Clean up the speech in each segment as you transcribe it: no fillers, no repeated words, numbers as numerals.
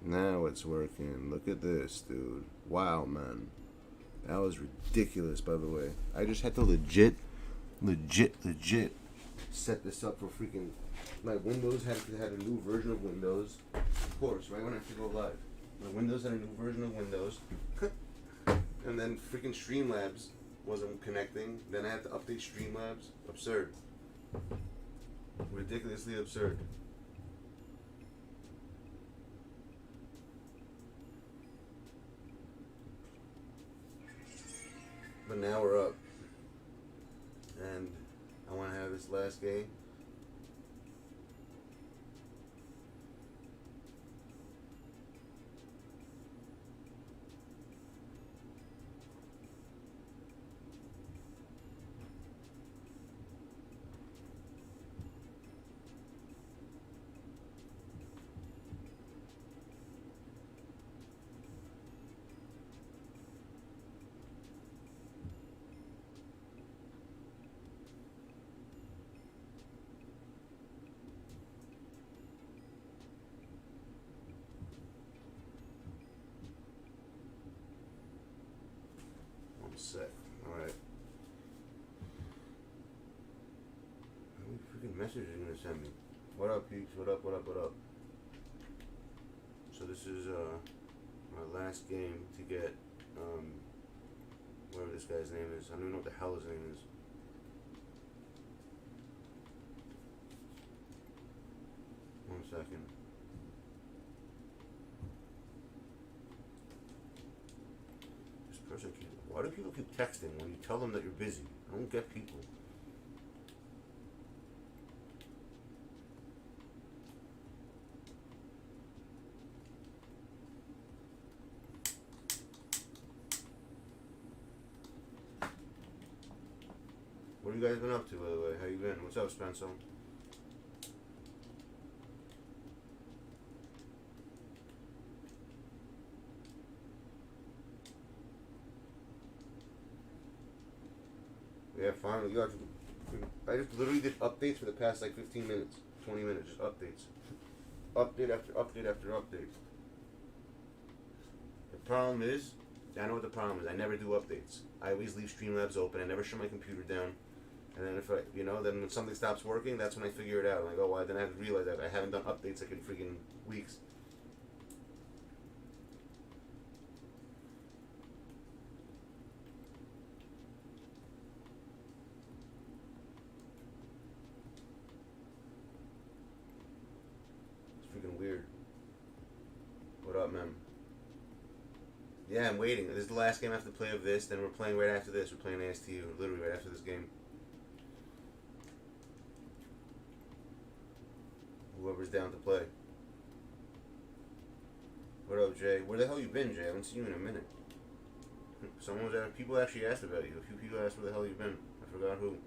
Now it's working. Look at this, dude. Wow, man. That was ridiculous, by the way. I just had to legit set this up for freaking... My Windows had a new version of Windows. Of course, right when I have to go live. My Windows had a new version of Windows. And then freaking Streamlabs wasn't connecting. Then I had to update Streamlabs. Absurd. Ridiculously absurd. But now we're up. And I want to have this last game. Set. Alright. How many freaking messages are you gonna send me? What up, peeps? What up, what up, what up? So this is my last game to get whatever this guy's name is. I don't even know what the hell his name is. One second. This person keeps... Why do people keep texting when you tell them that you're busy? I don't get people. What have you guys been up to, by the way? How you been? What's up, Spencer? Yeah, finally. I just literally did updates for the past like 15 minutes, 20 minutes, just updates. Update after update after update. The problem is, I know what the problem is. I never do updates. I always leave Streamlabs open. I never shut my computer down. And then if I, then when something stops working, that's when I figure it out. I'm like, oh, well, then I have to realize that I haven't done updates like in freaking weeks. Weird. What up, man? Yeah, I'm waiting. This is the last game I have to play of this. Then we're playing right after this. We're playing ASTU, literally right after this game. Whoever's down to play. What up, Jay? Where the hell you been, Jay? I haven't seen you in a minute. Someone was at, people actually asked about you. A few people asked where the hell you've been. I forgot who.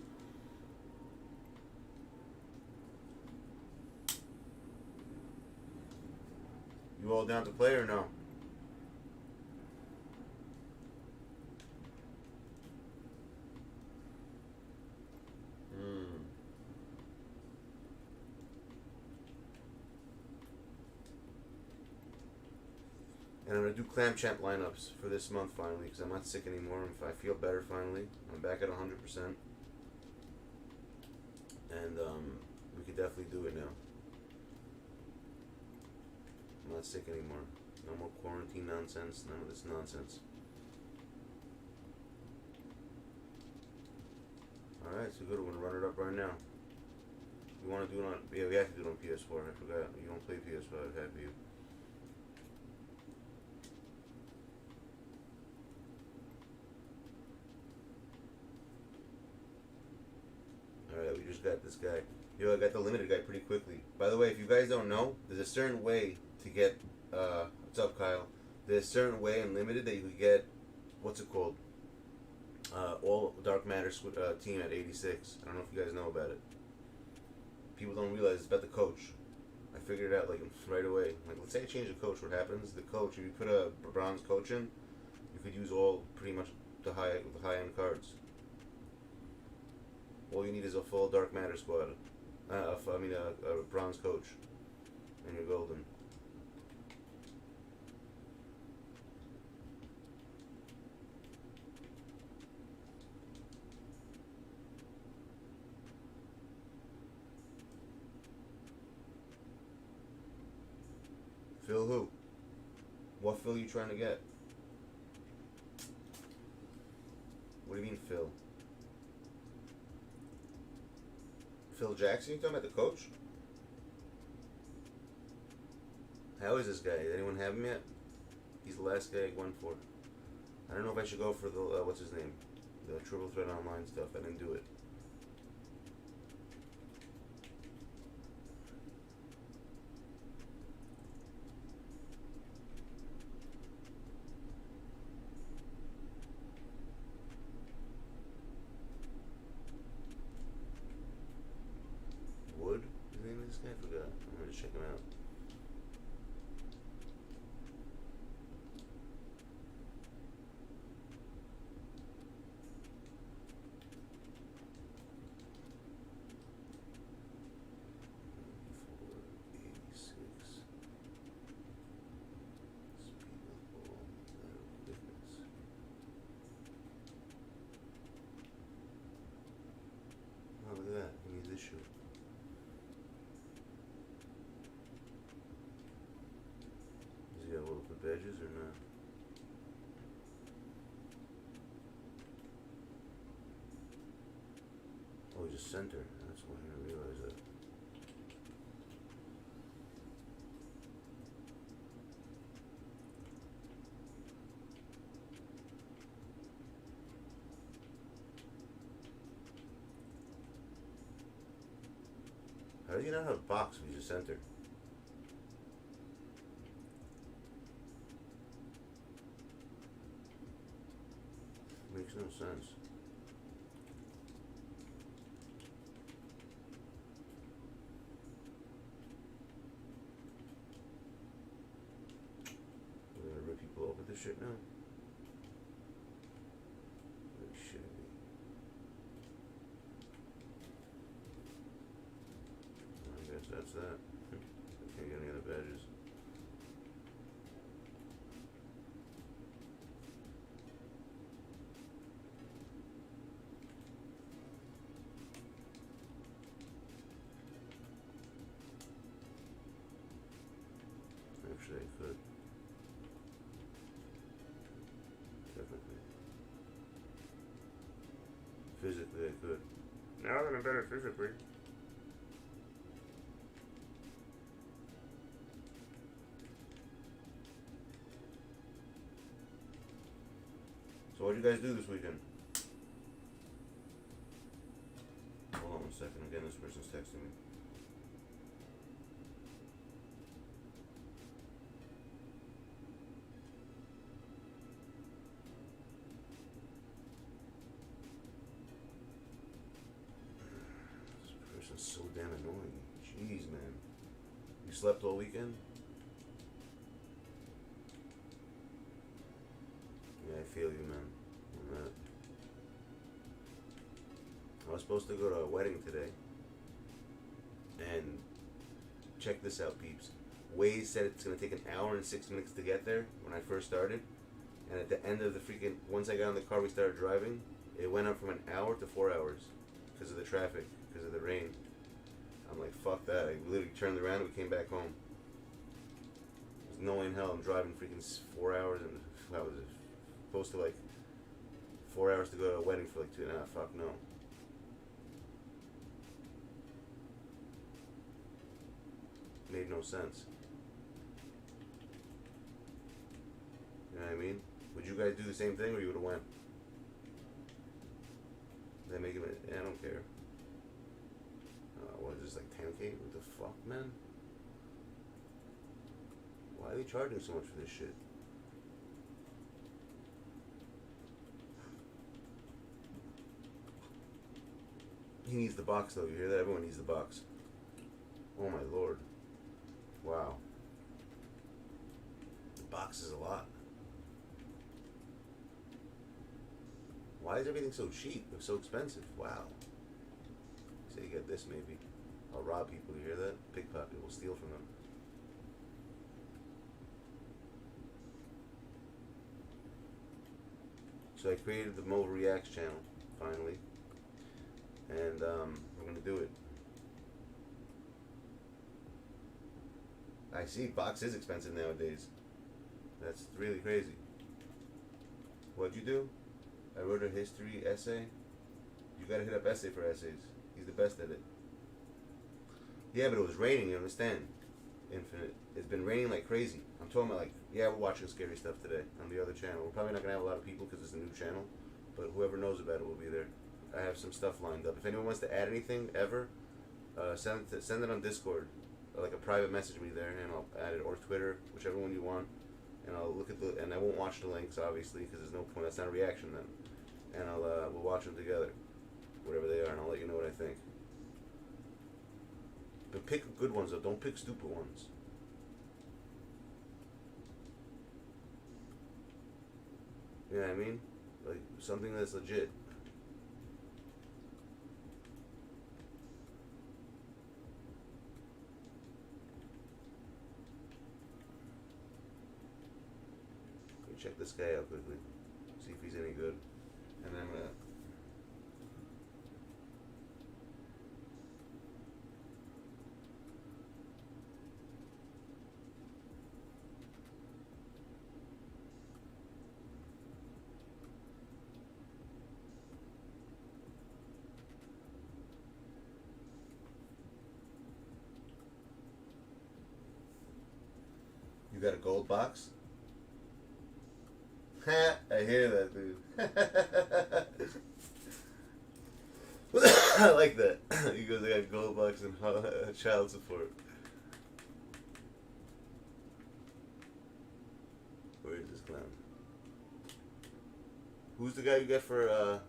You all down to play or no? And I'm going to do clam champ lineups for this month finally because I'm not sick anymore. If I feel better finally, I'm back at 100%. And we could definitely do it now. I'm not sick anymore. No more quarantine nonsense. None of this nonsense. Alright, so good. We're going to run it up right now. You want to do it on... Yeah, we have to do it on PS4. I forgot. You don't play PS5, have you? Alright, we just got this guy. Yo, I got the limited guy pretty quickly. By the way, if you guys don't know, there's a certain way to get, what's up, Kyle? There's a certain way in limited that you could get, what's it called? All Dark Matter team at 86. I don't know if you guys know about it. People don't realize it's about the coach. I figured it out like right away. Like, let's say I change the coach. What happens? The coach, if you put a bronze coach in, you could use all pretty much the high-end cards. All you need is a full Dark Matter squad. A bronze coach, and you're golden. Phil who? What Phil you trying to get? What do you mean Phil? Phil Jackson? You talking about the coach? How is this guy? Did anyone have him yet? He's the last guy I went for. I don't know if I should go for the, what's his name? The triple threat online stuff. I didn't do it. Wood? Is the name of this guy? I forgot. I'm gonna check him out. Shoot. Does he got all the badges or not? Oh, he's a center. That's why I didn't realize that. How do you not have a box if he's a center? Makes no sense. We're gonna rip people off with this shit now? Like shit. That's that. I can't get any other badges. Actually, I could. Technically. Physically, I could. Now that I'm better physically. So what did you guys do this weekend? Hold on one second, again this person's texting me. This person's so damn annoying. Jeez, man. You slept all weekend? Yeah, I feel you, man. On that. I was supposed to go to a wedding today, and check this out, peeps. Waze said it's gonna take an hour and 6 minutes to get there when I first started, and at the end of the freaking, once I got in the car, we started driving. It went up from an hour to 4 hours because of the traffic, because of the rain. I'm like, fuck that. I literally turned around and we came back home. There's no way in hell I'm driving freaking 4 hours, and how was it? Supposed to like 4 hours to go to a wedding for like 2.5. Fuck no. Made no sense. You know what I mean? Would you guys do the same thing, or you would have went? They make it. Yeah, I don't care. What is this, like 10K? What the fuck, man? Why are they charging so much for this shit? He needs the box though, you hear that? Everyone needs the box. Oh my lord. Wow. The box is a lot. Why is everything so cheap? It's so expensive. Wow. Say you get this maybe. I'll rob people, you hear that? Pickpocket, we'll steal from them. So I created the Mobile Reacts channel, finally. And we're gonna do it. I see. Box is expensive nowadays. That's really crazy. What'd you do? I wrote a history essay. You gotta hit up Essay for essays. He's the best at it. Yeah, but it was raining, you understand? Infinite. It's been raining like crazy. I'm talking about like, yeah, we're watching scary stuff today on the other channel. We're probably not gonna have a lot of people because it's a new channel, but whoever knows about it will be there. I have some stuff lined up. If anyone wants to add anything ever, send it on Discord, like a private message me there, and I'll add it, or Twitter, whichever one you want. And I'll look at and I won't watch the links obviously because there's no point. That's not a reaction then. And we'll watch them together, whatever they are, and I'll let you know what I think. But pick good ones though. Don't pick stupid ones. You know what I mean? Like something that's legit. Let me check this guy out quickly. See if he's any good. And then I'm gonna You got a gold box? Ha! I hear that, dude. I like that. He goes, I got gold box and child support. Where is this clown? Who's the guy you get for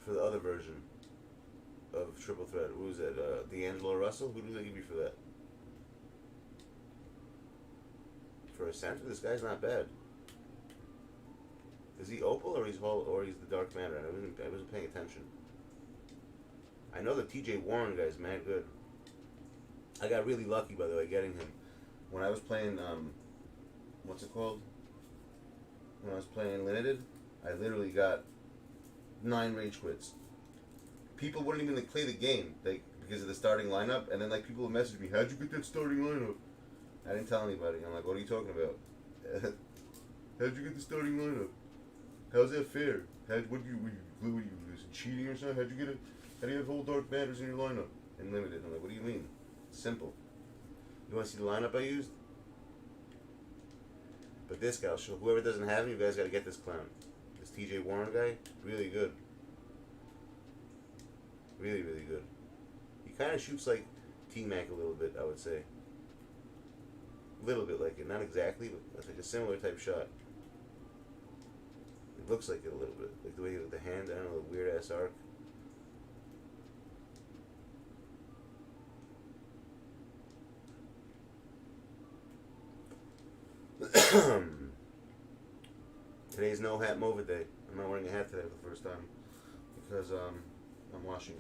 the other version of Triple Threat? Who was that? D'Angelo Russell? Who did they give you for that? For a center, this guy's not bad. Is he Opal or he's the Dark Matter? I wasn't paying attention. I know the TJ Warren guy's mad good. I got really lucky, by the way, getting him. When I was playing, what's it called? When I was playing Limited, I literally got 9 rage quits. People wouldn't even play the game because of the starting lineup, and then people would message me, "How'd you get that starting lineup?" I didn't tell anybody. I'm like, "What are you talking about? How'd you get the starting lineup? How's that fair? What do you cheating or something? How'd you get it? How do you have whole Dark Matters in your lineup in Limited?" I'm like, "What do you mean? It's simple. You want to see the lineup I used?" But this guy, so whoever doesn't have him, you guys got to get this clown. This TJ Warren guy, really good. Really, really good. He kind of shoots like T-Mac a little bit, I would say. A little bit like it, not exactly, but it's like a similar type shot. It looks like it a little bit, like the way with the hand. I don't know, the weird ass arc. Today's no hat mova day. I'm not wearing a hat today for the first time because I'm washing.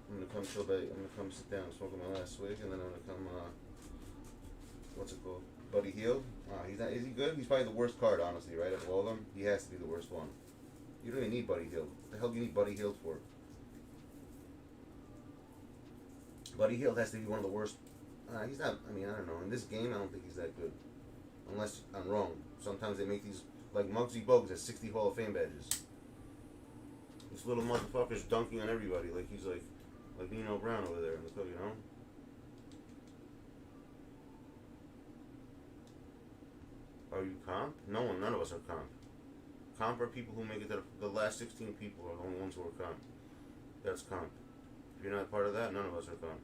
I'm gonna come chill back. I'm gonna come sit down, smoke my last swig, and then I'm gonna come. What's it called? Buddy Hield. He's not. Is he good? He's probably the worst card, honestly, right? Of all of them, he has to be the worst one. You don't even need Buddy Hield. What the hell do you need Buddy Hield for? Buddy Hield has to be one of the worst. He's not. I mean, I don't know. In this game, I don't think he's that good. Unless I'm wrong. Sometimes they make these like Muggsy Bogues at 60 Hall of Fame badges. This little motherfucker's dunking on everybody like he's like Nino Brown over there in the club, you know. Are you comp? No one, none of us are comp. Comp are people who make it to the last 16 people are the only ones who are comp. That's comp. If you're not part of that, none of us are comp.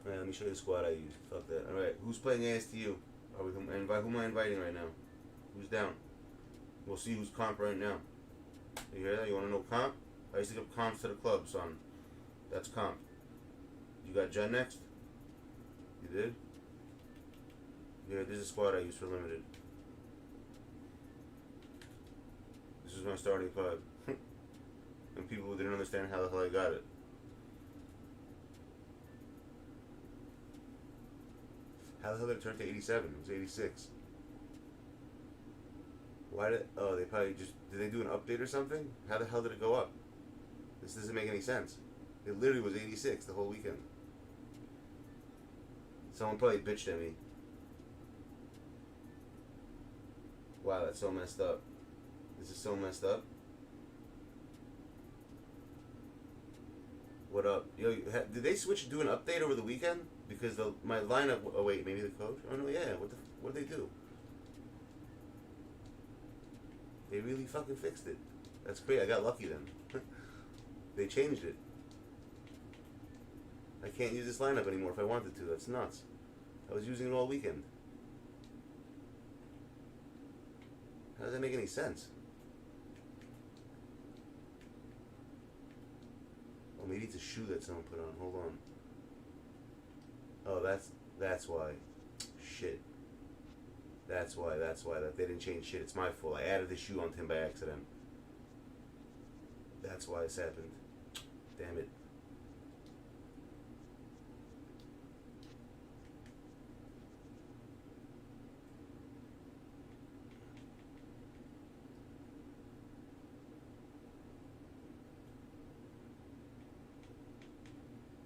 Alright, let me show you the squad I use. Fuck that. Alright, who's playing ASTU? Who am I inviting right now? Who's down? We'll see who's comp right now. You hear that? You want to know comp? I used to give comps to the club, son. That's comp. You got Jen next? You did? Yeah, this is the squad I use for Limited. This is my starting five. And people who didn't understand how the hell I got it. How the hell did it turn to 87? It was 86. Why did? Oh, they probably just did. They do an update or something? How the hell did it go up? This doesn't make any sense. It literally was 86 the whole weekend. Someone probably bitched at me. Wow, that's so messed up. This is so messed up. What up? Yo, did they switch to do an update over the weekend? Because my lineup. Oh wait, maybe the coach. Oh no, yeah. What did they do? They really fucking fixed it. That's great. I got lucky then. They changed it. I can't use this lineup anymore if I wanted to. That's nuts. I was using it all weekend. How does that make any sense? Oh, maybe it's a shoe that someone put on. Hold on. Oh, that's why. Shit. That's why that they didn't change shit. It's my fault. I added the shoe onto him by accident. That's why this happened. Damn it.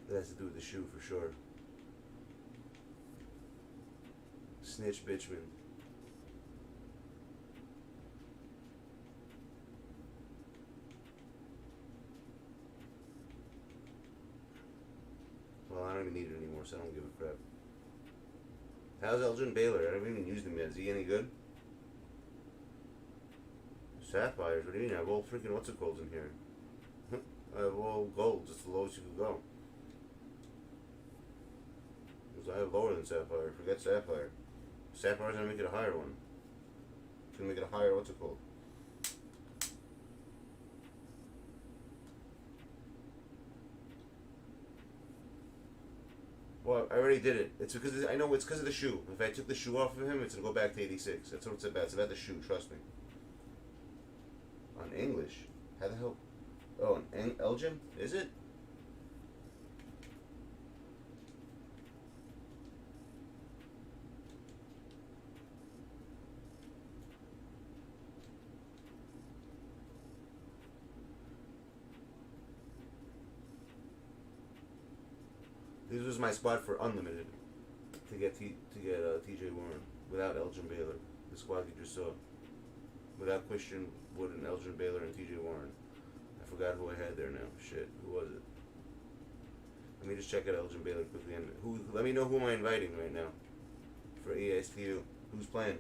That has to do with the shoe for sure. Snitch bitchman. Well, I don't even need it anymore, so I don't give a crap. How's Elgin Baylor? I haven't even used him yet. Is he any good? Sapphires? What do you mean? I have all freaking what's it called in here? I have all golds. It's the lowest you can go. Because I have lower than Sapphire. Forget Sapphire. Sapphire's gonna make it a higher one. It's gonna make it a higher what's it called? Well, I already did it. It's because I know it's because of the shoe. If I took the shoe off of him, it's gonna go back to 86. That's what it's about. It's about the shoe. Trust me. On English, how the hell? Oh, an Elgin? Is it? This was my spot for unlimited to get TJ Warren without Elgin Baylor, the squad you just saw, without Christian Wood and Elgin Baylor and TJ Warren. I forgot who I had there now. Shit, who was it? Let me just check out Elgin Baylor quickly. And let me know who am I inviting right now for ESTU. Who's playing?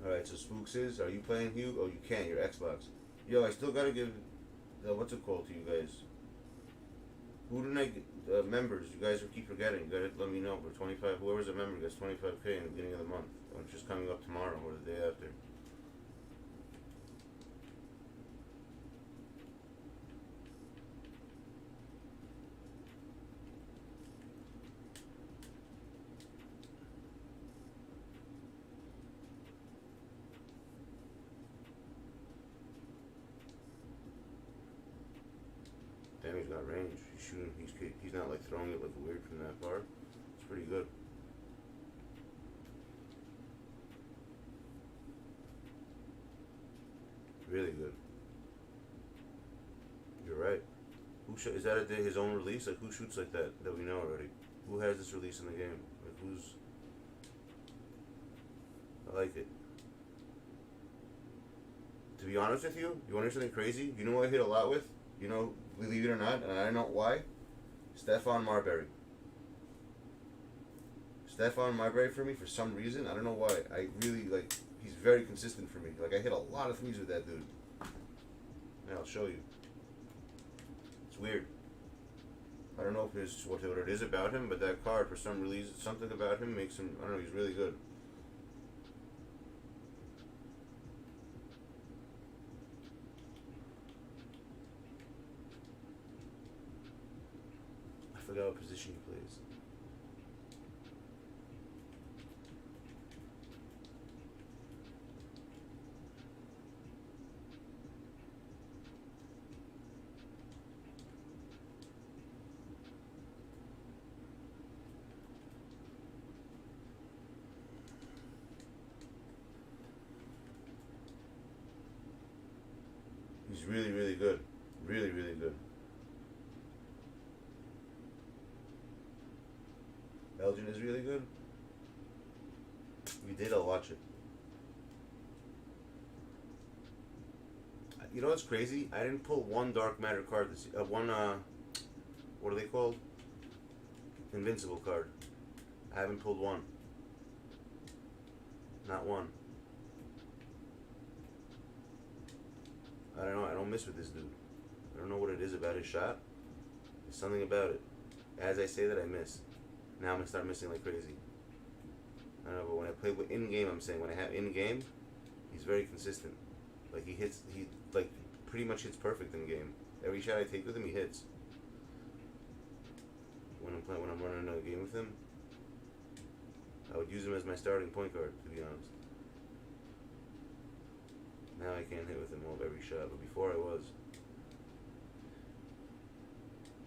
All right, so Spooks is. Are you playing, Hugh? Oh, you can't. Your Xbox. Yo, I still gotta give what's it called to you guys. Who didn't I get? Members, you guys keep forgetting. You gotta let me know. For 25, whoever's a member gets 25K in the beginning of the month, which is coming up tomorrow or the day after. Damn, he's got range. He's shooting. He's not like throwing it like weird from that far. It's pretty good. Really good. You're right. Is that his own release? Like who shoots like that we know already? Who has this release in the game? Like who's? I like it. To be honest with you, you want to hear something crazy? You know who I hit a lot with? You know, believe it or not, and I don't know why. Stephon Marbury. Stephon Marbury for me for some reason. I don't know why. I really like. He's very consistent for me. Like I hit a lot of threes with that dude. Yeah, I'll show you. It's weird. I don't know if it's what it is about him, but that card for some reason, something about him makes him. I don't know. He's really good. I forgot what position he plays. really, really good. Really, really good. Belgian is really good. We did, I'll watch it. You know what's crazy? I didn't pull one Dark Matter card this one what are they called? Invincible card. I haven't pulled one. Not one. I don't know, I don't mess with this dude. I don't know what it is about his shot. There's something about it. As I say that, I miss. Now I'm gonna start missing like crazy. I don't know, but when I play with in-game, I'm saying when I have in-game, he's very consistent. Like he like pretty much hits perfect in-game. Every shot I take with him, he hits. When I'm running a game with him, I would use him as my starting point guard, to be honest. Now I can't hit with him all every shot, but before I was.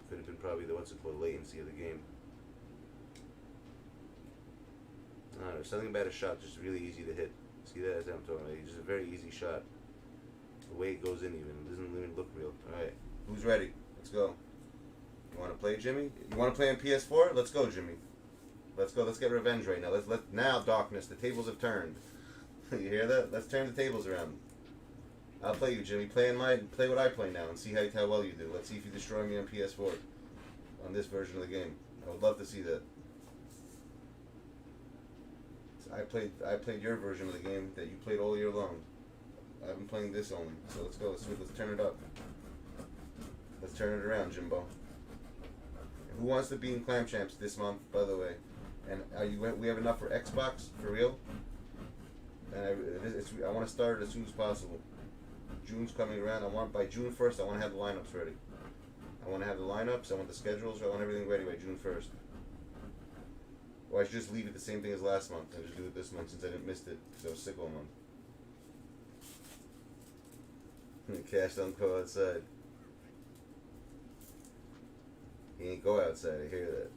Could have been probably the latency of the game. There's something about a shot just really easy to hit. See that? That's what I'm talking about. It's just a very easy shot. The way it goes in even. It doesn't even look real. Alright. Who's ready? Let's go. You wanna play, Jimmy? You wanna play on PS4? Let's go, Jimmy. Let's go. Let's get revenge right now. Now, darkness, the tables have turned. You hear that? Let's turn the tables around. I'll play you, Jimmy. Play what I play now and see how well you do. Let's see if you destroy me on PS4. On this version of the game. I would love to see that. I played your version of the game that you played all year long. I've been playing this only. So let's go. Let's turn it up. Let's turn it around, Jimbo. Who wants to be in Clam Champs this month, by the way? And we have enough for Xbox for real? And I want to start it as soon as possible. June's coming around. By June 1st, I want to have the lineups ready. I want to have the lineups. I want the schedules. I want everything ready by June 1st. Or I should just leave it the same thing as last month and just do it this month since I didn't miss it because I was sick all month. Cash don't go outside. He ain't go outside, I hear that.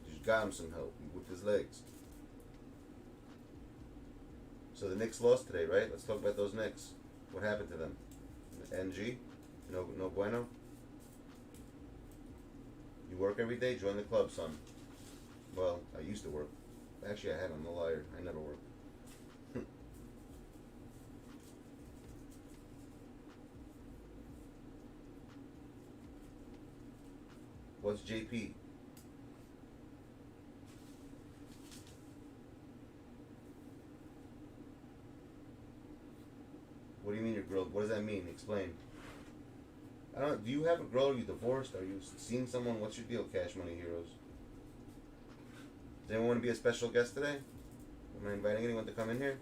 Just got him some help. He whipped his legs. So the Knicks lost today, right? Let's talk about those Knicks. What happened to them? NG? No bueno? You work every day? Join the club, son. Well, I used to work. Actually, I haven't. I'm a liar. I never work. What's JP? What do you mean you're grilled? What does that mean? Explain. I don't. Do you have a girl? Are you divorced? Are you seeing someone? What's your deal, Cash Money Heroes? Does anyone want to be a special guest today? Am I inviting anyone to come in here?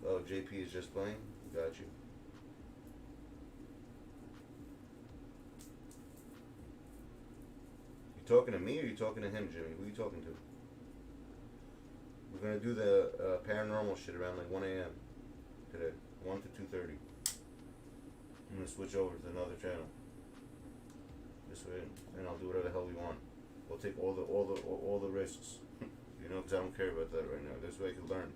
Oh, JP is just playing? Got you. You talking to me or you talking to him, Jimmy? Who are you talking to? We're going to do the paranormal shit around like 1 a.m. today. 1 to 2:30. I'm going to switch over to another channel. This way, and I'll do whatever the hell we want. We'll take all the risks, you know, because I don't care about that right now. This way I can learn.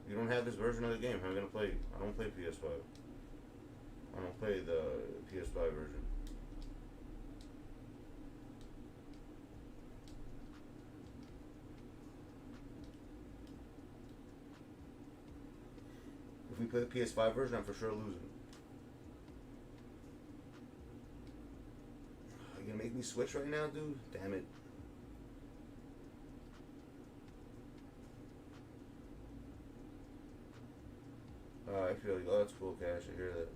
You don't have this version of the game. How am I gonna play? I don't play PS5. I don't play the PS5 version. If we play the PS5 version, I'm for sure losing. You gonna make me switch right now, dude? Damn it. I feel like, oh, that's cool, Cash. I hear that.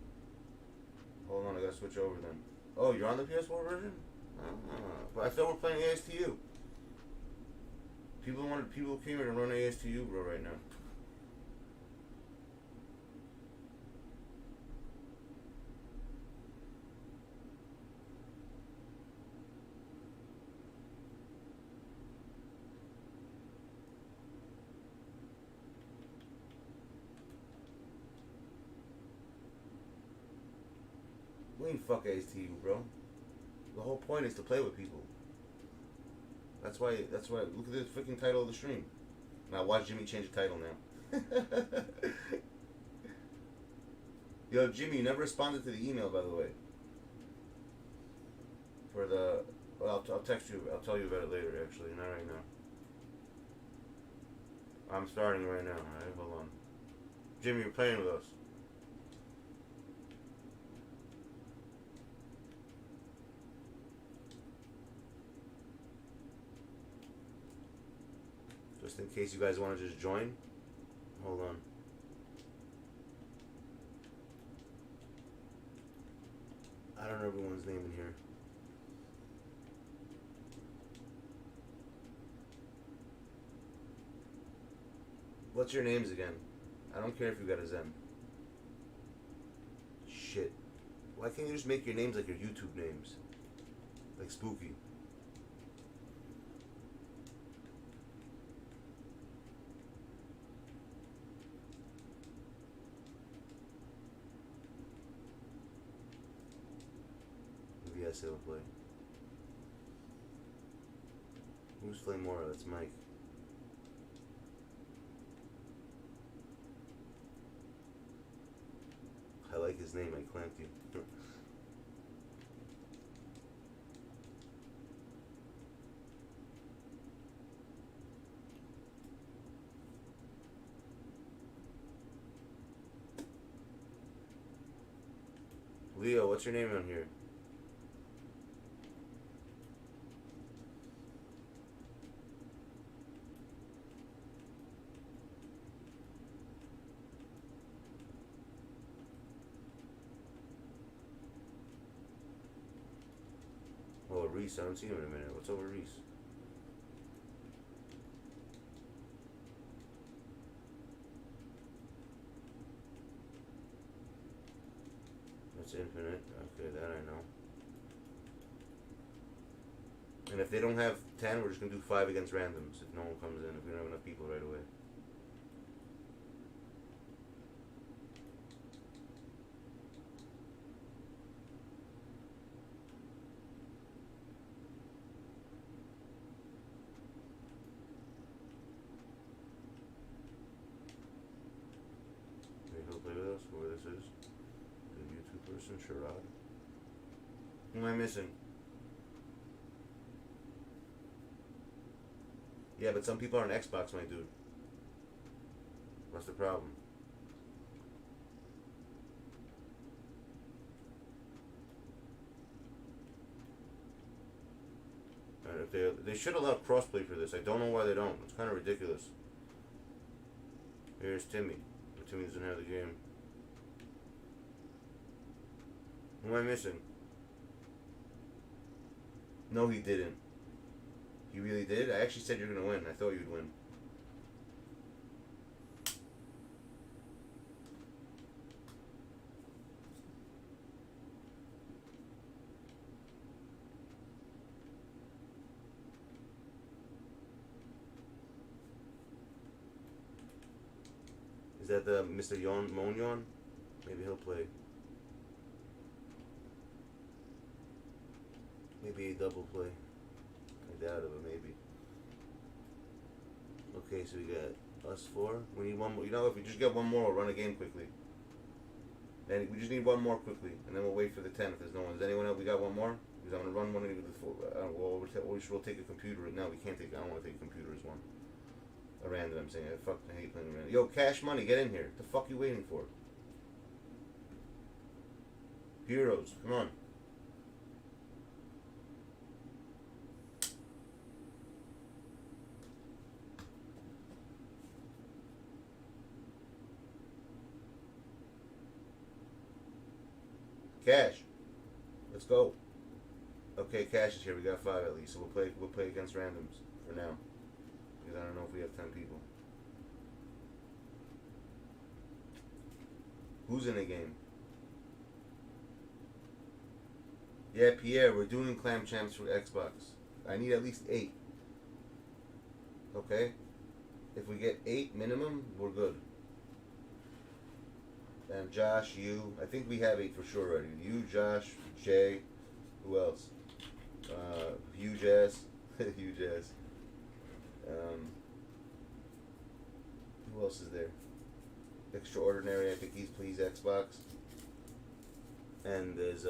Hold on, I gotta switch over then. Oh, you're on the PS4 version? But I thought we're playing ASTU. People came here to run ASTU, bro, right now. We ain't fuck ASTU, bro. The whole point is to play with people. That's why, look at the freaking title of the stream. Now watch Jimmy change the title now. Yo, Jimmy, you never responded to the email, by the way. For the... Well, I'll text you. I'll tell you about it later, actually. Not right now. I'm starting right now, alright? Hold on. Jimmy, you're playing with us. Just in case you guys want to just join. Hold on. I don't know everyone's name in here. What's your names again? I don't care if you got a Zen. Shit. Why can't you just make your names like your YouTube names? Like Spooky. Maybe I still play. Who's Flamora? That's Mike. I like his name, I clamped you. Leo, what's your name on here? Oh, Reese, I haven't seen him in a minute. What's over Reese? That's infinite. Okay, that I know. And if they don't have 10, we're just going to do 5 against randoms if no one comes in, if we don't have enough people right away. He'll play with us, whoever this is. The YouTube person, Sharad. Who am I missing? Yeah, but some people are on Xbox, my dude. What's the problem? If they should allow crossplay for this. I don't know why they don't. It's kind of ridiculous. Here's Timmy. But Timmy doesn't have the game. Who am I missing? No, he didn't. He really did? I actually said you're going to win. I thought you'd win. Is that the Mr. Monyon? Maybe he'll play. Maybe a double play. I doubt it, but maybe. Okay, so we got us 4. We need one more. You know, if we just get one more, we'll run a game quickly. And we just need one more quickly, and then we'll wait for the 10 if there's no one. Does anyone else? We got one more? Because I'm going to run one with the 4. We'll take a computer. No, we can't take. I don't want to take a computer as one. A random, I'm saying. I hate playing random. Yo, Cash Money, get in here. What the fuck you waiting for? Heroes, come on. Cash, let's go. Okay, Cash is here. We got 5 at least, so we'll play against randoms for now. Because I don't know if we have 10 people. Who's in the game? Yeah, Pierre, we're doing Clam Champs for Xbox. I need at least 8. Okay? If we get 8 minimum, we're good. And Josh, you. I think we have 8 for sure already. You, Josh, Jay. Who else? Huge ass. Huge ass. Who else is there? Extraordinary, I think he's Xbox. And there's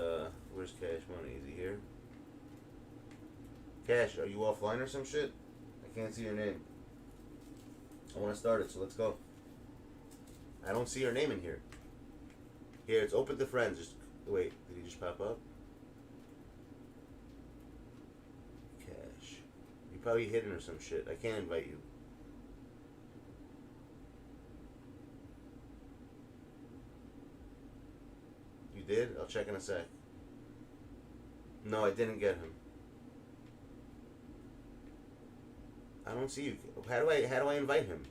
where's Cash Money? Is he here? Cash, are you offline or some shit? I can't see your name. I want to start it, so let's go. I don't see your name in here. Here, it's open to friends. Just wait. Did he just pop up? Cash. You probably hidden or some shit. I can't invite you. You did? I'll check in a sec. No, I didn't get him. I don't see you. How do I invite him?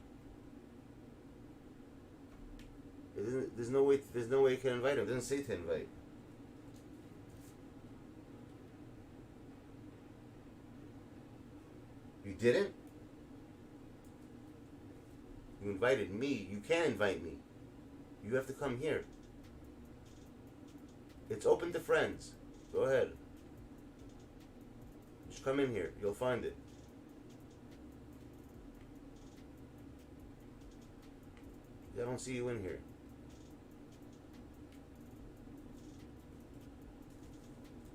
There's no way you can invite him. It doesn't say to invite. You didn't? You invited me. You can't invite me. You have to come here. It's open to friends. Go ahead. Just come in here. You'll find it. I don't see you in here.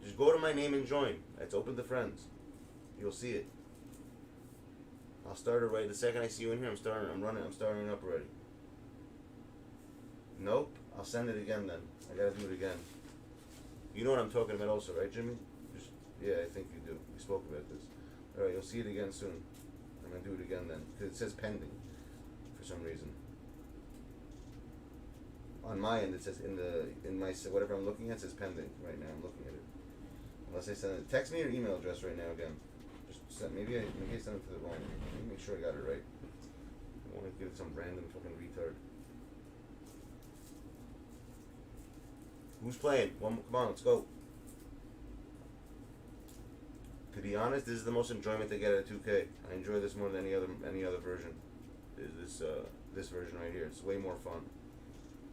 Just go to my name and join. It's open to friends. You'll see it. I'll start it right the second I see you in here. I'm starting it up already. Nope. I'll send it again then. I gotta do it again. You know what I'm talking about also, right, Jimmy? Yeah, I think you do. We spoke about this. Alright, you'll see it again soon. I'm gonna do it again then. Because it says pending for some reason. On my end, it says in my whatever I'm looking at, it says pending right now. I'm looking at it. Unless I send it, text me your email address right now again. Just send, maybe I sent it to the wrong. Let me make sure I got it right. I don't want to give it some random fucking retard. Who's playing? Come on, let's go. To be honest, this is the most enjoyment I get at 2K. I enjoy this more than any other version. Is this version right here? It's way more fun.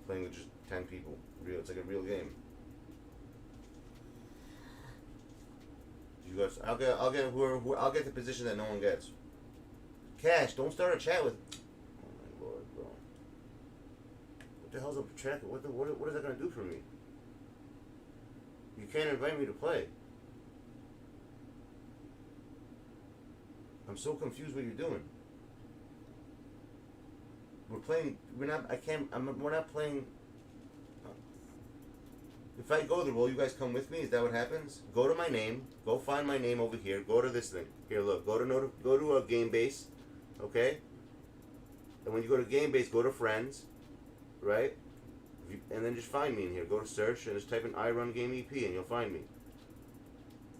Playing with just 10 people. It's like a real game. You guys, I'll get the position that no one gets. Cash, don't start a chat with. Oh my lord, bro. What the hell's a chat? What is that gonna do for me? You can't invite me to play. I'm so confused what you're doing. We're playing. We're not. I can't. We're not playing. If I go the role, you guys come with me. Is that what happens? Go to my name. Go find my name over here. Go to this thing. Here, look. Go to a game base. Okay. And when you go to game base, go to friends. Right. And then just find me in here. Go to search and just type in I run game EP and you'll find me.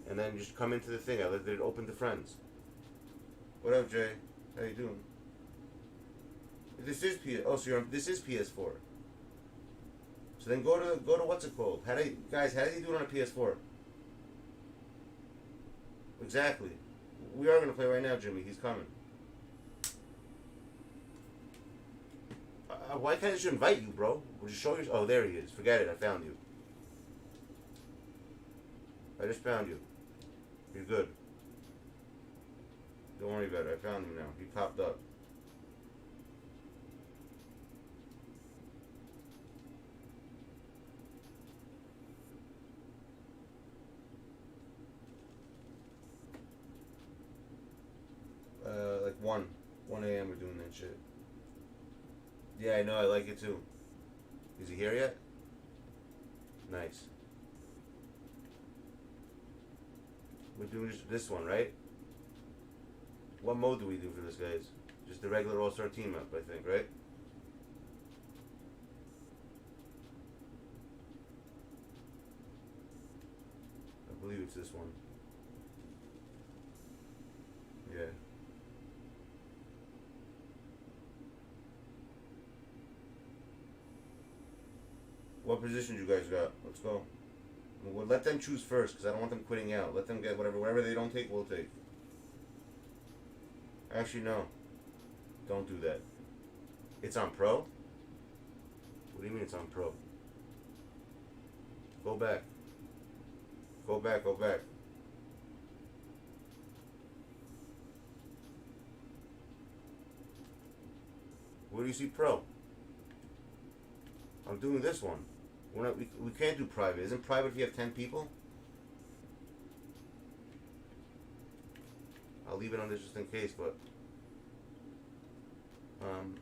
And then just come into the thing. I left it open to friends. What up, Jay? How you doing? This is this is PS4. So then go to what's it called? How do you do it on a PS4? Exactly. We are gonna play right now, Jimmy. He's coming. Why can't I just invite you, bro? Would you show your? Oh, there he is. Forget it. I found you. I just found you. You're good. Don't worry about it. I found him now. He popped up. Like 1 a.m. we're doing that shit. Yeah, I know. I like it too. Is he here yet? Nice. We're doing this one, right? What mode do we do for this, guys? Just the regular all-star team up, I think, right? I believe it's this one. Yeah. What position you guys got? Let's go. We'll let them choose first, because I don't want them quitting out. Let them get whatever they don't take, we'll take. Actually, no. Don't do that. It's on pro? What do you mean it's on pro? Go back. Go back, go back. Where do you see pro? I'm doing this one. We can't do private. Isn't private if you have 10 people? I'll leave it on this just in case, but I'm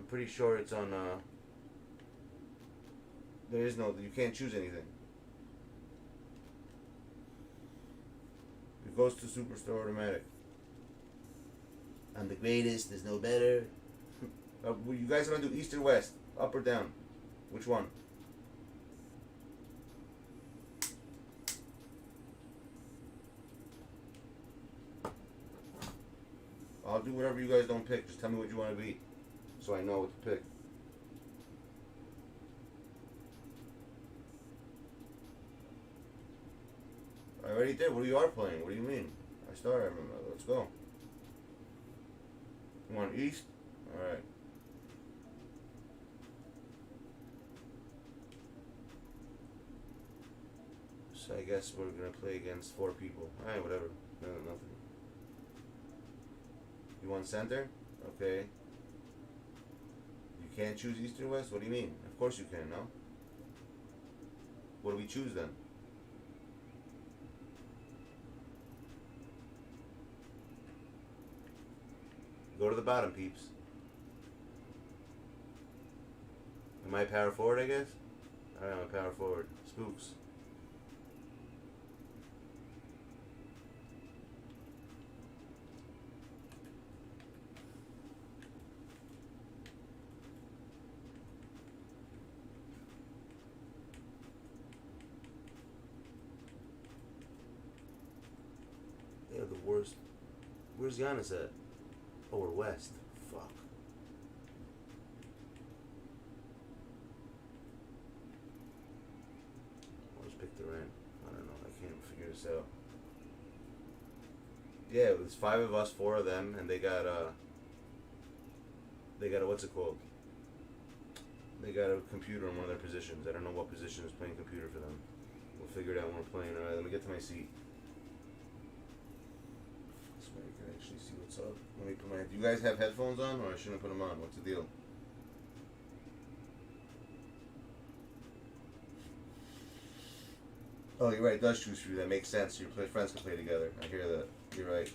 pretty sure it's on. There is no. You can't choose anything. It goes to Superstar automatic. I'm the greatest. There's no better. You guys want to do east or west, up or down? Which one? I'll do whatever you guys don't pick. Just tell me what you want to be, so I know what to pick. I already did. What are you playing? What do you mean? I started. I remember. Let's go. You want east? All right. So I guess we're gonna play against 4 people. All right, whatever. No, nothing. You want center? Okay. You can't choose east or west? What do you mean? Of course you can, no? What do we choose then? Go to the bottom, peeps. Am I power forward, I guess? Alright, I'm a power forward. Spooks. They're the worst. Where's Giannis at? Oh, we're west. Fuck. I'll just pick the rent. I don't know. I can't figure this out. Yeah, it was 5 of us, 4 of them, and they got a what's it called? They got a computer in one of their positions. I don't know what position is playing computer for them. We'll figure it out when we're playing. Alright, let me get to my seat. So I can actually see what's up. Let me put my. Do you guys have headphones on, or I shouldn't put them on? What's the deal? Oh, you're right. It does choose for you. That makes sense. Your friends can play together. I hear that. You're right.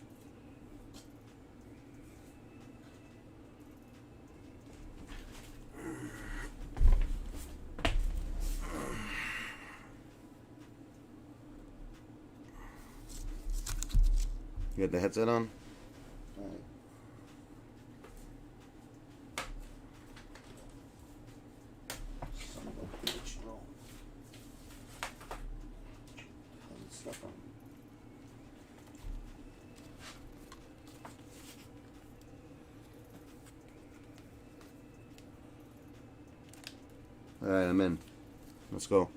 You got the headset on? Alright. Son of a bitch, bro. Stuff on. Alright, I'm in. Let's go.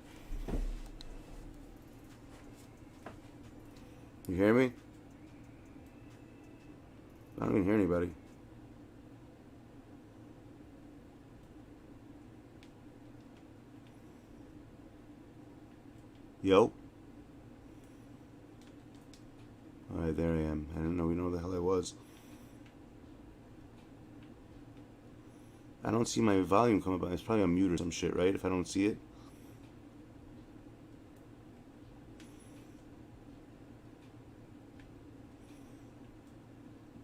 You hear me? I don't even hear anybody. Yo. Alright, there I am. I didn't know where the hell I was. I don't see my volume come up. It's probably on mute or some shit, right? If I don't see it.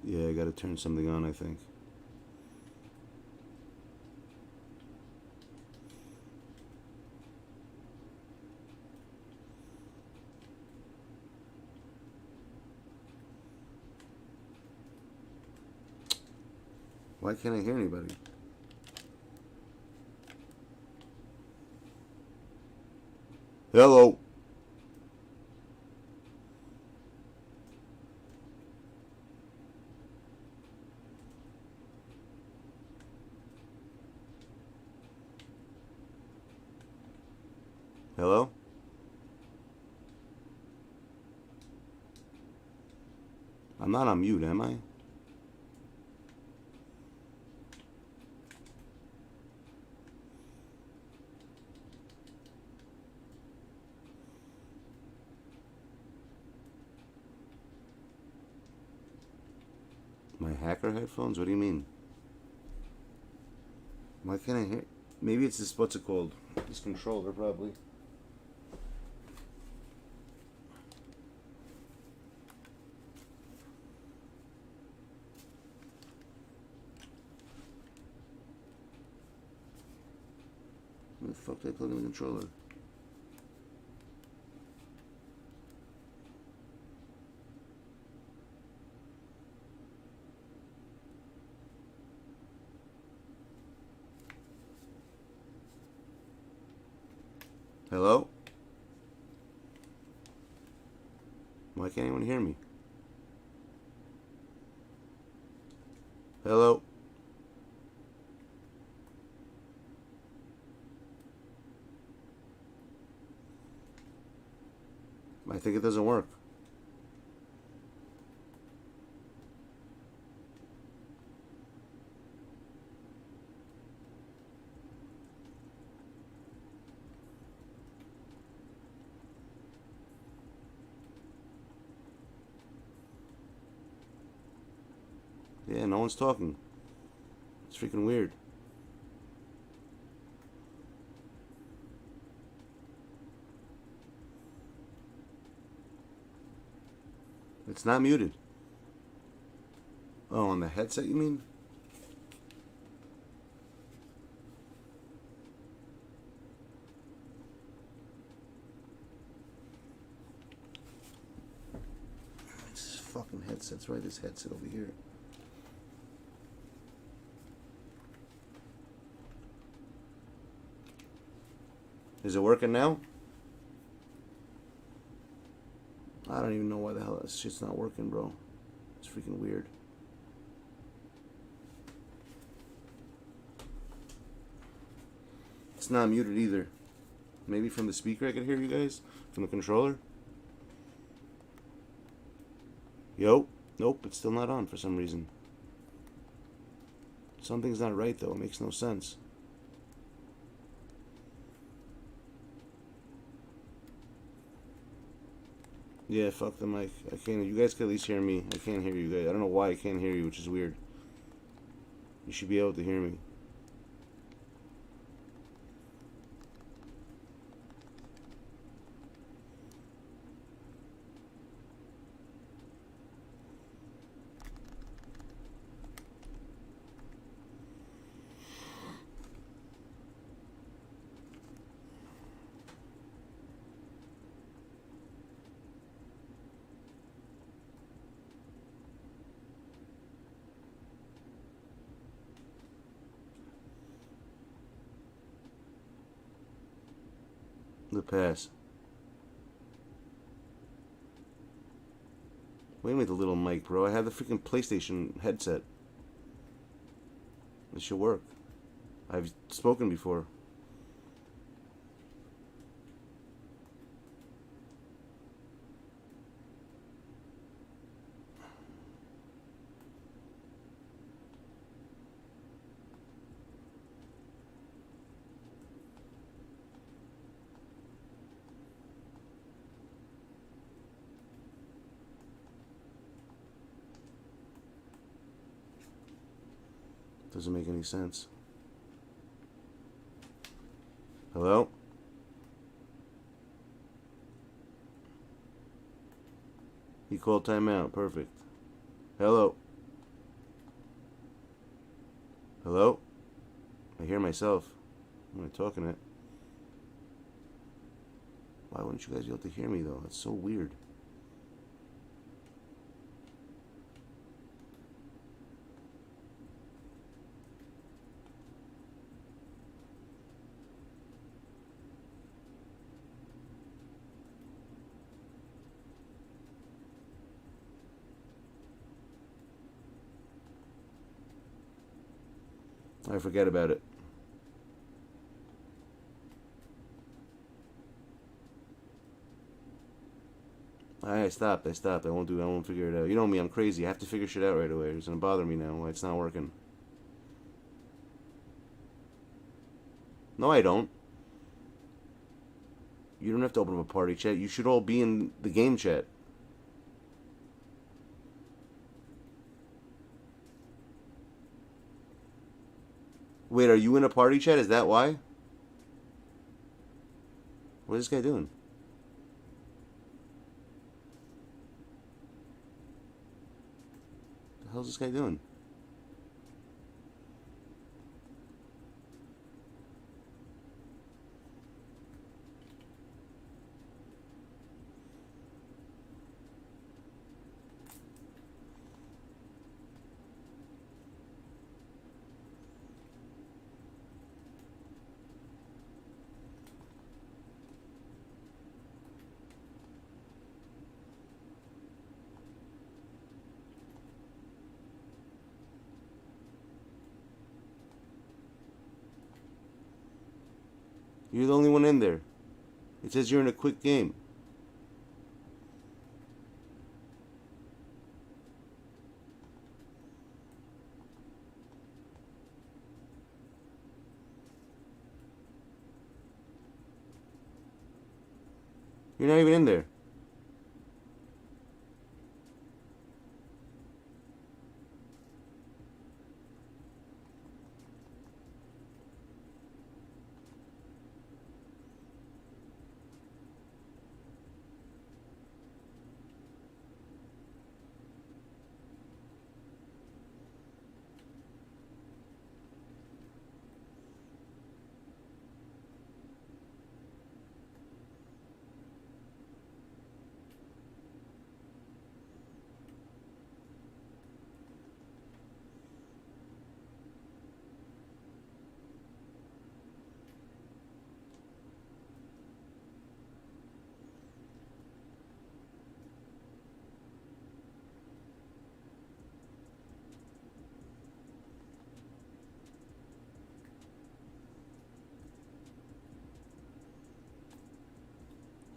Yeah, I gotta turn something on, I think. Why can't I hear anybody? Hello. Hello? I'm not on mute, am I? My hacker headphones? What do you mean? Why can't I hear? Maybe it's this, what's it called? This controller, probably. Where the fuck did I plug in the controller? Hello? Why can't anyone hear me? Hello? I think it doesn't work. Yeah, no one's talking. It's freaking weird. It's not muted. Oh, on the headset, you mean? This fucking headset's right. This headset over here. Is it working now? I don't even know why the hell this shit's not working, bro. It's freaking weird. It's not muted either. Maybe from the speaker I could hear you guys? From the controller? Yo. Nope, it's still not on for some reason. Something's not right though. It makes no sense. Yeah, fuck the mic. I can't. You guys can at least hear me. I can't hear you guys. I don't know why I can't hear you, which is weird. You should be able to hear me. The pass. Wait a minute, the little mic, bro. I have the freaking PlayStation headset. This should work. I've spoken before. Doesn't make any sense. Hello? He called timeout. Perfect. Hello? Hello? I hear myself. I'm not talking it. Why wouldn't you guys be able to hear me though? That's so weird. I forget about it. I stopped. I won't figure it out. You know me, I'm crazy. I have to figure shit out right away. It's gonna bother me now why it's not working. No, I don't. You don't have to open up a party chat. You should all be in the game chat. Wait, are you in a party chat? Is that why? What is this guy doing? What the hell's this guy doing? You're the only one in there. It says you're in a quick game. You're not even in there.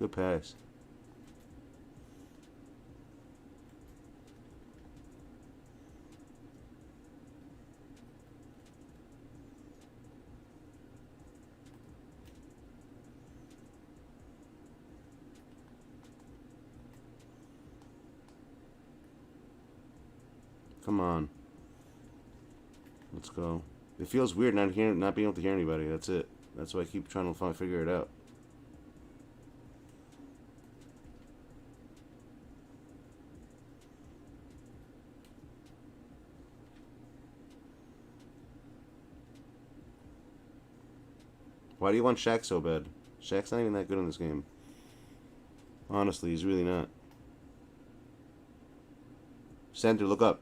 Good pass. Come on. Let's go. It feels weird not being able to hear anybody. That's it. That's why I keep trying to figure it out. Why do you want Shaq so bad? Shaq's not even that good in this game. Honestly, he's really not. Center, look up.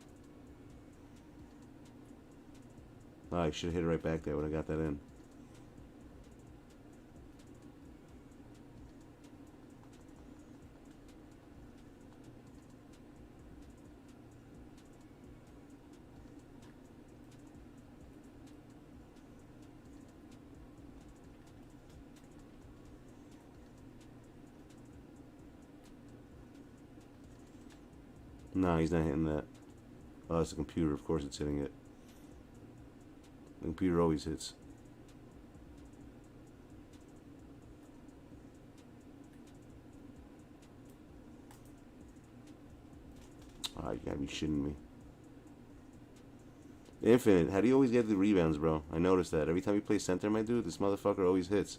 Oh, I should have hit it right back there when I got that in. No, he's not hitting that. Oh, it's the computer. Of course it's hitting it. The computer always hits. Oh, you gotta be shitting me. Infinite, how do you always get the rebounds, bro? I noticed that. Every time you play center, my dude, this motherfucker always hits.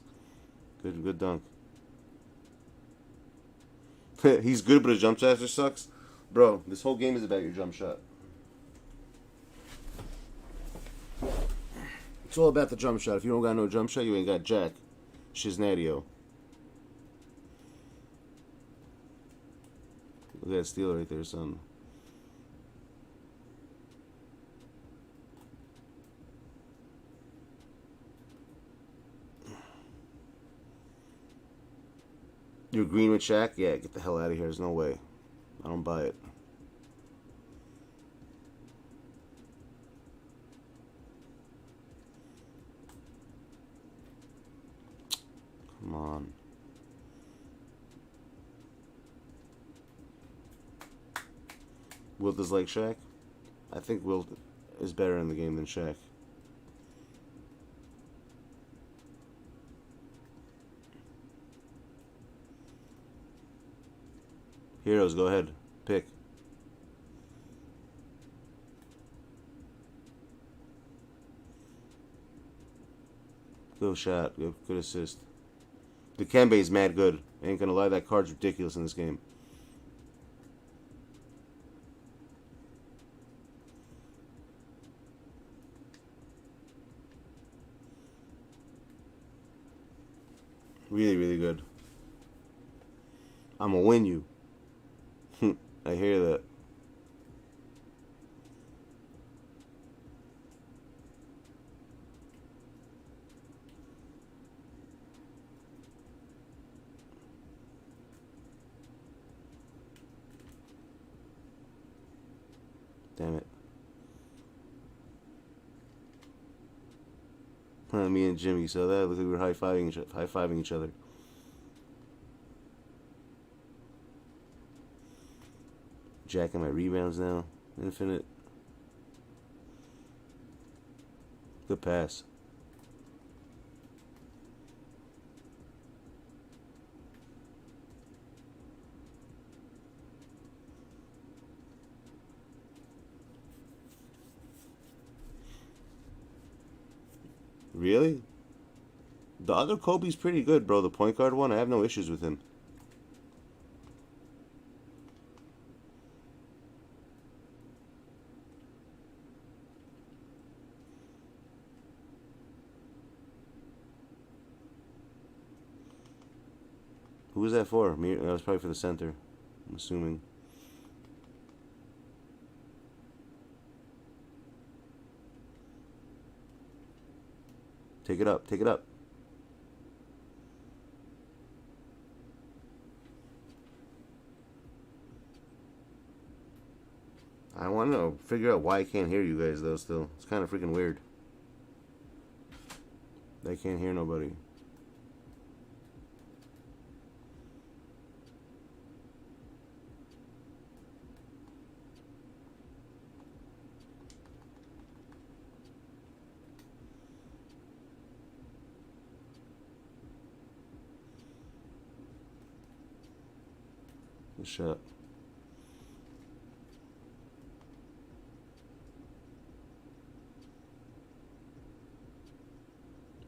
Good dunk. He's good, but his jump shot just sucks. Bro, this whole game is about your jump shot. It's all about the jump shot. If you don't got no jump shot, you ain't got jack. Shiznadio. Look at that steal right there, son. You're green with Shaq? Yeah, get the hell out of here. There's no way. I don't buy it. Come on. Wilt is like Shaq? I think Wilt is better in the game than Shaq. Heroes, go ahead. Pick. Good shot. Good assist. The Kembe's mad good. Ain't gonna lie, that card's ridiculous in this game. Really, really good. I'm gonna win you. I hear that. Damn it. Me and Jimmy, so that looked like we were high-fiving each other. Jacking my rebounds now. Infinite. Good pass. Really? The other Kobe's pretty good, bro. The point guard one, I have no issues with him. Who was that for? Me? That was probably for the center, I'm assuming. Take it up. Take it up. I want to figure out why I can't hear you guys, though, still. It's kind of freaking weird. I can't hear nobody. Good shot.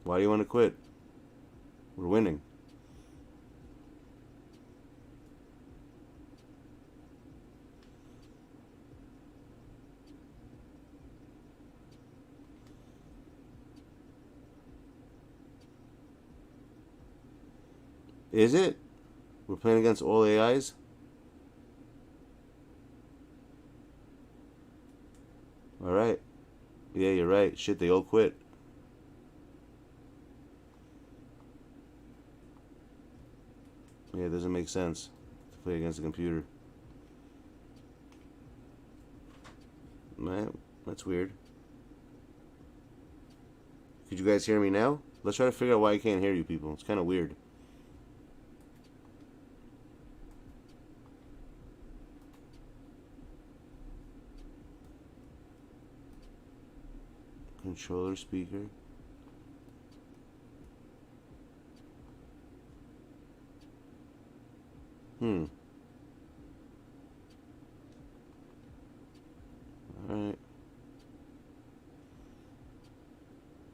Why do you want to quit? We're winning. Is it? We're playing against all AIs? Alright. Yeah, you're right. Shit, they all quit. Yeah, it doesn't make sense to play against a computer. Man, that's weird. Could you guys hear me now? Let's try to figure out why I can't hear you people. It's kind of weird. Controller speaker. Alright.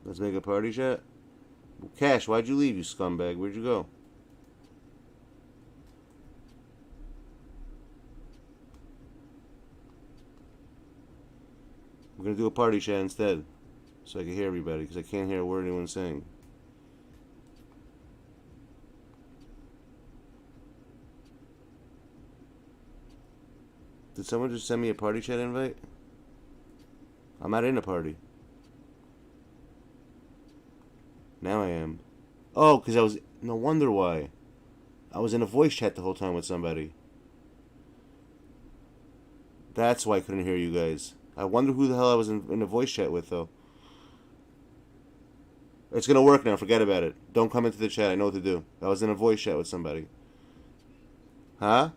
Let's make a party chat. Cash, why'd you leave, you scumbag? Where'd you go? We're gonna do a party chat instead, so I can hear everybody, because I can't hear a word anyone's saying. Did someone just send me a party chat invite? I'm not in a party. Now I am. Oh, because I was... No wonder why. I was in a voice chat the whole time with somebody. That's why I couldn't hear you guys. I wonder who the hell I was in a voice chat with, though. It's going to work now. Forget about it. Don't come into the chat. I know what to do. I was in a voice chat with somebody. Huh?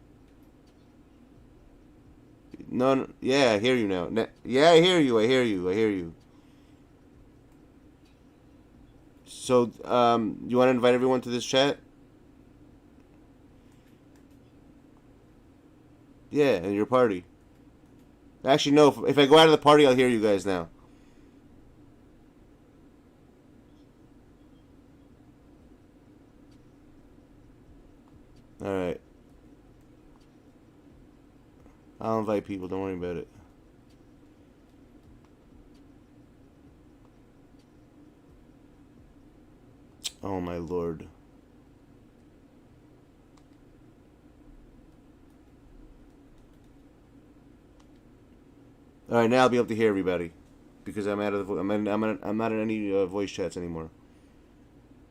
No, yeah, I hear you now. Yeah, I hear you. I hear you. I hear you. So, you want to invite everyone to this chat? Yeah, and your party. Actually, no. If I go out of the party, I'll hear you guys now. Alright. I'll invite people, don't worry about it. Oh my lord. All right, now I'll be able to hear everybody because I'm out of the I'm not in any voice chats anymore.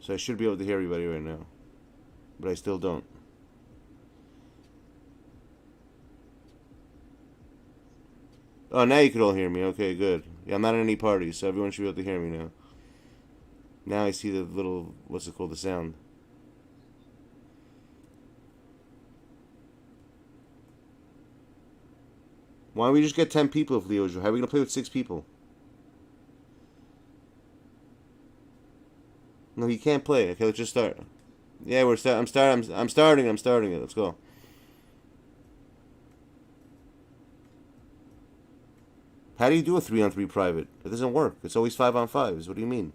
So I should be able to hear everybody right now, but I still don't. Oh, now you can all hear me. Okay, good. Yeah, I'm not in any parties, so everyone should be able to hear me now. Now I see the little, what's it called, the sound. Why don't we just get 10 people if Leo's? How are we gonna play with 6 people? No, he can't play. Okay, let's just start. Yeah, I'm starting it. Let's go. How do you do a 3-on-3 private? It doesn't work. It's always 5-on-5s. What do you mean?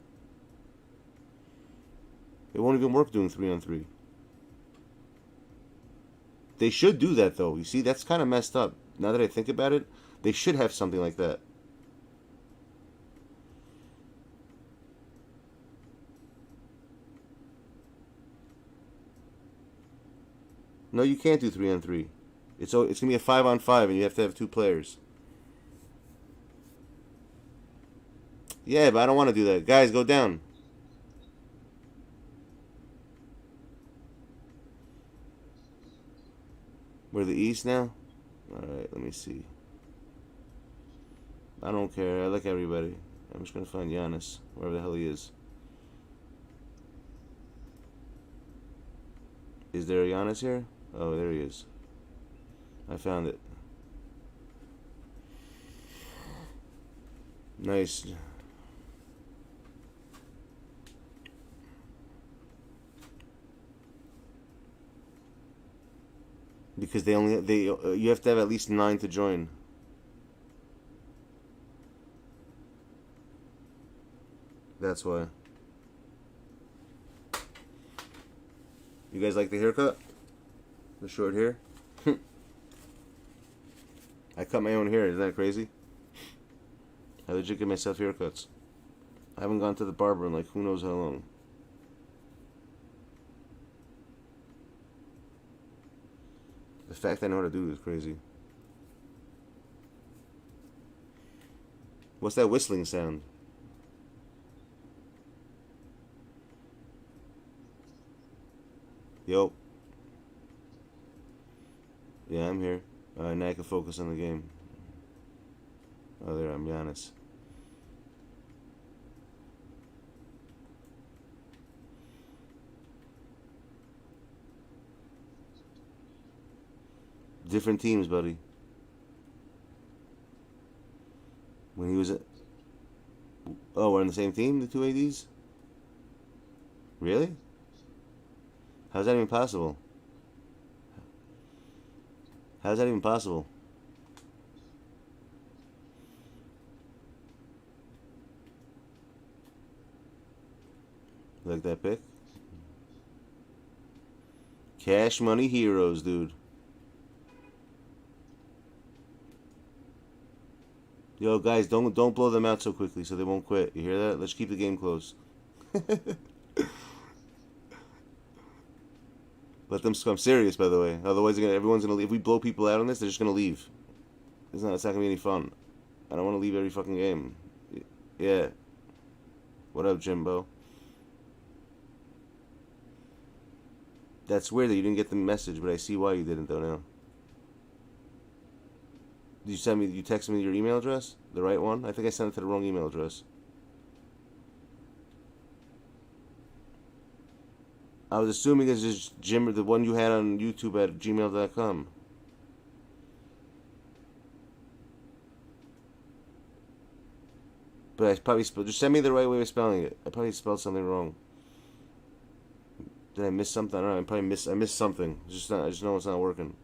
It won't even work doing 3-on-3. They should do that though. You see, that's kind of messed up. Now that I think about it, they should have something like that. No, you can't do 3-on-3. It's gonna be a 5-on-5, and you have to have 2 players. Yeah, but I don't want to do that. Guys, go down. We're the East now? Alright, let me see. I don't care. I like everybody. I'm just gonna find Giannis, wherever the hell he is. Is there a Giannis here? Oh, there he is. I found it. Nice. Because you have to have at least 9 to join. That's why. You guys like the haircut? The short hair? I cut my own hair. Isn't that crazy? I legit get myself haircuts. I haven't gone to the barber in like who knows how long. The fact I know how to do it is crazy. What's that whistling sound? Yo. Yeah, I'm here. Alright, now I can focus on the game. Oh, there, I'm Giannis. Different teams, buddy. When he was at... Oh, we're on the same team, the two ADs? Really? How's that even possible? How's that even possible? You like that pick? Cash Money Heroes, dude. Yo, guys, don't blow them out so quickly so they won't quit. You hear that? Let's keep the game close. Let them. I'm serious, by the way. Otherwise, everyone's gonna leave. If we blow people out on this, they're just gonna leave. It's not gonna be any fun. I don't want to leave every fucking game. Yeah. What up, Jimbo? That's weird that you didn't get the message, but I see why you didn't, though, now. Did you text me your email address? The right one? I think I sent it to the wrong email address. I was assuming it's just Jim, the one you had on YouTube at gmail.com. But I probably just send me the right way of spelling it. I probably spelled something wrong. Did I miss something? I don't know. I missed something. I just know it's not working.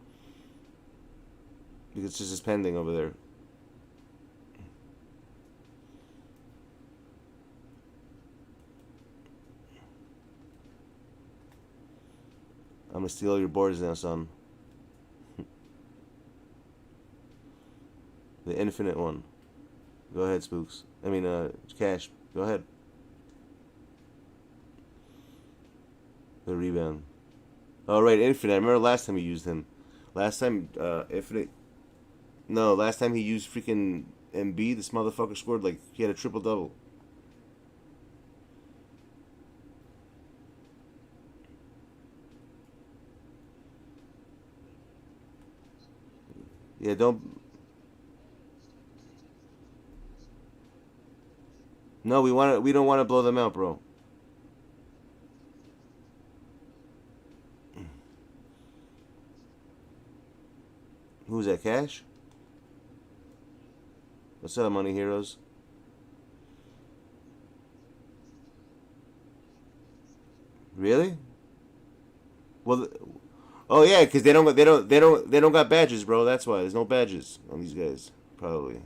Because it's just pending over there. I'm gonna steal all your boards now, son. The infinite one. Go ahead, Spooks. I mean, Cash. Go ahead. The rebound. Oh, right, infinite. I remember last time you used him. Last time, infinite. No, last time he used freaking MB. This motherfucker scored like he had a triple double. Yeah, don't. No, we don't want to blow them out, bro. Who's that, Cash? What's up, Money Heroes? Really? Well, oh yeah, because they don't got badges, bro. That's why there's no badges on these guys. Probably.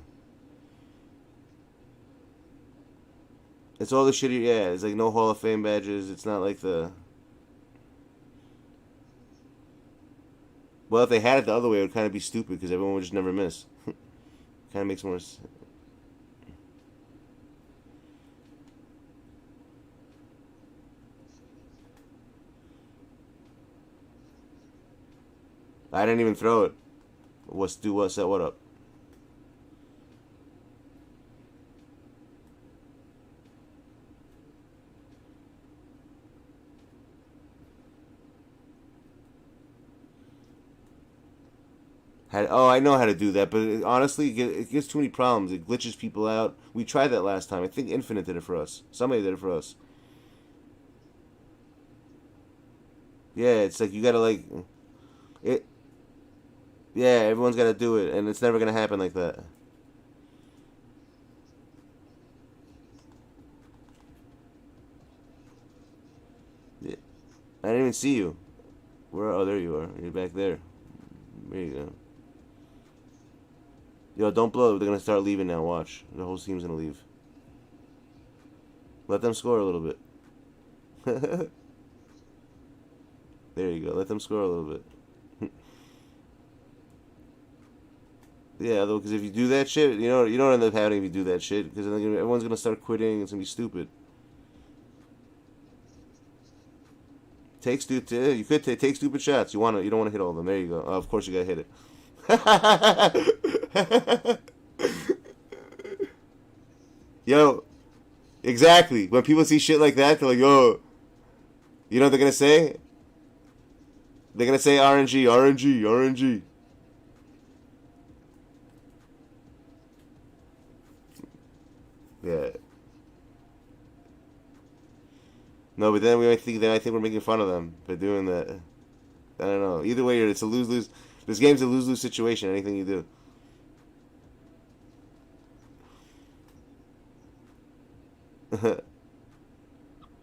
It's all the shitty. Yeah, it's like no Hall of Fame badges. It's not like the. Well, if they had it the other way, it would kind of be stupid because everyone would just never miss. Kind of makes more sense. I didn't even throw it. Set what up? Oh, I know how to do that, but honestly, it gives too many problems. It glitches people out. We tried that last time. I think Infinite did it for us. Somebody did it for us. Yeah, it's like you gotta like it. Yeah, everyone's gotta do it, and it's never gonna happen like that. Yeah. I didn't even see you. Where? Oh, there you are. You're back there. There you go. Yo, don't blow. They're gonna start leaving now. Watch. The whole team's gonna leave. Let them score a little bit. There you go. Let them score a little bit. Yeah, though, because if you do that shit, you don't end up having if you do that shit, because then everyone's gonna start quitting. It's gonna be stupid. You could take stupid shots. You don't want to hit all of them. There you go. Oh, of course you gotta hit it. Yo, exactly. When people see shit like that, they're like, "Yo," you know what they're gonna say? They're gonna say RNG, RNG, RNG. Yeah. No, but then I think we're making fun of them for doing that. I don't know. Either way, it's a lose-lose. This game's a lose-lose situation. Anything you do.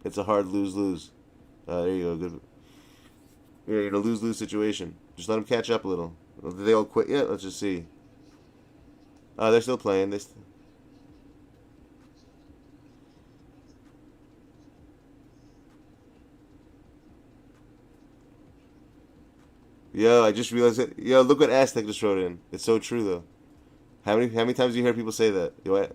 It's a hard lose-lose. There you go. Good. You're in a lose-lose situation. Just let them catch up a little. Did they all quit yet? Let's just see. They're still playing. Yo, I just realized it. Yo, look what Aztec just wrote in. It's so true though. How many times do you hear people say that? Yo,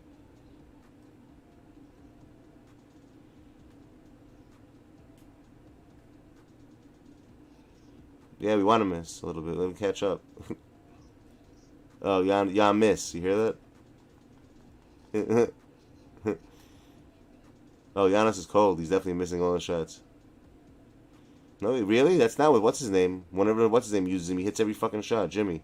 yeah, we want to miss a little bit. Let them catch up. Oh, y'all miss. You hear that? Oh, Giannis is cold. He's definitely missing all the shots. No, really? That's not what what's his name. Whenever what's his name uses him, he hits every fucking shot. Jimmy.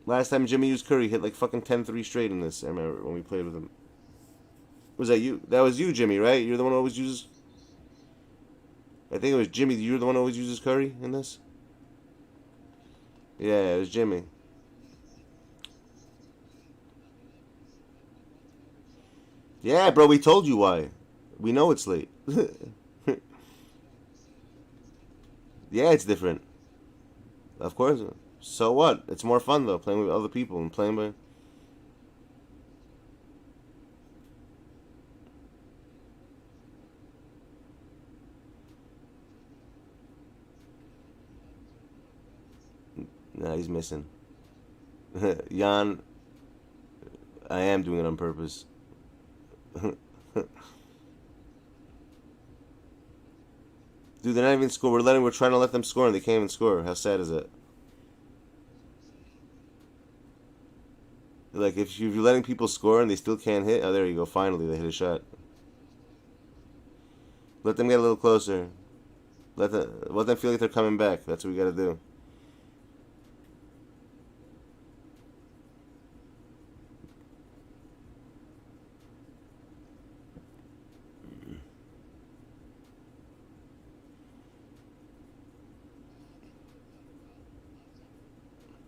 Last time Jimmy used Curry, he hit like fucking 10-3 straight in this. I remember when we played with him. Was that you? That was you, Jimmy, right? You're the one who always uses. I think it was Jimmy. You're the one who always uses Curry in this. Yeah, it was Jimmy. Yeah, bro, we told you why. We know it's late. Yeah, it's different. Of course. So what? It's more fun though, playing with other people and playing by. Nah, he's missing. Jan, I am doing it on purpose. Dude, they're not even score. We're trying to let them score and they can't even score. How sad is that? Like, if you're letting people score and they still can't hit, oh, there you go. Finally, they hit a shot. Let them get a little closer. Let them feel like they're coming back. That's what we gotta do.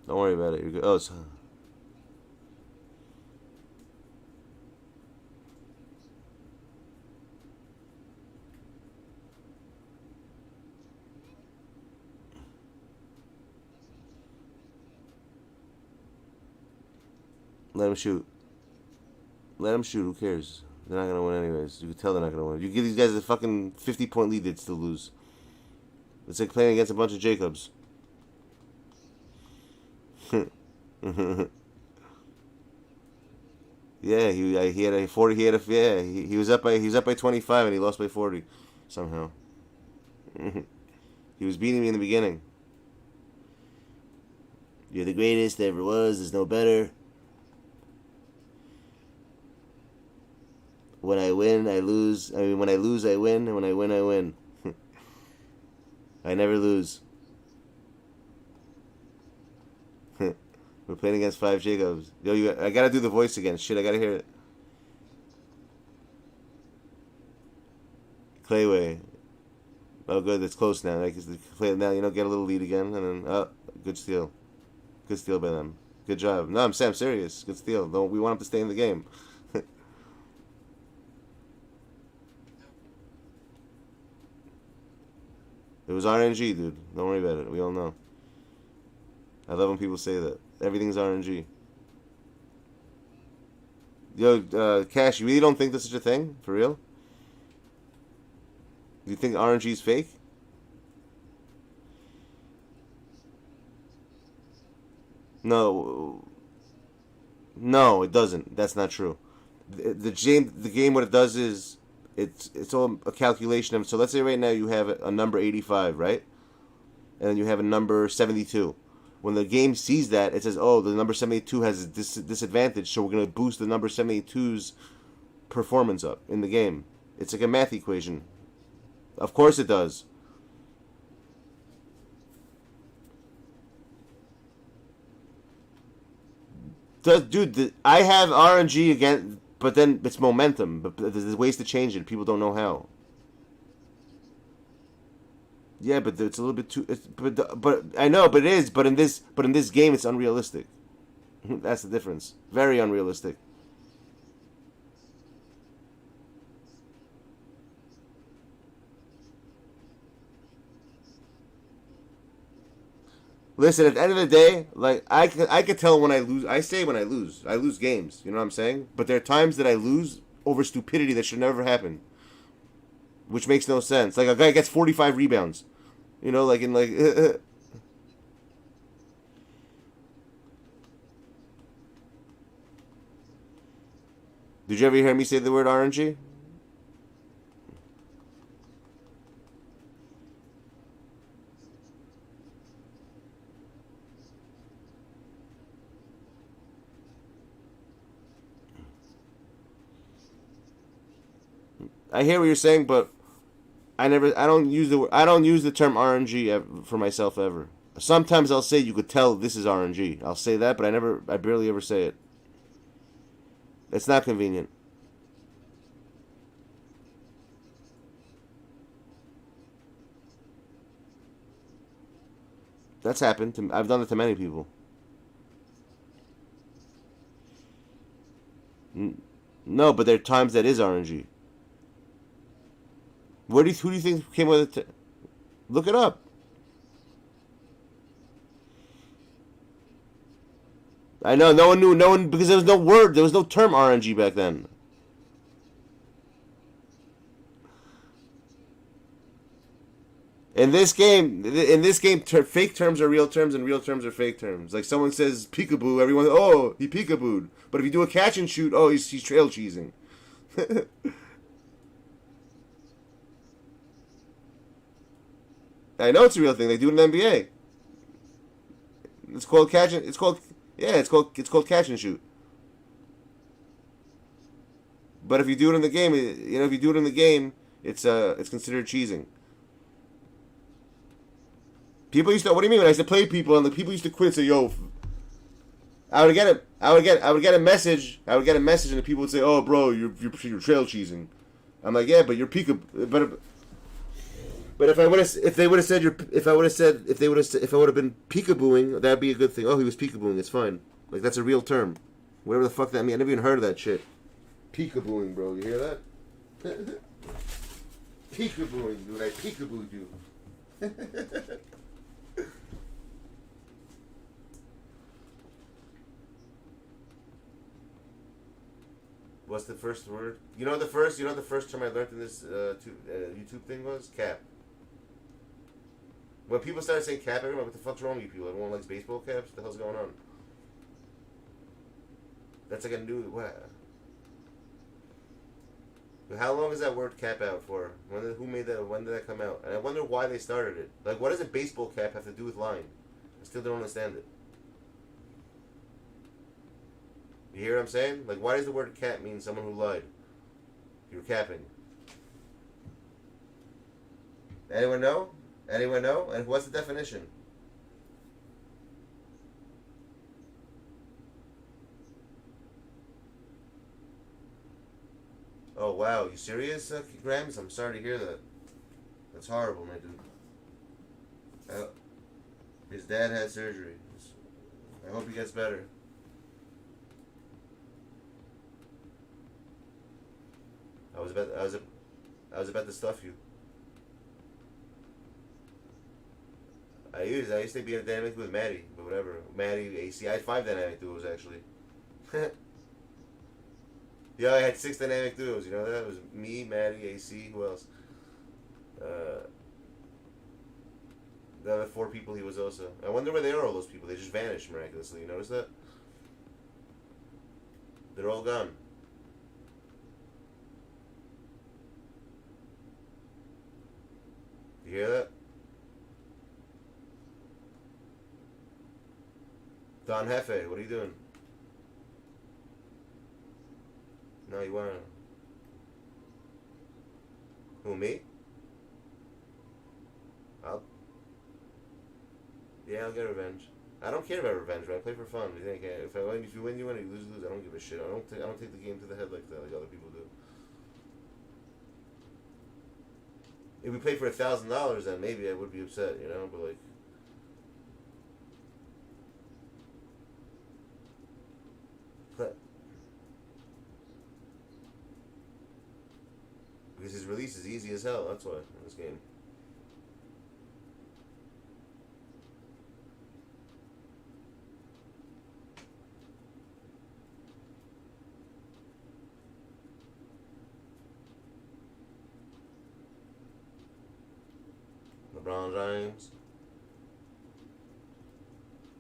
Don't worry about it. You're good. Oh, it's... Let them shoot. Let them shoot. Who cares? They're not gonna win anyways. You can tell they're not gonna win. You give these guys a fucking 50-point lead, they'd still lose. It's like playing against a bunch of Jacobs. Yeah, he had a 40. He was up by 25 and he lost by 40 somehow. He was beating me in the beginning. You're the greatest there ever was. There's no better. When I win, I lose. I mean, when I lose, I win, and when I win, I win. I never lose. We're playing against 5 Jacobs. Yo, I gotta do the voice again. Shit, I gotta hear it. Clayway. Oh, good. That's close now. Like, play it now. You know, get a little lead again, and then good steal. Good steal by them. Good job. No, I'm serious. Good steal. We want him to stay in the game. It was RNG, dude. Don't worry about it. We all know. I love when people say that. Everything's RNG. Yo, Cash, you really don't think there's such a thing? For real? Do you think RNG is fake? No. No, it doesn't. That's not true. The game, what it does is, it's all a calculation of, so let's say right now you have a number 85, right? And then you have a number 72. When the game sees that, it says, oh, the number 72 has a disadvantage, so we're going to boost the number 72's performance up in the game. It's like a math equation. Of course it does. Dude, I have RNG again, but then it's momentum. But there's ways to change it. People don't know how. Yeah, but it's a little bit too. But I know, but it is. But in this game, it's unrealistic. That's the difference. Very unrealistic. Listen, at the end of the day, like I could tell when I lose. I say when I lose games. You know what I'm saying? But there are times that I lose over stupidity that should never happen, which makes no sense. Like a guy gets 45 rebounds, you know, like in like. Did you ever hear me say the word RNG? I hear what you're saying, but I don't use the term RNG for myself ever. Sometimes I'll say you could tell this is RNG. I'll say that, but I barely ever say it. It's not convenient. That's happened to. I've done it to many people. No, but there are times that is RNG. Who do you think came with it? Look it up. I know no one knew. No one, because there was no word. There was no term RNG back then. fake terms are real terms and real terms are fake terms. Like someone says peekaboo, everyone, oh, he peekabooed. But if you do a catch and shoot, oh, he's trail cheesing. I know it's a real thing. They do it in the NBA. It's called catch and, it's called yeah, it's called catch and shoot. But if you do it in the game, if you do it in the game, it's considered cheesing. People used to. What do you mean? When I used to play people, and the people used to quit and say, "Yo," I would get a message. I would get a message, and the people would say, "Oh, bro, you're trail cheesing." I'm like, "Yeah, but you're but if they would have said if I would have been peekabooing, that'd be a good thing. Oh, he was peekabooing. It's fine. Like that's a real term. Whatever the fuck that means. I never even heard of that shit. Peekabooing, bro. You hear that? Peekabooing, dude. I peekabooed you. What's the first word? You know the first term I learned in this YouTube thing was cap. When people started saying cap, everyone, what the fuck's wrong with you people? Everyone likes baseball caps. What the hell's going on? That's like a new what? How long is that word cap out for? Who made that? When did that come out? And I wonder why they started it. Like, what does a baseball cap have to do with lying? I still don't understand it. You hear what I'm saying? Like, why does the word cap mean someone who lied? You're capping. Anyone know? Anyone know? And what's the definition? Oh, wow. You serious, Grams? I'm sorry to hear that. That's horrible, my dude. His dad had surgery. I hope he gets better. I was about to stuff you. I used to be a dynamic with Maddie, but whatever. Maddie, AC. I had 5 dynamic duos actually. Yeah, I had 6 dynamic duos. You know that? It was me, Maddie, AC. Who else? The other 4 people he was also. I wonder where they are. All those people. They just vanished miraculously. You notice that? They're all gone. You hear that? Don Hefe, what are you doing? No, you wanna... Who, me? I'll get revenge. I don't care about revenge, man. I play for fun. If you win, you win. If you lose, you lose. I don't give a shit. I don't take the game to the head like that, like other people do. If we played for $1,000, then maybe I would be upset, you know. But like, because his release is easy as hell. That's why in this game. LeBron James.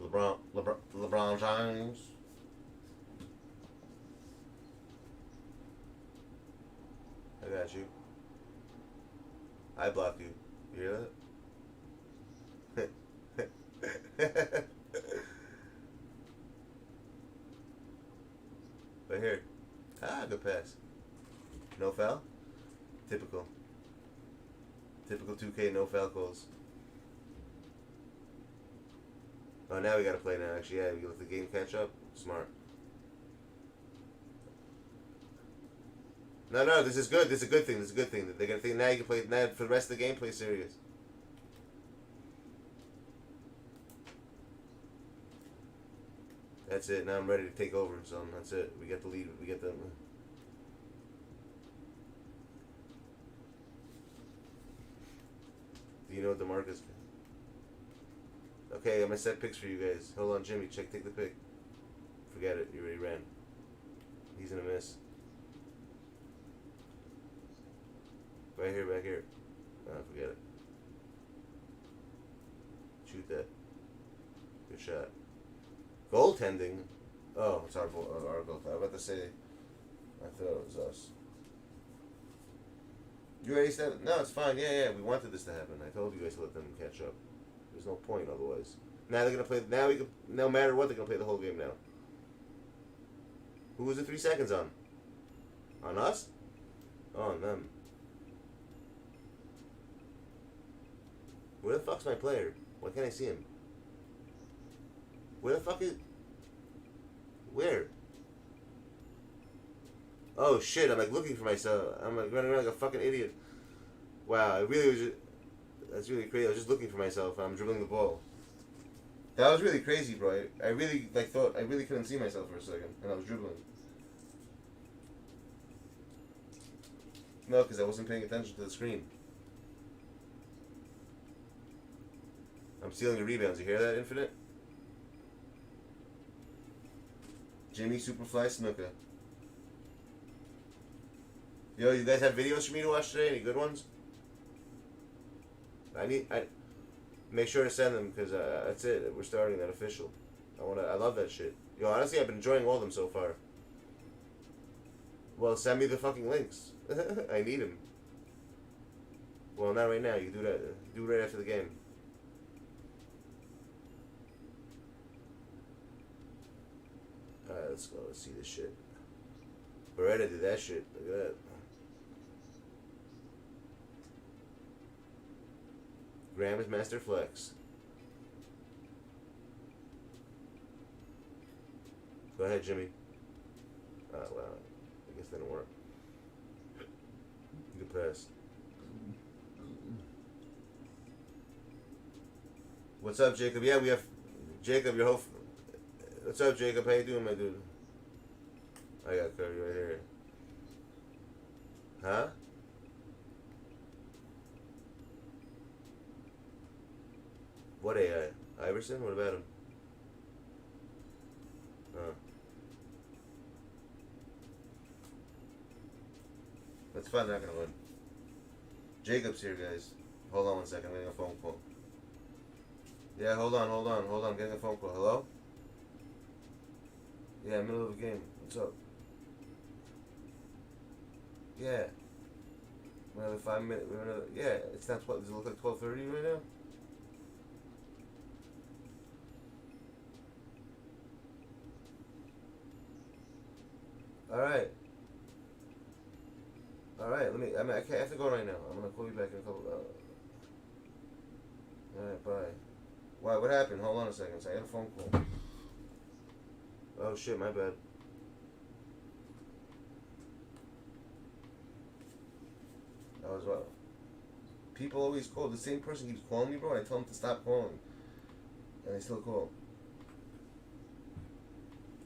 LeBron James. I got you. I blocked you. You hear that? Right here. Ah, good pass. No foul? Typical. Typical 2K no foul calls. Oh, now we gotta play now. Actually, yeah, we let the game catch up. Smart. No, this is good. This is a good thing. This is a good thing. They're gonna think now you can play. Now for the rest of the game, play serious. That's it. Now I'm ready to take over. So that's it. We get the lead. We get the. Do you know what the mark is? Okay, I'm gonna set picks for you guys. Hold on, Jimmy. Take the pick. Forget it. You already ran. He's gonna miss. Right here, back here. Oh, forget it. Shoot that. Good shot. Goaltending? Oh, it's our goal. I was about to say, I thought it was us. You ready, Steph? No, it's fine. Yeah. We wanted this to happen. I told you guys to let them catch up. There's no point otherwise. Now they're gonna play. Now we can. No matter what, they're gonna play the whole game now. Who was it 3 seconds on? On us? Oh, on them. Where the fuck's my player? Why can't I see him? Where the fuck is... Where? Oh shit, I'm like looking for myself. I'm like running around like a fucking idiot. Wow, I really was just... That's really crazy. I was just looking for myself and I'm dribbling the ball. That was really crazy, bro. I really like thought... I really couldn't see myself for a second and I was dribbling. No, because I wasn't paying attention to the screen. I'm stealing the rebounds. You hear that, Infinite? Jimmy Superfly Snuka. Yo, you guys have videos for me to watch today? Any good ones? I make sure to send them because that's it. We're starting that official. I love that shit. Yo, honestly, I've been enjoying all of them so far. Well, send me the fucking links. I need them. Well, not right now. You can do that. Do it right after the game. Alright, let's go. Let's see this shit. Beretta did that shit. Look at that. Graham is Master Flex. Go ahead, Jimmy. Well, I guess that didn't work. Good pass. What's up, Jacob? Yeah, we have Jacob, your whole... What's up, Jacob? How you doing, my dude? I got Curry right here. Huh? What AI? Iverson? What about him? That's fine, they're not gonna win. Jacob's here, guys. Hold on one second, I'm getting a phone call. Yeah, hold on, I'm getting a phone call. Hello? Yeah, middle of the game. What's up? Yeah. Another 5 minutes. Yeah, it's not 12. Does it look like 12:30 right now? Alright. Alright, I have to go right now. I'm gonna call you back in a couple Alright, bye. Why, what happened? Hold on a second. So I got a phone call. Oh shit, my bad. That was what? People always call. The same person keeps calling me, bro. I tell them to stop calling. And they still call.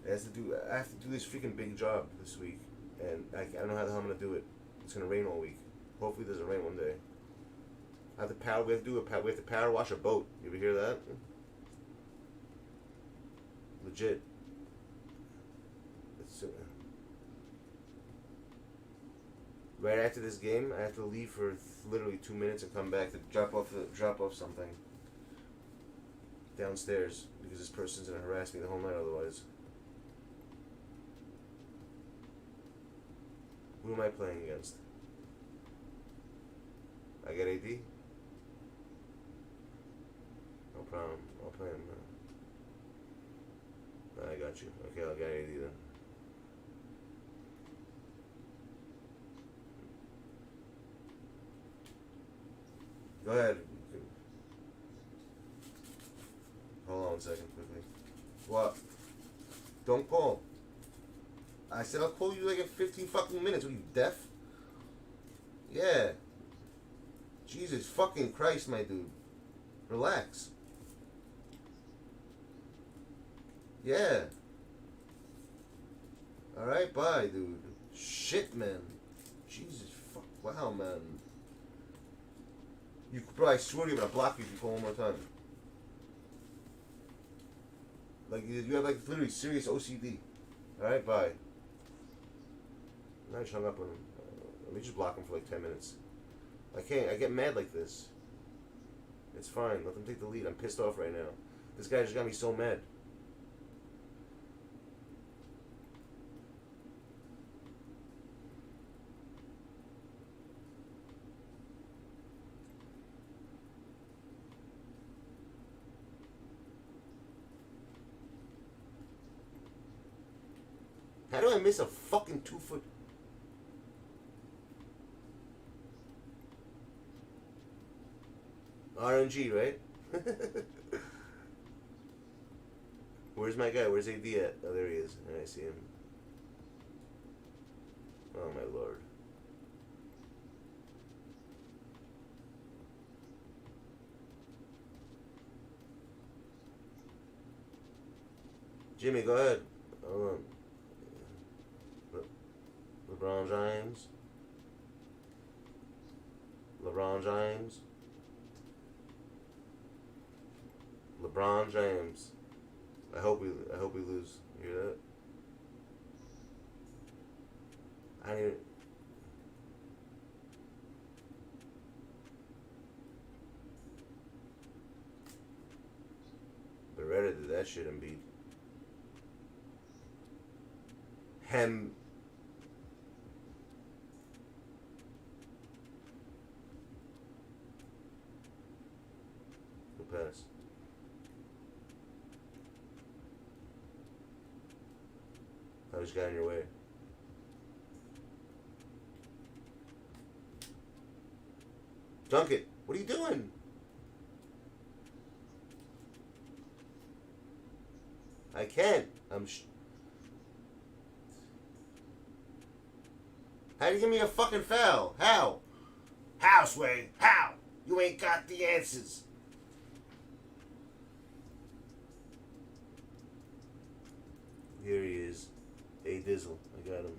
I have to do this freaking big job this week. And I don't know how the hell I'm gonna do it. It's gonna rain all week. Hopefully there's a rain one day. We have to power wash a boat. You ever hear that? Legit. Right after this game, I have to leave for literally 2 minutes and come back to drop off something downstairs because this person's gonna harass me the whole night otherwise. Who am I playing against? I got AD? No problem. I'll play him. I got you. Okay, I'll get AD then. Go ahead. Hold on 1 second, quickly. What? Don't call. I said I'll call you like in 15 fucking minutes. Are you deaf? Yeah. Jesus fucking Christ, my dude. Relax. Yeah. Alright, bye, dude. Shit, man. Jesus fuck. Wow, man. Bro, I swear to you, I'm gonna block you if you call one more time. Like, you have, like, literally serious OCD. Alright, bye. I just hung up on him. Let me just block him for like 10 minutes. I can't. I get mad like this. It's fine. Let them take the lead. I'm pissed off right now. This guy just got me so mad. How do I miss a fucking 2-foot? RNG, right? Where's my guy? Where's AD at? Oh, there he is. I see him. Oh, my lord. Jimmy, go ahead. Hold on. LeBron James. LeBron James. LeBron James. I hope we lose. You hear that? I don't even. Beretta did that shit and beat him. Pass. I just got in your way. Dunk it. What are you doing? I can't. How do you give me a fucking foul? How? How, Sway? How? You ain't got the answers. Here he is. A Dizzle. I got him.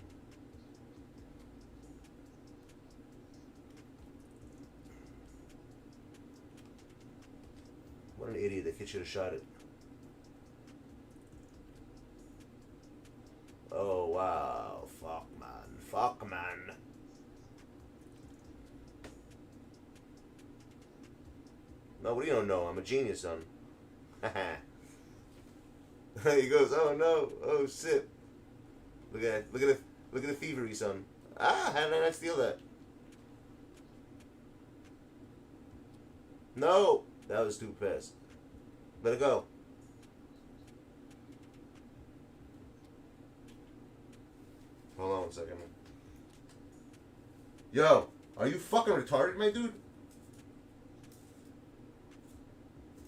What an idiot. That kid should have shot it. Oh, wow. Fuck, man. Fuck, man. Nobody don't know. I'm a genius, son. Haha. He goes, oh no, oh shit. Look at the thievery, son. Ah, how did I not steal that? No, that was too fast. Let it go. Hold on 1 second. Yo, are you fucking retarded, my dude?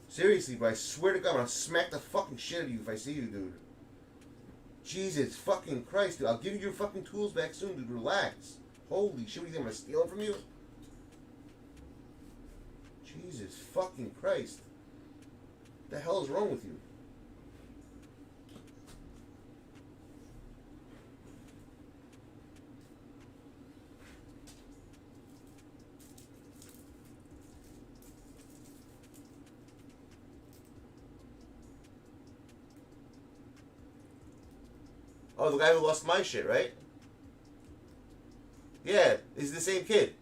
Seriously, but I swear to God, I'm gonna smack the fucking shit out of you if I see you, dude. Jesus fucking Christ, dude. I'll give you your fucking tools back soon, dude. Relax. Holy shit, what do you think? I'm gonna steal them from you? Jesus fucking Christ. What the hell is wrong with you? Oh, the guy who lost my shit, right? Yeah, he's the same kid.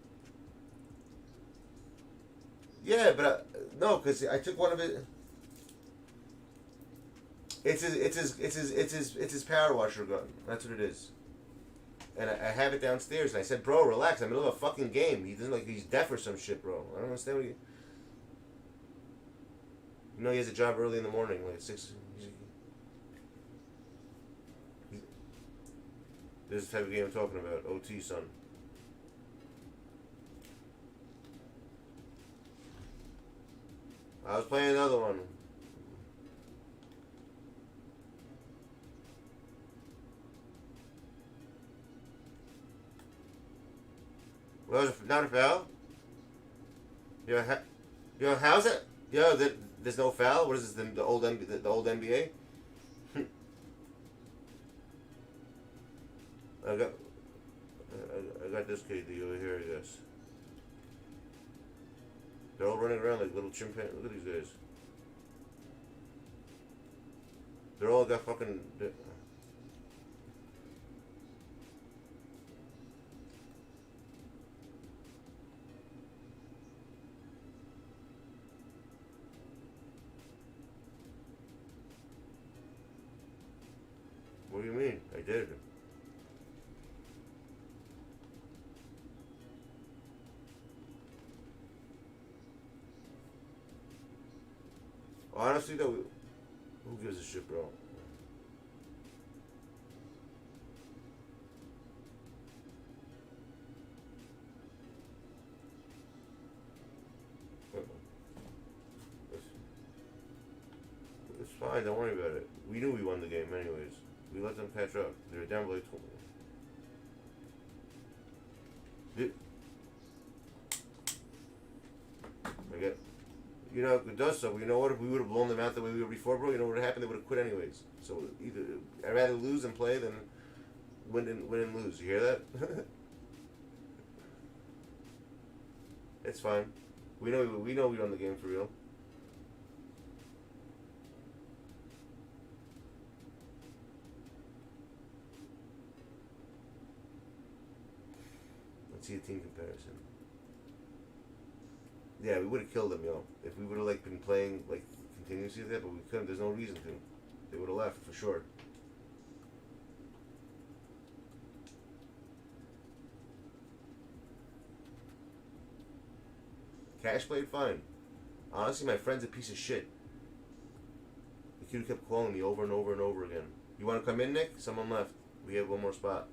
Yeah, but no, because I took one of it. It's his power washer gun. That's what it is. And I have it downstairs. And I said, bro, relax. I'm in the middle of a fucking game. He doesn't like he's deaf or some shit, bro. I don't understand what you. You know, he has a job early in the morning, like 6. This is the type of game I'm talking about. OT, son. I was playing another one. Well, not a foul? Yo, how's it? Yo, there's no foul? What is this, the old NBA? I got this KD over here, I guess. They're all running around like little chimpanzees. Look at these guys. They're all got fucking. What do you mean? I did. Honestly though, who gives a shit, bro? It's fine, don't worry about it. We knew we won the game anyways. We let them catch up. They were down by 20. I get. You know, it does so. You know what? If we would have blown them out the way we were before, bro, you know what would have happened? They would have quit anyways. So either I'd rather lose and play than win and lose. You hear that? It's fine. We know we won the game for real. Let's see a team comparison. Yeah, we would have killed them, yo. If we would have like been playing like continuously with that, but we couldn't. There's no reason to. They would have left for sure. Cash played fine. Honestly, my friend's a piece of shit. The kid kept calling me over and over and over again. You want to come in, Nick? Someone left. We have one more spot.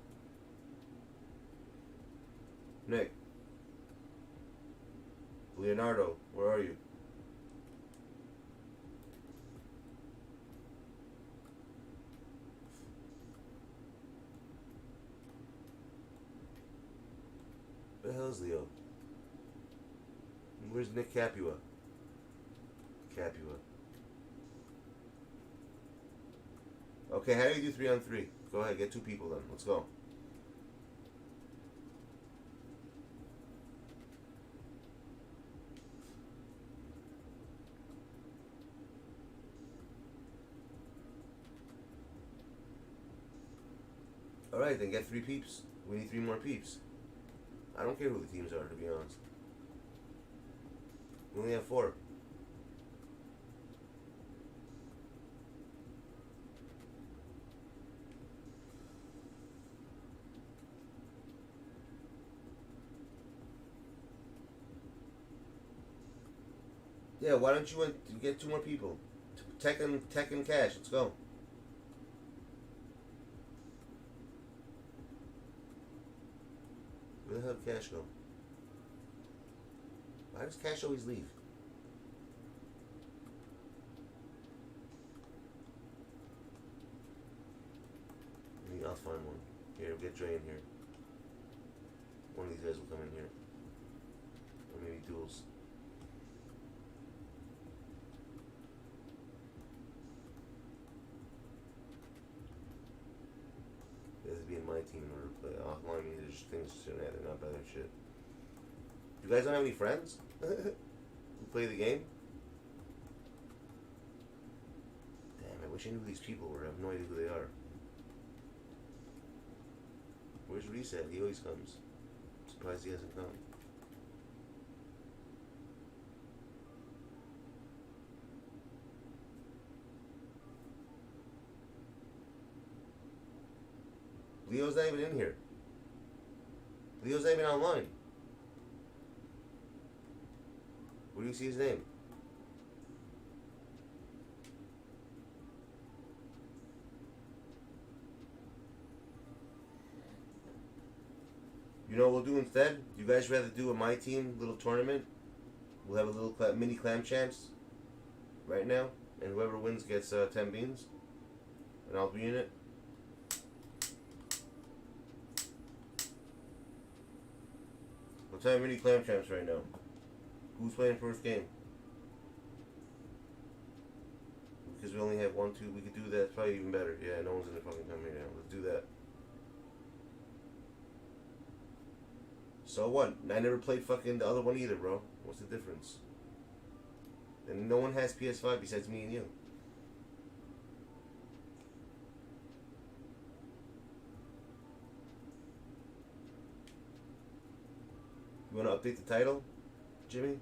Nick. Leonardo, where are you? Where the hell is Leo? Where's Nick Capua? Capua. Okay, how do you do 3-on-3? Go ahead, get 2 people then. Let's go. Alright, then get 3 peeps. We need 3 more peeps. I don't care who the teams are, to be honest. We only have 4. Yeah, why don't you get 2 more people? Tech and Cash, let's go. Where the hell did Cash go? Why does Cash always leave? I'll find one. Here, we'll get Dre in here. One of these guys will come in here. Or maybe duels. It has to be in my team in order to play. Offline means there's just things sitting there, they're not better shit. You guys don't have any friends who play the game? Damn, I wish I knew who these people were. I have no idea who they are. Where's Reset? He always comes. I'm surprised he hasn't come. Leo's not even in here. Leo's not even online. Where do you see his name? You know what we'll do instead? You guys rather do a my team little tournament? We'll have a little mini clam champs right now, and whoever wins gets 10 beans, and I'll be in it. Let's have mini clam champs right now. Who's playing first game? Because we only have 1, 2. We could do that. It's probably even better. Yeah, no one's gonna fucking come here now. Let's do that. So what? I never played fucking the other one either, bro. What's the difference? And no one has PS5 besides me and you. You want to update the title, Jimmy?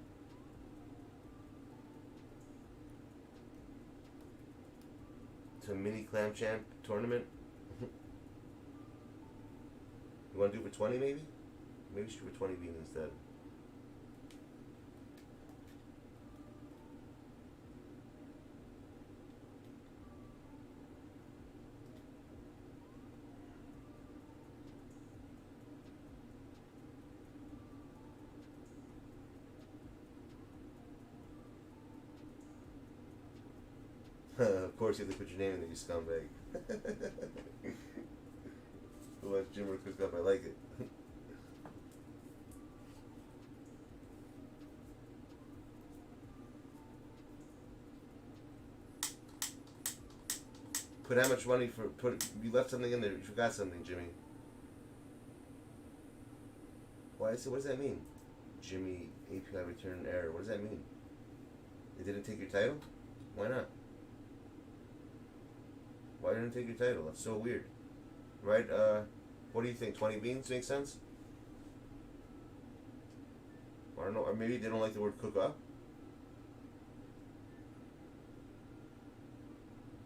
To Mini Clam Champ Tournament? want to do it for 20 maybe? Maybe shoot for 20 beans instead. Of course you have to put your name in there, you scumbag. Watch Jimmer cook up, I like it. Put how much money for, you left something in there, you forgot something, Jimmy. What does that mean? Jimmy, API return error, what does that mean? It didn't take your title? Why not? Why didn't it take your title? That's so weird. Right, what do you think, 20 beans makes sense? I don't know, or maybe they don't like the word cook up?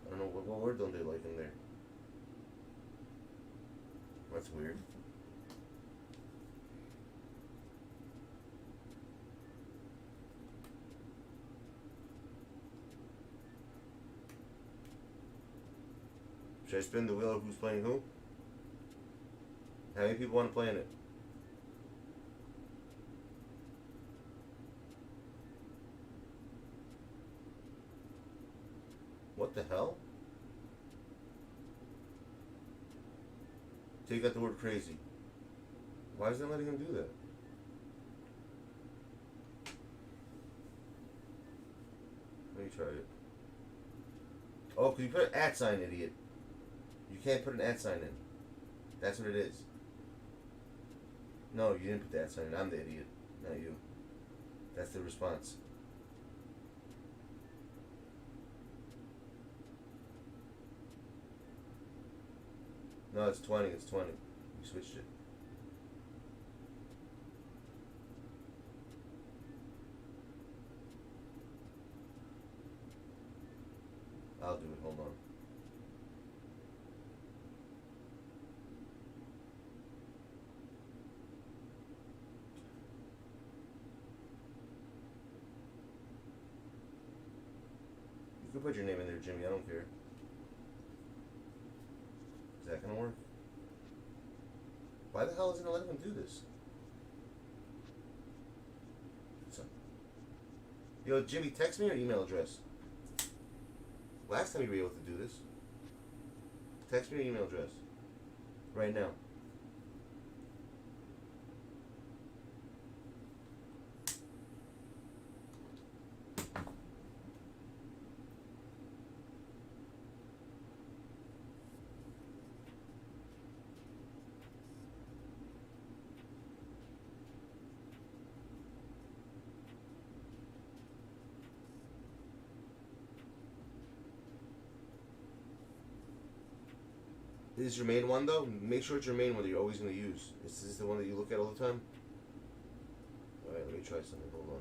I don't know, what word don't they like in there? That's weird. Should I spin the wheel of who's playing who? How many people want to play in it? What the hell? Take out the word crazy. Why is it letting him do that? Let me try it. Oh, because you put an @ sign, idiot. You can't put an @ sign in. That's what it is. No, you didn't put the @ sign in. I'm the idiot, not you. That's the response. No, it's 20. It's 20. You switched it. I'll do it. Hold on. You can put your name in there, Jimmy. I don't care. Is that gonna work? Why the hell isn't it letting him do this? So, yo, Jimmy, text me your email address. Last time you were able to do this. Text me your email address. Right now. This is your main one though? Make sure it's your main one that you're always going to use. Is this the one that you look at all the time? Alright, let me try something. Hold on.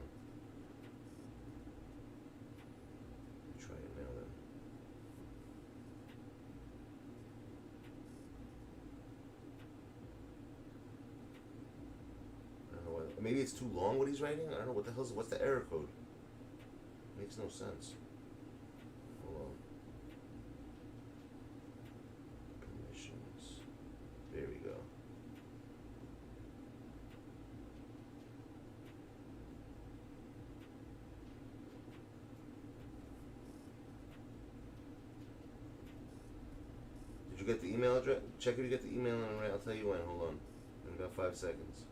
Let me try it now then. I don't know why. Maybe it's too long what he's writing? I don't know. What the hell's, what's the error code? Makes no sense. Hold on. There we go. Did you get the email address? Check if you get the email and I'll tell you when. Hold on. In about 5 seconds.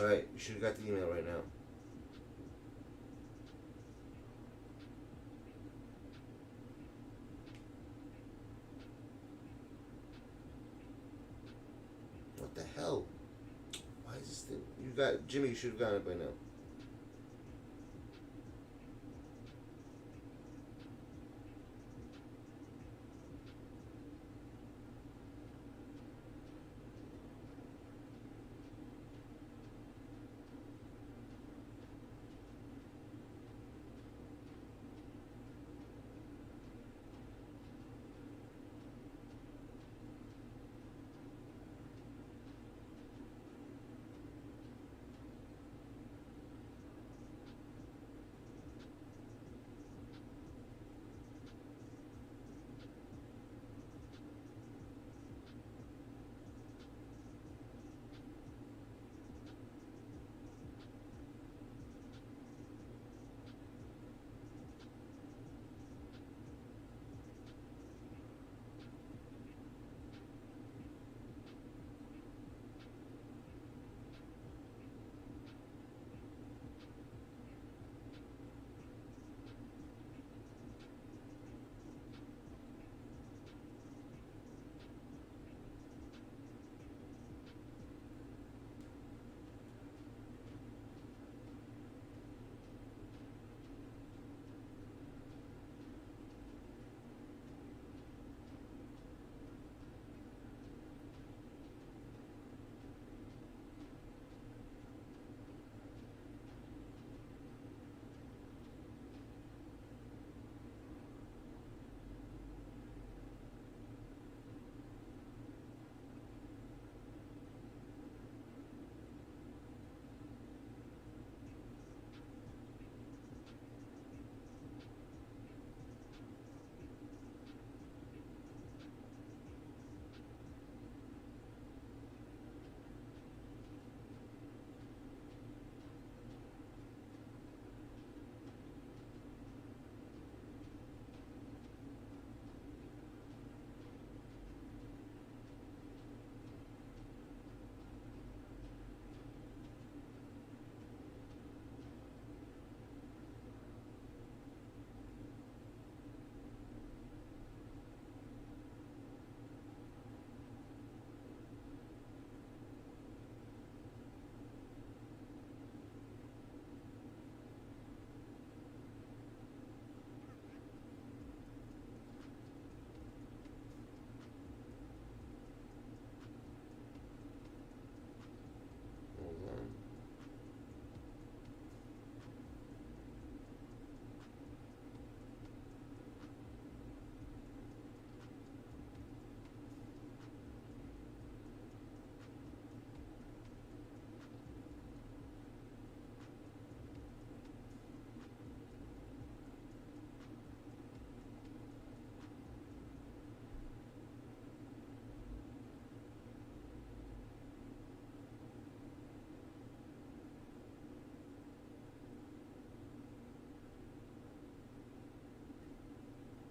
Alright, you should have got the email right now. What the hell? Why is this thing? You got Jimmy, you should have gotten it by now.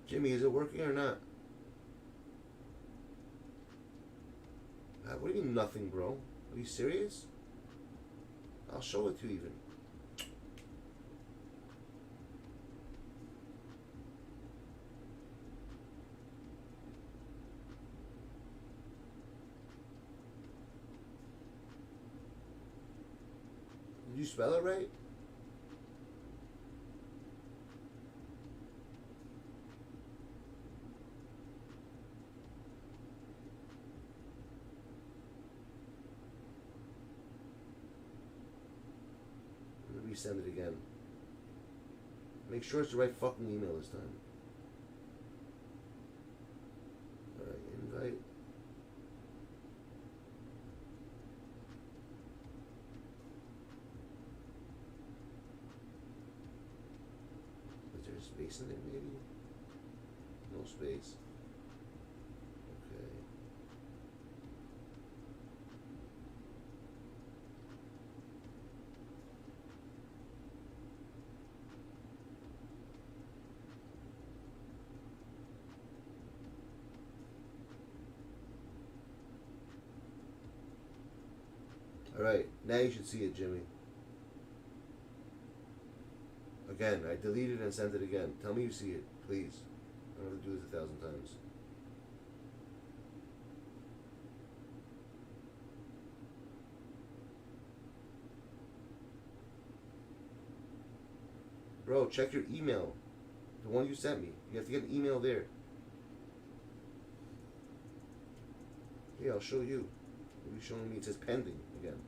Jimmy, is it working or not? What do you mean nothing, bro? Are you serious? I'll show it to you even. Did you spell it right? Resend it again. Make sure it's the right fucking email this time. Alright, invite. Is there a space in it maybe? No space. Okay. Alright, now you should see it, Jimmy. Again, I deleted and sent it again. Tell me you see it, please. I don't have to do this 1,000 times. Bro, check your email. The one you sent me. You have to get an email there. Yeah, I'll show you. What are you showing me? It says pending again.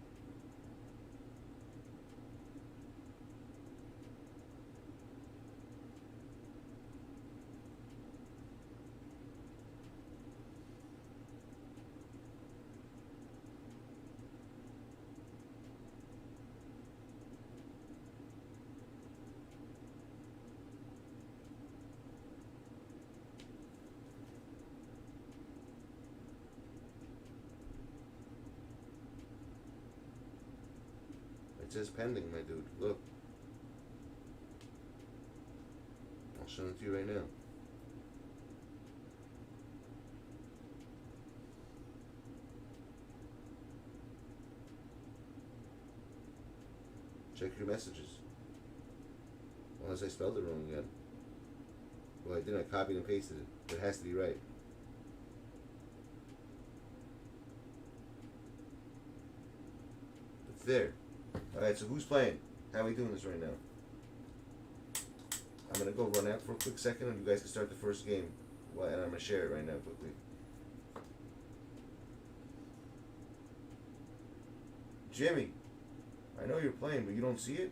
It says pending, my dude. Look. I'll show it to you right now. Check your messages. Unless I spelled it wrong again. Well, I didn't. I copied and pasted it. It has to be right. It's there. Alright, so who's playing? How are we doing this right now? I'm going to go run out for a quick second and you guys can start the first game. Well, and I'm going to share it right now quickly. Jimmy, I know you're playing, but you don't see it?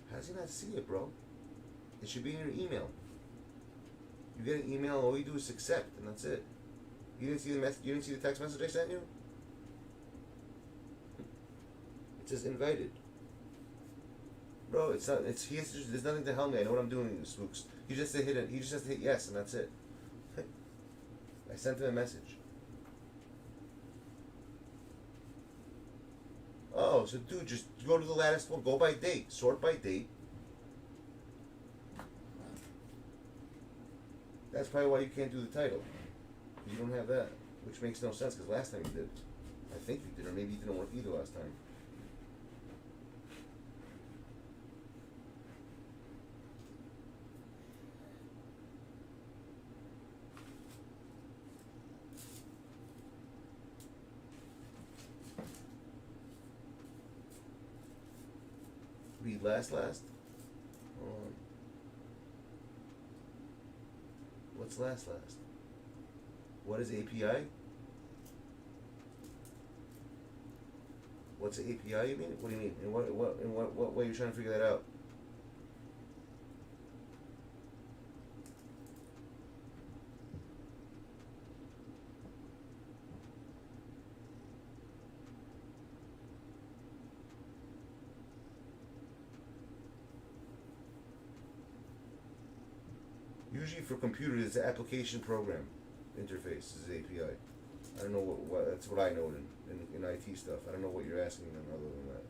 How does he not see it, bro? It should be in your email. You get an email, all you do is accept, and that's it. You didn't see the you didn't see the text message I sent you? It says invited. Bro, it's not. It's there's nothing to help me. I know what I'm doing, spooks. You just have to hit it. He just has to hit yes, and that's it. I sent him a message. Oh, so dude, just go to the latest one. Go by date. Sort by date. That's probably why you can't do the title. You don't have that, which makes no sense because last time you did. I think you did, or maybe you didn't work either last time. Read last. What's last? What is API? What's the API? You mean? What do you mean? In what way are you trying to figure that out? Usually for computers, it's an application program interface is API. I don't know what that's what I know in IT stuff. I don't know what you're asking them other than that.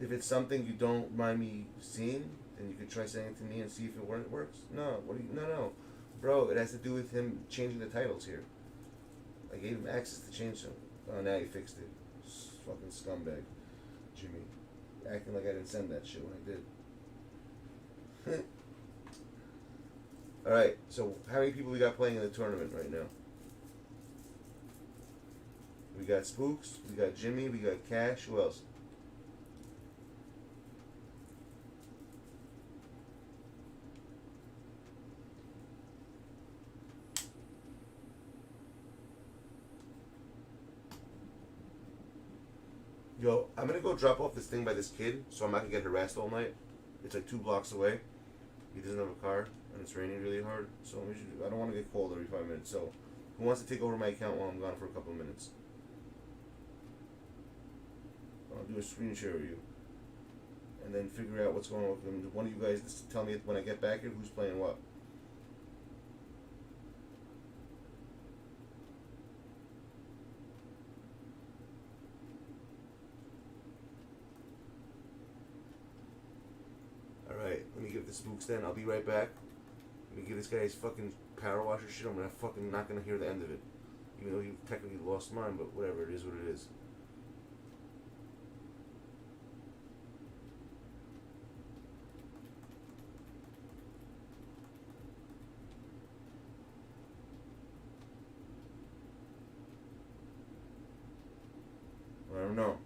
If it's something you don't mind me seeing, then you could try saying it to me and see if it works. No, no, bro. It has to do with him changing the titles here. I gave him access to change them. Oh, now he fixed it. Fucking scumbag, Jimmy, acting like I didn't send that shit when I did. Alright, so how many people we got playing in the tournament right now? We got Spooks, we got Jimmy, we got Cash, who else? Yo, I'm gonna go drop off this thing by this kid, so I'm not gonna get harassed all night. It's like 2 blocks away. He doesn't have a car, and it's raining really hard, so I don't want to get called every 5 minutes. So, who wants to take over my account while I'm gone for a couple of minutes? I'll do a screen share with you, and then figure out what's going on with them. One of you guys just tell me when I get back here who's playing what. Alright, let me give the spooks then. I'll be right back. Let me give this guy his fucking power washer shit. I'm gonna fucking not gonna hear the end of it. Even though he technically lost mine, but whatever, it is what it is. I don't know.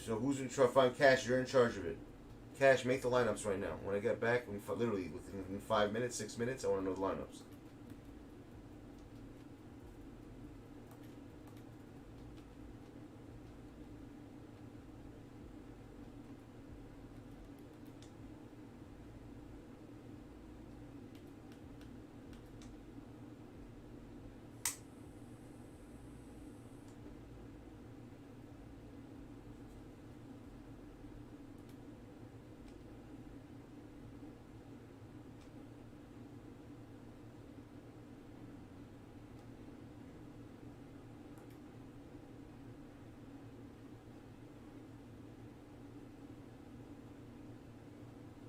So who's in charge? Find Cash, you're in charge of it. Cash, make the lineups right now. When I get back, literally within 5 minutes, 6 minutes, I want to know the lineups.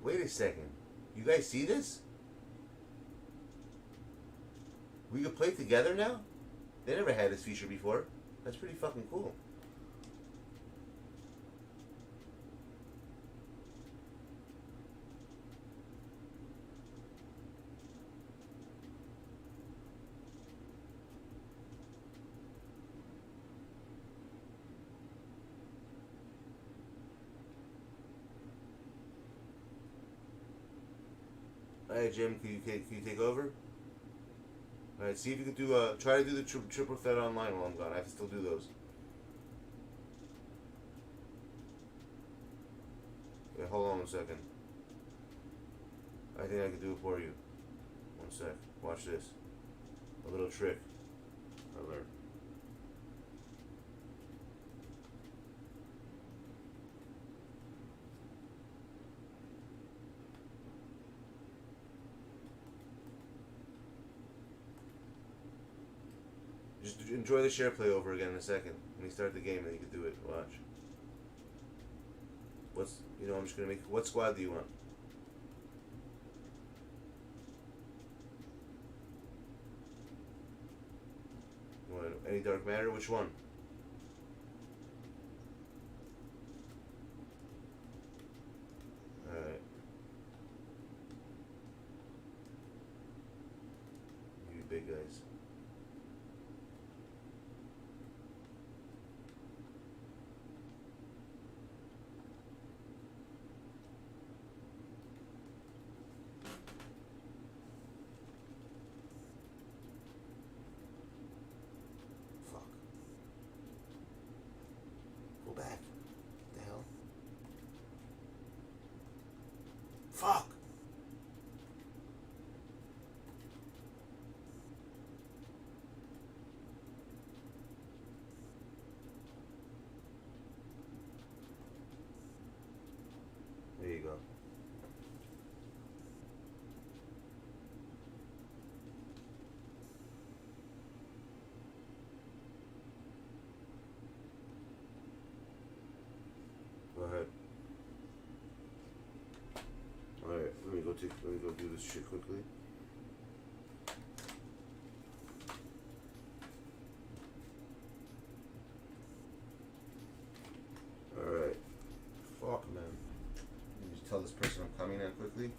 Wait a second. You guys see this? We can play together now? They never had this feature before. That's pretty fucking cool. Alright, Jim, can you take over? Alright, see if you can do try to do the triple threat online while I'm gone. I have to still do those. Yeah, hold on a second. I think I can do it for you. One sec. Watch this. A little trick I learned. Just enjoy the share play over again in a second. When you start the game, then you can do it. Watch. I'm just gonna make. What squad do you want? You want any dark matter? Which one? Alright. You big guys. Back. What the hell? Fuck! There you go. Go ahead. Alright, let me go do this shit quickly. Alright. Fuck, man. Let me just tell this person I'm coming in quickly.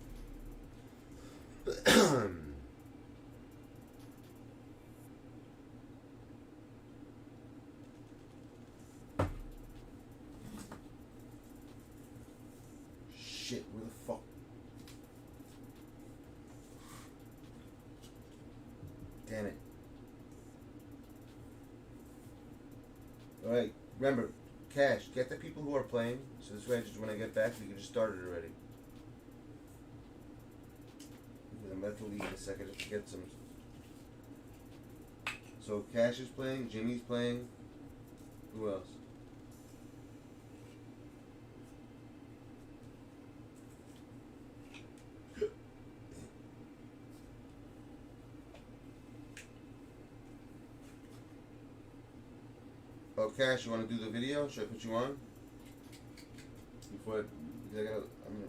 Shit, where the fuck? Damn it. Alright, remember, Cash, get the people who are playing, so this way just when I get back, we can just start it already. I'm about to leave in a second just to get some. So Cash is playing, Jimmy's playing, who else? Oh, Cash, you want to do the video? Should I put you on? Before I gotta, I'm gonna...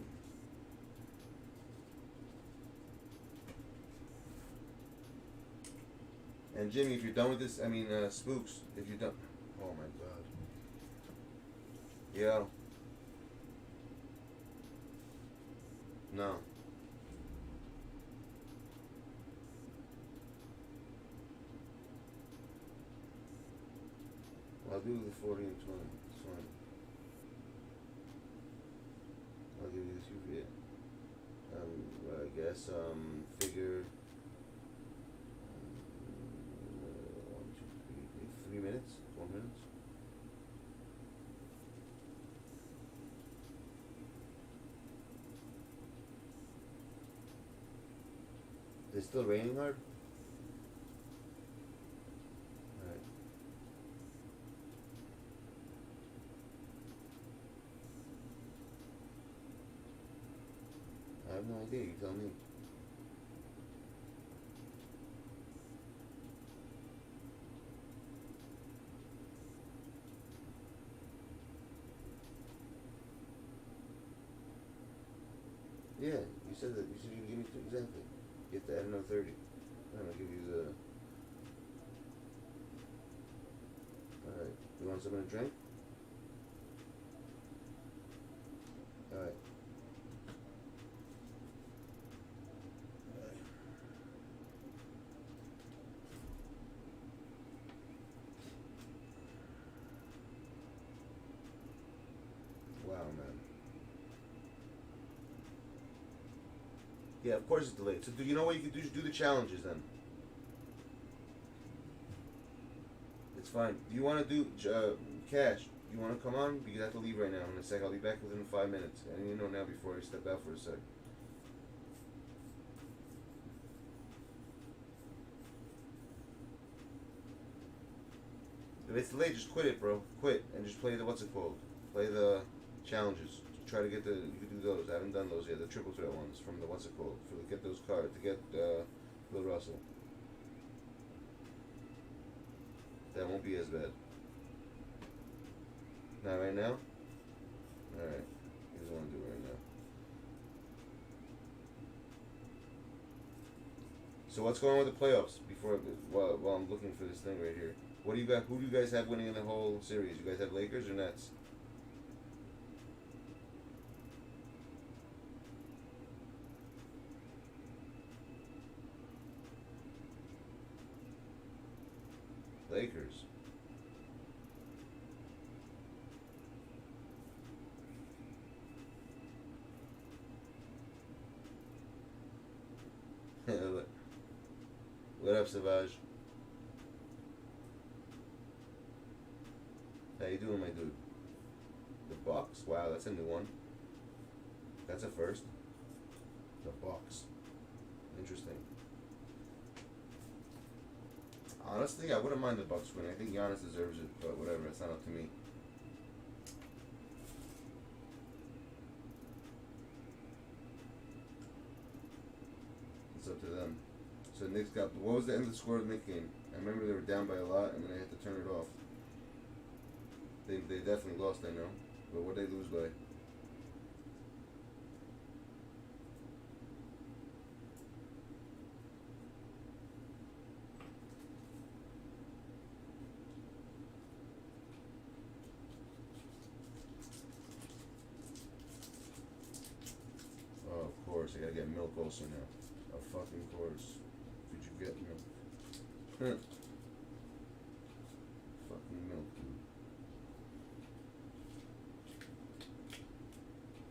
And Jimmy, if you're done with this, I mean, Spooks, if you're done... Oh my god. Yo. No. I'll do the 40 and 20. It's fine. I'll give you this UV. I guess, figure 1, 2, 3 minutes? 4 minutes? Is it still raining hard? Alright. I have no idea, you tell me. Yeah, you said that. You said you'd give me two, exactly. You have to add another 30. I'm gonna give you the... Alright, you want something to drink? Alright. Wow, man. Yeah, of course it's delayed. So do you know what you can do? Just do the challenges then. It's fine. Do you want to do Cash? You want to come on? Because I have to leave right now in a sec. I'll be back within 5 minutes. I need to know now before I step out for a sec. If it's delayed, just quit it, bro. Quit and just play the what's it called? Play the challenges. Try to get the, you can do those. I haven't done those yet. The triple threat ones from the what's it called? For get those cards to get Bill Russell. That won't be as bad. Not right now. All right. You just want to do it right now. So what's going on with the playoffs? Before while I'm looking for this thing right here. What do you got? Who do you guys have winning in the whole series? You guys have Lakers or Nets? Lakers. What up, Savage? How you doing, my dude? The Bucks. Wow, that's a new one. That's a first. The Bucks. Interesting. Honestly, I wouldn't mind the Bucks winning. I think Giannis deserves it, but whatever. It's not up to me. It's up to them. So Knicks got. What was the end of the score of the Knicks game? I remember they were down by a lot, and then they had to turn it off. They definitely lost, I know. But what did they lose by? Oh, of course. I gotta get milk also now. Of fucking course. Did you get milk? Huh. Fucking milk, dude.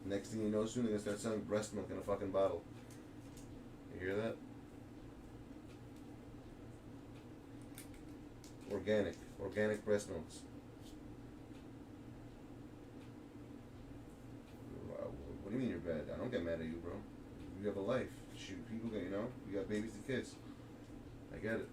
Next thing you know, soon they're gonna start selling breast milk in a fucking bottle. You hear that? Organic breast milks. What do you mean you're bad? I don't get mad at you, bro. You have a life. Shoot, people get, you know, you got babies to kiss. I get it.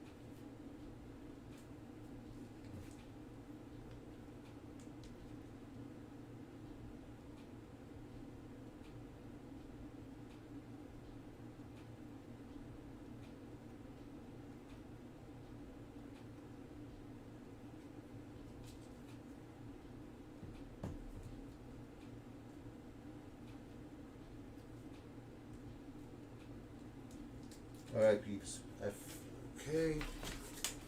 Alright, peeps. Okay.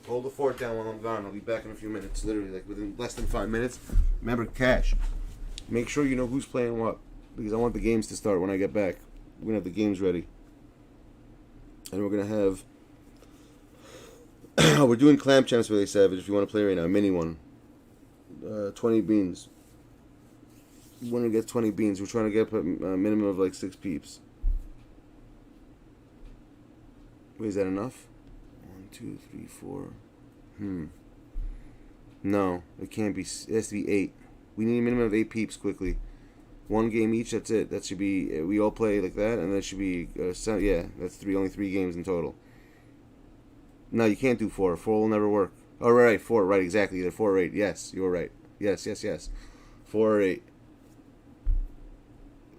Hold the fort down while I'm gone. I'll be back in a few minutes. Literally, like within less than 5 minutes. Remember, cash. Make sure you know who's playing what. Because I want the games to start when I get back. We're going to have the games ready. And we're going to have... we're doing Clam Champs for the Savage if you want to play right now. A mini one. 20 beans. Winner gets 20 beans. We're trying to get a minimum of like 6 peeps. Wait, is that enough? 1, 2, 3, 4. No, it can't be. It has to be 8. We need a minimum of 8 peeps quickly. 1 game each. That's it. That should be. We all play like that, and that should be. Yeah, that's 3. Only 3 games in total. No, you can't do 4. 4 will never work. Oh, right, 4. Right, exactly. Either 4 or 8. Yes, you were right. Yes. 4 or 8.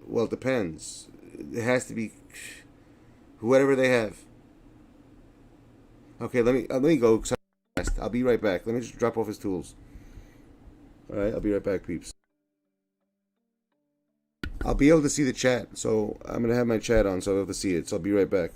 Well, it depends. It has to be whatever they have. Okay, let me go. I'll be right back. Let me just drop off his tools. All right, I'll be right back, peeps. I'll be able to see the chat, so I'm gonna have my chat on, so I'll be able to see it. So I'll be right back.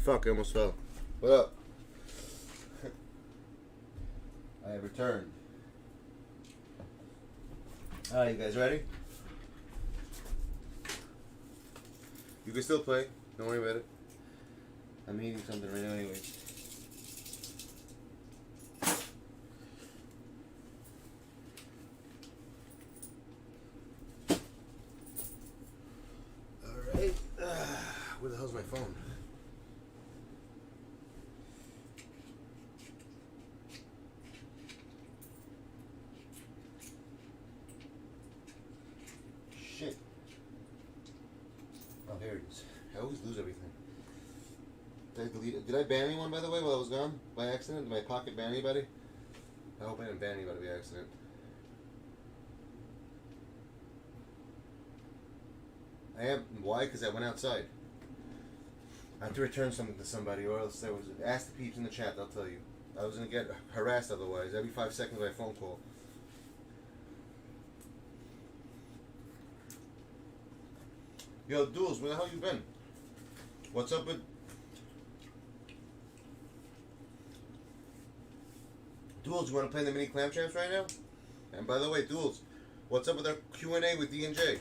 Fuck, I almost fell. What up? I have returned. Alright, you guys ready? You can still play. Don't worry about it. I'm eating something right now anyway. Alright. Where the hell's my phone? Shit. Oh, here it is. I always lose everything. Did I delete it? Did I ban anyone, by the way, while I was gone? By accident? Did my pocket ban anybody? I hope I didn't ban anybody by accident. I am. Why? Because I went outside. I have to return something to somebody, or else there was. Ask the peeps in the chat, they'll tell you. I was going to get harassed otherwise. Every 5 seconds by a phone call. Yo, Duels, where the hell you been? What's up with... Duels, you want to play the mini clam champs right now? And by the way, Duels, what's up with our Q&A with D&J?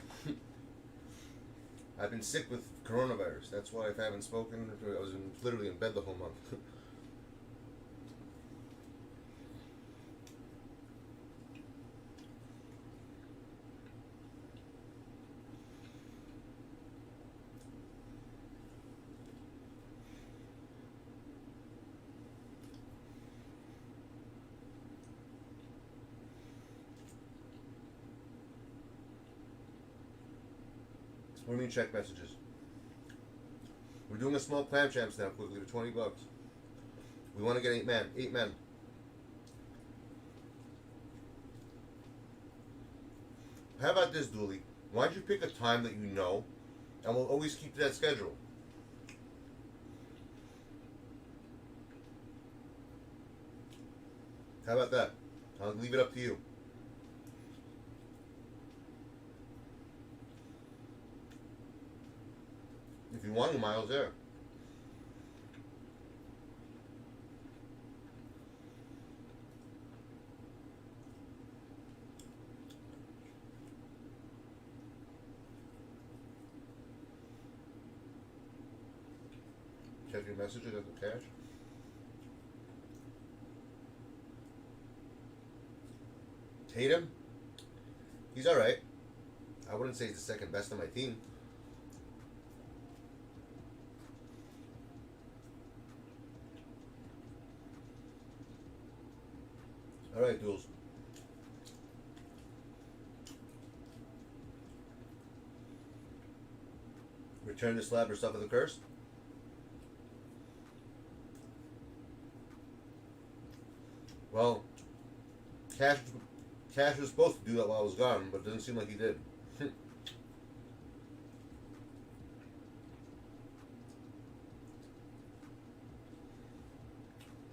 I've been sick with coronavirus. That's why I haven't spoken. I was literally in bed the whole month. What do you mean check messages? We're doing a small clam champs now quickly for $20. We want to get 8 men. 8 men. How about this, Dooley? Why don't you pick a time that you know, and we'll always keep to that schedule. How about that? I'll leave it up to you. If you want, Miles there. Check your messages at the cash. Tatum? He's alright. I wouldn't say he's the second best on my team. Alright, Duels. Return the slab or stuff of the curse. Well, Cash was supposed to do that while I was gone, but it doesn't seem like he did.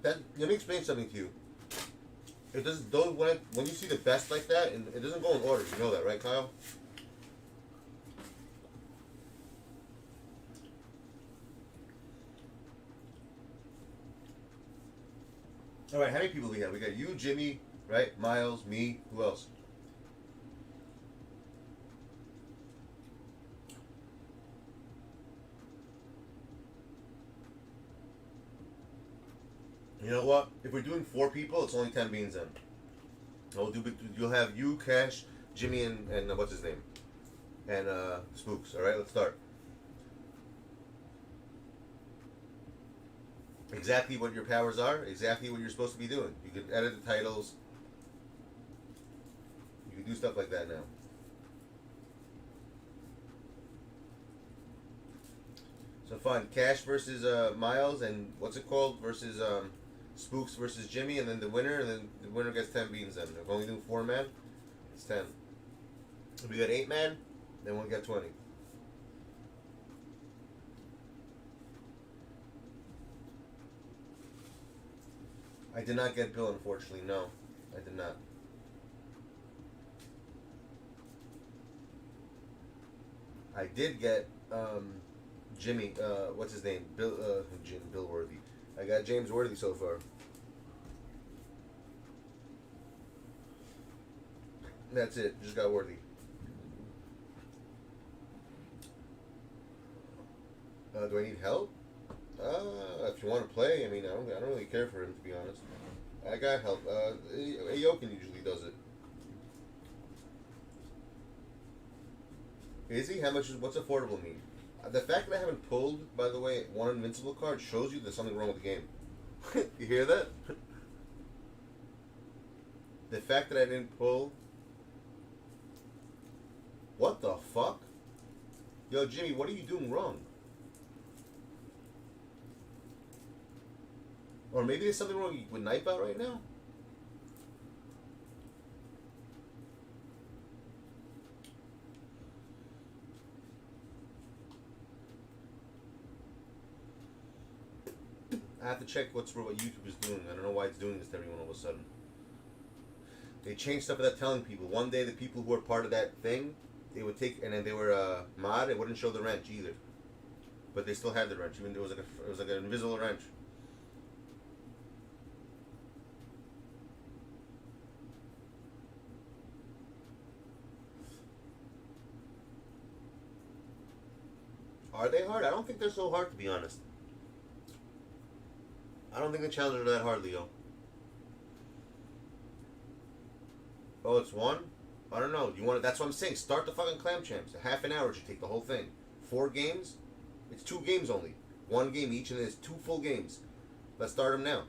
Let me explain something to you. It doesn't. When you see the best like that, and it doesn't go in order. You know that, right, Kyle? All right. How many people we have? We got you, Jimmy, right? Miles, me. Who else? You know what? If we're doing 4 people, it's only 10 beans then. You'll have you, Cash, Jimmy, and what's his name? And Spooks. Alright, let's start. Exactly what your powers are, exactly what you're supposed to be doing. You can edit the titles. You can do stuff like that now. So fine, Cash versus Miles, and what's it called? Versus Spooks versus Jimmy, and then the winner gets 10 beans then. If we're only doing 4 men, it's 10. If we got 8 men, then we'll get 20. I did not get Bill, unfortunately. No, I did not. I did get Jimmy, what's his name? Bill Worthy. I got James Worthy so far. That's it. Just got Worthy. Do I need help? If you want to play, I mean, I don't really care for him, to be honest. I got help. Aoken usually does it. Is he? How much is, what's affordable mean? The fact that I haven't pulled, by the way, one invincible card shows you there's something wrong with the game. You hear that? The fact that I didn't pull... What the fuck? Yo, Jimmy, what are you doing wrong? Or maybe there's something wrong with Nightbot right now? I have to check what YouTube is doing. I don't know why it's doing this to everyone all of a sudden. They changed stuff without telling people. One day the people who were part of that thing, they would take, and then they were mod, it wouldn't show the wrench either. But they still had the wrench, even though it was like an invisible wrench. Are they hard? I don't think they're so hard, to be honest. I don't think the challenges are that hard, Leo. Oh, it's one? I don't know. You want? That's what I'm saying. Start the fucking Clam Champs. Half an hour should take the whole thing. 4 games? It's 2 games only. 1 game each, and there's 2 full games. Let's start them now.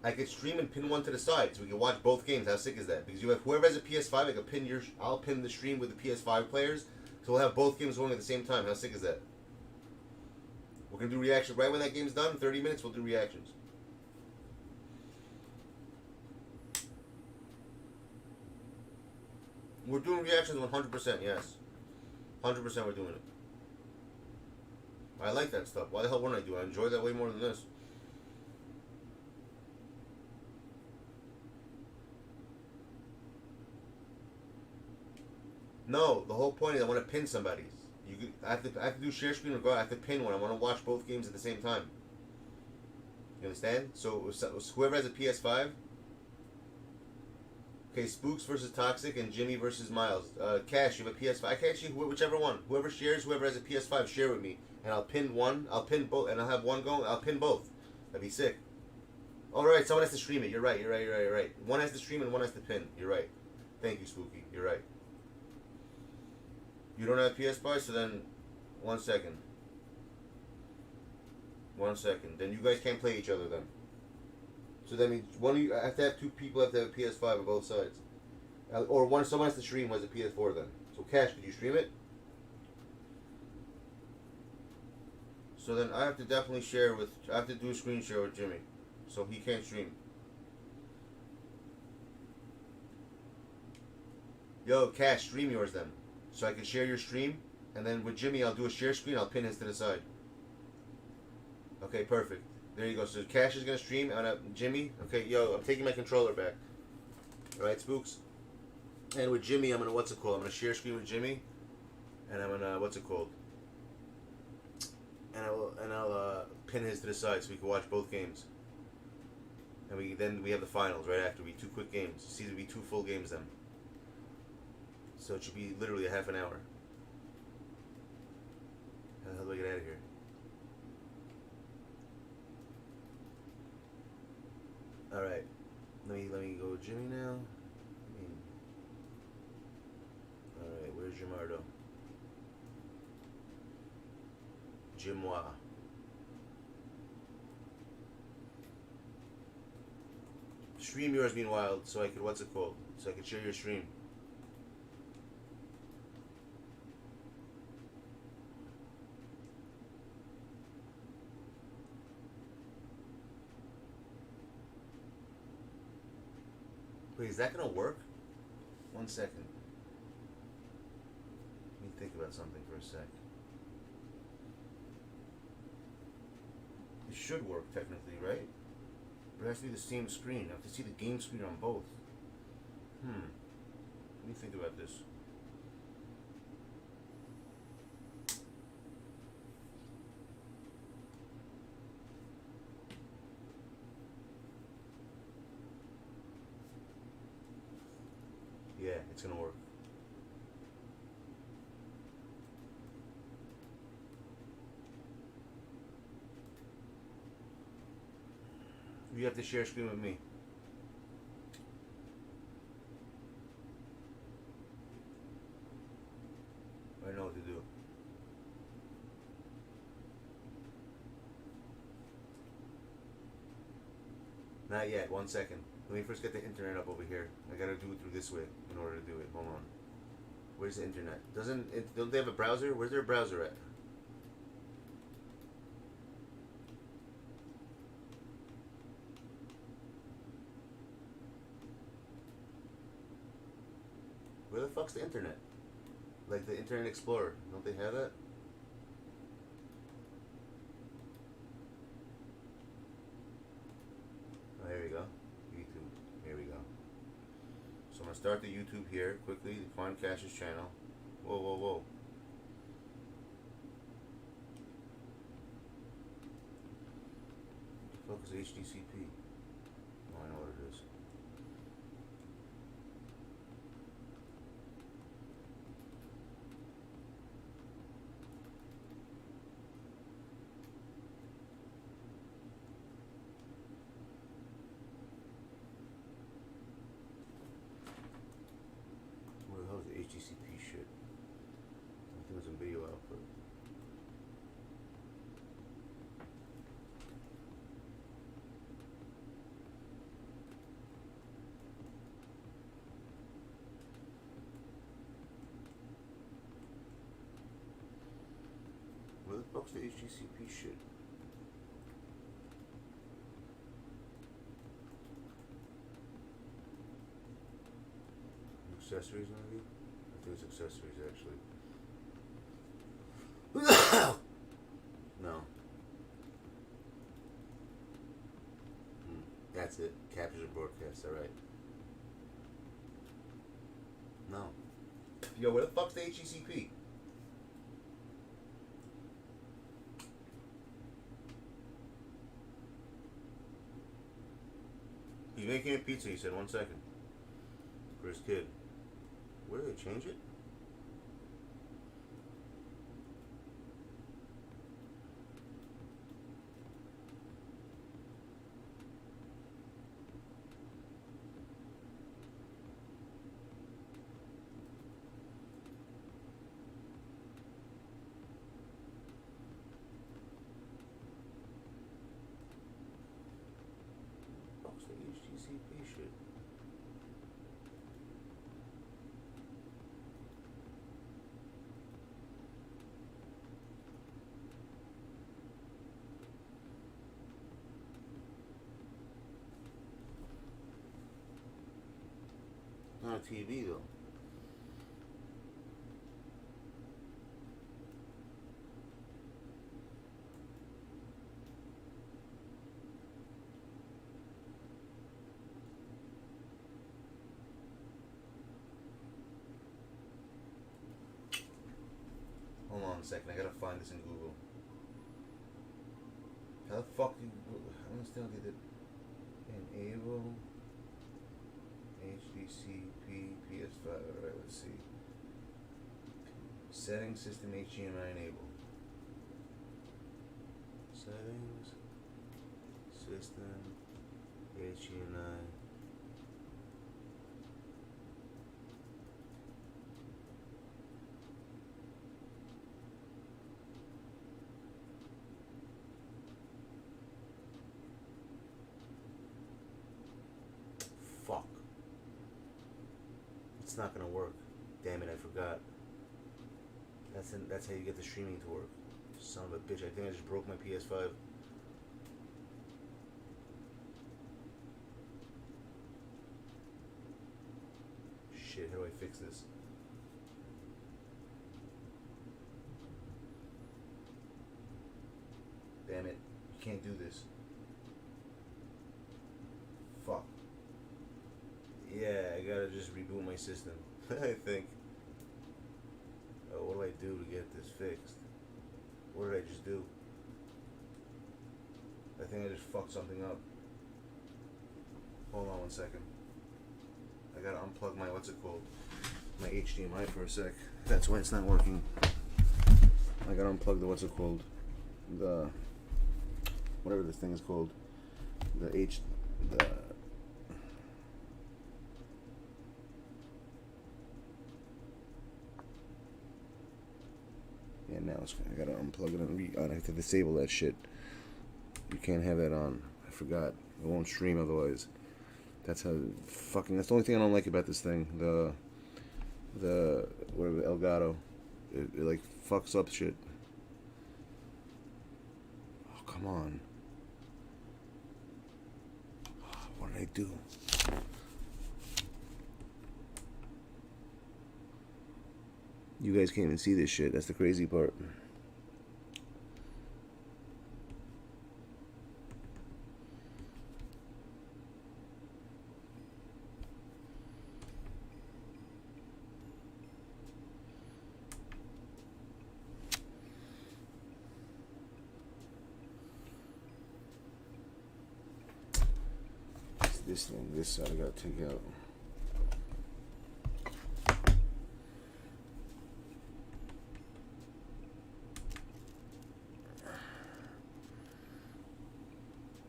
I could stream and pin one to the side, so we can watch both games. How sick is that? Because you have whoever has a PS5, I can pin your. I'll pin the stream with the PS5 players, so we'll have both games going at the same time. How sick is that? We're gonna do reactions right when that game's done. 30 minutes, we'll do reactions. We're doing reactions 100%. Yes, 100%. We're doing it. I like that stuff. Why the hell wouldn't I do it? I enjoy that way more than this. No, the whole point is I want to pin somebody. I have to do share screen or go. I have to pin one. I want to watch both games at the same time. You understand? So whoever has a PS5. Okay, Spooks versus Toxic and Jimmy versus Miles. Cash, you have a PS5. I can actually whichever one. Whoever shares, whoever has a PS5, share with me, and I'll pin one. I'll pin both, and I'll have one going. I'll pin both. That'd be sick. All right, someone has to stream it. You're right. You're right. You're right. You're right. One has to stream and one has to pin. You're right. Thank you, Spooky. You're right. You don't have PS5, so then, 1 second. 1 second. Then you guys can't play each other then. So that means one of you, I have to have 2 people have to have a PS5 on both sides. Or someone has to stream who has a PS4 then. So Cash, could you stream it? So then I have to definitely share with, I have to do a screen share with Jimmy. So he can't stream. Yo, Cash, stream yours then. So I can share your stream, and then with Jimmy I'll do a share screen, I'll pin his to the side. Okay, perfect. There you go. So Cash is gonna stream on Jimmy. Okay, yo, I'm taking my controller back. Alright, Spooks. And with Jimmy I'm gonna I'm gonna share screen with Jimmy, and I'm gonna and I'll pin his to the side so we can watch both games. And then we have the finals right after. We 2 quick games. See, it'll be 2 full games then. So it should be literally a half an hour. How the hell do I get out of here? Alright. Let me go with Jimmy now. Alright, where's Jamardo? Jimois. Stream yours meanwhile so I could so I could share your stream. Wait, is that gonna work? 1 second. Let me think about something for a sec. It should work technically, right? But it has to be the same screen. I have to see the game screen on both. Let me think about this. Yeah, it's gonna work. You have to share screen with me. I know what to do. Not yet. 1 second. Let me first get the internet up over here. I gotta do it through this way in order to do it. Hold on. Where's the internet? Don't they have a browser? Where's their browser at? Where the fuck's the internet? Like the Internet Explorer. Don't they have that? Oh, here we go. YouTube. Here we go. So I'm gonna start the YouTube here quickly. Find Cash's channel. Whoa, whoa, whoa. What the fuck is HDCP? Oh, I know what it is. What the hell is the HDCP shit? I'm doing some video output. Where the fuck's the HDCP shit? Accessories maybe? I think it's accessories actually. No. That's it. Captures and broadcasts, alright. No. Yo, where the fuck's the HDCP? He's making a pizza, he said. 1 second. For his kid. Where did they change it? What's the HTCP shit? Not a TV though. Hold on a second, I gotta find this in Google. How the fuck do you, I don't understand what they did. Enable HDCP PS5. Alright, let's see. Settings, system HDMI enable. Settings, system HDMI. Fuck. It's not gonna work. Damn it, I forgot. That's how you get the streaming to work. Son of a bitch, I think I just broke my PS5. Shit, how do I fix this? Damn it, you can't do this. Fuck. Yeah, I gotta just reboot my system. I think. Oh, what do I do to get this fixed? What did I just do? I think I just fucked something up. Hold on 1 second. I gotta unplug my, what's it called? my HDMI for a sec. That's why it's not working. I gotta unplug the, what's it called? The, whatever this thing is called. The yeah, now it's, I gotta unplug it and I have to disable that shit. You can't have that on. I forgot. It won't stream otherwise. That's how fucking. That's the only thing I don't like about this thing. The whatever, Elgato. It like fucks up shit. Oh, come on. What did I do? You guys can't even see this shit. That's the crazy part. This thing, this side I gotta take out.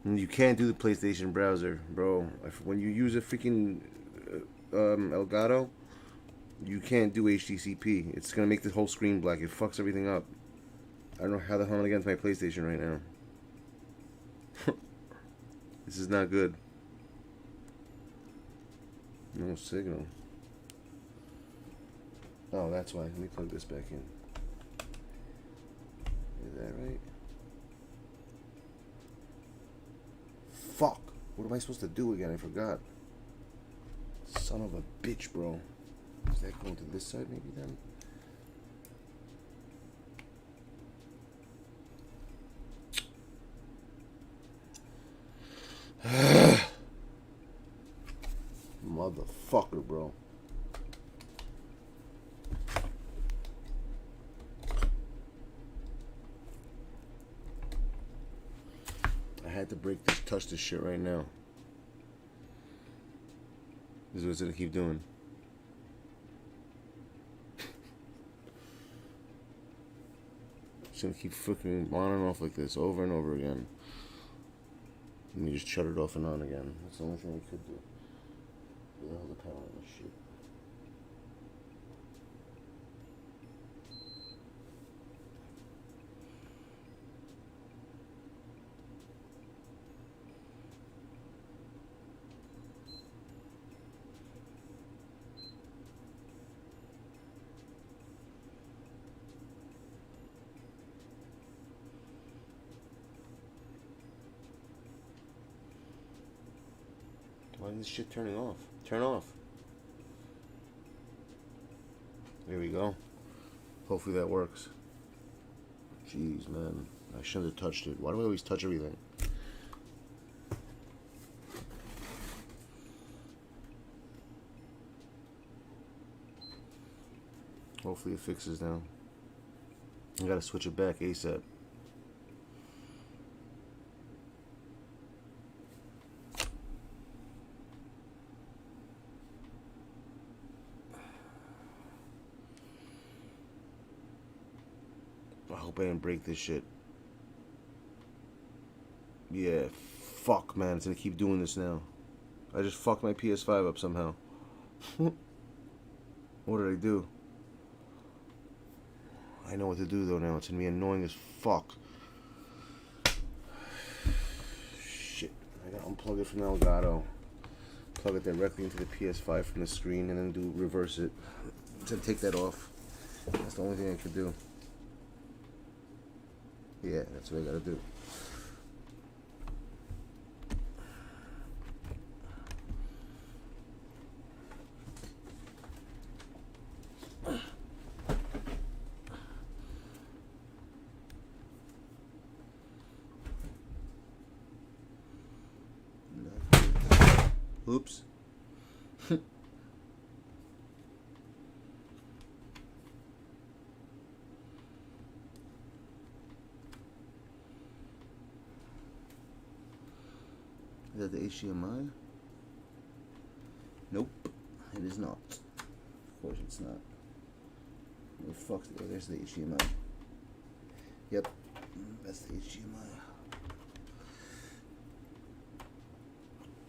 And you can't do the PlayStation browser, bro. When you use a freaking Elgato, you can't do HDCP. It's gonna make the whole screen black. It fucks everything up. I don't know how the hell I'm gonna get into my PlayStation right now. This is not good. No signal. Oh, that's why. Let me plug this back in. Is that right? Fuck. What am I supposed to do again? I forgot. Son of a bitch, bro. Is that going to this side maybe then? Motherfucker, bro. I had to break this, touch this shit right now. This is what it's gonna keep doing. It's gonna keep freaking on and off like this over and over again. Let me just shut it off and on again. That's the only thing I could do. Where the hell the power on this shit? Why is this shit turning off? Turn off. There we go. Hopefully that works. Jeez, man. I shouldn't have touched it. Why do I always touch everything? Hopefully it fixes now. I gotta switch it back ASAP. I hope I didn't break this shit. Yeah, fuck, man. It's gonna keep doing this now. I just fucked my PS5 up somehow. What did I do? I know what to do though now. It's gonna be annoying as fuck. Shit. I gotta unplug it from the Elgato. Plug it directly into the PS5 from the screen and then reverse it. To take that off. That's the only thing I could do. Yeah, that's what I gotta do. Oops. Is that the HDMI? Nope, it is not. Of course it's not. Where the fuck's there? There's the HDMI. Yep, that's the HDMI.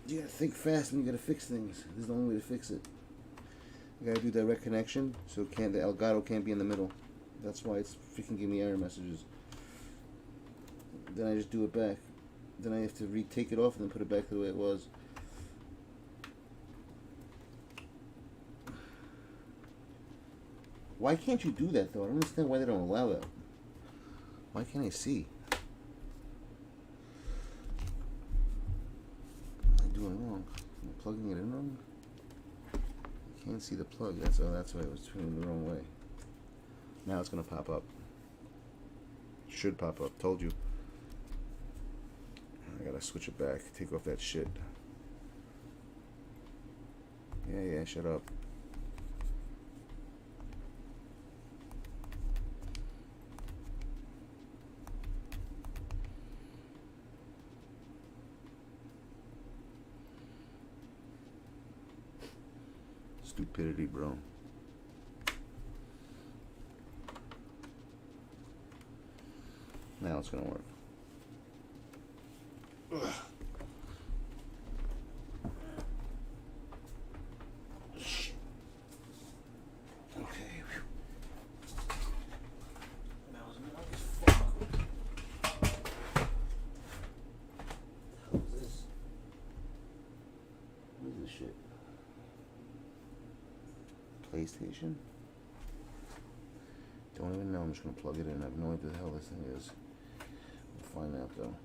You gotta think fast when you gotta fix things. This is the only way to fix it. You gotta do direct connection, so the Elgato can't be in the middle. That's why it's freaking giving me error messages. Then I just do it back. Then I have to retake it off and then put it back to the way it was. Why can't you do that though? I don't understand why they don't allow that. Why can't I see? What am I doing wrong? Am I plugging it in wrong? I can't see the plug. That's why it was turning the wrong way. Now it's gonna pop up. Should pop up. Told you. I gotta switch it back. Take off that shit. Yeah, shut up. Stupidity, bro. Now it's gonna work. Ugh. Shit. Okay. That was annoying as fuck. What is this? What is this shit? PlayStation? Don't even know. I'm just gonna plug it in. I have no idea what the hell this thing is. We'll find out though.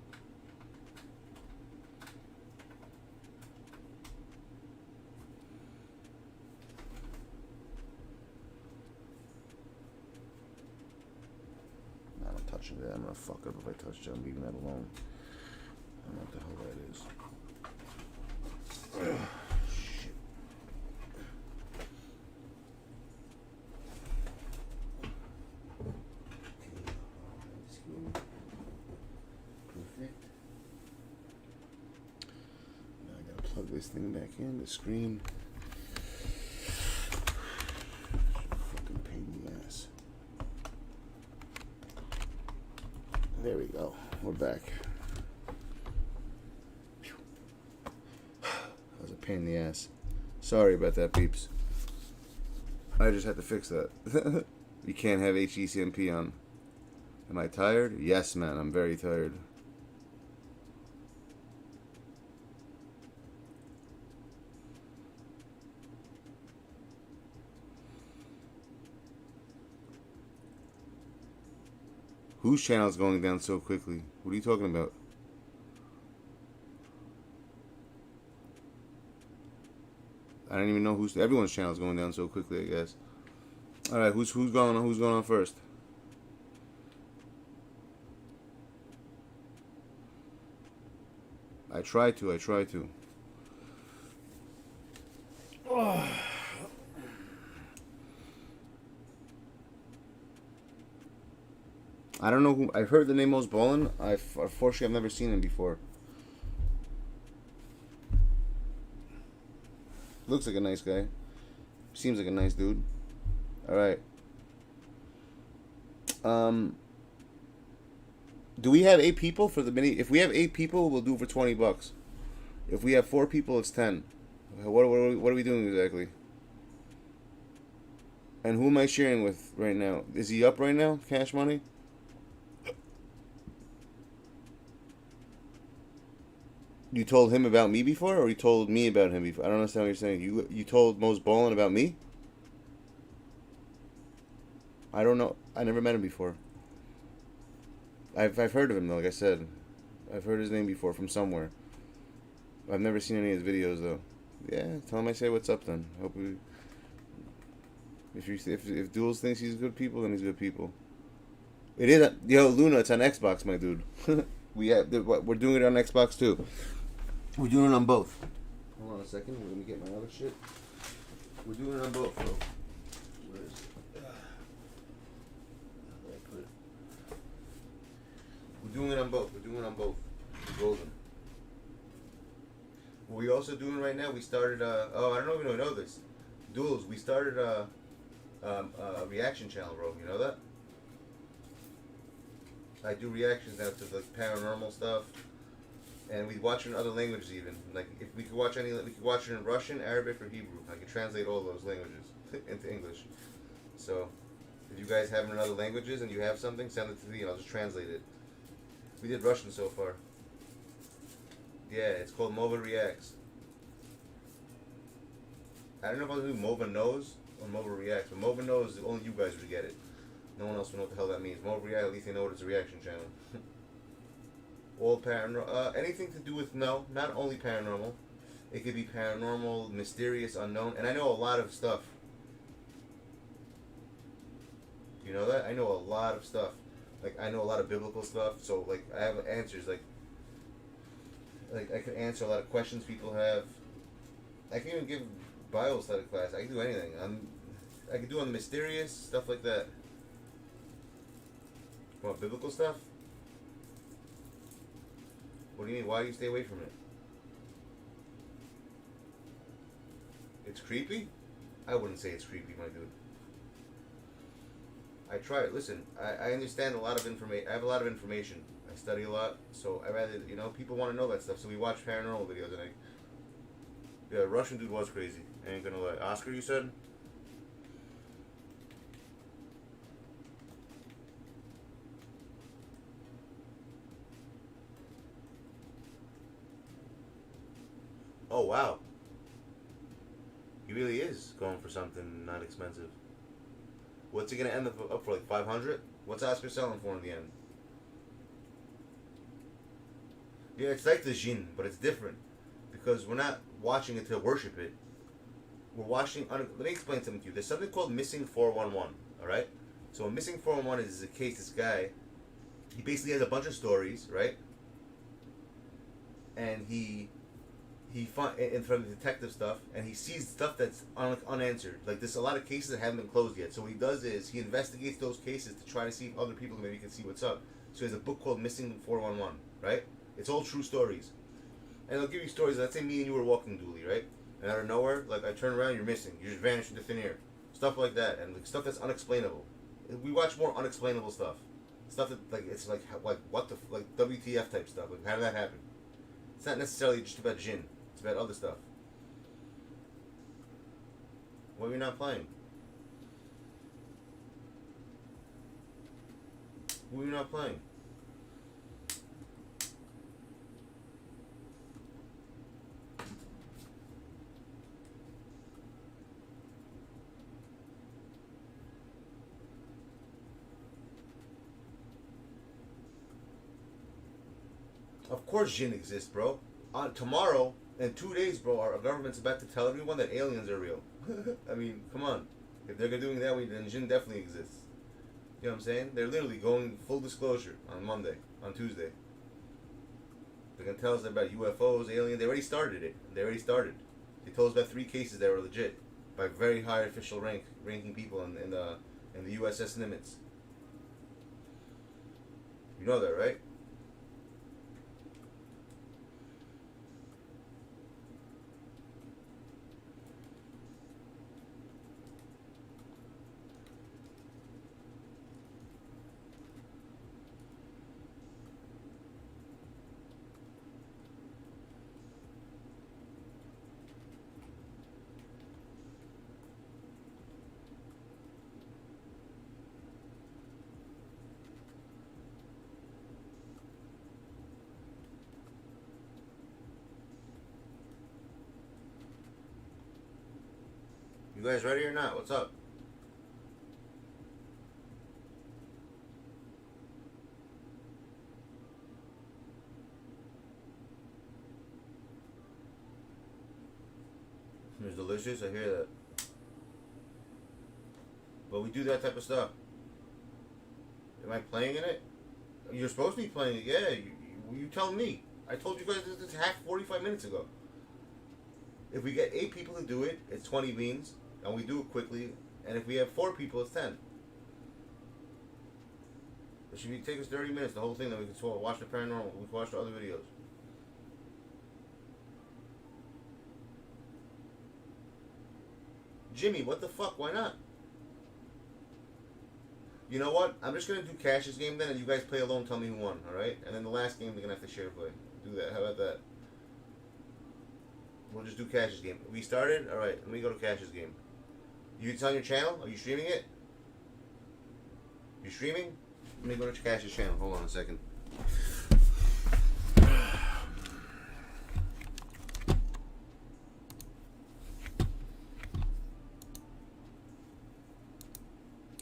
I'm not touching that. I'm gonna fuck up if I touch it. I'm leaving that alone. I don't know what the hell that is. Plug this thing back in, the screen. Fucking pain in the ass. There we go. We're back. That was a pain in the ass. Sorry about that, peeps. I just had to fix that. You can't have HECMP on. Am I tired? Yes, man. I'm very tired. Whose channel is going down so quickly? What are you talking about? I don't even know who's. Everyone's channel is going down so quickly, I guess. All right, who's going on? Who's going on first? I try to. Oh. I don't know who. I've heard the name Most Ballin'. Unfortunately, I've never seen him before. Looks like a nice guy. Seems like a nice dude. All right. Do we have 8 people for the mini? If we have 8 people, we'll do it for $20. If we have 4 people, it's 10. What are we doing exactly? And who am I sharing with right now? Is he up right now? Cash Money? You told him about me before, or you told me about him before? I don't understand what you're saying. You told Most Ballin' about me? I don't know. I never met him before. I've heard of him though. Like I said, I've heard his name before from somewhere. I've never seen any of his videos though. Yeah, tell him I say what's up then. Hope we. If Duels thinks he's good people, then he's good people. It is. Yo, Luna, it's on Xbox, my dude. We're doing it on Xbox too. We're doing it on both. Hold on a second. Let me get my other shit. We're doing it on both, bro. Where is it? Where I put it? We're doing it on both. We're doing it on both. Golden. What we also doing right now, we started. Oh, I don't know if you know this. Duels, we started a reaction channel, bro. You know that? I do reactions now to like paranormal stuff, and we watch it in other languages even. Like if we could watch any, we could watch it in Russian, Arabic, or Hebrew. I can translate all those languages into English. So if you guys have it in other languages and you have something, send it to me and I'll just translate it. We did Russian so far. Yeah, it's called MOVA Reacts. I don't know if I'll do MOVA Knows or MOVA Reacts, but MOVA Knows, only you guys would get it. No one else will know what the hell that means. MOVA React, at least they know it's a reaction channel. All paranormal, anything to do with, no, not only paranormal. It could be paranormal, mysterious, unknown, and I know a lot of stuff. You know that? I know a lot of stuff. Like, I know a lot of biblical stuff, so, like, I have answers, like I can answer a lot of questions people have. I can even give Bible study class. I can do anything. I can do on the mysterious, stuff like that. Want biblical stuff? What do you mean? Why do you stay away from it? It's creepy? I wouldn't say it's creepy, my dude. I try it. Listen, I understand a lot of information. I have a lot of information. I study a lot, so I rather, you know, people want to know that stuff, so we watch paranormal videos, and yeah, Russian dude was crazy. I ain't gonna lie. Oscar, you said? Oh, wow. He really is going for something not expensive. What's he gonna end up for, like 500? What's Oscar selling for in the end? Yeah, it's like the Jinn, but it's different. Because we're not watching it to worship it. We're watching, let me explain something to you. There's something called Missing 411, alright? So a Missing 411 is a case, this guy, he basically has a bunch of stories, right? And from the detective stuff, and he sees stuff that's unanswered. Like there's a lot of cases that haven't been closed yet. So what he does is he investigates those cases to try to see if other people maybe can see what's up. So he has a book called Missing 411, right? It's all true stories. And they'll give you stories, let's say me and you were walking dually, right? And out of nowhere, like I turn around, you're missing. You just vanish into thin air. Stuff like that, and like, stuff that's unexplainable. We watch more unexplainable stuff. Stuff that like it's like what the like WTF type stuff. Like how did that happen? It's not necessarily just about Jinn. It's about other stuff. What are you not playing? What are you not playing? Of course Jinn exists, bro. Tomorrow, in 2 days, bro, our government's about to tell everyone that aliens are real. I mean, come on. If they're doing that, then Jinn definitely exists. You know what I'm saying? They're literally going full disclosure on Monday, on Tuesday. They're going to tell us about UFOs, aliens. They already started it. They already started. They told us about 3 cases that were legit by very high official ranking people in the USS Nimitz. You know that, right? You guys ready or not? What's up? It's delicious, I hear that. But we do that type of stuff. Am I playing in it? You're supposed to be playing it, yeah. You tell me. I told you guys this half 45 minutes ago. If we get 8 people to do it, it's 20 beans. And we do it quickly, and if we have 4 people, it's 10. It should take us 30 minutes, the whole thing, then we can watch the paranormal, we can watch the other videos. Jimmy, what the fuck? Why not? You know what? I'm just gonna do Cash's game then, and you guys play alone. Tell me who won, all right? And then the last game we're gonna have to share play. Do that. How about that? We'll just do Cash's game. We started. All right. Let me go to Cash's game. It's on your channel? Are you streaming it? You streaming? Let me go to Cash's channel. Hold on a second.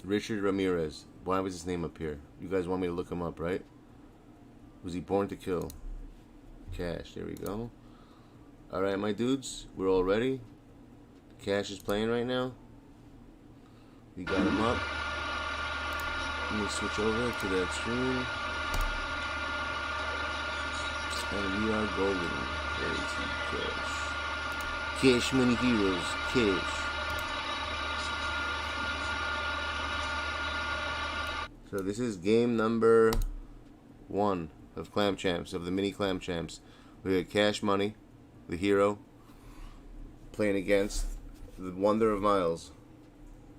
Richard Ramirez. Why was his name up here? You guys want me to look him up, right? Was he born to kill? Cash. There we go. Alright, my dudes. We're all ready. Cash is playing right now. We got him up. Let me switch over to that screen. And we are golden. There you see Cash. Cash many heroes. Cash. So this is game number 1 of Clam Champs, of the mini Clam Champs. We got Cash Money, the hero, playing against the Wonder of Miles.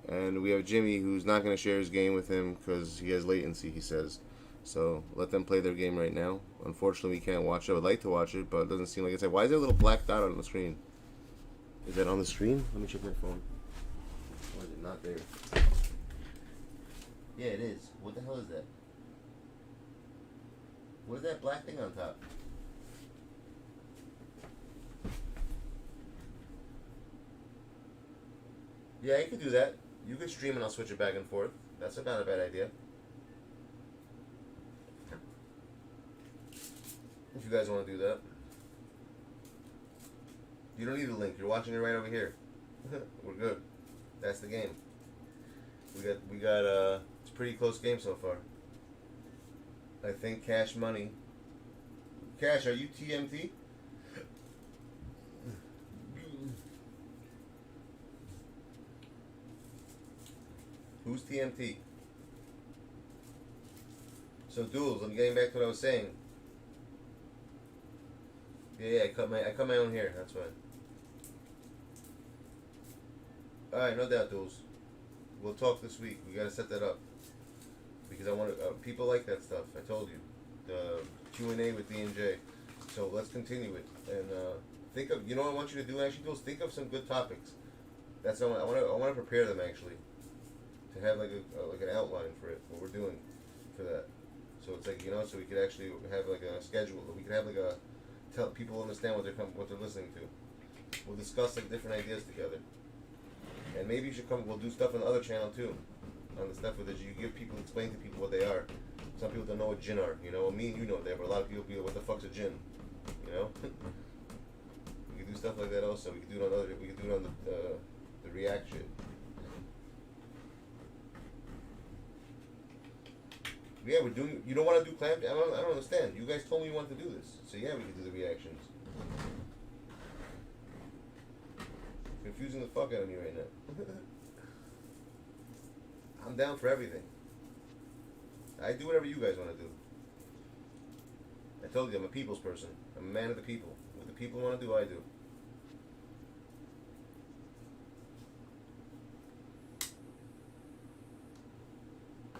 And we have Jimmy, who's not going to share his game with him because he has latency, he says. So let them play their game right now. Unfortunately, we can't watch it. I would like to watch it, but it doesn't seem like it's. Why is there a little black dot on the screen? Is that on the screen? Let me check my phone. Why is it not there? Yeah, it is. What the hell is that? What is that black thing on top? Yeah, you could do that. You could stream and I'll switch it back and forth. That's not a bad idea. If you guys want to do that. You don't need a link. You're watching it right over here. We're good. That's the game. We got it's a pretty close game so far. I think Cash Money. Cash, are you TMT? Who's TMT? So duels, I'm getting back to what I was saying. Yeah, I cut my own hair, that's why. Alright, no doubt, duels. We'll talk this week. We gotta set that up. Because I want to, people like that stuff. I told you. The Q&A with D&J. So let's continue it. And think of, you know what I want you to do actually, duels? Think of some good topics. That's what I want to prepare them actually. To have like an outline for it, what we're doing for that. So it's like, you know, so we could actually have like a schedule. We could have like a, tell people understand what they're listening to. We'll discuss like different ideas together. And maybe you should come, we'll do stuff on the other channel too. On the stuff with it, you give people, explain to people what they are. Some people don't know what jinn are, you know. Me and you know what they are, but a lot of people be like, what the fuck's a jinn? You know? We could do stuff like that also. We could do it on the React shit. Yeah, we're doing. You don't want to do clam? I don't understand. You guys told me you wanted to do this, so yeah, we can do the reactions. Confusing the fuck out of me right now. I'm down for everything. I do whatever you guys want to do. I told you I'm a people's person. I'm a man of the people. What the people want to do, I do.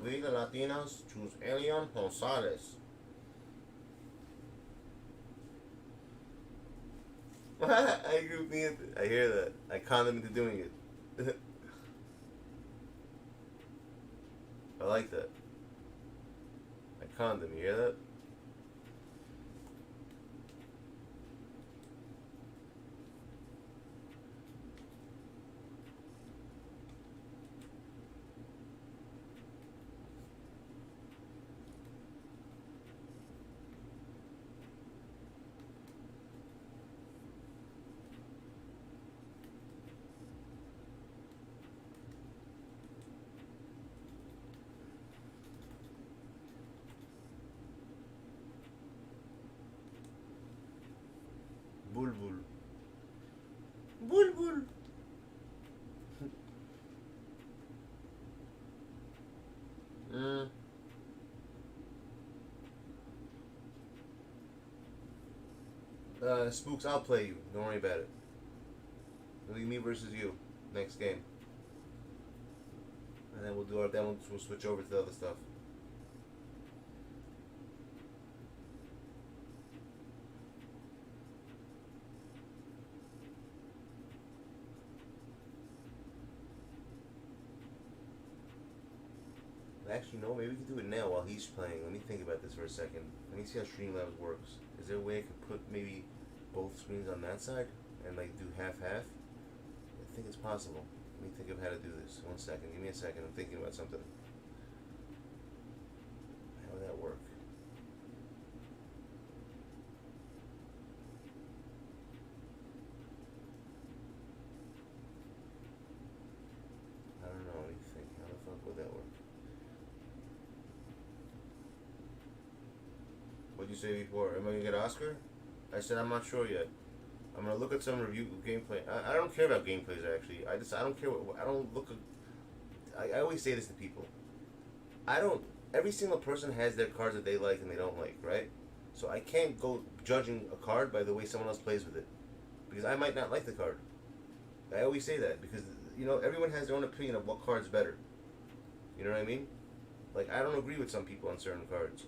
We the Latinos choose Elian Gonzalez. I agree with me. I hear that. I conned them into doing it. I like that. I conned them. You hear that? Bulbul. Bulbul. Spooks, I'll play you. Don't worry about it. It'll be me versus you next game. and then we'll do our. Then we'll switch over to the other stuff. Actually, no. Maybe we can do it now while he's playing. Let me think about this for a second. Let me see how Streamlabs works. Is there a way I could put maybe both screens on that side and like do half-half? I think it's possible. Let me think of how to do this. 1 second. Give me a second. I'm thinking about something. How would that work? I don't know. What do you think? How the fuck would that work? What'd you say before? Am I gonna get Oscar? I said I'm not sure yet. I'm gonna look at some review gameplay. I don't care about gameplays actually. I don't care what I don't look at. I always say this to people. I don't. Every single person has their cards that they like and they don't like, right? So I can't go judging a card by the way someone else plays with it, because I might not like the card. I always say that because you know everyone has their own opinion of what card's better. You know what I mean? Like I don't agree with some people on certain cards.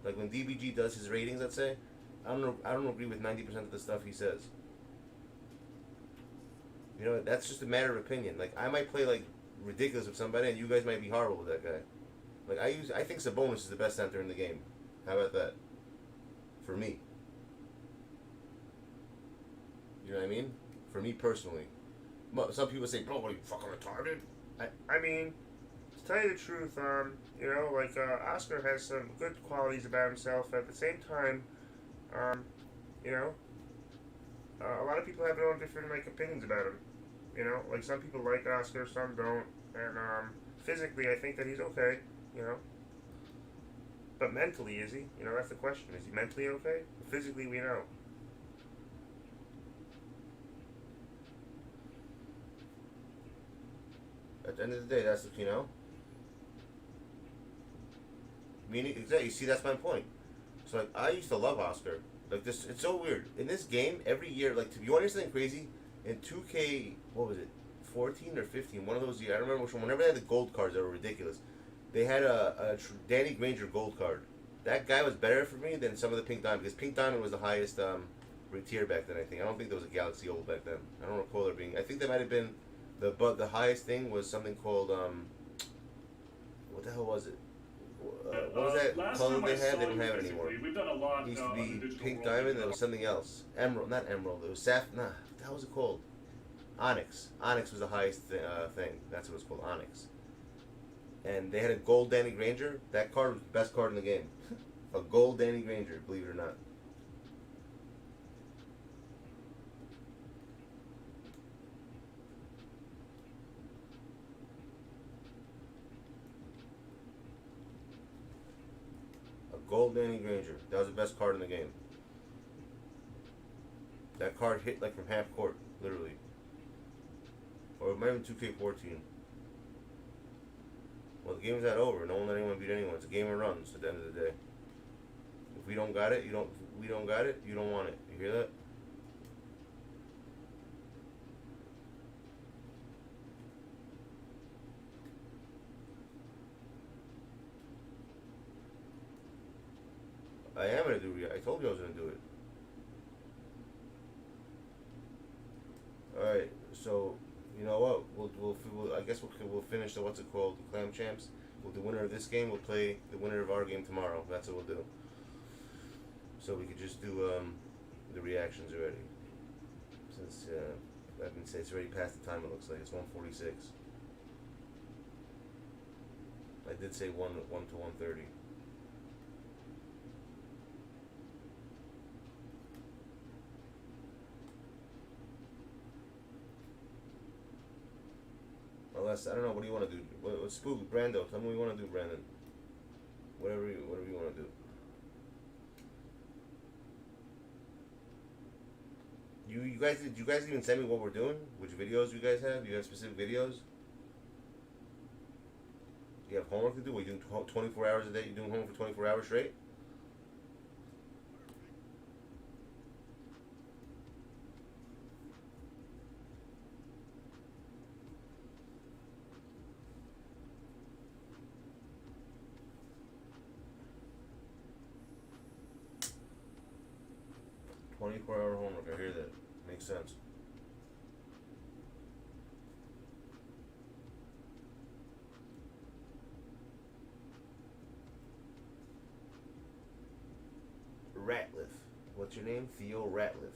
Like when DBG does his ratings, let's say, I don't agree with 90% of the stuff he says. You know, that's just a matter of opinion. Like I might play like ridiculous with somebody, and you guys might be horrible with that guy. Like I think Sabonis is the best center in the game. How about that? For me. You know what I mean? For me personally. Some people say, bro, what are you fucking retarded? I mean, to tell you the truth, you know, like Oscar has some good qualities about himself. At the same time, you know, a lot of people have their own different like opinions about him. You know, like some people like Oscar, some don't, and physically, I think that he's okay. You know, but mentally, is he? You know, that's the question. Is he mentally okay? Physically, we know. At the end of the day, that's what you know. Meaning, exactly. You see, that's my point. So, like, I used to love Oscar. Like this, it's so weird. In this game, every year, like, you want to hear something crazy? In 2K, what was it, 14 or 15? One of those years. I don't remember which one. Whenever they had the gold cards that were ridiculous, they had a Danny Granger gold card. That guy was better for me than some of the Pink Diamond, because Pink Diamond was the highest tier back then. I think. I don't think there was a Galaxy Gold back then. I don't recall there being. I think there might have been the highest thing was something called what the hell was it? What was that color they had? They don't have it anymore. We've done a lot. It used to be Pink Diamond. There was something else. Emerald, not Emerald. It was Nah, what was it called? Onyx. Onyx was the highest thing. That's what it was called. Onyx. And they had a gold Danny Granger. That card was the best card in the game. A gold Danny Granger, believe it or not. Gold Danny Granger. That was the best card in the game. That card hit like from half court, literally. Or it might have been 2K14. Well, the game's not over. No one let anyone beat anyone. It's a game of runs at the end of the day. If we don't got it, you don't. If we don't got it, you don't want it. You hear that? I am gonna do it. I told you I was gonna do it. All right. So you know what? We'll I guess we'll finish the what's it called, the Clam Champs. We'll the winner of this game. We'll play the winner of our game tomorrow. That's what we'll do. So we could just do the reactions already. Since I've been saying it's already past the time. It looks like it's 1:46. I did say 1 to 1:30. Unless, I don't know, what do you want to do? What's Spook? Brando, tell me what you want to do, Brandon. Whatever you want to do. You guys, did you guys even send me what we're doing? Which videos you guys have? You have specific videos? You have homework to do? Are you doing 24 hours a day? You doing homework for 24 hours straight? 24-hour homework. I hear that. Makes sense. Ratliff. What's your name? Theo Ratliff.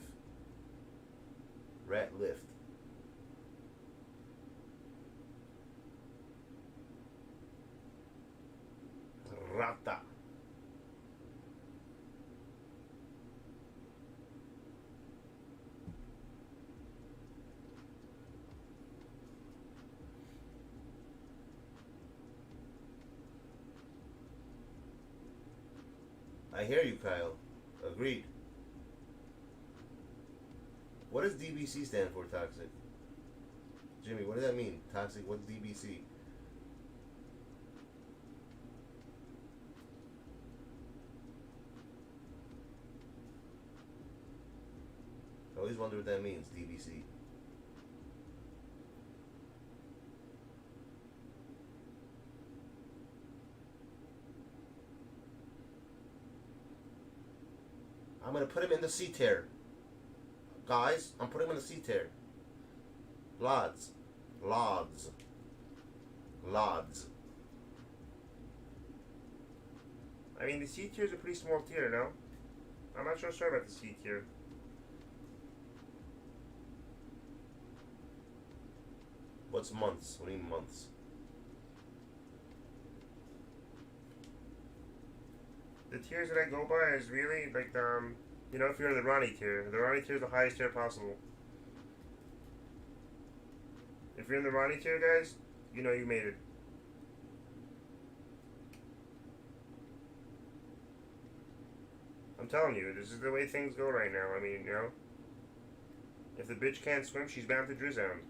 Ratlift. Rata. I hear you, Kyle. Agreed. What does DBC stand for, Toxic? Jimmy, what does that mean? Toxic, what's DBC? I always wonder what that means, DBC. I'm going to put him in the C tier. Guys, I'm putting him in the C tier. Lods. Lods. Lods. I mean, the C tier is a pretty small tier, no? I'm not sure about the C tier. What's months? What do you mean months? The tiers that I go by is really like you know, if you're in the Ronnie tier is the highest tier possible. If you're in the Ronnie tier, guys, you know you made it. I'm telling you, this is the way things go right now. I mean, you know, if the bitch can't swim, she's bound to drown.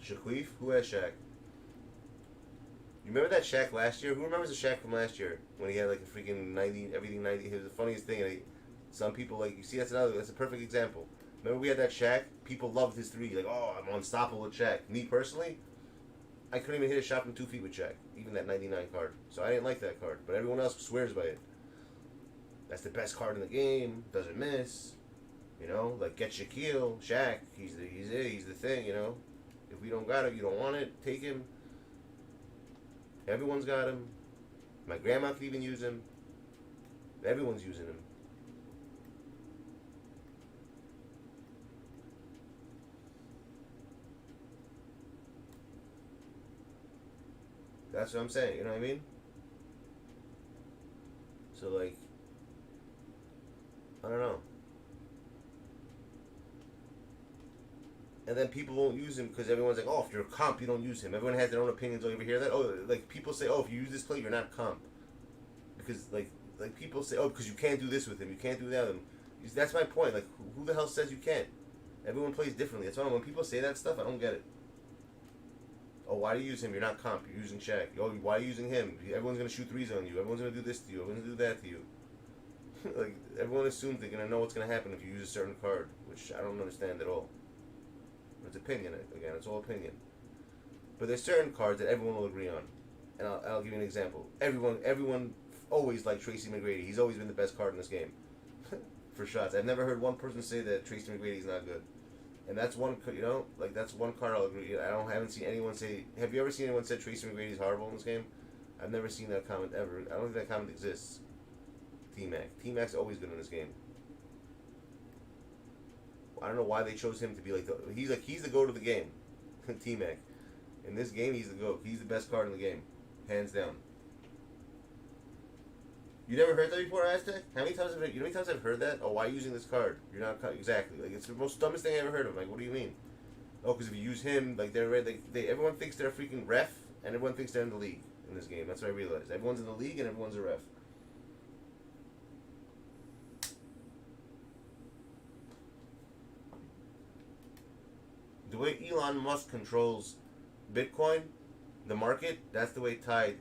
Shaquif? Who has Shaq? You remember that Shaq last year? Who remembers the Shaq from last year? When he had like a freaking 90, everything 90. It was the funniest thing. And some people, like, you see, that's a perfect example. Remember we had that Shaq? People loved his three. Like, oh, I'm unstoppable with Shaq. Me personally, I couldn't even hit a shot from 2 feet with Shaq. Even that 99 card. So I didn't like that card. But everyone else swears by it. That's the best card in the game. Doesn't miss. You know, like, get Shaquille. Shaq. He's the thing, you know. If we don't got it, you don't want it, take him. Everyone's got him. My grandma could even use him. Everyone's using him. That's what I'm saying, you know what I mean? So, like, I don't know. And then people won't use him because everyone's like, oh, if you're a comp, you don't use him. Everyone has their own opinions. Don't ever hear that? Oh, like, people say, oh, if you use this play, you're not comp. Because, like people say, oh, because you can't do this with him. You can't do that with him. That's my point. Like, who the hell says you can't? Everyone plays differently. That's why when people say that stuff, I don't get it. Oh, why do you use him? You're not comp. You're using Shaq. Oh, why are you using him? Everyone's going to shoot threes on you. Everyone's going to do this to you. Everyone's going to do that to you. Like, everyone assumes they're going to know what's going to happen if you use a certain card, which I don't understand at all. It's opinion, again, it's all opinion. But there's certain cards that everyone will agree on. And I'll give you an example. Everyone always liked Tracy McGrady. He's always been the best card in this game. For shots. I've never heard one person say that Tracy McGrady's not good. And that's one, you know, like, that's one card I'll agree. Haven't seen anyone say, have you ever seen anyone say Tracy McGrady's horrible in this game? I've never seen that comment ever. I don't think that comment exists. T-Mac. T-Mac's always good in this game. I don't know why they chose him to be like he's the GOAT of the game. T-Mac. In this game, he's the GOAT. He's the best card in the game. Hands down. You never heard that before, Aztec? How many times you know how many times I've heard that? Oh, why are you using this card? You're not exactly. Like, it's the most dumbest thing I ever heard of. Like, what do you mean? Oh, because if you use him, like, everyone thinks they're a freaking ref, and everyone thinks they're in the league in this game. That's what I realized. Everyone's in the league, and everyone's a ref. The way Elon Musk controls Bitcoin, the market, that's the way Ty,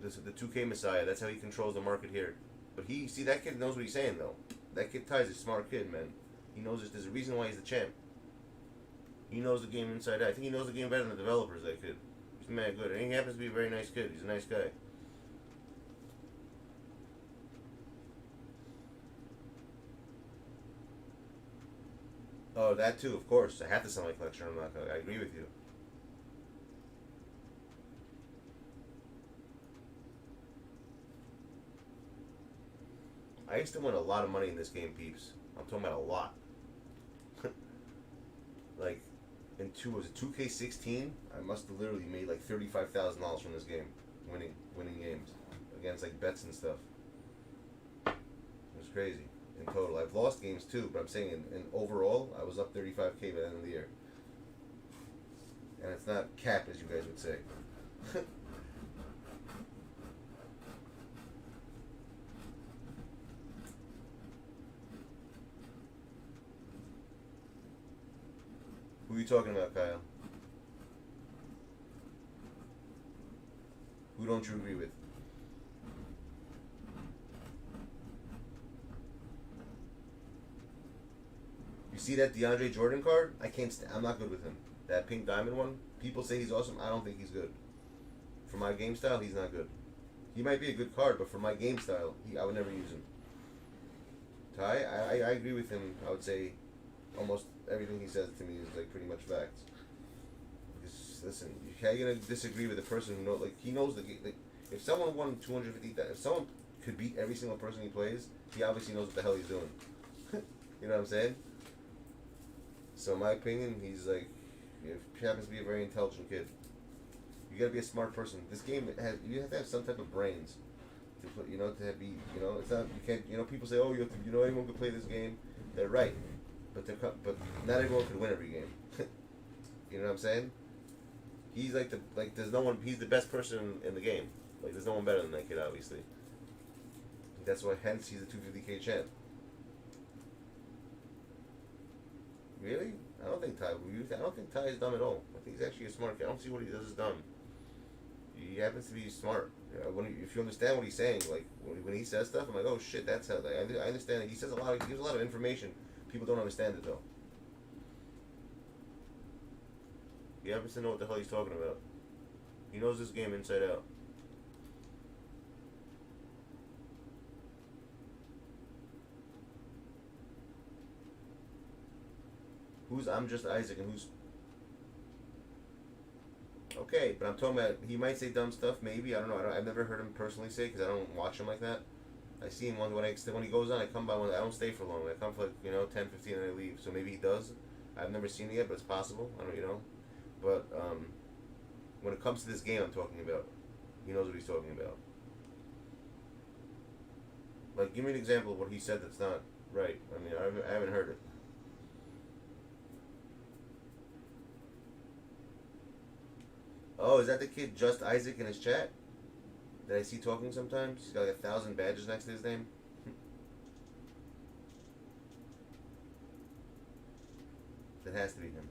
the 2K Messiah, that's how he controls the market here. But that kid knows what he's saying, though. that kid Ty's a smart kid, man. He knows there's a reason why he's the champ. He knows the game inside out. I think he knows the game better than the developers, that kid. He's mad good. And he happens to be a very nice kid. He's a nice guy. Oh, that too, of course. I have to sell my collection. I agree with you. I used to win a lot of money in this game, peeps. I'm talking about a lot. Like, was it 2K16? I must have literally made like $35,000 from this game, winning games against like bets and stuff. It was crazy. In total, I've lost games too, but I'm saying in overall, I was up 35K by the end of the year. And it's not cap, as you guys would say. Who are you talking about, Kyle? Who don't you agree with? You see that DeAndre Jordan card? I'm not good with him. That pink diamond one. People say he's awesome. I don't think he's good. For my game style, he's not good. He might be a good card, but for my game style, I would never use him. Ty, I agree with him. I would say almost everything he says to me is like pretty much facts. Just, listen, how are you gonna disagree with a person who knows? Like, he knows the game. Like, if someone won 250,000, if someone could beat every single person he plays, he obviously knows what the hell he's doing. You know what I'm saying? So in my opinion, he's like, he happens to be a very intelligent kid. You gotta be a smart person. This game you have to have some type of brains to put, to be, it's not, you can't, people say, oh, anyone can play this game. They're right, but not everyone can win every game. You know what I'm saying? He's there's no one. He's the best person in the game. Like, there's no one better than that kid, obviously. That's why, hence, he's a 250K champ. Really? I don't think Ty is dumb at all. I think he's actually a smart kid. I don't see what he does is dumb. He happens to be smart. If you understand what he's saying, like when he says stuff, I'm like, oh shit, that's how. Like, I understand. He gives a lot of information. People don't understand it though. He happens to know what the hell he's talking about. He knows this game inside out. I'm just Isaac, and who's... Okay, but I'm talking about, he might say dumb stuff, maybe, I don't know, I've never heard him personally say, because I don't watch him like that. I see him when he goes on, I come by, I don't stay for long, I come for like, 10, 15, and I leave, so maybe he does. I've never seen it yet, but it's possible, I don't, but, when it comes to this game I'm talking about, he knows what he's talking about. Like, give me an example of what he said that's not right. I mean, I haven't heard it. Oh, is that the kid Just Isaac in his chat that I see talking sometimes? He's got like 1,000 badges next to his name. That has to be him.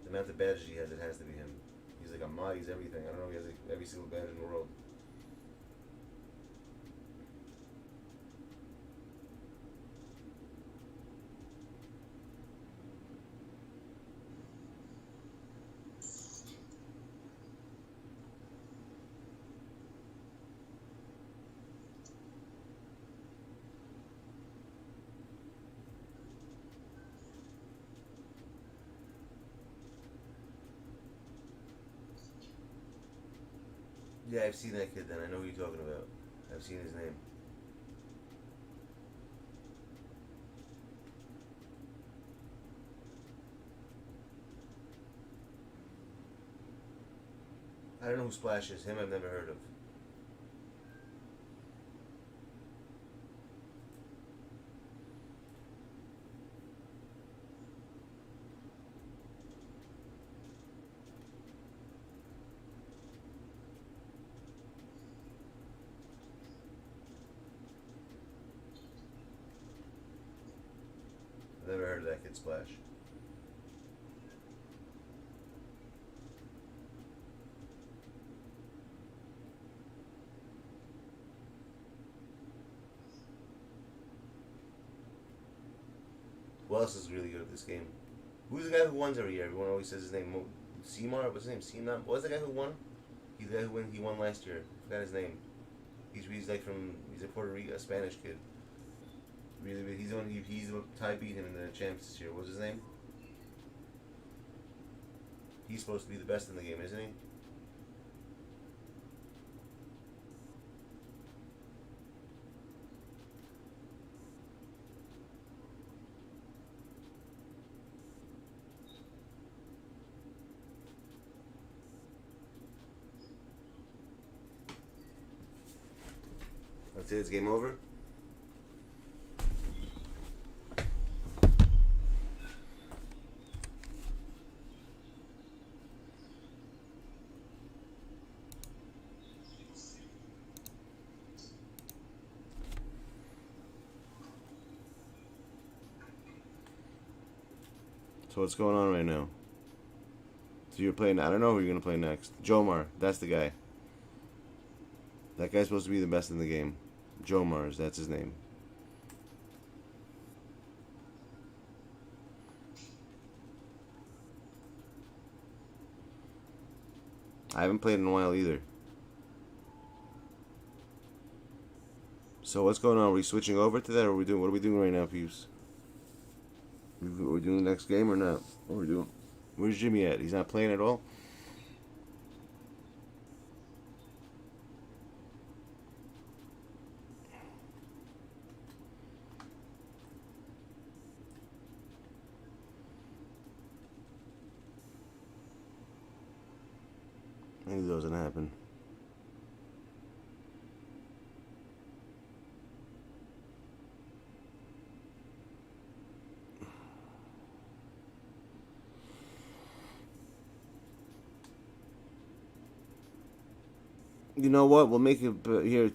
The amount of badges he has, it has to be him. He's like a mod, he's everything. I don't know if he has like every single badge in the world. Yeah, I've seen that kid then. I know who you're talking about. I've seen his name. I don't know who Splash is. Him I've never heard of. I've never heard of that kid Splash. Who else is really good at this game? Who's the guy who wins every year? Everyone always says his name. Seymour? What's his name? Seymour? What's the guy who won? He's the guy he won last year. I forgot his name. He's like he's a Puerto Rico, a Spanish kid. Really big. He's the Ty beat him in the champs this year. What's his name? He's supposed to be the best in the game, isn't he? That's it, it's game over. So what's going on right now? So you're playing, I don't know who you're going to play next. Jomar, that's the guy. That guy's supposed to be the best in the game. Jomars, that's his name. I haven't played in a while either. So what's going on? Are we switching over to that, or what are we doing right now, peeps? Are we doing the next game or not? What are we doing? Where's Jimmy at? He's not playing at all? Maybe it doesn't happen. You know what? We'll make it here.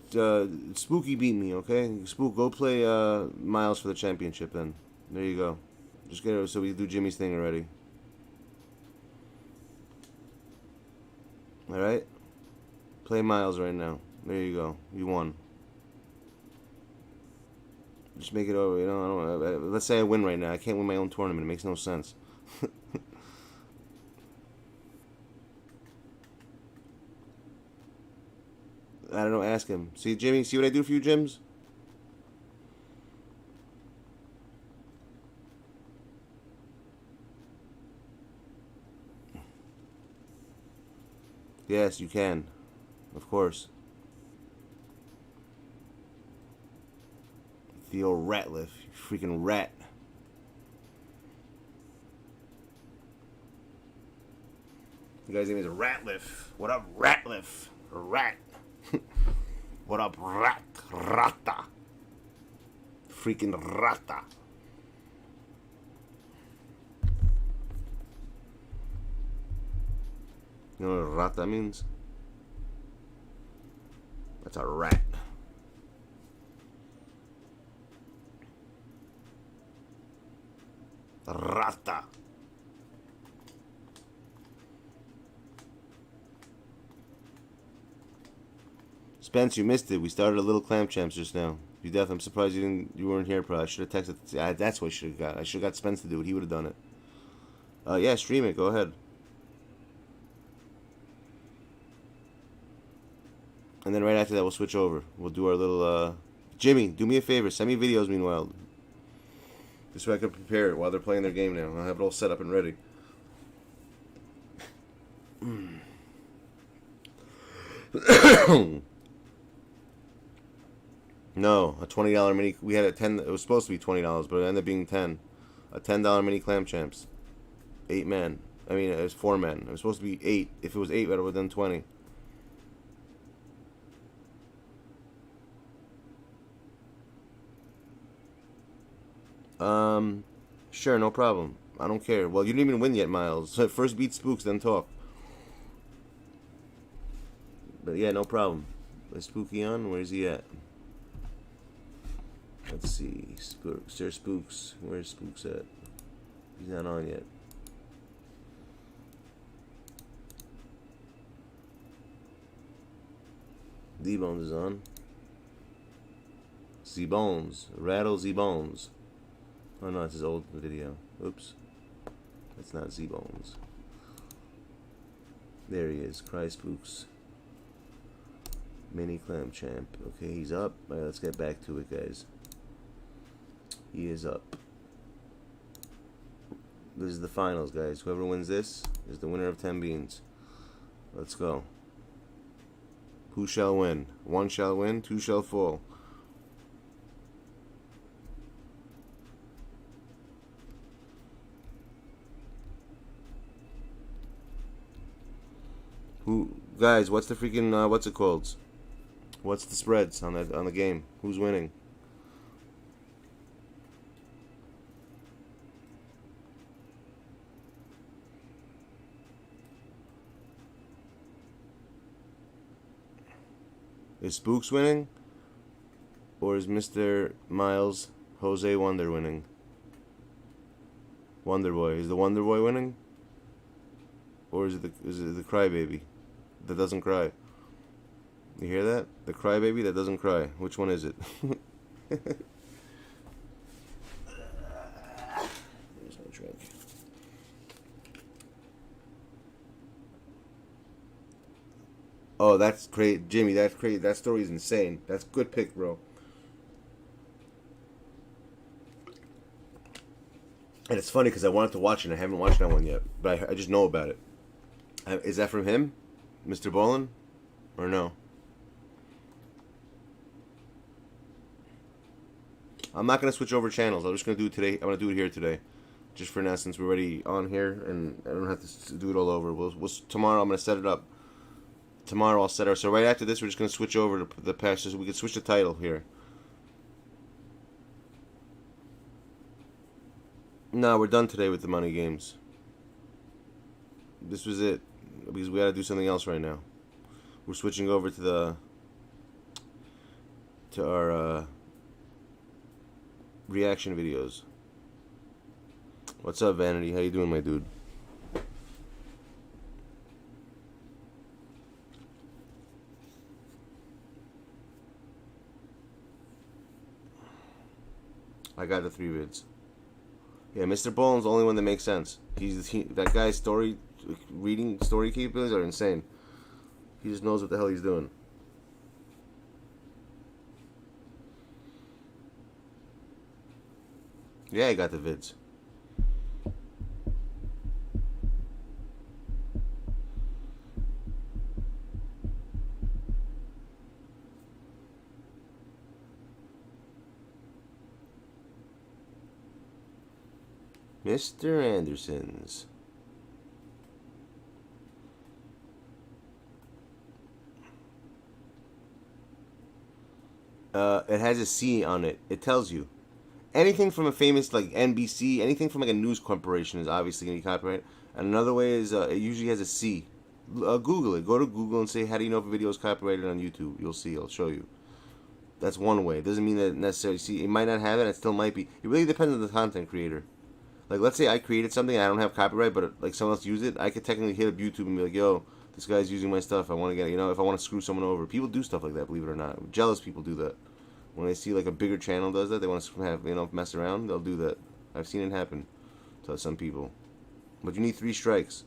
Spooky beat me, okay? Spook, go play Miles for the championship then. There you go. Just get it so we do Jimmy's thing already. Alright? Play Miles right now. There you go. You won. Just make it over. You know, I don't. Let's say I win right now. I can't win my own tournament. It makes no sense. I don't know. Ask him. See, Jimmy. See what I do for you, Jims? Yes, you can. Of course. Theo Ratliff, you freaking rat. The guy's name is Ratliff. What up, Ratliff? Rat. What up, rat? Rata. Freaking rata. You know what rata means? That's a rat. Rata. Spence, you missed it. We started a little clam champs just now. I'm surprised you weren't here, bro. I should have texted. That's what I should have got. I should have got Spence to do it. He would have done it. Yeah, stream it. Go ahead. And then right after that, we'll switch over. We'll do our little, Jimmy, do me a favor. Send me videos meanwhile. This way I can prepare it while they're playing their game now. I'll have it all set up and ready. No, a $20 mini. We had a 10. It was supposed to be $20, but it ended up being 10. A $10 mini clam champs. 8 men. I mean, it was 4 men. It was supposed to be 8. If it was 8, I would have done 20. Sure, no problem. I don't care. Well, you didn't even win yet, Miles. First beat Spooks, then talk. But yeah, no problem. Is Spooky on? Where's he at? Let's see. Sir Spooks. Where's Spooks at? He's not on yet. D-Bones is on. Z-Bones. Rattle Z-Bones. Oh no, it's his old video. Oops. That's not Z-Bones. There he is. Cry Spooks. Mini Clam Champ. Okay, he's up. Alright, let's get back to it, guys. He is up. This is the finals, guys. Whoever wins this is the winner of 10 beans. Let's go. Who shall win? One shall win, two shall fall. Who, guys? What's the freaking what's it called? What's the spreads on the game? Who's winning? Is Spooks winning? Or is Mr. Miles Jose Wonder winning? Wonder Boy. Is the Wonder Boy winning? Or is it the crybaby that doesn't cry? You hear that? The crybaby that doesn't cry. Which one is it? There's no drink. Oh, that's great, Jimmy. That's great. That story is insane. That's good pick, bro. And it's funny because I wanted to watch it and I haven't watched that one yet, but I just know about it. Is that from him, Mr. Bolin, or no? I'm not gonna switch over channels. I'm just gonna do it today. I'm gonna do it here today, just for now since we're already on here and I don't have to do it all over. Tomorrow I'm gonna set it up. Tomorrow I'll set our. So right after this, we're just gonna switch over to the patch so we can switch the title here. No, we're done today with the money games. This was it because we gotta do something else right now. We're switching over to our reaction videos. What's up, Vanity? How you doing, my dude? I got the 3 vids. Yeah, Mr. Bolin's the only one that makes sense. That guy's story capabilities are insane. He just knows what the hell he's doing. Yeah, I got the vids. Mr. Anderson's. It has a C on it. It tells you. Anything from a famous, like, NBC, anything from, like, a news corporation is obviously going to be copyrighted. And another way is, it usually has a C. Google it. Go to Google and say, how do you know if a video is copyrighted on YouTube? You'll see. I'll show you. That's one way. It doesn't mean that necessarily, see, it might not have it. It still might be. It really depends on the content creator. Like, let's say I created something and I don't have copyright, but, like, someone else used it. I could technically hit up YouTube and be like, yo, this guy's using my stuff. I want to get it. You know, if I want to screw someone over. People do stuff like that, believe it or not. Jealous people do that. When they see, like, a bigger channel does that, they want to have, you know, mess around, they'll do that. I've seen it happen to some people. But you need 3 strikes.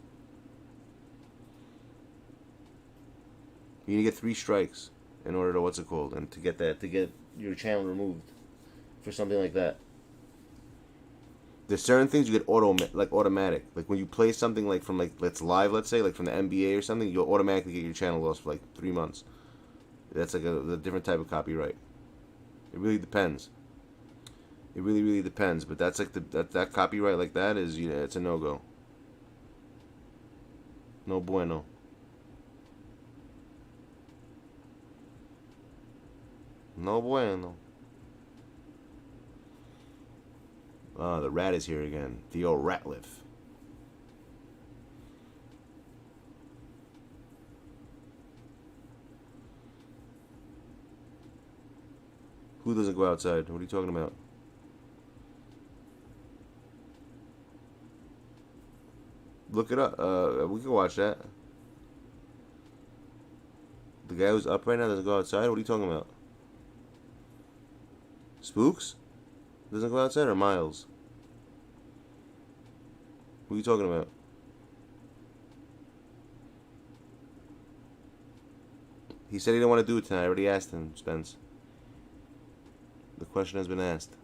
You need to get 3 strikes in order to, what's it called, and to get your channel removed for something like that. There's certain things you get automatic. Like when you play something like from, like, let's live, let's say, like from the NBA or something, you'll automatically get your channel lost for like 3 months. That's like a different type of copyright. It really depends. It really, really depends. But that's like that copyright like that is, you know, it's a no-go. No bueno. No bueno. The rat is here again. The old Ratliff. Who doesn't go outside? What are you talking about? Look it up. We can watch that. The guy who's up right now doesn't go outside? What are you talking about? Spooks? Doesn't go outside, or Miles? Who are you talking about? He said he didn't want to do it tonight. I already asked him, Spence. The question has been asked.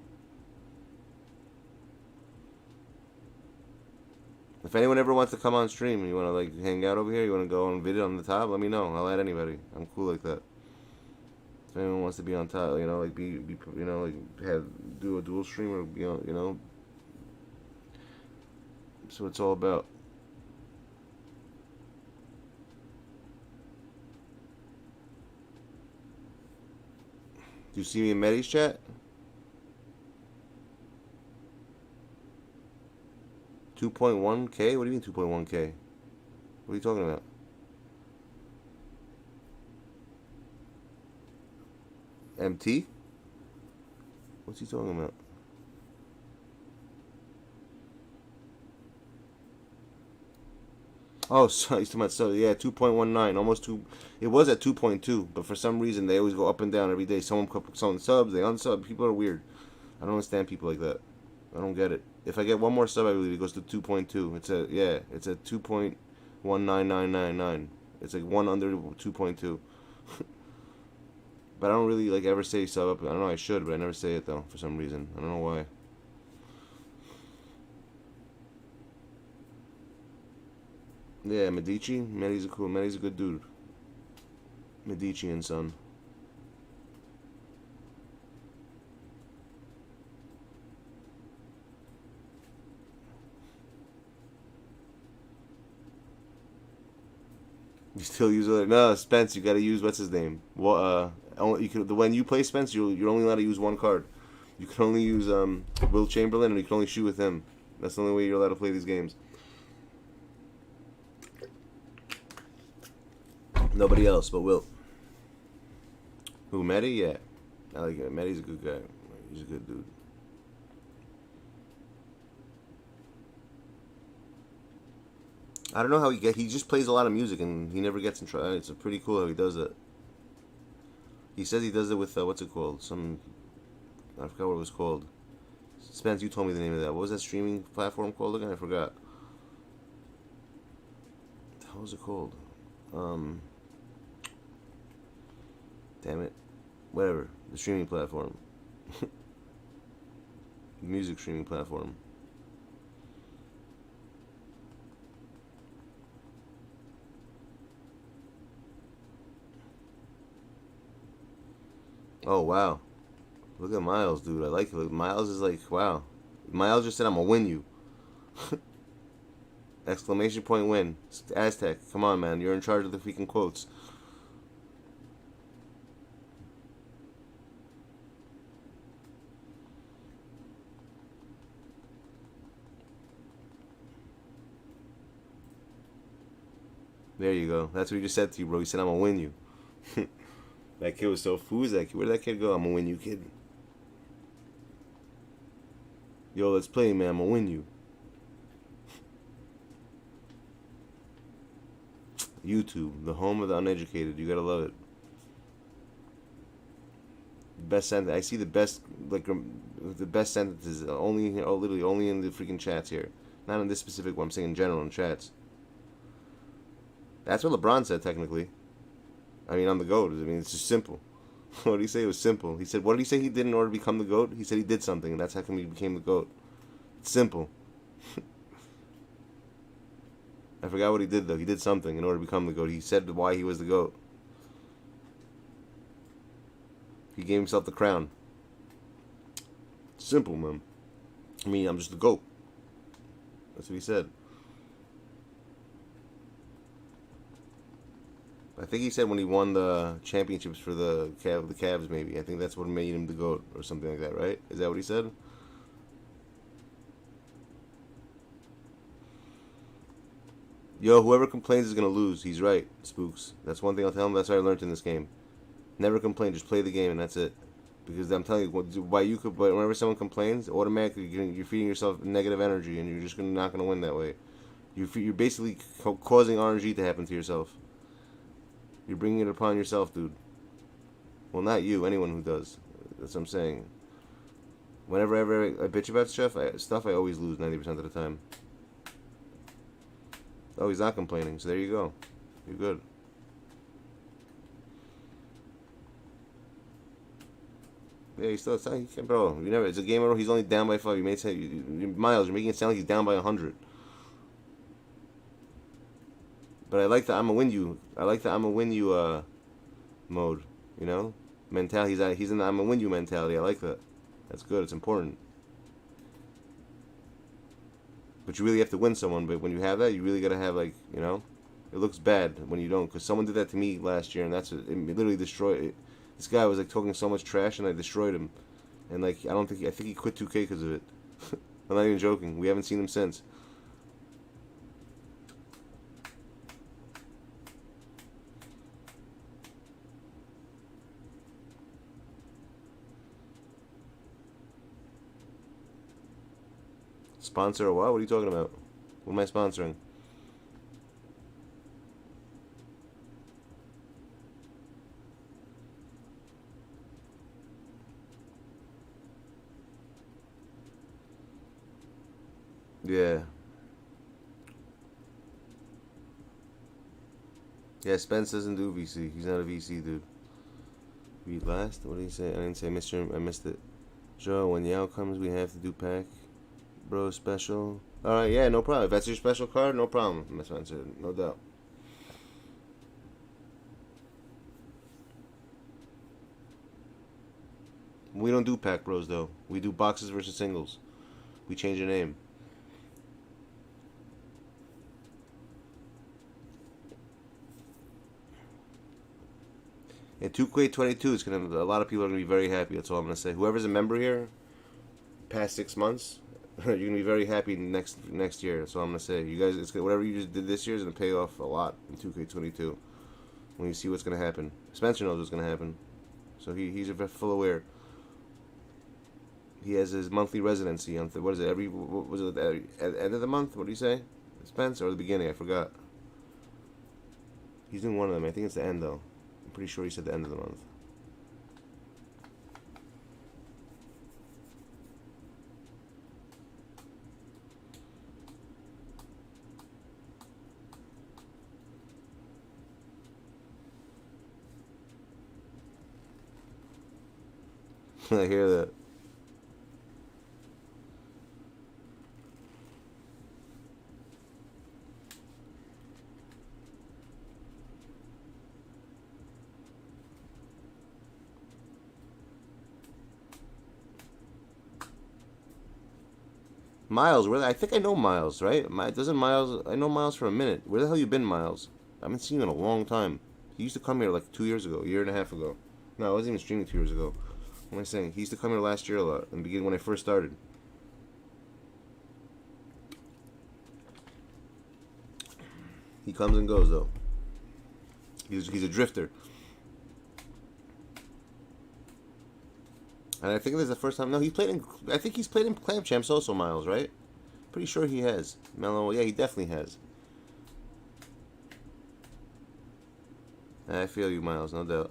If anyone ever wants to come on stream and you want to like hang out over here, you want to go on video on the top, let me know. I'll add anybody. I'm cool like that. If anyone wants to be on top, you know, like be you know, like do a dual stream or be on, you know. That's what it's all about. Do you see me in Medi's chat? $2.1K? What do you mean 2.1K? What are you talking about? MT? What's he talking about? Oh, so he's talking about, so yeah, 2.19, almost 2. It was at 2.2, but for some reason they always go up and down every day. Someone subs, they unsub. People are weird. I don't understand people like that. I don't get it. If I get one more sub, I believe it goes to 2.2. It's a, yeah, it's a 2.19999. It's like one under 2.2. But I don't really like ever say sub up. I don't know, I should, but I never say it though for some reason. I don't know why. Yeah, Medici. Medi's a good dude. Medici and son. You still use it? No, Spence. You gotta use what's his name. Well, you can, when you play Spence, you're only allowed to use one card. You can only use Will Chamberlain, and you can only shoot with him. That's the only way you're allowed to play these games. Nobody else but Will. Who, Medi? Yeah. I like it. Medi's a good guy. He's a good dude. I don't know how he just plays a lot of music and he never gets in trouble. It's pretty cool how he does it. He says he does it with, what's it called? I forgot what it was called. Spence, you told me the name of that. What was that streaming platform called again? I forgot. What was it called? Damn it. Whatever. The streaming platform. The music streaming platform. Oh, wow. Look at Miles, dude. I like it. Look, Miles is like, wow. Miles just said, I'm going to win you. Exclamation point win. Aztec, come on, man. You're in charge of the freaking quotes. There you go. That's what he just said to you, bro. He said, I'm going to win you. That kid was so who's that kid? Where did that kid go? I'm going to win you, kid. Yo, let's play, man. I'm going to win you. YouTube, the home of the uneducated. You gotta love it. Best sentence. I see the best, like, the best sentences only, literally only in the freaking chats here. Not in this specific one. I'm saying in general in chats. That's what LeBron said, technically. I mean, I'm the GOAT. I mean, it's just simple. What did he say? It was simple. He said, what did he say he did in order to become the GOAT? He said he did something, and that's how come he became the GOAT. It's simple. I forgot what he did, though. He did something in order to become the GOAT. He said why he was the GOAT. He gave himself the crown. Simple, man. I mean, I'm just the GOAT. That's what he said. I think he said when he won the championships for the Cavs, maybe. I think that's what made him the GOAT or something like that, right? Is that what he said? Yo, whoever complains is going to lose. He's right, Spooks. That's one thing I'll tell him. That's what I learned in this game. Never complain. Just play the game, and that's it. Because I'm telling you, whenever someone complains, automatically you're feeding yourself negative energy, and you're just not going to win that way. You're basically causing RNG to happen to yourself. You're bringing it upon yourself, dude. Well, not you. Anyone who does. That's what I'm saying. Whenever I bitch about stuff, I always lose 90% of the time. Oh, he's not complaining. So there you go. You're good. Yeah, he's still. Bro, you never. It's a game. He's only down by 5. You may say, Miles, you're making it sound like he's down by 100. But I like the I'ma win you. I like the I'ma win you mode. You know, mentality. He's in the I'ma win you mentality. I like that. That's good. It's important. But you really have to win someone. But when you have that, you really gotta have, like, you know, it looks bad when you don't. Because someone did that to me last year, and it literally destroyed it. This guy was like talking so much trash, and I destroyed him. And like, I think he quit 2K because of it. I'm not even joking. We haven't seen him since. Sponsor or what? What are you talking about? What am I sponsoring? Yeah. Yeah, Spence doesn't do VC. He's not a VC dude. Read last? What did he say? I didn't say I missed it. Joe, when Yao comes, we have to do pack. Bro, special. Alright, yeah, no problem. If that's your special card, no problem, Miss Spencer. No doubt. We don't do pack bros, though. We do boxes versus singles. We change the name. In 2K22, it's gonna. A lot of people are gonna be very happy. That's all I'm gonna say. Whoever's a member here, past 6 months, you're gonna be very happy next year. That's all I'm gonna say. You guys, it's whatever you just did this year is gonna pay off a lot in 2K22. When you see what's gonna happen, Spencer knows what's gonna happen, so he's full aware. He has his monthly residency on what is it? What was it at the end of the month? What do you say, Spencer, or the beginning? I forgot. He's doing one of them. I think it's the end though. I'm pretty sure he said the end of the month. I hear that. Miles, I think I know Miles, right? Doesn't Miles? I know Miles for a minute. Where the hell you been, Miles? I haven't seen you in a long time. He used to come here like 2 years ago, a year and a half ago. No, I wasn't even streaming 2 years ago. What am I saying? He used to come here last year a lot, in the beginning when I first started. He comes and goes though. He's a drifter. And I think this is the first time. No, he's played in. I think he's played in Clamp Champs also, Miles, right? Pretty sure he has. Mellow, yeah, he definitely has. I feel you, Miles, no doubt.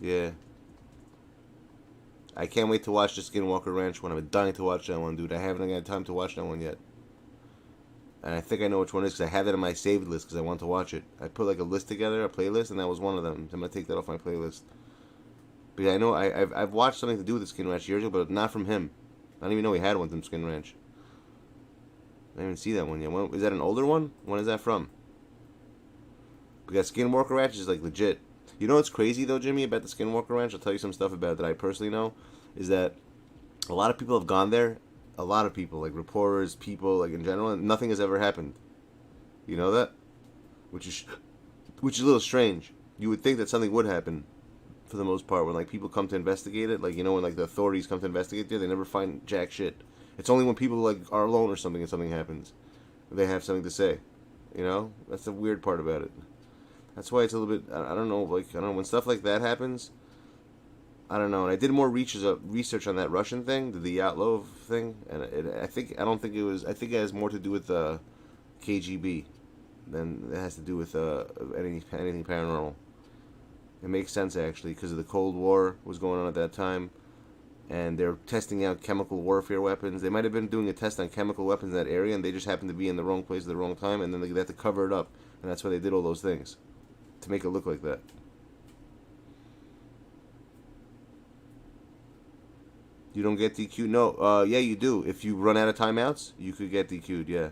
Yeah. I can't wait to watch the Skinwalker Ranch one. I'm dying to watch that one, dude. I haven't had time to watch that one yet. And I think I know which one it is because I have it on my saved list because I want to watch it. I put like a list together, a playlist, and that was one of them. I'm going to take that off my playlist. Because I know I've watched something to do with the Skin Ranch years ago, but not from him. I don't even know he had one from Skin Ranch. I didn't even see that one yet. Is that an older one? When is that from? Because Skinwalker Ranch is like legit. You know what's crazy though, Jimmy, about the Skinwalker Ranch? I'll tell you some stuff about it that I personally know. Is that a lot of people have gone there. A lot of people, like reporters, people, like in general, and nothing has ever happened. You know that? Which is a little strange. You would think that something would happen, for the most part, when like people come to investigate it. Like, you know, when like the authorities come to investigate there, they never find jack shit. It's only when people like are alone or something and something happens, they have something to say. You know, that's the weird part about it. That's why it's a little bit. I don't know. Like, I don't know, when stuff like that happens. I don't know, and I did more research on that Russian thing, the Yatlov thing, and I think it has more to do with KGB than it has to do with anything paranormal. It makes sense actually because the Cold War was going on at that time, and they're testing out chemical warfare weapons. They might have been doing a test on chemical weapons in that area, and they just happened to be in the wrong place at the wrong time, and then they had to cover it up, and that's why they did all those things, to make it look like that. You don't get DQ'd? No, yeah, you do. If you run out of timeouts, you could get DQ'd, yeah.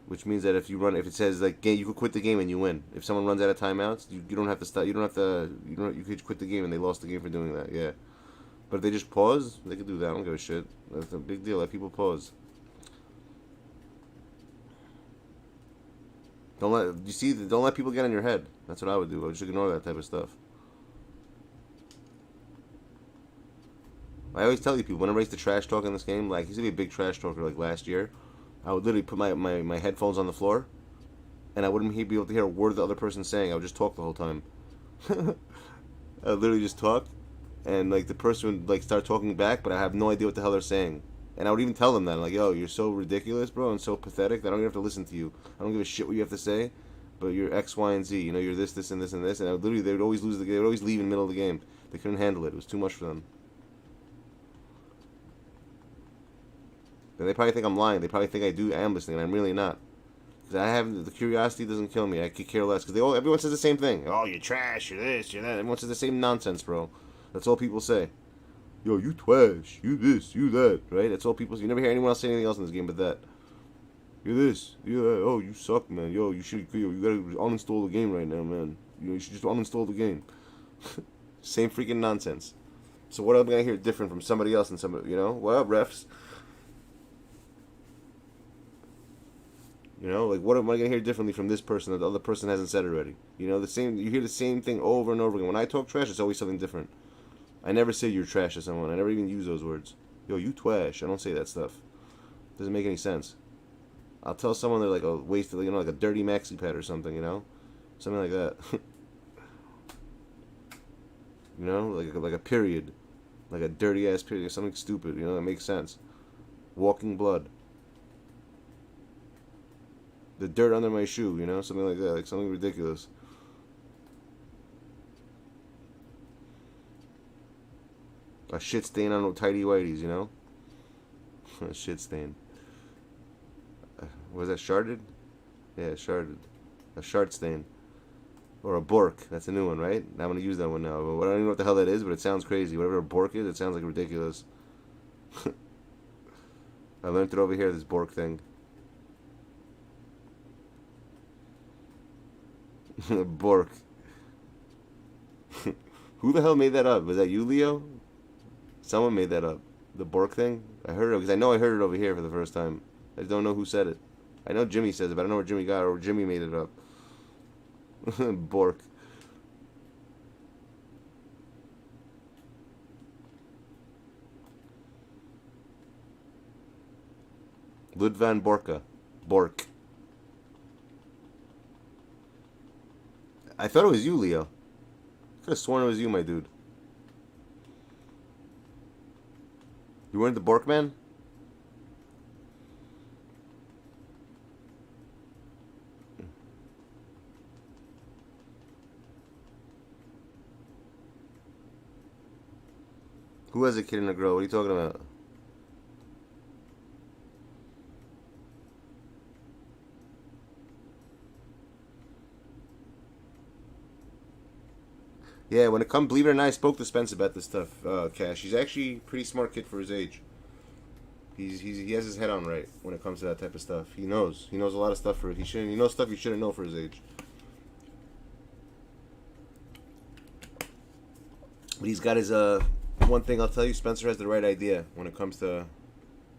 Which means that if it says like you could quit the game and you win. If someone runs out of timeouts, you don't have to stop. You could quit the game and they lost the game for doing that. Yeah. But if they just pause, they could do that. I don't give a shit. That's a big deal. Let people pause. Don't let people get in your head. That's what I would do. I would just ignore that type of stuff. I always tell you people, whenever I used to trash talk in this game, like, I used to be a big trash talker like last year. I would literally put my headphones on the floor, and I wouldn't be able to hear a word the other person's saying. I would just talk the whole time. I would literally just talk, and like the person would like start talking back, but I have no idea what the hell they're saying. And I would even tell them that, like, yo, you're so ridiculous, bro, and so pathetic that I don't even have to listen to you. I don't give a shit what you have to say, but you're X, Y, and Z. You know, you're this, this, and this, and this. And they would always lose the game. They would always leave in the middle of the game. They couldn't handle it. It was too much for them. And they probably think I'm lying. They probably think I am listening, and I'm really not. Because the curiosity doesn't kill me. I could care less. Because everyone says the same thing. Oh, you're trash. You're this. You're that. Everyone says the same nonsense, bro. That's all people say. Yo, you trash. You this. You that. Right? That's all people say. You never hear anyone else say anything else in this game but that. You're this. You're that. Oh, you suck, man. Yo, you gotta uninstall the game right now, man. You should just uninstall the game. Same freaking nonsense. So what am I gonna hear different from somebody else and somebody? You know? What up, refs? You know, like, what am I going to hear differently from this person that the other person hasn't said already? You know, you hear the same thing over and over again. When I talk trash, it's always something different. I never say you're trash to someone. I never even use those words. Yo, you twash. I don't say that stuff. Doesn't make any sense. I'll tell someone they're like a waste of, like a dirty maxi pad or something, you know? Something like that. You know, like a period. Like a dirty ass period. Something stupid, you know, that makes sense. Walking blood. The dirt under my shoe, you know, something like that, like something ridiculous. A shit stain on no tidy whities, you know. A shit stain. Was that sharded? Yeah, sharded. A shard stain. Or a bork. That's a new one, right? I'm gonna use that one now. But I don't even know what the hell that is, but it sounds crazy. Whatever a bork is, it sounds like ridiculous. I learned it over here, this bork thing. Bork. Who the hell made that up? Was that you, Leo? Someone made that up. The Bork thing? I heard it because I know I heard it over here for the first time. I just don't know who said it. I know Jimmy says it, but I don't know where Jimmy got it or Jimmy made it up. Bork. Ludvan Borka. Bork. I thought it was you, Leo. I could have sworn it was you, my dude. You weren't the Bork man? Who has a kid and a girl? What are you talking about? Yeah, when it comes, believe it or not, I spoke to Spence about this stuff, Cash. He's actually a pretty smart kid for his age. He has his head on right when it comes to that type of stuff. He knows a lot of stuff he knows stuff he shouldn't know for his age. But he's got his one thing I'll tell you, Spencer has the right idea when it comes to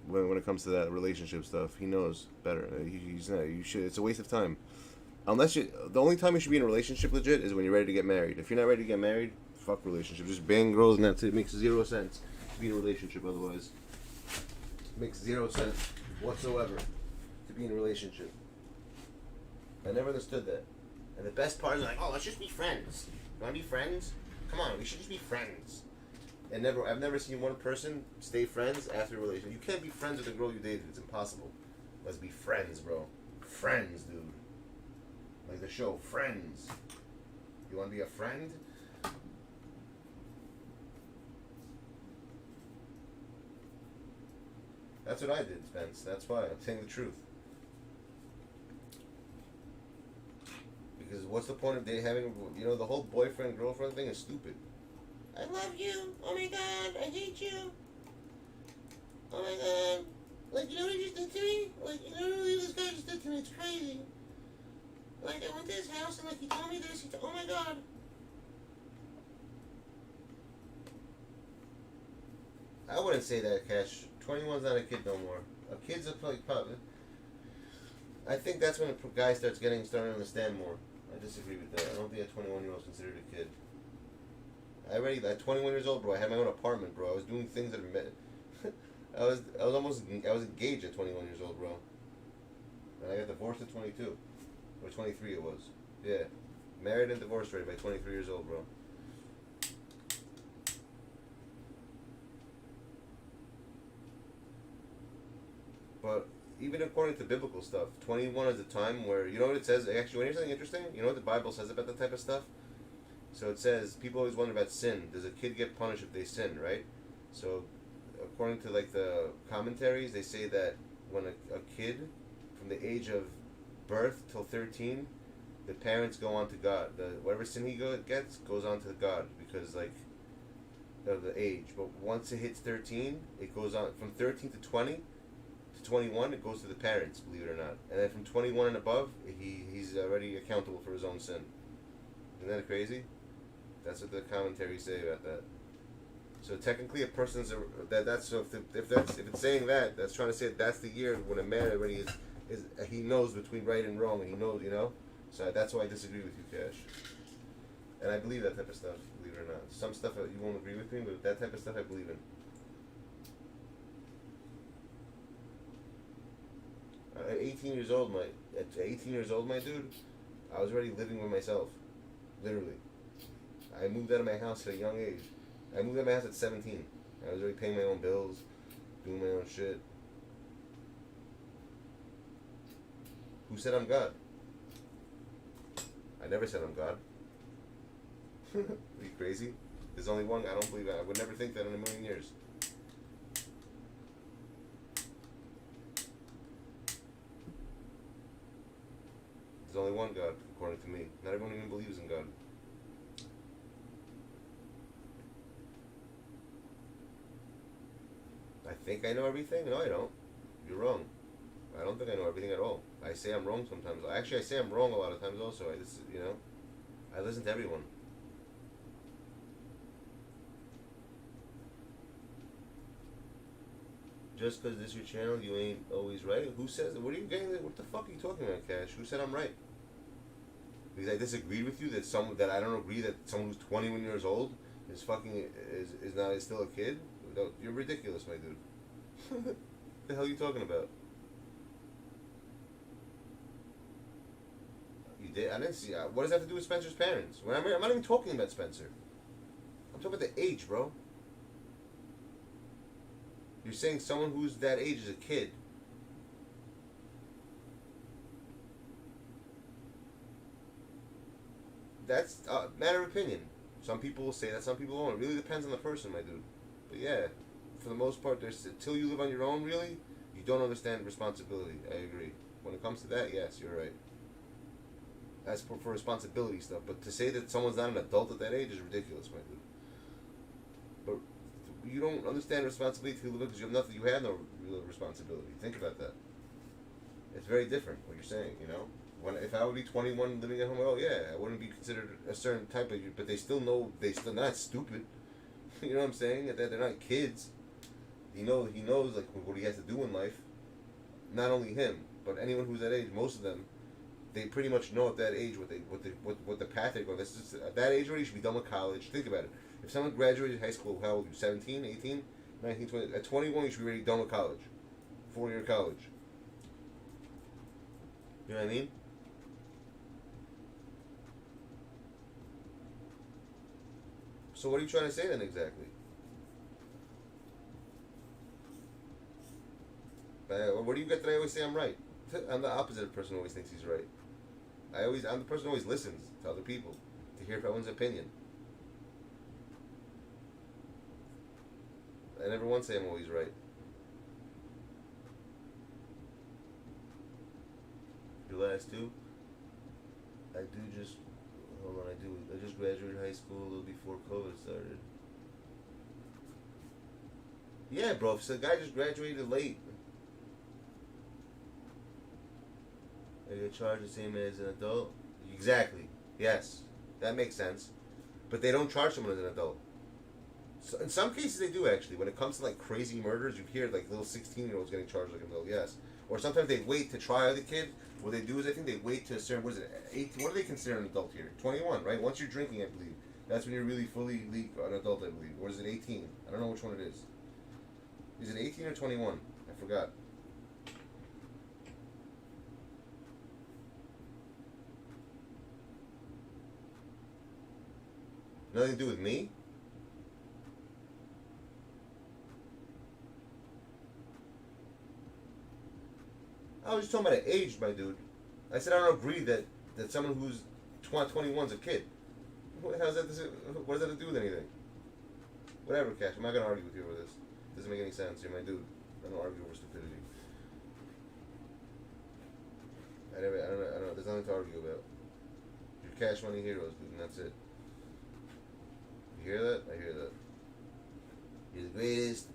that relationship stuff. He knows better. He's not. You should. It's a waste of time. The only time you should be in a relationship legit is when you're ready to get married. If you're not ready to get married, fuck relationship. Just bang girls and that's it. It makes 0 sense to be in a relationship otherwise. It makes 0 sense whatsoever to be in a relationship. I never understood that. And the best part is like, oh, let's just be friends. You want to be friends? Come on, we should just be friends. And I've never seen one person stay friends after a relationship. You can't be friends with a girl you dated. It's impossible. Let's be friends, bro. Friends, dude. Like the show, Friends. You want to be a friend? That's what I did, Spence. That's why I'm saying the truth. Because what's the point of having, you know, the whole boyfriend girlfriend thing is stupid. I love you. Oh my god, I hate you. Oh my god. Like, you know what he just did to me? Like, you know what this guy just did to me? It's crazy. Like, I went to his house and, like, he told me this. Oh my god. I wouldn't say that, Cash. 21's not a kid no more. A kid's a like pop. I think that's when a guy starting to understand more. I disagree with that. I don't think a 21-year-old is considered a kid. At 21 years old, bro, I had my own apartment, bro. I was doing things that are I was engaged at 21 years old, bro. And I got divorced at 22. Or 23 it was. Yeah. Married and divorced already by 23 years old, bro. But even according to biblical stuff, 21 is a time where, you know what it says? Actually, when here's something interesting, you know what the Bible says about that type of stuff? So it says, people always wonder about sin. Does a kid get punished if they sin, right? So according to like the commentaries, they say that when a kid, from the age of birth till 13, the parents go on to God. Whatever sin he gets goes on to God because like of the age. But once it hits 13, it goes on from 13 to 20 to 21. It goes to the parents, believe it or not. And then from 21 and above, he's already accountable for his own sin. Isn't that crazy? That's what the commentaries say about that. So technically, a person's that's so if it's saying that, that's trying to say that's the year when a man already is he knows between right and wrong, and he knows, you know. So that's why I disagree with you, Cash. And I believe that type of stuff, believe it or not. Some stuff you won't agree with me, but that type of stuff I believe in. At 18 years old, my dude, I was already living with myself, literally. I moved out of my house at a young age. I moved out of my house at 17. I was already paying my own bills, doing my own shit. Who said I'm God? I never said I'm God. Are you crazy? There's only one. I don't believe that. I would never think that in a million years. There's only one God, according to me. Not everyone even believes in God. I think I know everything? No, I don't. You're wrong. I don't think I know everything at all. I say I'm wrong sometimes. Actually, I say I'm wrong a lot of times also. I just, you know, I listen to everyone. Just because this is your channel, you ain't always right? Who says, what are you getting, what the fuck are you talking about, Cash? Who said I'm right? Because I disagred with you that I don't agree that someone who's 21 years old is still a kid? You're ridiculous, my dude. What the hell are you talking about? You did? I didn't see. What does that have to do with Spencer's parents? I'm not even talking about Spencer. I'm talking about the age, bro. You're saying someone who's that age is a kid. That's a matter of opinion. Some people will say that, some people won't. It really depends on the person, my dude. But yeah, for the most part, until you live on your own, really, you don't understand responsibility. I agree. When it comes to that, yes, you're right. As for responsibility stuff, but to say that someone's not an adult at that age is ridiculous, my dude. But you don't understand responsibility until you live because you have no real responsibility. Think about that. It's very different what you're saying, you know. If I would be 21 living at home, oh yeah, I wouldn't be considered a certain type of, but they still know, they're not stupid. You know what I'm saying? That they're not kids. He knows like what he has to do in life. Not only him, but anyone who's that age, most of them, they pretty much know at that age what the path they're going. At that age already, you should be done with college. Think about it. If someone graduated high school, how old are you? 17, 18, 19, 20? At 21, you should be already done with college. 4-year college. You know what I mean? So what are you trying to say then exactly? What do you get that I always say I'm right? I'm the opposite person who always thinks he's right. I'm the person who always listens to other people to hear everyone's opinion. I never once say I'm always right. Your last two? I just graduated high school a little before COVID started. Yeah, bro, so the guy just graduated late. They get charged the same as an adult? Exactly. Yes. That makes sense. But they don't charge someone as an adult. So in some cases they do, actually. When it comes to like crazy murders, you hear like little 16-year-olds getting charged like an adult, yes. Or sometimes they wait to try the kid. What they do is I think they wait to a certain, what is it, 18, what do they consider an adult here? 21, right? Once you're drinking, I believe. That's when you're really fully an adult, I believe. Or is it 18? I don't know which one it is. Is it 18 or 21? I forgot. Nothing to do with me? I was just talking about the age, my dude. I said I don't agree that someone who's 21 is a kid. What does that have to do with anything? Whatever, Cash. I'm not gonna argue with you over this. Doesn't make any sense. You're my dude. I don't argue over stupidity. I don't know. There's nothing to argue about. You're Cash Money heroes, dude, and that's it. You hear that? I hear that. You're the greatest.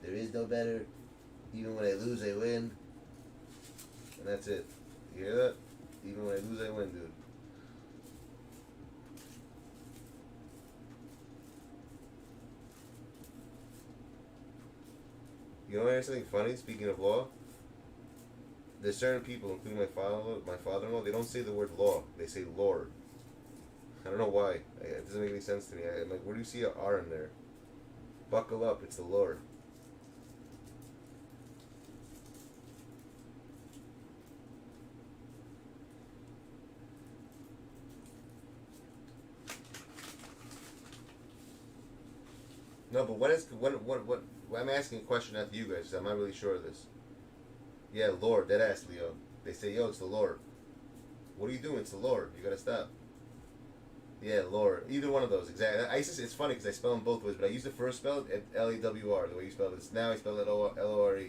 There is no better. Even when I lose, I win. And that's it. You hear that? Even when I lose, I win, dude. You know something funny? Speaking of law, there's certain people, including my father-in-law, they don't say the word law. They say Lord. I don't know why. It doesn't make any sense to me. I'm like, where do you see an R in there? Buckle up, it's the Lord. No, but what I'm asking a question not to you guys, because I'm not really sure of this. Yeah, Lord, dead ass, Leo. They say, yo, it's the Lord. What are you doing? It's the Lord. You gotta stop. Yeah, Lord. Either one of those, exactly. It's funny because I spell them both ways, but I used to first spell it Lewr, the way you spell it. Now I spell it Lore.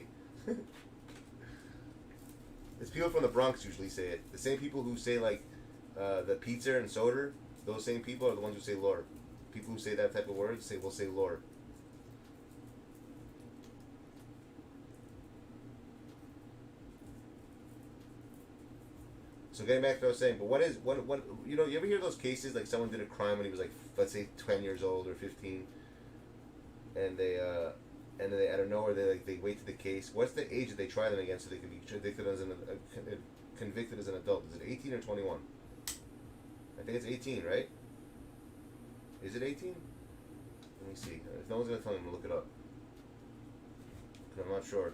It's people from the Bronx usually say it. The same people who say, like, the pizza and soda, those same people are the ones who say Lord. People who say that type of words will say Lord. So getting back to what I was saying, but what you know, you ever hear those cases like someone did a crime when he was like, let's say 10 years old or 15, and they out of nowhere they wait to the case. What's the age that they try them against so they can be convicted as an adult? Is it 18 or 21? I think it's 18, right? Is it 18? Let me see. If no one's gonna tell me, I'm gonna look it up. 'Cause I'm not sure.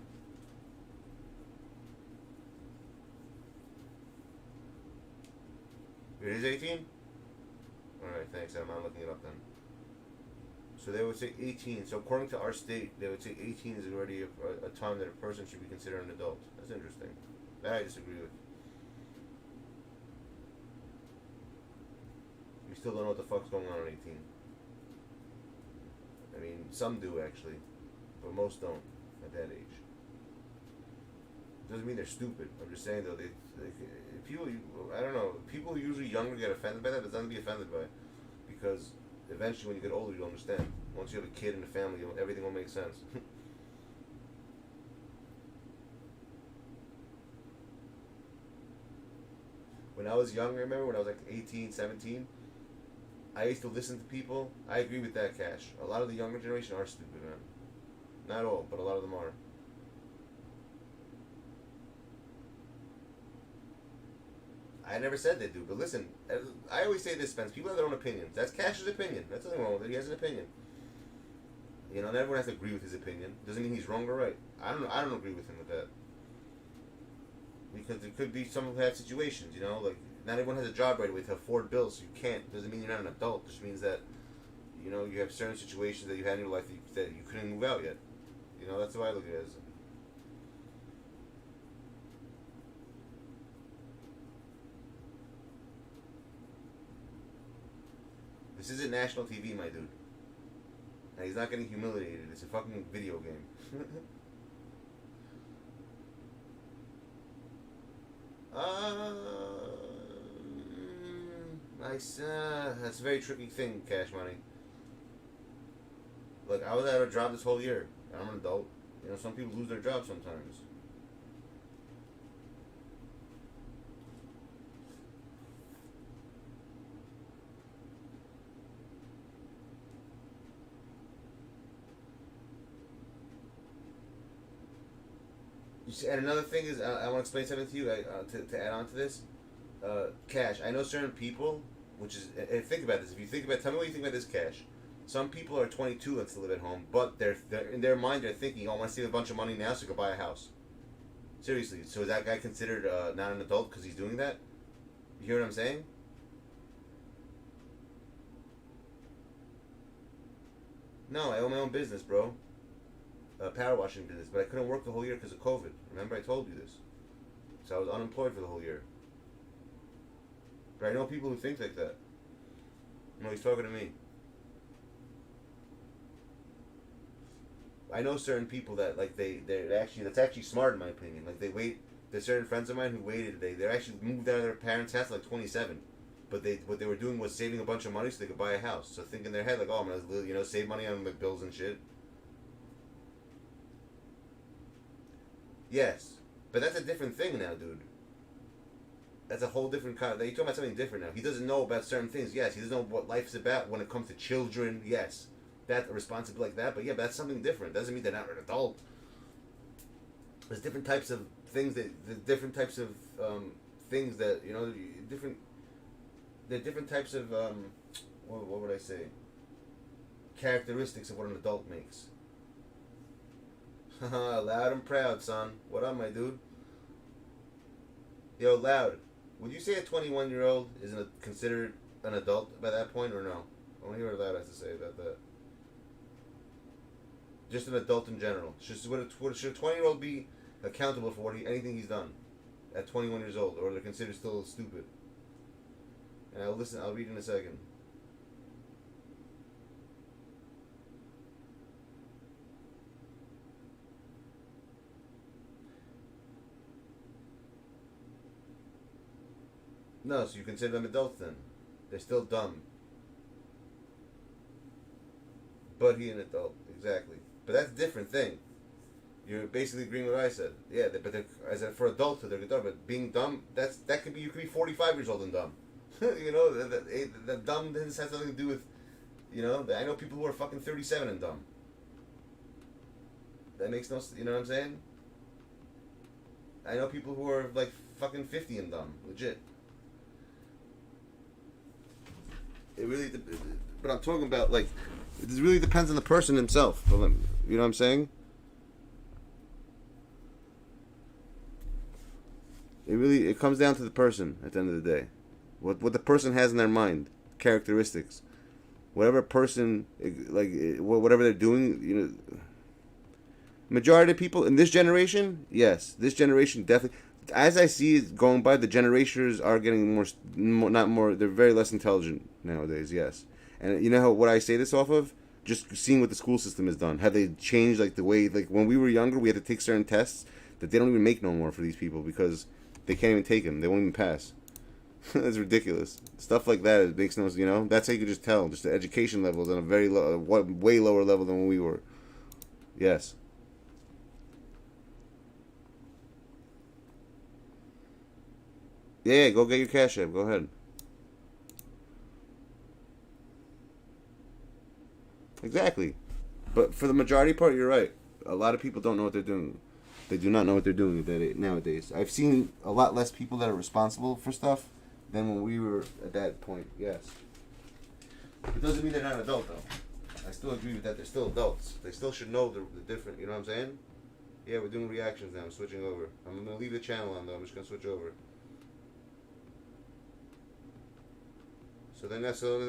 It is 18? Alright, thanks. I'm not looking it up then. So they would say 18. So according to our state, they would say 18 is already a time that a person should be considered an adult. That's interesting. That I disagree with. We still don't know what the fuck's going on 18. I mean, some do actually, but most don't at that age. Doesn't mean they're stupid. I'm just saying though, people, I don't know, people who are usually younger get offended by that, but doesn't be offended by it. Because eventually when you get older, you'll understand. Once you have a kid in the family, everything will make sense. When I was younger, remember, when I was like 18, 17, I used to listen to people. I agree with that, Cash. A lot of the younger generation are stupid, man. Not all, but a lot of them are. I never said they do, but listen, I always say this, Spence, people have their own opinions. That's Cash's opinion. That's nothing wrong with it. He has an opinion. You know, not everyone has to agree with his opinion. Doesn't mean he's wrong or right. I don't agree with him with that. Because there could be some who have situations, you know, like, not everyone has a job right away to afford bills, so you can't. Doesn't mean you're not an adult. It just means that, you know, you have certain situations that you had in your life that you couldn't move out yet. You know, that's the way I look at it as. This isn't national TV, my dude. And he's not getting humiliated. It's a fucking video game. That's a very tricky thing, Cash Money. Look, I was out of a job this whole year. I'm an adult. You know, some people lose their jobs sometimes. You see, and another thing is, I want to explain something to you to add on to this. Cash, I know certain people, which is, and think about this. If you think about, tell me what you think about this, Cash. Some people are 22 and still live at home, but they're in their mind they're thinking, oh, I want to save a bunch of money now so I can buy a house. Seriously, so is that guy considered not an adult because he's doing that? You hear what I'm saying? No, I own my own business, bro. Power washing business, but I couldn't work the whole year because of COVID. Remember I told you this. So I was unemployed for the whole year. But I know people who think like that. No, he's talking to me. I know certain people that like that's actually smart in my opinion. Like they wait. There's certain friends of mine who waited. They actually moved out of their parents' house at like 27, but what they were doing was saving a bunch of money so they could buy a house. So think in their head like, oh, I'm gonna save money on my bills and shit. Yes, but that's a different thing now, dude. That's a whole different kind of. You're talking about something different now. He doesn't know about certain things. Yes, he doesn't know what life's about when it comes to children. Yes. That responsibility like that, but yeah, but that's something different. Doesn't mean they're not an adult. There's different types of things things that you know different. There are different types of what would I say? Characteristics of what an adult makes. Haha, Loud and proud, son. What up, my dude? Yo, Loud. Would you say a 21-year-old isn't considered an adult by that point, or no? I want to hear what Loud has to say about that. Just an adult in general. Should a 20-year-old be accountable for anything he's done at 21 years old, or they're considered still stupid? And I'll read in a second. No, so you consider them adults then. They're still dumb. But he an adult, exactly. But that's a different thing. You're basically agreeing with what I said. Yeah, but for adulthood, they're dumb. But being dumb, that could be, you could be 45 years old and dumb. You know, the dumb has nothing to do with, you know, I know people who are fucking 37 and dumb. That makes no, you know what I'm saying? I know people who are like fucking 50 and dumb, legit. It really, but I'm talking about like, it really depends on the person himself. You know what I'm saying? It comes down to the person at the end of the day. What the person has in their mind, characteristics. Whatever person, like, whatever they're doing, you know. Majority of people in this generation, yes. This generation definitely, as I see it going by, the generations are getting they're very less intelligent nowadays, yes. And you know what I say this off of? Just seeing what the school system has done. Have they changed like the way, like when we were younger, we had to take certain tests that they don't even make no more for these people because they can't even take them. They won't even pass. That's ridiculous. Stuff like that, it makes no, you know, that's how you can just tell. Just the education level is on a very low, way lower level than when we were. Yes. Yeah, go get your Cash App. Go ahead. Exactly. But for the majority part, you're right. A lot of people don't know what they're doing. They do not know what they're doing nowadays. I've seen a lot less people that are responsible for stuff than when we were at that point, yes. It doesn't mean they're not adult, though. I still agree with that. They're still adults. They still should know the different, you know what I'm saying? Yeah, we're doing reactions now. I'm switching over. I'm going to leave the channel on, though. I'm just going to switch over. So then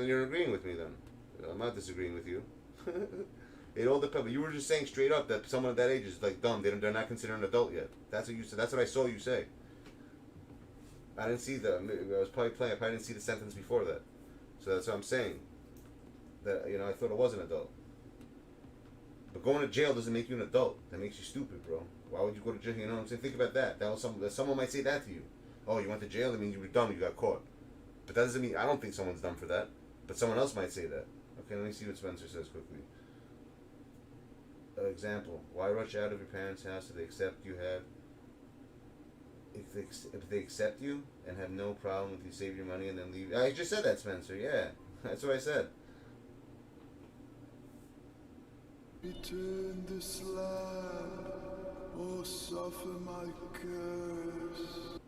you're agreeing with me, then. I'm not disagreeing with you. It all depends. But you were just saying straight up that someone at that age is like dumb. They're not considered an adult yet. That's what you said. That's what I saw you say. I didn't see that. I was probably playing. I probably didn't see the sentence before that. So that's what I'm saying. That, you know, I thought it was an adult. But going to jail doesn't make you an adult. That makes you stupid, bro. Why would you go to jail? You know what I'm saying? Think about that. Someone might say that to you. Oh, you went to jail? That means you were dumb. You got caught. But that doesn't mean I don't think someone's dumb for that. But someone else might say that. Okay, let me see what Spencer says quickly. Example: why rush out of your parents' house if they accept you have? If they accept you and have no problem with you save your money and then leave. I just said that, Spencer. Yeah, that's what I said. Return the slab or suffer my curse.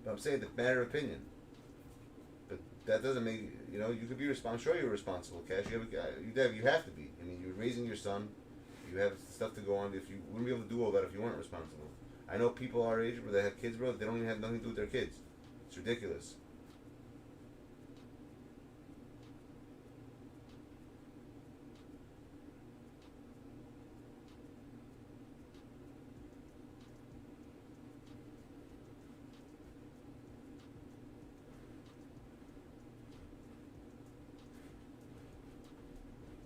But I'm saying the matter of opinion. But that doesn't make you know. You could be responsible. I'm sure you're responsible, Cash. You have to be. I mean, you're raising your son. You have stuff to go on. If you wouldn't be able to do all that if you weren't responsible. I know people our age where they have kids, bro. They don't even have nothing to do with their kids. It's ridiculous.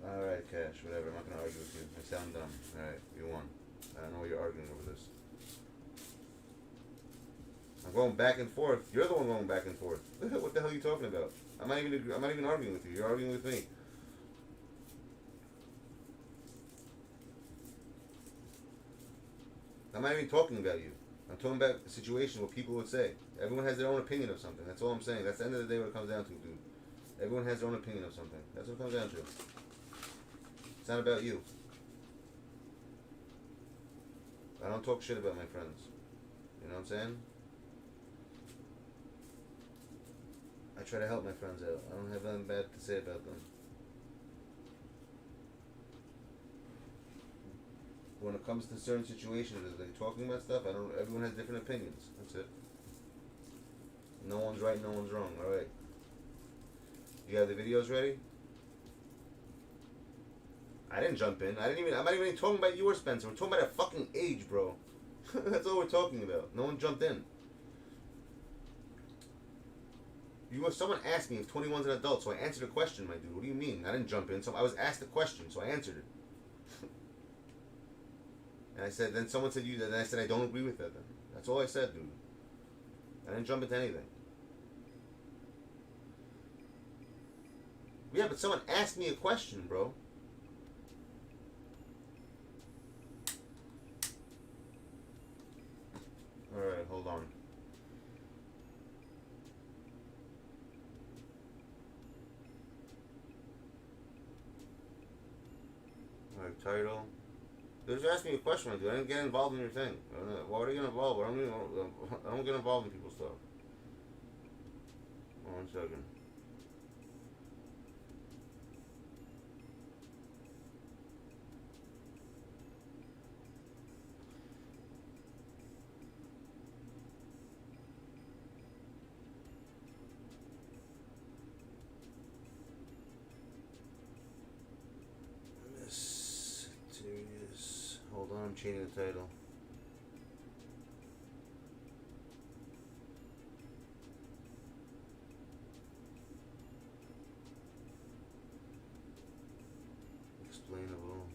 Alright, Cash, whatever. I'm not going to argue with you. I sound dumb. Alright, you won. I don't know why you're arguing over this. I'm going back and forth. You're the one going back and forth. What the hell are you talking about? I'm not even arguing with you. You're arguing with me. I'm not even talking about you. I'm talking about a situation where people would say. Everyone has their own opinion of something. That's all I'm saying. That's the end of the day what it comes down to, dude. Everyone has their own opinion of something. That's what it comes down to. It's not about you. I don't talk shit about my friends. You know what I'm saying? I try to help my friends out. I don't have nothing bad to say about them. When it comes to certain situations, like talking about stuff, everyone has different opinions. That's it. No one's right, no one's wrong. All right. You have the videos ready? I didn't jump in. I'm not even talking about you or Spencer. We're talking about a fucking age, bro. That's all we're talking about. No one jumped in. Someone asked me if 21's an adult, so I answered a question, my dude. What do you mean? I didn't jump in. So I was asked a question, so I answered it. And I said, then someone said you, and I said I don't agree with that. Then that's all I said, dude. I didn't jump into anything. Yeah, but someone asked me a question, bro. All right, hold on. Alright, title. They just asked me a question, dude. I didn't get involved in your thing. Why would I get involved? I don't get involved in people's stuff. 1 second. Hold on, I'm changing the title. Explainable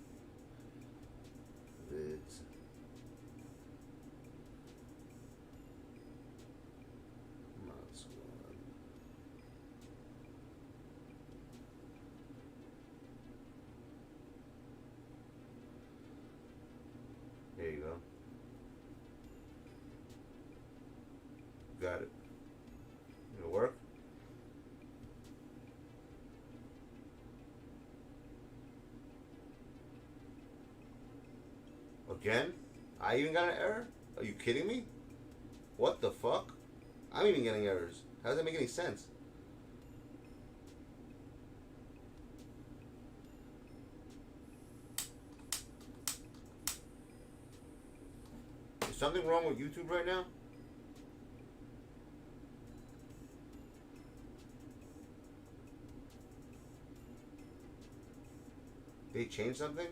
vids. Mod Squad. There you go. Got it. It'll work. Again? I even got an error? Are you kidding me? What the fuck? I'm even getting errors. How does that make any sense? Is something wrong with YouTube right now? They changed something?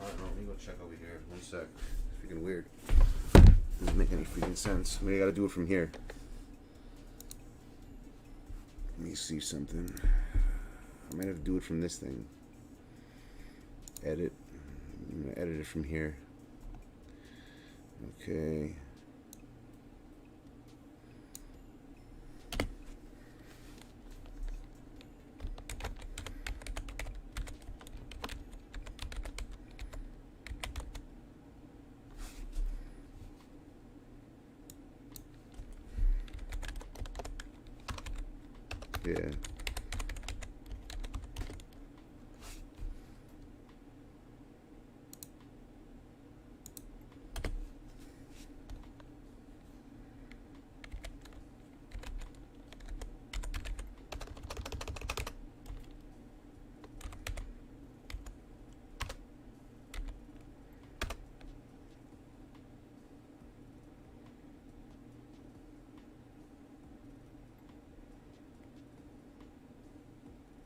I don't know. Let me go check over here. 1 sec. It's freaking weird. Doesn't make any freaking sense. Maybe I gotta do it from here. Let me see something. I might have to do it from this thing. edit. I'm gonna edit it from here. Okay. Yeah.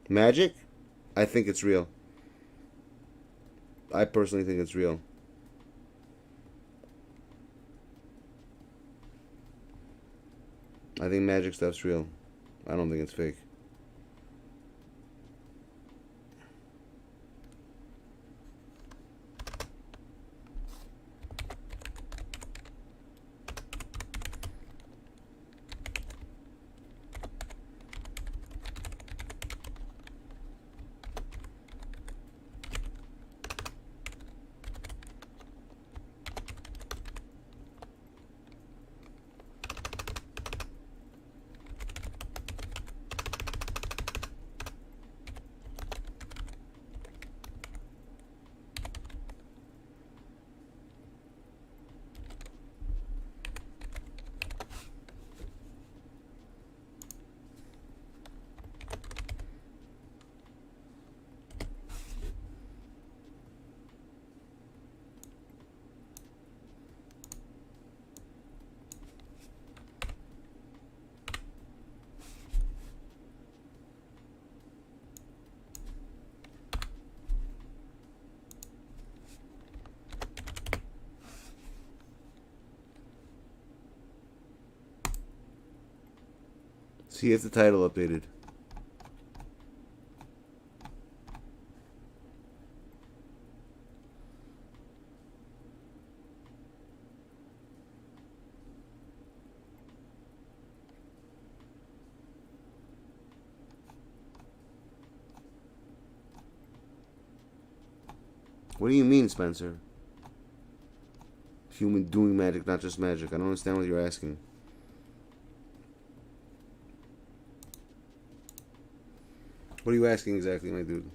Magic? I think it's real. I personally think it's real. I think magic stuff's real. I don't think it's fake. See if the title updated. What do you mean, Spencer? Human doing magic, not just magic. I don't understand what you're asking. What are you asking exactly, my dude?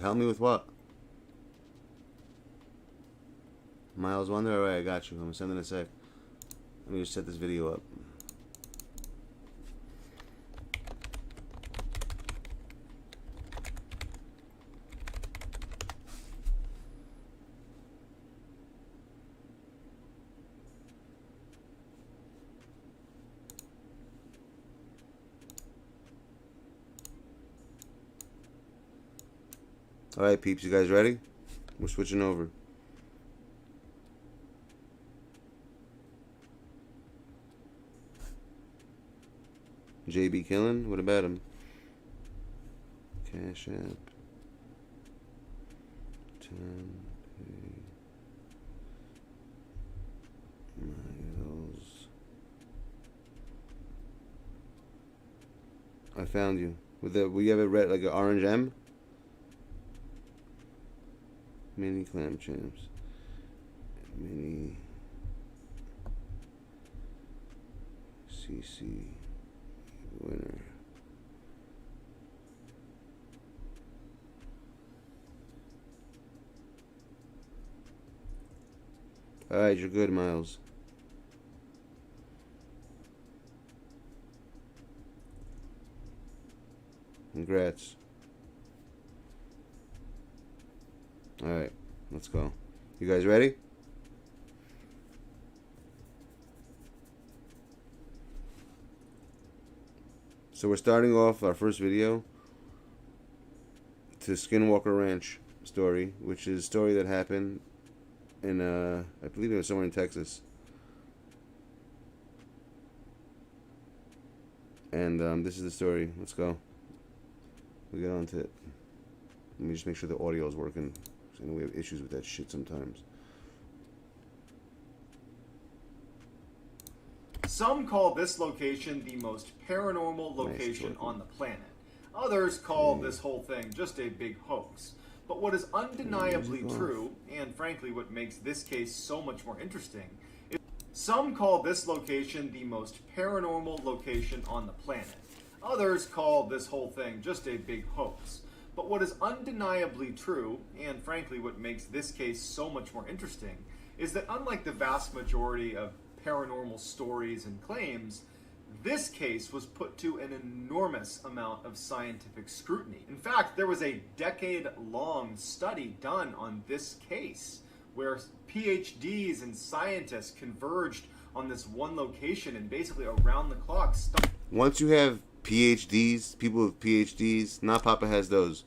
Help me with what? Miles Wonder? Alright, I got you. I'm gonna send in a sec. Let me just set this video up. Alright, peeps, you guys ready? We're switching over. JB killing? What about him? Cash App. 10 miles. I found you. Will you have it red like an orange M? Mini clam champs. Mini CC winner. Alright, you're good, Miles. Congrats. Alright, let's go. You guys ready? So we're starting off our first video to Skinwalker Ranch story, which is a story that happened in, I believe it was somewhere in Texas. And this is the story. Let's go. we get on to it. Let me just make sure the audio is working. I know we have issues with that shit sometimes. Some call this location the most paranormal location on the planet. Others call this whole thing just a big hoax. But what is undeniably true, and frankly what makes this case so much more interesting, is some call this location the most paranormal location on the planet. Others call this whole thing just a big hoax. But what is undeniably true, and frankly what makes this case so much more interesting, is that unlike the vast majority of paranormal stories and claims, this case was put to an enormous amount of scientific scrutiny. In fact, there was a decade-long study done on this case where PhDs and scientists converged on this one location and basically around the clock Once you have PhDs, people with PhDs, not Papa has those,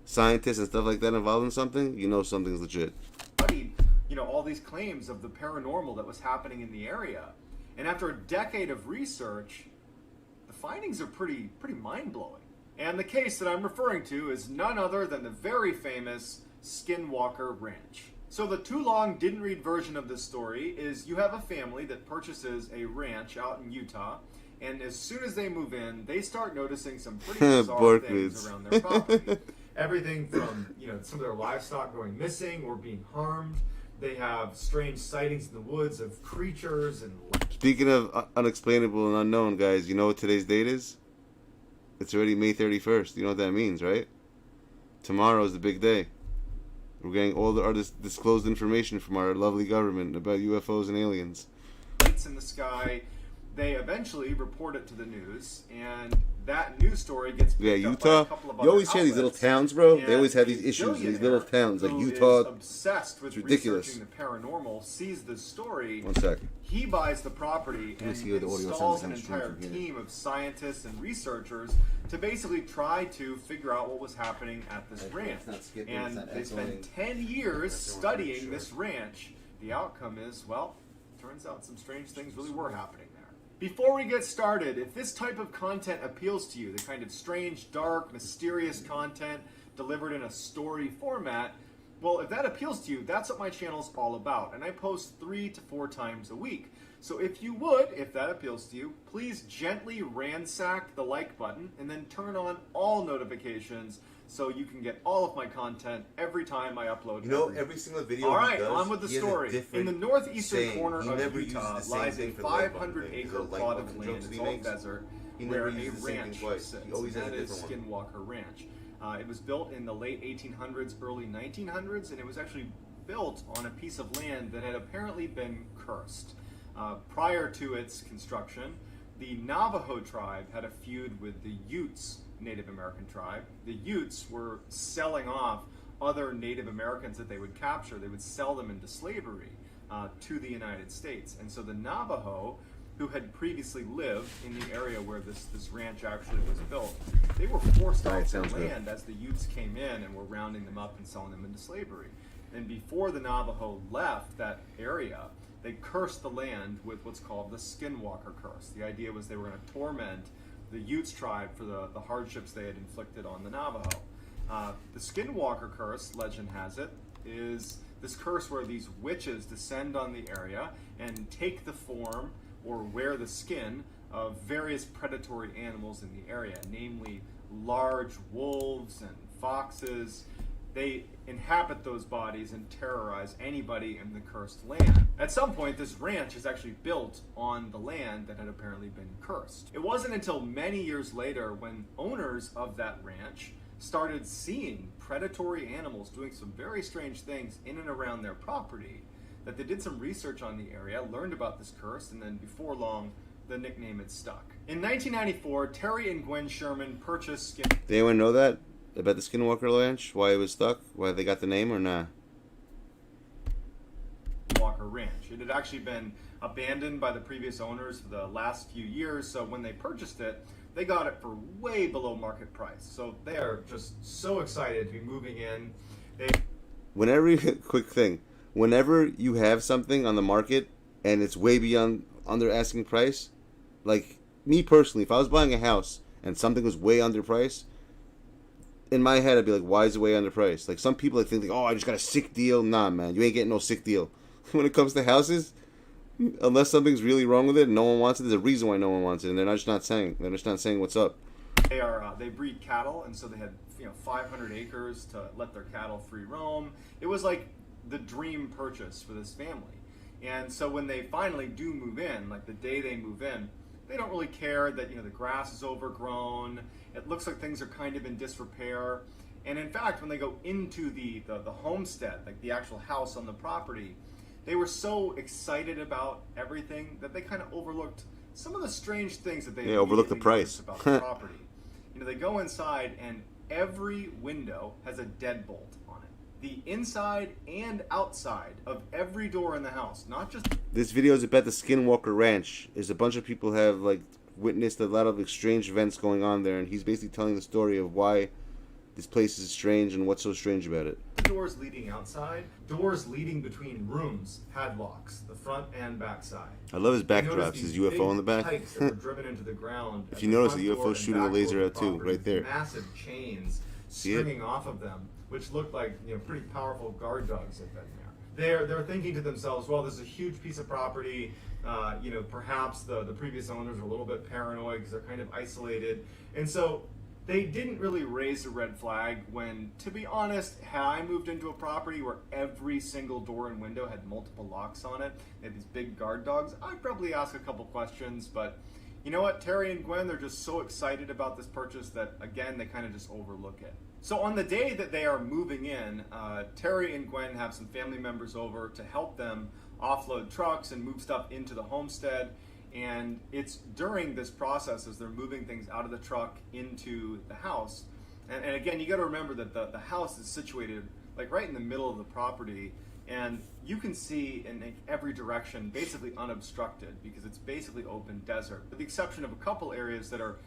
scientists and stuff like that involved in something, you know something's legit. studied, all these claims of the paranormal that was happening in the area. And after a decade of research, the findings are pretty mind-blowing. And the case that I'm referring to is none other than the very famous Skinwalker Ranch. So the too long didn't read version of this story is you have a family that purchases a ranch out in Utah, and as soon as they move in, they start noticing some pretty bizarre things around their property. Everything from, some of their livestock going missing or being harmed. They have strange sightings in the woods of creatures and... Speaking of unexplainable and unknown, guys, you know what today's date is? It's already May 31st. You know what that means, right? Tomorrow is the big day. We're getting all our disclosed information from our lovely government about UFOs and aliens. Lights in the sky. They eventually report it to the news, and that news story gets picked up by a couple of other You always hear these little outlets. towns, bro. They And always have these a issues. These billionaire little towns, like who Utah. is obsessed with It's ridiculous. researching the paranormal, sees this story. 1 sec. He buys the property and see how the audio installs sounds an kind of entire strange from here. team of scientists and researchers to basically try to figure out what was happening at this ranch. not skipping, And it's not they spent echoing. 10 years That's the one studying I'm this ranch. The outcome is, well, turns out some strange things really were happening there. Before we get started, if this type of content appeals to you, the kind of strange, dark, mysterious content delivered in a story format, well, if that appeals to you, that's what my channel's all about. And I post 3 to 4 times a week. So if you would, if that appeals to you, please gently ransack the like button and then turn on all notifications so you can get all of my content every time I upload. Every single video All he right, does, on with the he has a story. different In the northeastern saying. corner He of never Utah uses the same lies a thing for the like button 500 thing. acre The like plot button of jokes land that in he Salt makes, Desert he where never a uses the same thing ranch twice. sits. He always And has a that is different one. Skinwalker Ranch. It was built in the late 1800s, early 1900s, and it was actually built on a piece of land that had apparently been cursed. Prior to its construction, the Navajo tribe had a feud with the Utes Native American tribe. The Utes were selling off other Native Americans that they would capture. They would sell them into slavery to the United States. And so the Navajo, who had previously lived in the area where this ranch actually was built, they were forced off their land as the Utes came in and were rounding them up and selling them into slavery. And before the Navajo left that area, they cursed the land with what's called the Skinwalker curse. The idea was they were going to torment the Utes tribe for the hardships they had inflicted on the Navajo. The Skinwalker curse, legend has it, is this curse where these witches descend on the area and take the form or wear the skin of various predatory animals in the area, namely large wolves and foxes. They inhabit those bodies and terrorize anybody in the cursed land. At some point, this ranch is actually built on the land that had apparently been cursed. It wasn't until many years later when owners of that ranch started seeing predatory animals doing some very strange things in and around their property that they did some research on the area, learned about this curse, and then before long, the nickname had stuck. In 1994, Terry and Gwen Sherman purchased Did anyone know that? About the Skinwalker Ranch? Why it was stuck? Why they got the name or nah? Skinwalker Ranch. It had actually been abandoned by the previous owners for the last few years, so when they purchased it, they got it for way below market price. So they are just so excited to be moving in. Quick thing. Whenever you have something on the market and it's way beyond under asking price, like me personally, if I was buying a house and something was way under price, in my head, I'd be like, why is it way underpriced? Like, some people, I think, like, oh, I just got a sick deal. Nah, man, you ain't getting no sick deal. When it comes to houses, unless something's really wrong with it and no one wants it, there's a reason why no one wants it, and they're just not saying. They're just not saying what's up. They breed cattle, and so they had 500 acres to let their cattle free roam. It was like the dream purchase for this family. And so when they finally do move in, like the day they move in, they don't really care that the grass is overgrown. It looks like things are kind of in disrepair. And in fact, when they go into the homestead, like the actual house on the property, they were so excited about everything that they kind of overlooked some of the strange things that they overlooked the price about the property. They go inside and every window has a deadbolt on it. The inside and outside of every door in the house, not just... This video is about the Skinwalker Ranch. There's a bunch of people have like witnessed a lot of strange events going on there, and he's basically telling the story of why this place is strange and what's so strange about it. Doors leading outside, doors leading between rooms had locks, the front and back side. I love his backdrops, his UFO in the back. Pipes that were driven into the ground. If you notice, the UFO shooting a laser out too, right there. Massive chains stringing off of them, which looked like pretty powerful guard dogs had been there. They're thinking to themselves, well, this is a huge piece of property. Perhaps the previous owners are a little bit paranoid because they're kind of isolated, and so they didn't really raise a red flag when, to be honest, had I moved into a property where every single door and window had multiple locks on it, they had these big guard dogs, I'd probably ask a couple questions, but you know what, Terry and Gwen, they're just so excited about this purchase that, again, they kind of just overlook it. So on the day that they are moving in, Terry and Gwen have some family members over to help them offload trucks and move stuff into the homestead. And it's during this process as they're moving things out of the truck into the house. And again, you got to remember that the house is situated like right in the middle of the property, and you can see in every direction basically unobstructed because it's basically open desert, with the exception of a couple areas that are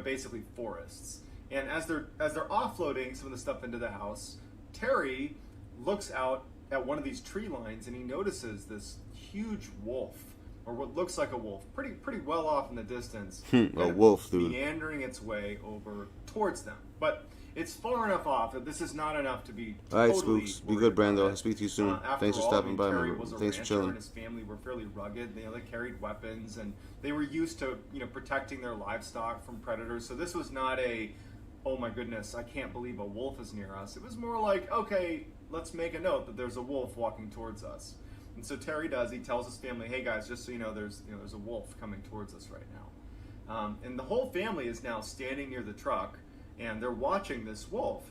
basically forests. And as they're offloading some of the stuff into the house, Terry looks out at one of these tree lines and he notices this huge wolf, or what looks like a wolf, pretty well off in the distance. A wolf, dude. Meandering its way over towards them. But it's far enough off that this is not enough to be Alright, totally Spooks. Be good, Brando. I'll speak to you soon. Thanks for stopping by, Terry man. was a Thanks for rancher, chilling. and his family were fairly rugged. They carried weapons, and they were used to protecting their livestock from predators. So this was not a, oh my goodness, I can't believe a wolf is near us. It was more like, okay, let's make a note that there's a wolf walking towards us. And so Terry does. He tells his family, "Hey guys, just so you know, there's a wolf coming towards us right now." And the whole family is now standing near the truck, and they're watching this wolf.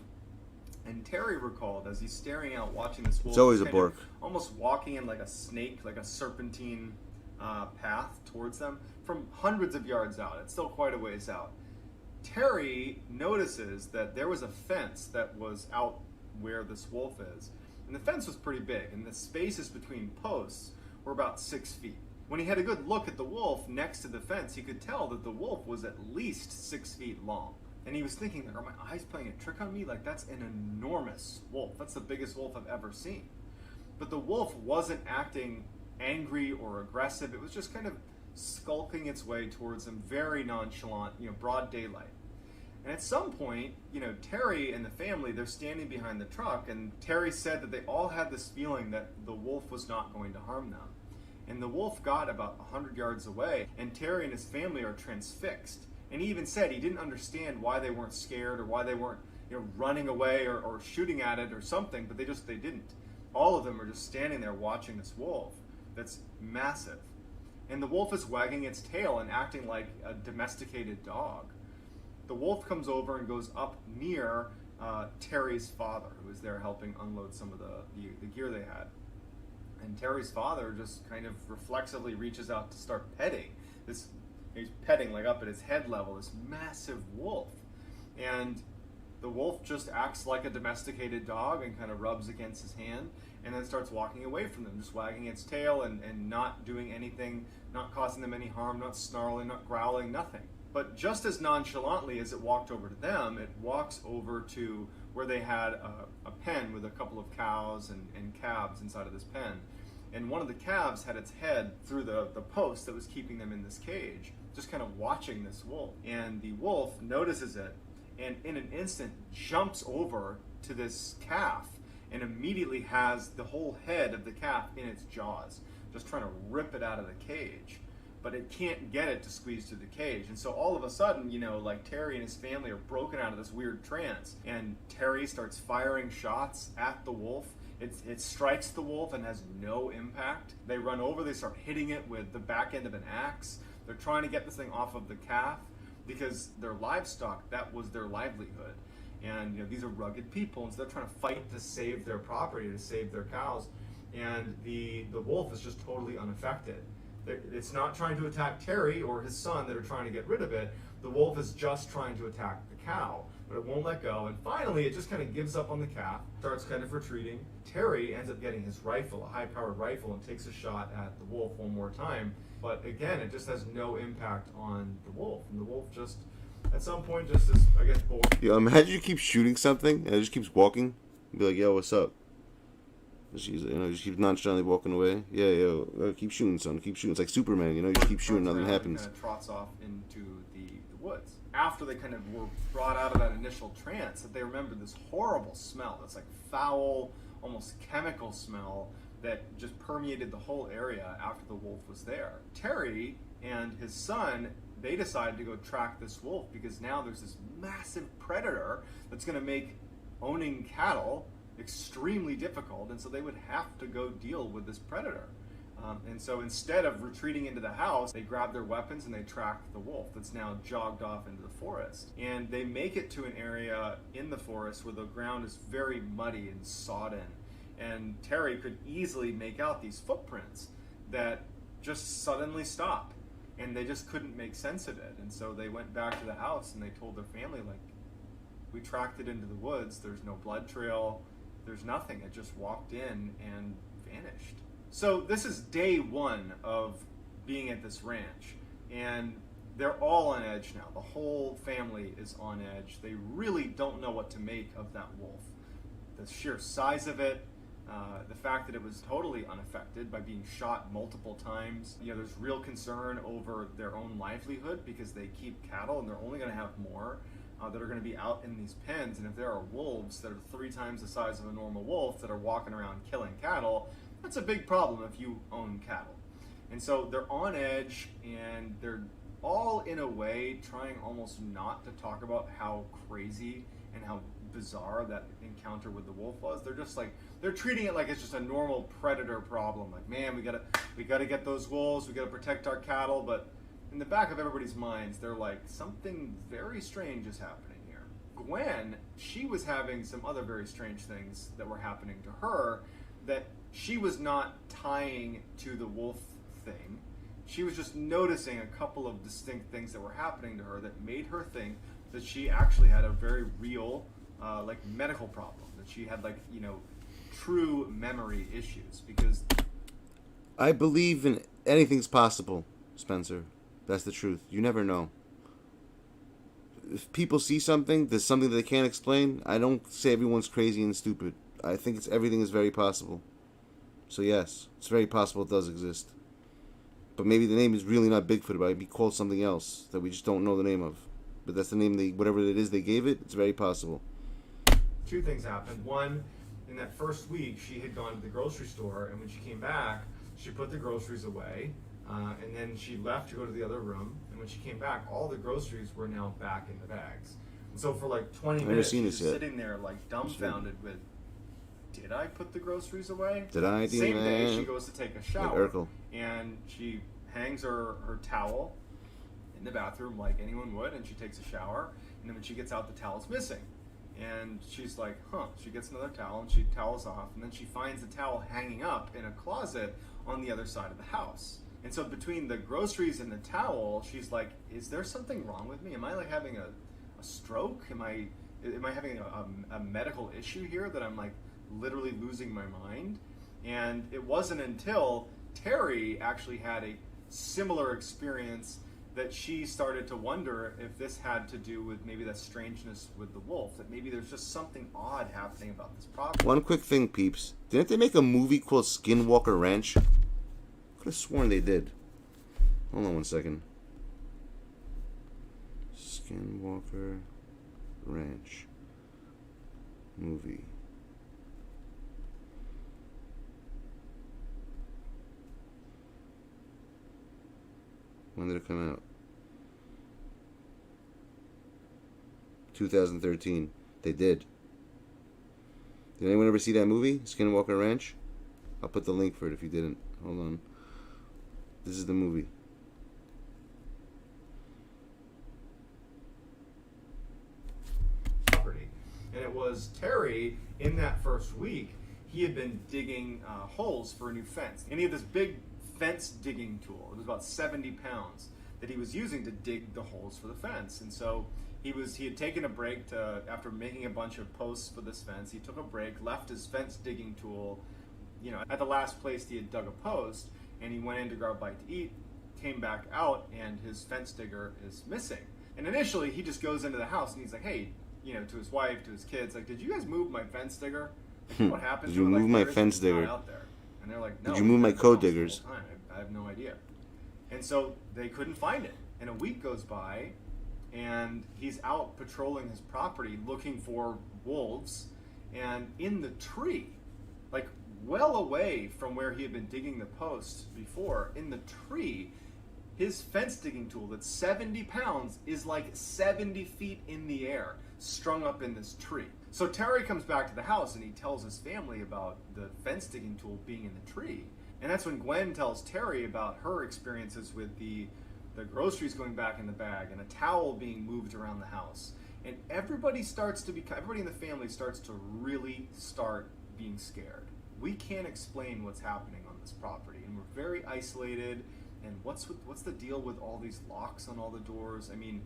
And Terry recalled as he's staring out, watching this wolf. It's always a bork. Almost walking in like a snake, like a serpentine path towards them from hundreds of yards out. It's still quite a ways out. Terry notices that there was a fence that was out where this wolf is. And the fence was pretty big, and the spaces between posts were about 6 feet. When he had a good look at the wolf next to the fence, he could tell that the wolf was at least 6 feet long. And he was thinking, are my eyes playing a trick on me? Like, that's an enormous wolf. That's the biggest wolf I've ever seen. But the wolf wasn't acting angry or aggressive. It was just kind of skulking its way towards him, very nonchalant, broad daylight. And at some point, Terry and the family, they're standing behind the truck, and Terry said that they all had this feeling that the wolf was not going to harm them. And the wolf got about 100 yards away, and Terry and his family are transfixed. And he even said he didn't understand why they weren't scared or why they weren't running away or shooting at it or something, but they didn't. All of them are just standing there watching this wolf that's massive. And the wolf is wagging its tail and acting like a domesticated dog. The wolf comes over and goes up near Terry's father, who was there helping unload some of the gear they had. And Terry's father just kind of reflexively reaches out to start petting this. He's petting like up at his head level, this massive wolf. And the wolf just acts like a domesticated dog and kind of rubs against his hand and then starts walking away from them, just wagging its tail and not doing anything, not causing them any harm, not snarling, not growling, nothing. But just as nonchalantly as it walked over to them, it walks over to where they had a pen with a couple of cows and calves inside of this pen. And one of the calves had its head through the post that was keeping them in this cage, just kind of watching this wolf. And the wolf notices it and in an instant jumps over to this calf and immediately has the whole head of the calf in its jaws, just trying to rip it out of the cage. But it can't get it to squeeze through the cage. And so all of a sudden, you know, like Terry and his family are broken out of this weird trance. And Terry starts firing shots at the wolf. It strikes the wolf and has no impact. They run over, they start hitting it with the back end of an axe. They're trying to get this thing off of the calf because their livestock, that was their livelihood. And you know, these are rugged people, and so they're trying to fight to save their property, to save their cows. And the wolf is just totally unaffected. It's not trying to attack Terry or his son that are trying to get rid of it. The wolf is just trying to attack the cow, but it won't let go. And finally, it just kind of gives up on the calf, starts kind of retreating. Terry ends up getting his rifle, a high-powered rifle, and takes a shot at the wolf one more time. But again, it just has no impact on the wolf. And the wolf just, at some point, just is, I guess, bored. Yo, imagine you keep shooting something and it just keeps walking. Be like, yo, what's up? She's, you know, just keep nonchalantly walking away. Yeah, yo, keep shooting, son. Keep shooting. It's like Superman, you know. You just keep shooting, nothing happens. Kind of trots off into the woods. After they kind of were brought out of that initial trance, that they remembered this horrible smell. That's like foul, almost chemical smell that just permeated the whole area after the wolf was there. Terry and his son, they decided to go track this wolf because now there's this massive predator that's going to make owning cattle extremely difficult, and so they would have to go deal with this predator. And so instead of retreating into the house, they grab their weapons and they track the wolf that's now jogged off into the forest. And they make it to an area in the forest where the ground is very muddy and sodden. And Terry could easily make out these footprints that just suddenly stop. And they just couldn't make sense of it. And so they went back to the house and they told their family, like, we tracked it into the woods. There's no blood trail. There's nothing. It just walked in and vanished. So this is day one of being at this ranch, and they're all on edge now. The whole family is on edge. They really don't know what to make of that wolf. The sheer size of it, the fact that it was totally unaffected by being shot multiple times. You know, there's real concern over their own livelihood because they keep cattle and they're only going to have more that are going to be out in these pens. And if there are wolves that are 3 times the size of a normal wolf that are walking around killing cattle, that's a big problem if you own cattle. And so they're on edge, and they're all in a way trying almost not to talk about how crazy and how bizarre that encounter with the wolf was. They're just like, they're treating it like it's just a normal predator problem. Like, man, we gotta get those wolves, we gotta protect our cattle. But in the back of everybody's minds, they're like, something very strange is happening here. Gwen, she was having some other very strange things that were happening to her that she was not tying to the wolf thing. She was just noticing a couple of distinct things that were happening to her that made her think that she actually had a very real, like, medical problem. That she had, like, you know, true memory issues. Because I believe in anything's possible, Spencer. That's the truth. You never know. If people see something, there's something that they can't explain, I don't say everyone's crazy and stupid. I think everything is very possible. So yes, it's very possible it does exist. But maybe the name is really not Bigfoot, but it might be called something else that we just don't know the name of. But that's the name whatever it is they gave it, it's very possible. 2 things happened. One, in that first week, she had gone to the grocery store, and when she came back, she put the groceries away, and then she left to go to the other room, and when she came back, all the groceries were now back in the bags. And so for like 20 minutes, she was sitting there like dumbfounded with, did I put the groceries away? Did I? Same day, she goes to take a shower, and she hangs her towel in the bathroom like anyone would, and she takes a shower, and then when she gets out, the towel's missing. And she's like, huh. She gets another towel, and she towels off, and then she finds the towel hanging up in a closet on the other side of the house. And so between the groceries and the towel, she's like, is there something wrong with me? Am I like having a stroke? Am I having a medical issue here that I'm like literally losing my mind? And it wasn't until Terry actually had a similar experience that she started to wonder if this had to do with maybe that strangeness with the wolf, that maybe there's just something odd happening about this problem. One quick thing, peeps. Didn't they make a movie called Skinwalker Ranch? Could have sworn they did. Hold on one second. Skinwalker Ranch movie. When did it come out? 2013. They did. Did anyone ever see that movie, Skinwalker Ranch? I'll put the link for it if you didn't. Hold on. This is the movie. And it was Terry, in that first week, he had been digging holes for a new fence. And he had this big fence digging tool. It was about 70 pounds that he was using to dig the holes for the fence. And so he had taken a break after making a bunch of posts for this fence. He took a break, left his fence digging tool, you know, at the last place he had dug a post, and he went in to grab a bite to eat, came back out, and his fence digger is missing. And initially, he just goes into the house and he's like, hey, you know, to his wife, to his kids, like, did you guys move my fence digger? Like, what happened? Did you move my fence digger? Out there? And they're like, no. Did you move my code diggers? I have no idea. And so they couldn't find it. And a week goes by, and he's out patrolling his property looking for wolves. And in the tree, like well away from where he had been digging the posts before, in the tree, his fence digging tool that's 70 pounds is like 70 feet in the air, strung up in this tree. So Terry comes back to the house and he tells his family about the fence digging tool being in the tree. And that's when Gwen tells Terry about her experiences with the groceries going back in the bag and a towel being moved around the house. And everybody in the family starts to really start being scared. We can't explain what's happening on this property, and we're very isolated. And what's the deal with all these locks on all the doors? I mean,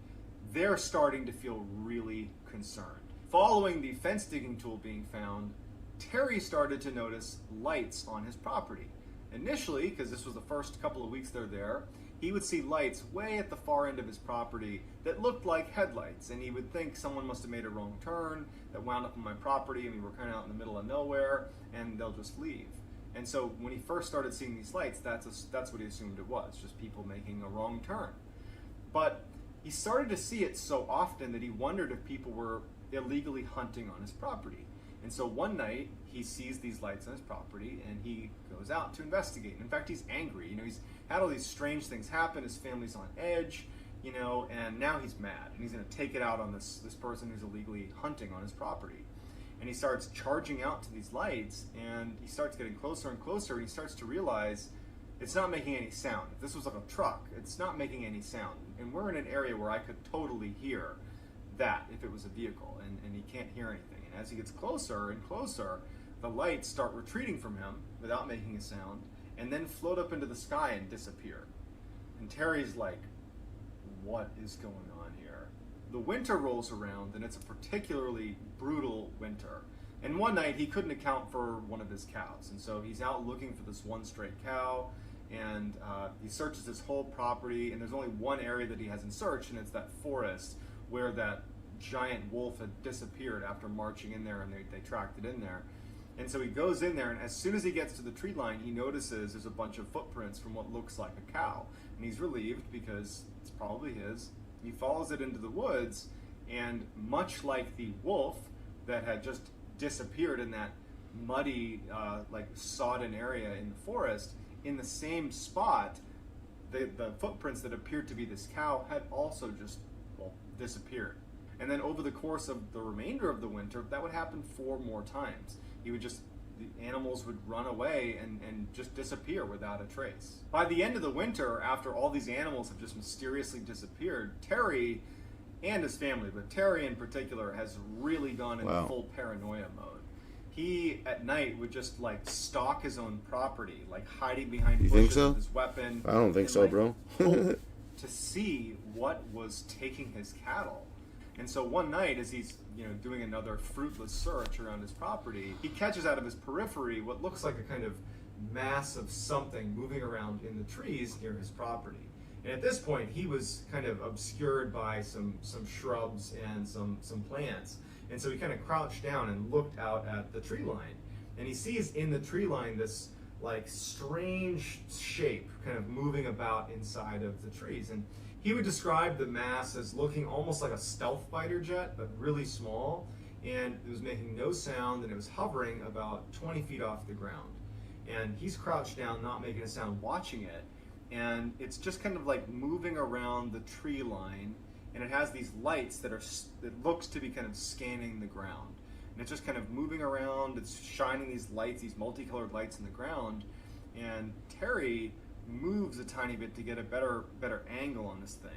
they're starting to feel really concerned. Following the fence digging tool being found, Terry started to notice lights on his property. Initially, because this was the first couple of weeks they're there, he would see lights way at the far end of his property that looked like headlights, and he would think someone must have made a wrong turn that wound up on my property, and we were kind of out in the middle of nowhere, and they'll just leave. And so when he first started seeing these lights, that's what he assumed it was, just people making a wrong turn. But he started to see it so often that he wondered if people were illegally hunting on his property. And so one night, he sees these lights on his property, and he goes out to investigate. In fact, he's angry. You know, he's had all these strange things happen. His family's on edge, you know, and now he's mad. And he's going to take it out on this person who's illegally hunting on his property. And he starts charging out to these lights, and he starts getting closer and closer, and he starts to realize it's not making any sound. If this was like a truck, it's not making any sound. And we're in an area where I could totally hear that if it was a vehicle, and he can't hear anything. And as he gets closer and closer, the lights start retreating from him without making a sound, and then float up into the sky and disappear. And Terry's like, what is going on here? The winter rolls around, and it's a particularly brutal winter. And one night, he couldn't account for one of his cows, and so he's out looking for this one stray cow, and he searches his whole property, and there's only one area that he hasn't searched, and it's that forest where that giant wolf had disappeared after marching in there, and they tracked it in there. And so he goes in there, and as soon as he gets to the tree line, he notices there's a bunch of footprints from what looks like a cow. And he's relieved because it's probably his. He follows it into the woods, and much like the wolf that had just disappeared in that muddy, like sodden area in the forest, in the same spot, the footprints that appeared to be this cow had also just, well, disappeared. And then over the course of the remainder of the winter, that would happen 4 more times. The animals would run away and just disappear without a trace. By the end of the winter, after all these animals have just mysteriously disappeared, Terry and his family, but Terry in particular, has really gone into full paranoia mode. He, at night, would just like stalk his own property, like hiding behind bushes with his weapon. I don't think so, bro. To see what was taking his cattle. And so one night, as he's doing another fruitless search around his property, he catches out of his periphery what looks like a kind of mass of something moving around in the trees near his property. And at this point, he was kind of obscured by some shrubs and some plants. And so he kind of crouched down and looked out at the tree line. And he sees in the tree line this like strange shape kind of moving about inside of the trees. And He would describe the mass as looking almost like a stealth fighter jet, but really small, and it was making no sound, and it was hovering about 20 feet off the ground. And he's crouched down, not making a sound, watching it, and it's just kind of like moving around the tree line, and it has these lights that looks to be kind of scanning the ground. And it's just kind of moving around, it's shining these lights, these multicolored lights in the ground, and Terry moves a tiny bit to get a better angle on this thing.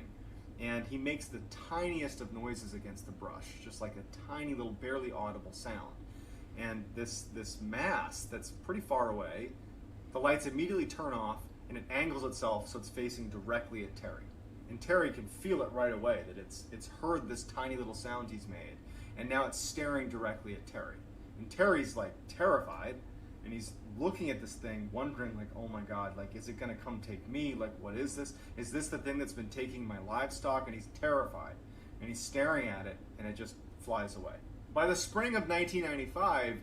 And he makes the tiniest of noises against the brush, just like a tiny little, barely audible sound. And this mass that's pretty far away, the lights immediately turn off, and it angles itself so it's facing directly at Terry. And Terry can feel it right away that it's heard this tiny little sound he's made, and now it's staring directly at Terry. And Terry's like terrified, and he's looking at this thing, wondering like, oh my God, like, is it gonna come take me? Like, what is this? Is this the thing that's been taking my livestock? And he's terrified, and he's staring at it, and it just flies away. By the spring of 1995,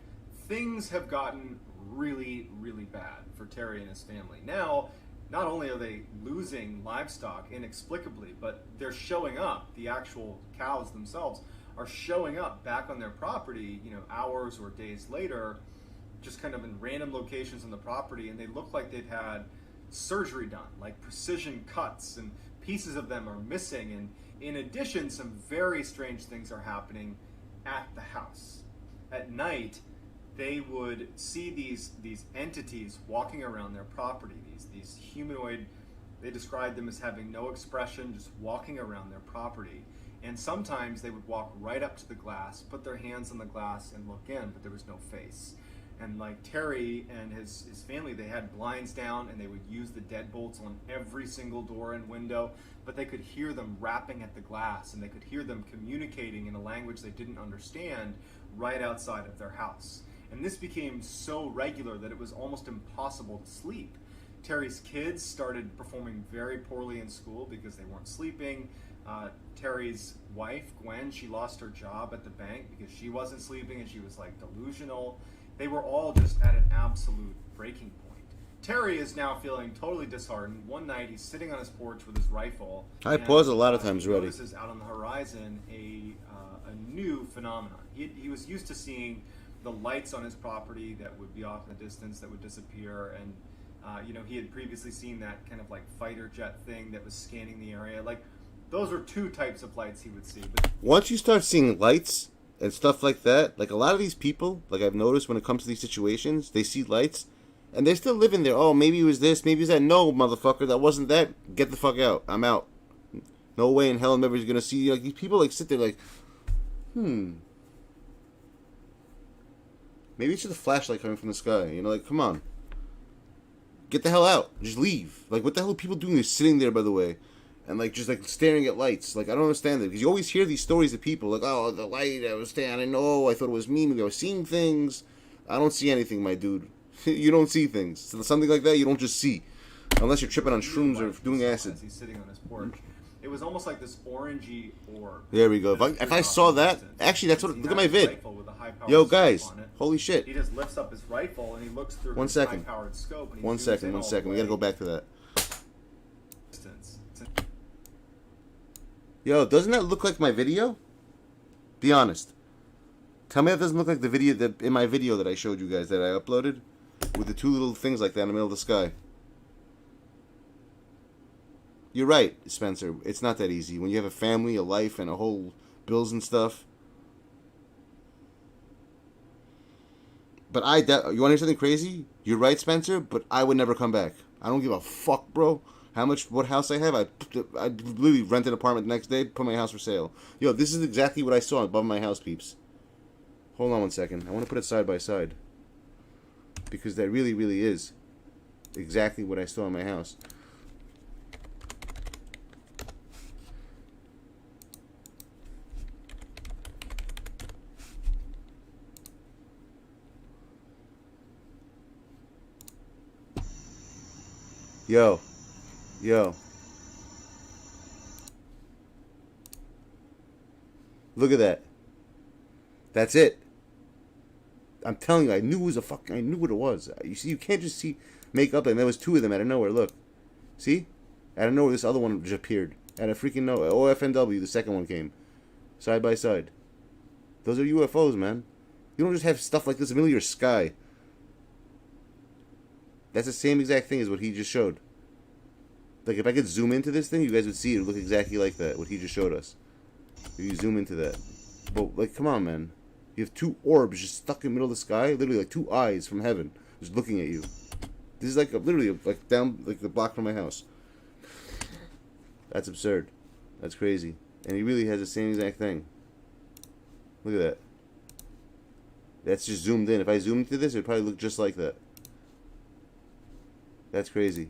things have gotten really, really bad for Terry and his family. Now, not only are they losing livestock inexplicably, but they're showing up, the actual cows themselves are showing up back on their property, you know, hours or days later, just kind of in random locations on the property, and they look like they've had surgery done, like precision cuts, and pieces of them are missing. And in addition, some very strange things are happening at the house. At night, they would see these entities walking around their property, these humanoid, they described them as having no expression, just walking around their property. And sometimes they would walk right up to the glass, put their hands on the glass and look in, but there was no face. And like Terry and his family, they had blinds down, and they would use the deadbolts on every single door and window, but they could hear them rapping at the glass, and they could hear them communicating in a language they didn't understand right outside of their house. And this became so regular that it was almost impossible to sleep. Terry's kids started performing very poorly in school because they weren't sleeping. Terry's wife, Gwen, she lost her job at the bank because she wasn't sleeping, and she was like delusional. They were all just at an absolute breaking point. Terry is now feeling totally disheartened. One night he's sitting on his porch with his rifle. I pause a lot of times already. He notices out on the horizon a new phenomenon. He was used to seeing the lights on his property that would be off in the distance, that would disappear, and you know, he had previously seen that kind of like fighter jet thing that was scanning the area. Like, those were two types of lights he would see. But once you start seeing lights and stuff like that, like a lot of these people, like I've noticed when it comes to these situations, they see lights and they're still living there. Oh, maybe it was this, maybe it was that. No, motherfucker, that wasn't that. Get the fuck out. I'm out. No way in hell I'm ever gonna see you. Like, these people like sit there like, maybe it's just a flashlight coming from the sky. You know, like, come on. Get the hell out. Just leave. Like, what the hell are people doing? They're sitting there, by the way, and like just like staring at lights. Like, I don't understand it, because you always hear these stories of people like, oh, the light, I was standing, oh, I thought it was me, maybe I was seeing things. I don't see anything, my dude. You don't see things. So something like that you don't just see, unless you're tripping on shrooms or doing acid. He's sitting on his porch. It was almost like this orangey orb. There we go. If I saw that, actually, that's what. Look at my vid. Yo, guys, holy shit. He just lifts up his rifle and he looks through his high-powered scope. And he One second. We gotta go back to that. Yo, doesn't that look like my video? Be honest. Tell me that doesn't look like the video that in my video that I showed you guys that I uploaded with the two little things like that in the middle of the sky. You're right, Spencer. It's not that easy. When you have a family, a life, and a whole bills and stuff. But you want to hear something crazy? You're right, Spencer, but I would never come back. I don't give a fuck, bro. What house I have? I literally rent an apartment the next day, put my house for sale. Yo, this is exactly what I saw above my house, peeps. Hold on one second. I want to put it side by side. Because that really, really is exactly what I saw in my house. Yo. Look at that. That's it. I'm telling you, I knew it was I knew what it was. You see, you can't just make up, and there was two of them out of nowhere. Look. See? Out of nowhere, this other one just appeared. At a freaking OFNW, the second one came. Side by side. Those are UFOs, man. You don't just have stuff like this in the middle of your sky. That's the same exact thing as what he just showed. Like, if I could zoom into this thing, you guys would see it would look exactly like that, what he just showed us. If you zoom into that. But, like, come on, man. You have two orbs just stuck in the middle of the sky, literally like two eyes from heaven, just looking at you. This is like literally like down like the block from my house. That's absurd. That's crazy. And he really has the same exact thing. Look at that. That's just zoomed in. If I zoomed into this, it would probably look just like that. That's crazy.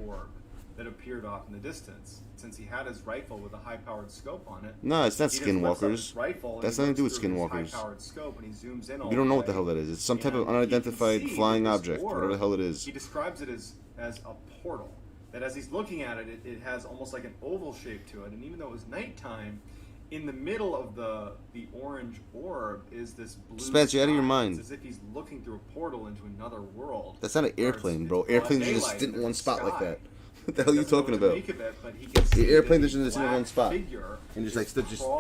Orb that appeared off in the distance. Since he had his rifle with a high-powered scope on it. No, it's not skinwalkers. That's nothing to do with skinwalkers. We don't know what the hell that is. It's some type of unidentified flying object, whatever the hell it is. He describes it as a portal. That as he's looking at it, it has almost like an oval shape to it. And even though it was nighttime, in the middle of the orange orb is this blue Spence, you're out of your mind. It's as if he's looking through a portal into another world. That's not an airplane, bro. Airplanes just sit in one spot like that. What the hell are you talking about? The airplane doesn't just sit in one spot. And just like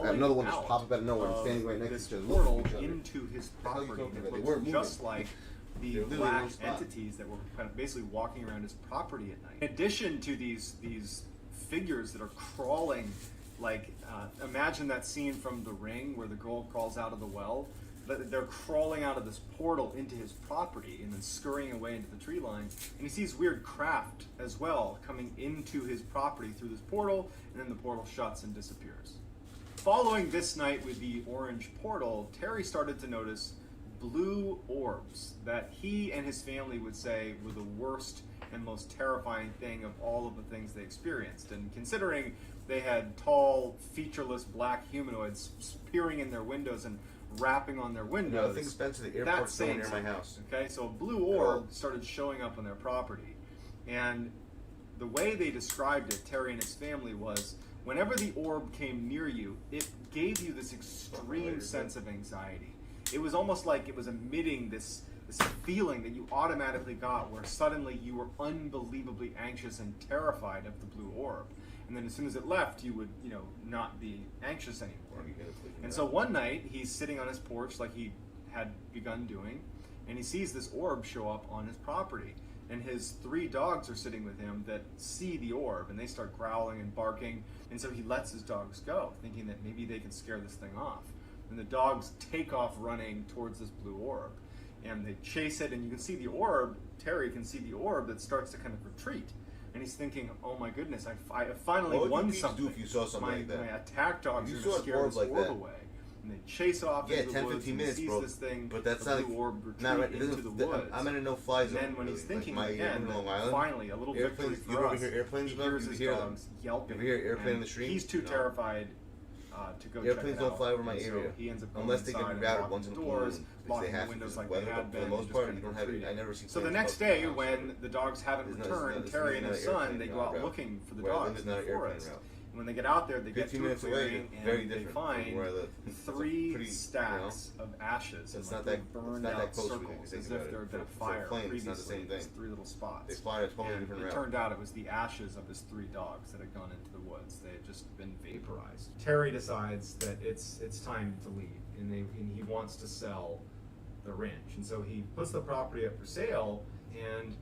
another one just pop up out of nowhere and standing right next to each other. Portal into his property. It looks just like the black entities that were kind of basically walking around his property at night. In addition to these figures that are crawling, like imagine that scene from The Ring where the girl crawls out of the well. They're crawling out of this portal into his property and then scurrying away into the tree line. And he sees weird craft as well coming into his property through this portal, and then the portal shuts and disappears. Following this night with the orange portal, Terry started to notice blue orbs that he and his family would say were the worst and most terrifying thing of all of the things they experienced. And considering they had tall, featureless black humanoids peering in their windows and rapping on their windows. No, I think Spencer, the airport's somewhere near my house. Okay, so a blue orb started showing up on their property. And the way they described it, Terry and his family, was whenever the orb came near you, it gave you this extreme sense of anxiety. It was almost like it was emitting this feeling that you automatically got where suddenly you were unbelievably anxious and terrified of the blue orb. And then as soon as it left, you would, not be anxious anymore. And so one night, he's sitting on his porch like he had begun doing, and he sees this orb show up on his property. And his 3 dogs are sitting with him that see the orb, and they start growling and barking. And so he lets his dogs go, thinking that maybe they can scare this thing off. And the dogs take off running towards this blue orb. And they chase it, and you can see the orb, Terry can see the orb that starts to kind of retreat. And he's thinking, oh my goodness, I finally won something. What would you do if you saw something like that? My attack dogs are going to scare this orb away. And they chase off into the woods, 10-15 and minutes, he sees bro. this thing, But that's the not blue orb retreat right, into the woods. I'm in a no-fly zone. And then when he's thinking like again, finally, a little victory for you ever us, hear airplanes, he hears his dogs yelping. You ever hear airplane in the street? He's too terrified to go airplanes check it don't out. fly over my And so area he ends up going unless they get inside and routed locking once in the a doors, while. locking They have the windows to, like weather, they had but been. for the most and part, just you don't kind of have it. I retreating. never see. So the planes next above my day, house. when the dogs haven't returned, Terry and his son, they go out looking for the dogs in the forest. And when they get out there, they get 15 to a minutes away, clearing very and they different from find where I live. 3 stacks of ashes It's in not like that- burned it's not that out close when you circles, think as about if it. there had been a For a fire plane, it's previously. not the same It's thing. 3 little spots. They fly a totally And different it route. turned out it was the ashes of his 3 dogs that had gone into the woods. They had just been vaporized. Terry decides that it's time to leave, and he wants to sell the ranch. And so he puts the property up for sale and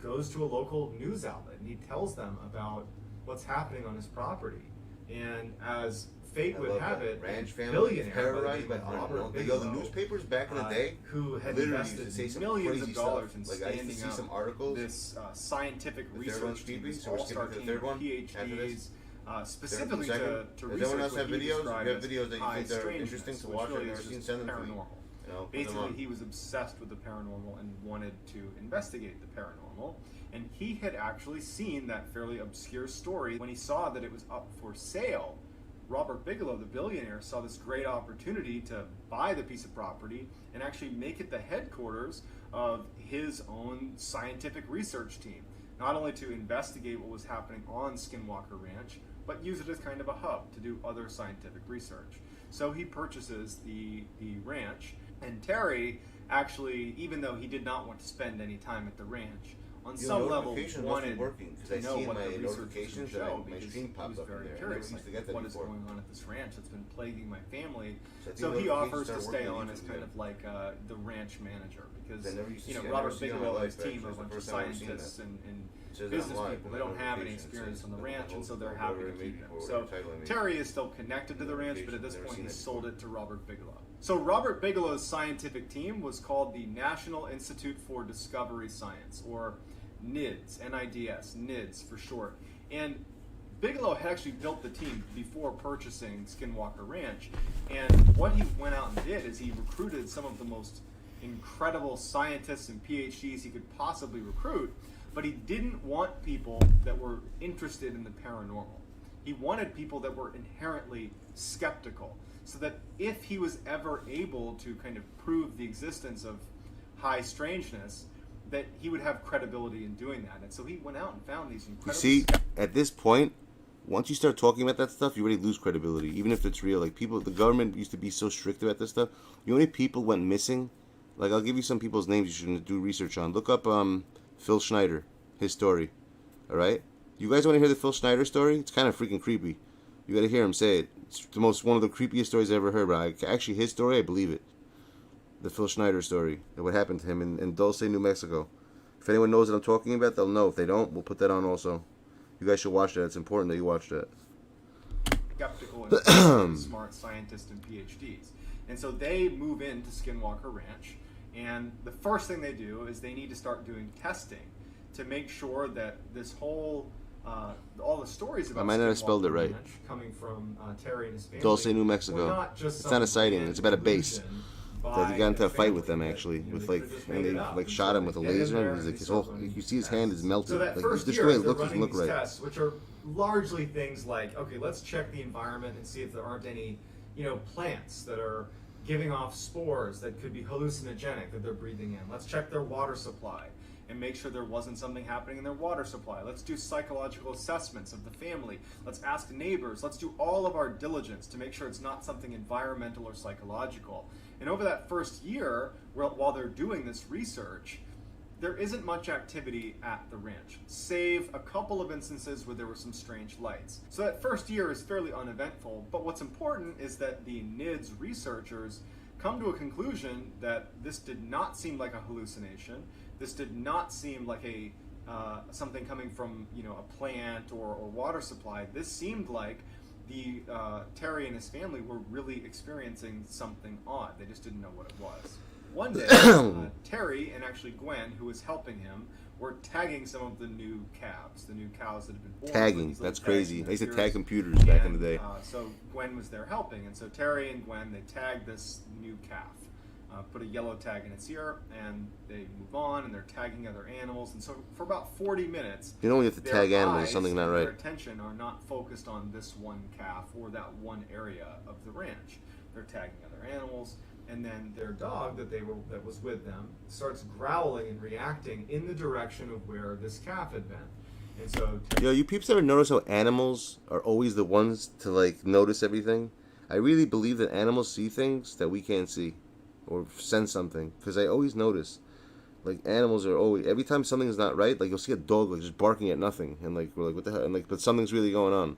goes to a local news outlet, and he tells them about what's happening on his property. And as fate would have it, ranch family billionaire terrorized by Robert the Bigelow, newspapers back in the day, who had literally used to invested say some millions crazy of dollars stuff. in Like I used to standing see up some articles. this scientific The third one's research team, creepy, this so we're all-star skipping to team the of third one after this? PhDs, specifically to Does research anyone else what have he videos? You described have as videos that you high think they're strangeness, interesting to which watch? really I've are never seen. just Send them to me. paranormal. Put them Basically, on. he was obsessed with the paranormal and wanted to investigate the paranormal. And he had actually seen that fairly obscure story. When he saw that it was up for sale, Robert Bigelow, the billionaire, saw this great opportunity to buy the piece of property and actually make it the headquarters of his own scientific research team. Not only to investigate what was happening on Skinwalker Ranch, but use it as kind of a hub to do other scientific research. So he purchases the ranch, and Terry actually, even though he did not want to spend any time at the ranch, on Your some level notification must be wanted working, 'cause to I know see in what my the research was notifications gonna that show, my because screen he pops was up in very there. I curious, never used to get that what is before. going on at this ranch that's been plaguing my family. So I think So he notifications offers to start stay working on as YouTube, kind yeah. of like the ranch manager, because I never used to you know see it. I never Robert seen it in my Bigelow and his life, team actually. are a It's the bunch of first time I've ever seen scientists that. and It says business online, people. but They no don't have any notifications. experience It on the says ranch, and so they're whatever happy to it may keep be him. or So whatever title it may be. Terry is still connected to the ranch, but at this Never point seen he it sold before. it to Robert Bigelow. So Robert Bigelow's scientific team was called the National Institute for Discovery Science, or NIDS, N-I-D-S, NIDS for short. And Bigelow had actually built the team before purchasing Skinwalker Ranch, and what he went out and did is he recruited some of the most incredible scientists and PhDs he could possibly recruit, but he didn't want people that were interested in the paranormal. He wanted people that were inherently skeptical, so that if he was ever able to kind of prove the existence of high strangeness, that he would have credibility in doing that. And so he went out and found these You incredible... see, at this point, once you start talking about that stuff, you already lose credibility, even if it's real. Like, people, the government used to be so strict about this stuff. You know how many people went missing? Like, I'll give you some people's names you should do research on. Look up Phil Schneider, his story. All right? You guys want to hear the Phil Schneider story? It's kind of freaking creepy. You got to hear him say it. It's one of the creepiest stories I ever heard. But actually, his story, I believe it. The Phil Schneider story, and what happened to him in Dulce, New Mexico. If anyone knows what I'm talking about, they'll know. If they don't, we'll put that on also. You guys should watch that. It's important that you watch that. Skeptical and smart scientists and PhDs. And so they move into Skinwalker Ranch, and the first thing they do is they need to start doing testing to make sure that this whole, all the stories about I might not have spelled it right. Ranch coming from Terry and his family. Dulce, New Mexico. were not just It's not a some sighting. grand It's about a base. illusion That he by got into the a fight with family them that, actually, you know, with they like, could've just and made they it up. like And shot so him with a they get in laser, there and he's and like they his whole, start running you see his these hand tests. is melted. So that Like first just year, the way it they're looks running doesn't look these right. tests, which are largely things like, okay, let's check the environment and see if there aren't any, you know, plants that are giving off spores that could be hallucinogenic that they're breathing in. Let's check their water supply and make sure there wasn't something happening in their water supply. Let's do psychological assessments of the family. Let's ask neighbors. Let's do all of our diligence to make sure it's not something environmental or psychological. And over that first year, while they're doing this research, there isn't much activity at the ranch, save a couple of instances where there were some strange lights. So that first year is fairly uneventful, but what's important is that the NIDS researchers come to a conclusion that this did not seem like a hallucination. This did not seem like a something coming from, you know, a plant or water supply. This seemed like the Terry and his family were really experiencing something odd. They just didn't know what it was. One day, Terry and actually Gwen, who was helping him, were tagging some of the new calves, the new cows that had been born. Tagging, that's crazy. I used to tag computers back in the day. So Gwen was there helping, and so Terry and Gwen, they tagged this new calf, put a yellow tag in its ear, and they move on, and they're tagging other animals. And so for about 40 minutes, You know when you have to tag their animals, eyes something not and right. Their attention are not focused on this one calf or that one area of the ranch. They're tagging other animals, and then their dog that was with them starts growling and reacting in the direction of where this calf had been. And so Yo, you peeps ever notice how animals are always the ones to like notice everything? I really believe that animals see things that we can't see, or sense something, because I always notice, like animals are always, every time something is not right, like you'll see a dog like just barking at nothing, and like we're like what the hell, and like but something's really going on.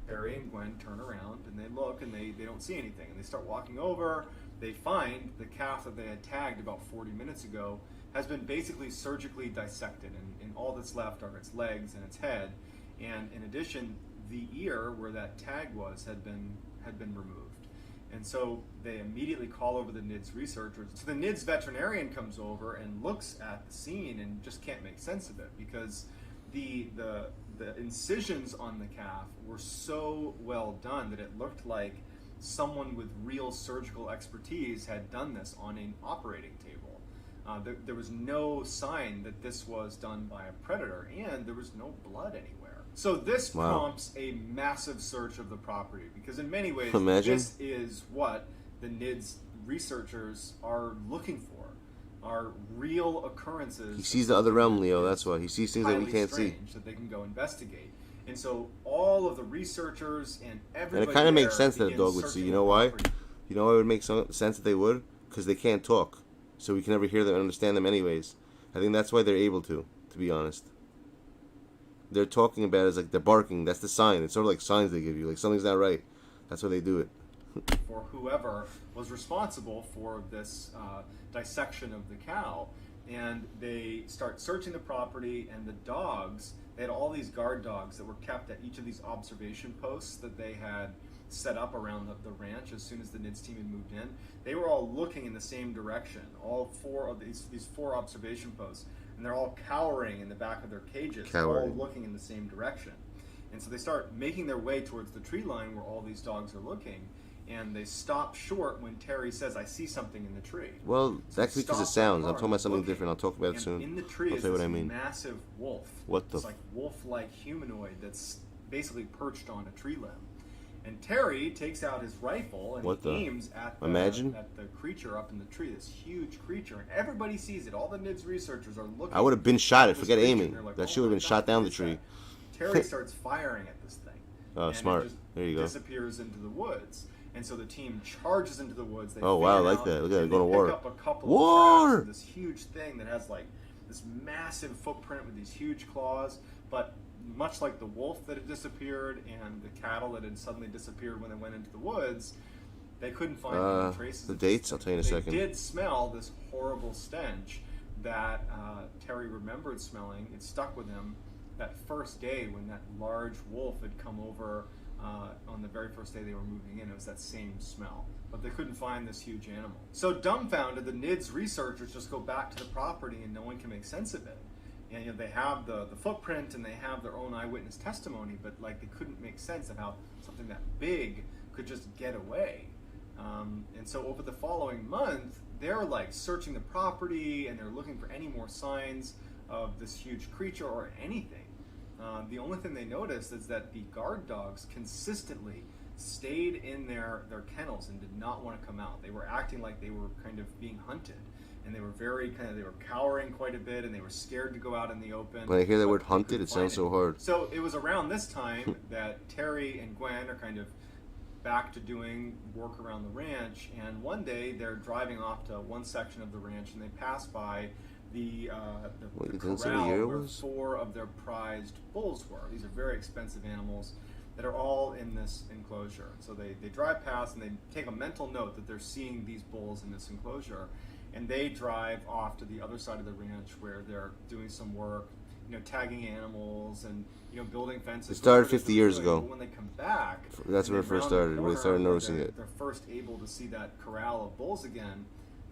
Harry and Gwen turn around and they look and they don't see anything, and they start walking over. They find the calf that they had tagged about 40 minutes ago has been basically surgically dissected, and all that's left are its legs and its head, and in addition, the ear where that tag was had been removed. And so they immediately call over the NIDS researchers. So the NIDS veterinarian comes over and looks at the scene and just can't make sense of it, because the incisions on the calf were so well done that it looked like someone with real surgical expertise had done this on an operating table. There was no sign that this was done by a predator, and there was no blood anywhere. So this prompts a massive search of the property, because in many ways, this is what the NIDS researchers are looking for, are real occurrences. He sees the other realm, Leo, that's why. He sees things that we can't see. That they can go investigate. And so all of the researchers and everybody, and it kind of makes sense that a dog would see. You know why? You know why it would make sense that they would? Because they can't talk. So we can never hear them and understand them anyways. I think that's why they're able to be honest. They're talking about it as like they're barking. That's the sign. It's sort of like signs they give you, like something's not right. That's why they do it. For whoever was responsible for this dissection of the cow. And they start searching the property, and the dogs, they had all these guard dogs that were kept at each of these observation posts that they had set up around the ranch as soon as the NIDS team had moved in. They were all looking in the same direction, all four of these four observation posts, and they're all cowering in the back of their cages, all looking in the same direction. And so they start making their way towards the tree line where all these dogs are looking, and they stop short when Terry says, "I see something in the tree." Well, so that's because it sounds. I'm talking about something different. I'll talk about it soon. In the tree is this massive wolf. What the? It's like wolf-like humanoid that's basically perched on a tree limb. And Terry takes out his rifle and he aims at the creature up in the tree, this huge creature. And everybody sees it. All the NIDS researchers are looking. I would have been shot. Forget aiming. Like, that shit would have been shot down the tree. Terry starts firing at this thing. Oh, smart. It just there you go. Disappears into the woods. And so the team charges into the woods. They wow, I like that. Look at it, going to war. Pick up a couple of this huge thing that has like this massive footprint with these huge claws. But much like the wolf that had disappeared and the cattle that had suddenly disappeared when they went into the woods, they couldn't find any traces. The dates, I'll tell you in a second. They did smell this horrible stench that Terry remembered smelling. It stuck with him that first day when that large wolf had come over. On the very first day they were moving in, it was that same smell. But they couldn't find this huge animal. So dumbfounded, the NIDS researchers just go back to the property and no one can make sense of it. And you know, they have the footprint and they have their own eyewitness testimony, but like they couldn't make sense of how something that big could just get away. And so over the following month, they're like searching the property and they're looking for any more signs of this huge creature or anything. The only thing they noticed is that the guard dogs consistently stayed in their kennels and did not want to come out. They were acting like they were kind of being hunted, and they were they were cowering quite a bit, and they were scared to go out in the open. When I hear that word hunted, it sounds so hard. So it was around this time that Terry and Gwen are kind of back to doing work around the ranch, and one day they're driving off to one section of the ranch, and they pass by the corral where four of their prized bulls were. These are very expensive animals that are all in this enclosure. So they drive past and they take a mental note that they're seeing these bulls in this enclosure, and they drive off to the other side of the ranch where they're doing some work, you know, tagging animals and, you know, building fences. It started 50 years ago. But when they come back, that's where it first started. When they started noticing it. They're first able to see that corral of bulls again.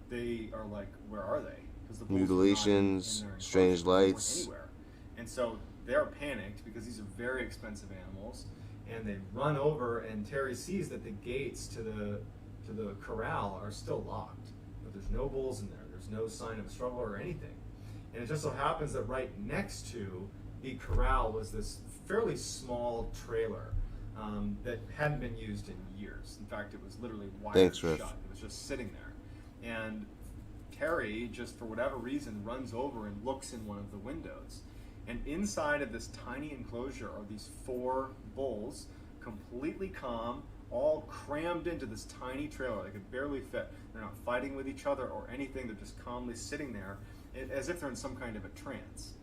They are like, where are they? The mutilations, strange lights. And so they're panicked because these are very expensive animals, and they run over, and Terry sees that the gates to the corral are still locked, but there's no bulls in there. There's no sign of a struggle or anything. And it just so happens that right next to the corral was this fairly small trailer that hadn't been used in years. In fact, it was literally wired shut. It was just sitting there. And Terry, just for whatever reason, runs over and looks in one of the windows. And inside of this tiny enclosure are these four bulls, completely calm, all crammed into this tiny trailer. They could barely fit. They're not fighting with each other or anything. They're just calmly sitting there as if they're in some kind of a trance.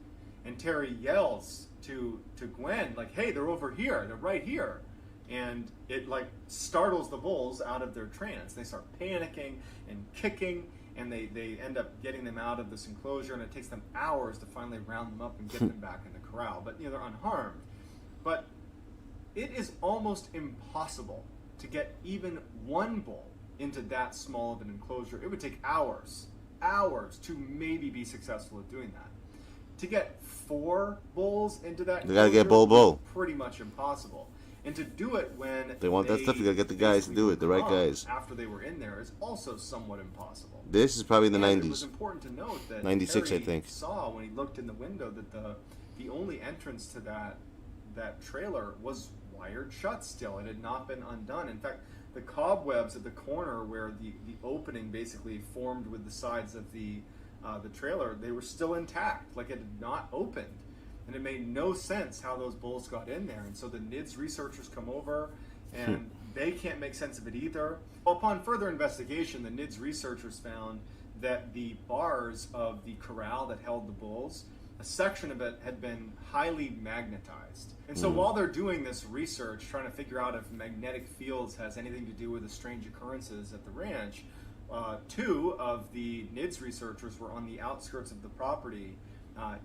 And Terry yells to Gwen, like, hey, they're over here. They're right here. And it like startles the bulls out of their trance. They start panicking and kicking, and they end up getting them out of this enclosure, and it takes them hours to finally round them up and get them back in the corral. But you know, they're unharmed. But it is almost impossible to get even one bull into that small of an enclosure. It would take hours to maybe be successful at doing that. To get four bulls into that they gotta get bull. Pretty much impossible. And to do it when they want that stuff, you gotta get the guys to do it, the right guys. After they were in there is also somewhat impossible. This is probably the 90s. It was important to note that 96, Terry I think. Saw when he looked in the window that the only entrance to that trailer was wired shut still. It had not been undone. In fact, the cobwebs at the corner where the opening basically formed with the sides of the trailer, they were still intact, like it had not opened. And it made no sense how those bulls got in there. And so the NIDS researchers come over, and they can't make sense of it either. Well, upon further investigation, the NIDS researchers found that the bars of the corral that held the bulls, a section of it had been highly magnetized. And so while they're doing this research, trying to figure out if magnetic fields has anything to do with the strange occurrences at the ranch, 2 of the NIDS researchers were on the outskirts of the property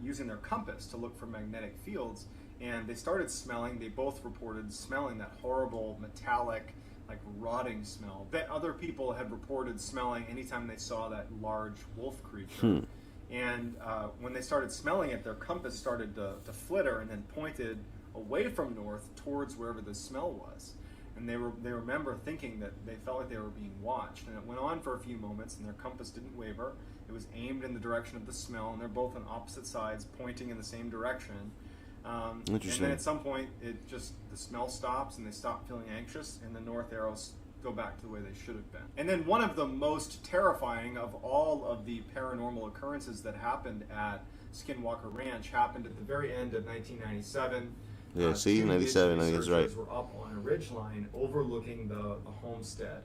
using their compass to look for magnetic fields, and they started smelling. They both reported smelling that horrible metallic, like rotting smell that other people had reported smelling anytime they saw that large wolf creature. And when they started smelling it, their compass started to flitter and then pointed away from north towards wherever the smell was. And they remember thinking that they felt like they were being watched. And it went on for a few moments, and their compass didn't waver. It was aimed in the direction of the smell, and they're both on opposite sides, pointing in the same direction. And then at some point, the smell stops, and they stop feeling anxious, and the north arrows go back to the way they should have been. And then one of the most terrifying of all of the paranormal occurrences that happened at Skinwalker Ranch happened at the very end of 1997. Yeah, see, 97, I think that's right. Were up on a ridge line overlooking the homestead.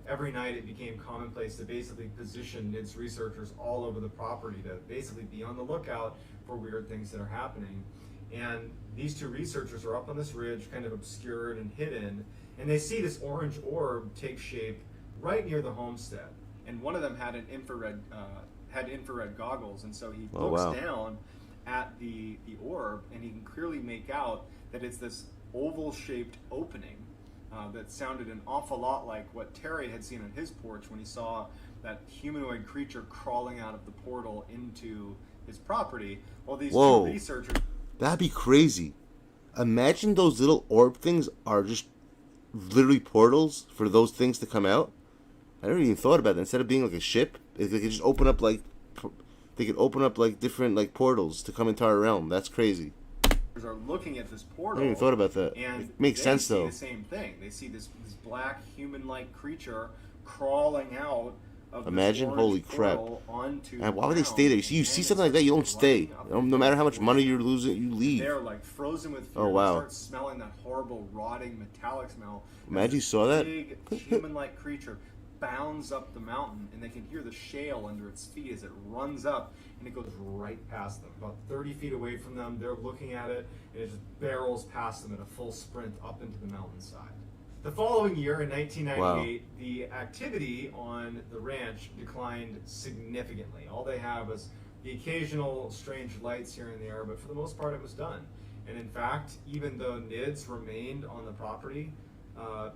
Every night it became commonplace to basically position NIDS researchers all over the property to basically be on the lookout for weird things that are happening. And these 2 researchers are up on this ridge, kind of obscured and hidden, and they see this orange orb take shape right near the homestead. And one of them had an infrared goggles, and so he looks down at the orb, and he can clearly make out that it's this oval-shaped opening that sounded an awful lot like what Terry had seen on his porch when he saw that humanoid creature crawling out of the portal into his property. Well, these 2 researchers... That'd be crazy. Imagine those little orb things are just literally portals for those things to come out. I never even thought about that. Instead of being like a ship, they could just open up like... They could open up like different like portals to come into our realm. That's crazy. Are looking at this portal. I never even thought about that. And it makes sense though. They see the same thing. They see this black human-like creature crawling out of Imagine, this holy crap. Onto And why would they stay there? You see something like that, you don't stay. No matter how much money you're losing, you leave. They're like frozen with fear. Oh wow! They start smelling that horrible, rotting, metallic smell. Imagine you saw that. Big human-like creature bounds up the mountain, and they can hear the shale under its feet as it runs up, and it goes right past them. About 30 feet away from them, they're looking at it, and it just barrels past them at a full sprint up into the mountainside. The following year, in 1998, the activity on the ranch declined significantly. All they have is the occasional strange lights here and there, but for the most part it was done. And in fact, even though NIDS remained on the property,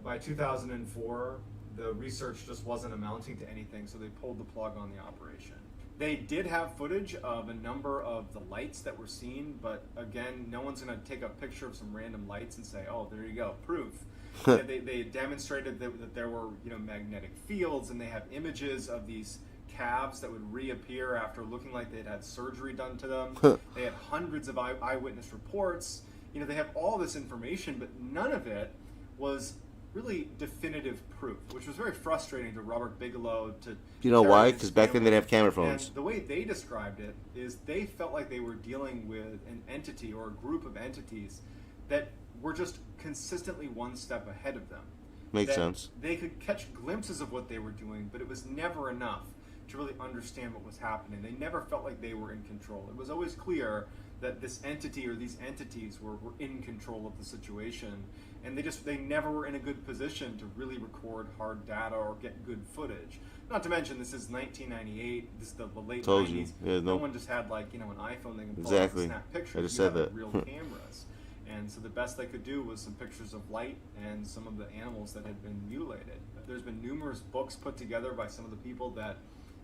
by 2004, the research just wasn't amounting to anything, so they pulled the plug on the operation. They did have footage of a number of the lights that were seen, but again, no one's going to take a picture of some random lights and say, oh, there you go, proof. They demonstrated that there were magnetic fields, and they have images of these calves that would reappear after looking like they'd had surgery done to them. They had hundreds of eyewitness reports. They have all this information, but none of it was really definitive proof, which was very frustrating to Robert Bigelow. Why? Because back then they didn't have camera phones. And the way they described it is they felt like they were dealing with an entity or a group of entities that were just consistently one step ahead of them. Makes sense. They could catch glimpses of what they were doing, but it was never enough to really understand what was happening. They never felt like they were in control. It was always clear that this entity or these entities were in control of the situation, and they never were in a good position to really record hard data or get good footage. Not to mention, this is 1998. This is the late 90s. Yeah, no one just had an iPhone they can pull exactly. out and snap pictures. I just said that. Real cameras. And so the best they could do was some pictures of light and some of the animals that had been mutilated. There's been numerous books put together by some of the people that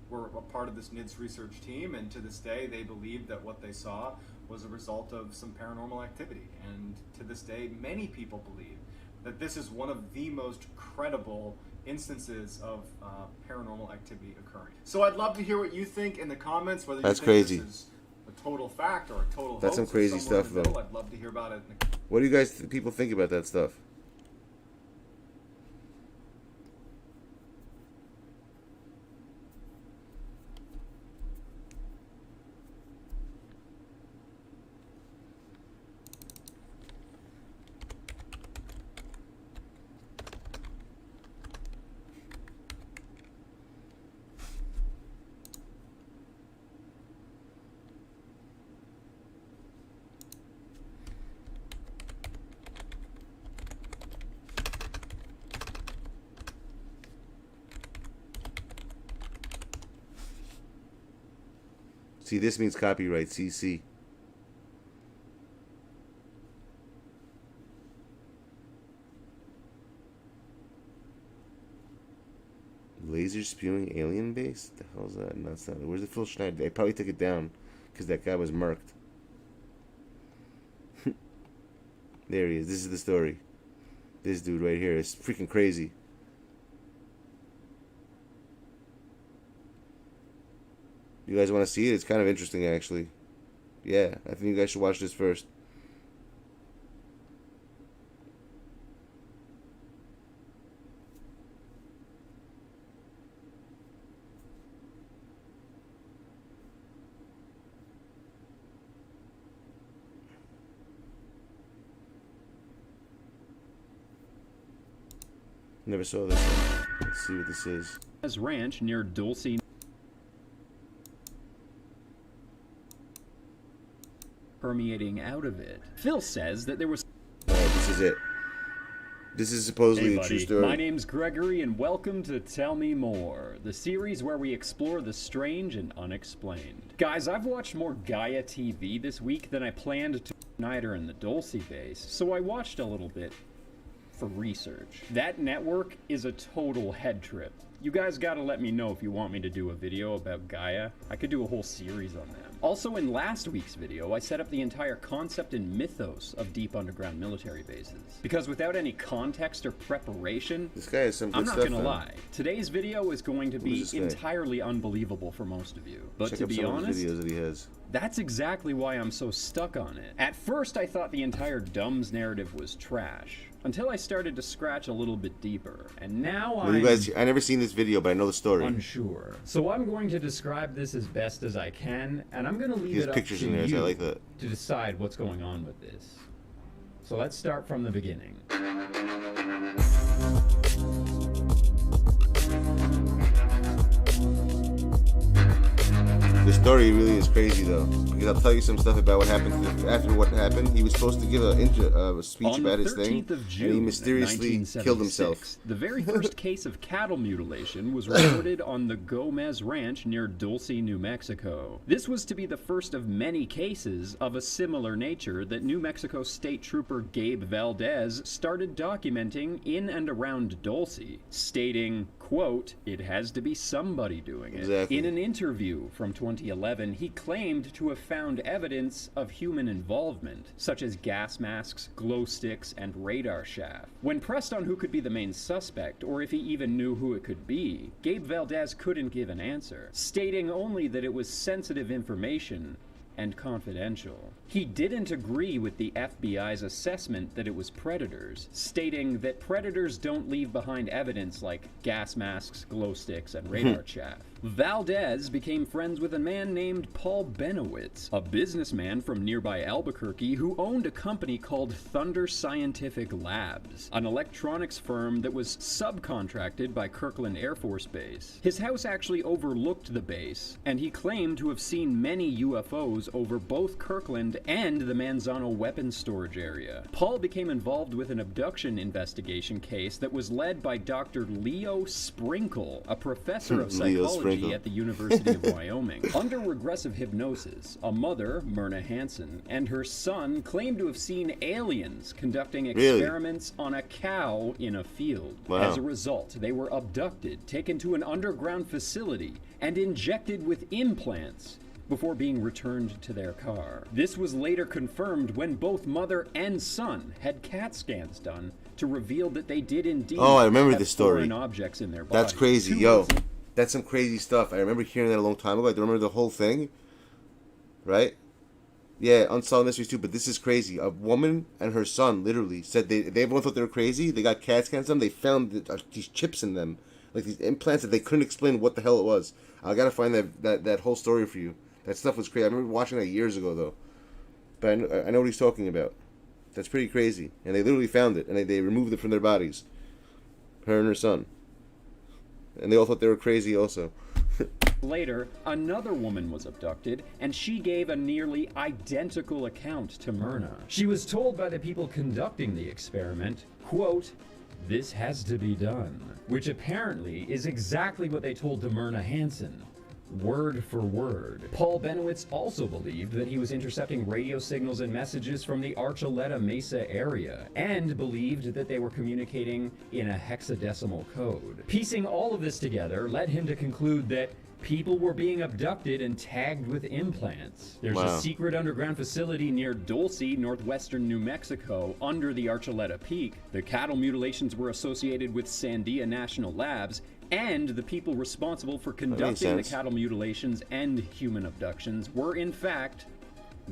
were a part of this NIDS research team, and to this day they believe that what they saw was a result of some paranormal activity. And to this day, many people believe that this is one of the most credible instances of paranormal activity occurring. So I'd love to hear what you think in the comments, whether That's you think crazy. This is a total fact or a total That's hoax. some crazy or somewhere in stuff, the middle. though. I'd love to hear about it. What do you guys people think about that stuff? See, this means copyright, CC. Laser spewing alien base? The hell is that? No, it's not. Where's the Phil Schneider? They probably took it down because that guy was murked. There he is. This is the story. This dude right here is freaking crazy. You guys want to see it? It's kind of interesting, actually. Yeah, I think you guys should watch this first. Never saw this one. Let's see what this is. Ranch near Dulce. Permeating out of it. Phil says that there was. This is it. This is supposedly a true story. My name's Gregory, and welcome to Tell Me More, the series where we explore the strange and unexplained. Guys, I've watched more Gaia TV this week than I planned to Snyder in the Dulce base, so I watched a little bit for research. That network is a total head trip. You guys gotta let me know if you want me to do a video about Gaia. I could do a whole series on them. Also, in last week's video, I set up the entire concept and mythos of deep underground military bases. Because without any context or preparation, this guy has some good I'm not stuff, gonna though. lie. Today's video is going to be entirely unbelievable for most of you. But Check to up be some of honest, his videos that he has. that's exactly why I'm so stuck on it. At first, I thought the entire Dumbs narrative was trash, until I started to scratch a little bit deeper, and now Well, you guys, I never seen this video, but I know the story. unsure. So I'm going to describe this as best as I can, and I'm going to leave He has it up pictures to in there, so you I like that. to decide what's going on with this. So let's start from the beginning. The story really is crazy, though, because I'll tell you some stuff about what happened after what happened. He was supposed to give a speech about his thing, and he mysteriously killed himself. The very first case of cattle mutilation was reported on the Gomez Ranch near Dulce, New Mexico. This was to be the first of many cases of a similar nature that New Mexico State Trooper Gabe Valdez started documenting in and around Dulce, stating, quote, "It has to be somebody doing it." Exactly. In an interview from 2011, he claimed to have found evidence of human involvement, such as gas masks, glow sticks, and radar shaft. When pressed on who could be the main suspect, or if he even knew who it could be, Gabe Valdez couldn't give an answer, stating only that it was sensitive information and confidential. He didn't agree with the FBI's assessment that it was predators, stating that predators don't leave behind evidence like gas masks, glow sticks, and radar chaff. Valdez became friends with a man named Paul Benowitz, a businessman from nearby Albuquerque who owned a company called Thunder Scientific Labs, an electronics firm that was subcontracted by Kirkland Air Force Base. His house actually overlooked the base, and he claimed to have seen many UFOs over both Kirkland and the Manzano weapons storage area. Paul became involved with an abduction investigation case that was led by Dr. Leo Sprinkle, a professor of psychology at the University of Wyoming. Under regressive hypnosis, a mother, Myrna Hansen, and her son claimed to have seen aliens conducting experiments on a cow in a field. Wow. As a result, they were abducted, taken to an underground facility, and injected with implants before being returned to their car. This was later confirmed when both mother and son had CAT scans done to reveal that they did indeed I remember have this story. foreign objects in their body. That's crazy, yo. That's some crazy stuff. I remember hearing that a long time ago. I don't remember the whole thing. Right? Yeah, Unsolved Mysteries too, but this is crazy. A woman and her son literally said they everyone thought they were crazy. They got CAT scans on them. They found these chips in them, like these implants that they couldn't explain what the hell it was. I gotta find that whole story for you. That stuff was crazy. I remember watching that years ago, though. But I know what he's talking about. That's pretty crazy. And they literally found it, and they removed it from their bodies. Her and her son. And they all thought they were crazy also. Later, another woman was abducted, and she gave a nearly identical account to Myrna. She was told by the people conducting the experiment, quote, "This has to be done," which apparently is exactly what they told to Myrna Hansen. word for word. Paul Bennewitz also believed that he was intercepting radio signals and messages from the Archuleta Mesa area, and believed that they were communicating in a hexadecimal code. Piecing all of this together led him to conclude that people were being abducted and tagged with implants. There's a secret underground facility near Dulce, northwestern New Mexico, under the Archuleta Peak. The cattle mutilations were associated with Sandia National Labs, and the people responsible for conducting the cattle mutilations and human abductions were, in fact,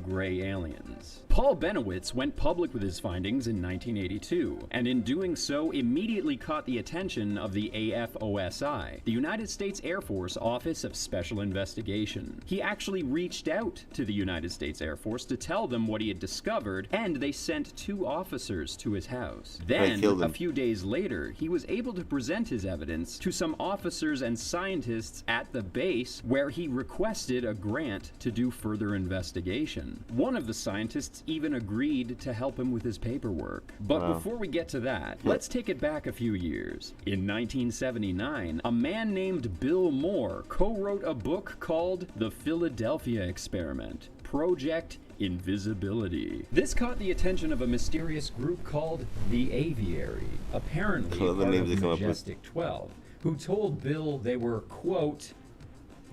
gray aliens. Paul Bennewitz went public with his findings in 1982, and in doing so immediately caught the attention of the AFOSI, the United States Air Force Office of Special Investigation. He actually reached out to the United States Air Force to tell them what he had discovered, and they sent 2 officers to his house. Then, a few days later, he was able to present his evidence to some officers and scientists at the base, where he requested a grant to do further investigation. One of the scientists even agreed to help him with his paperwork. But before we get to that, let's take it back a few years. In 1979, a man named Bill Moore co-wrote a book called The Philadelphia Experiment, Project Invisibility. This caught the attention of a mysterious group called the Aviary, apparently part of the Majestic 12, who told Bill they were, quote,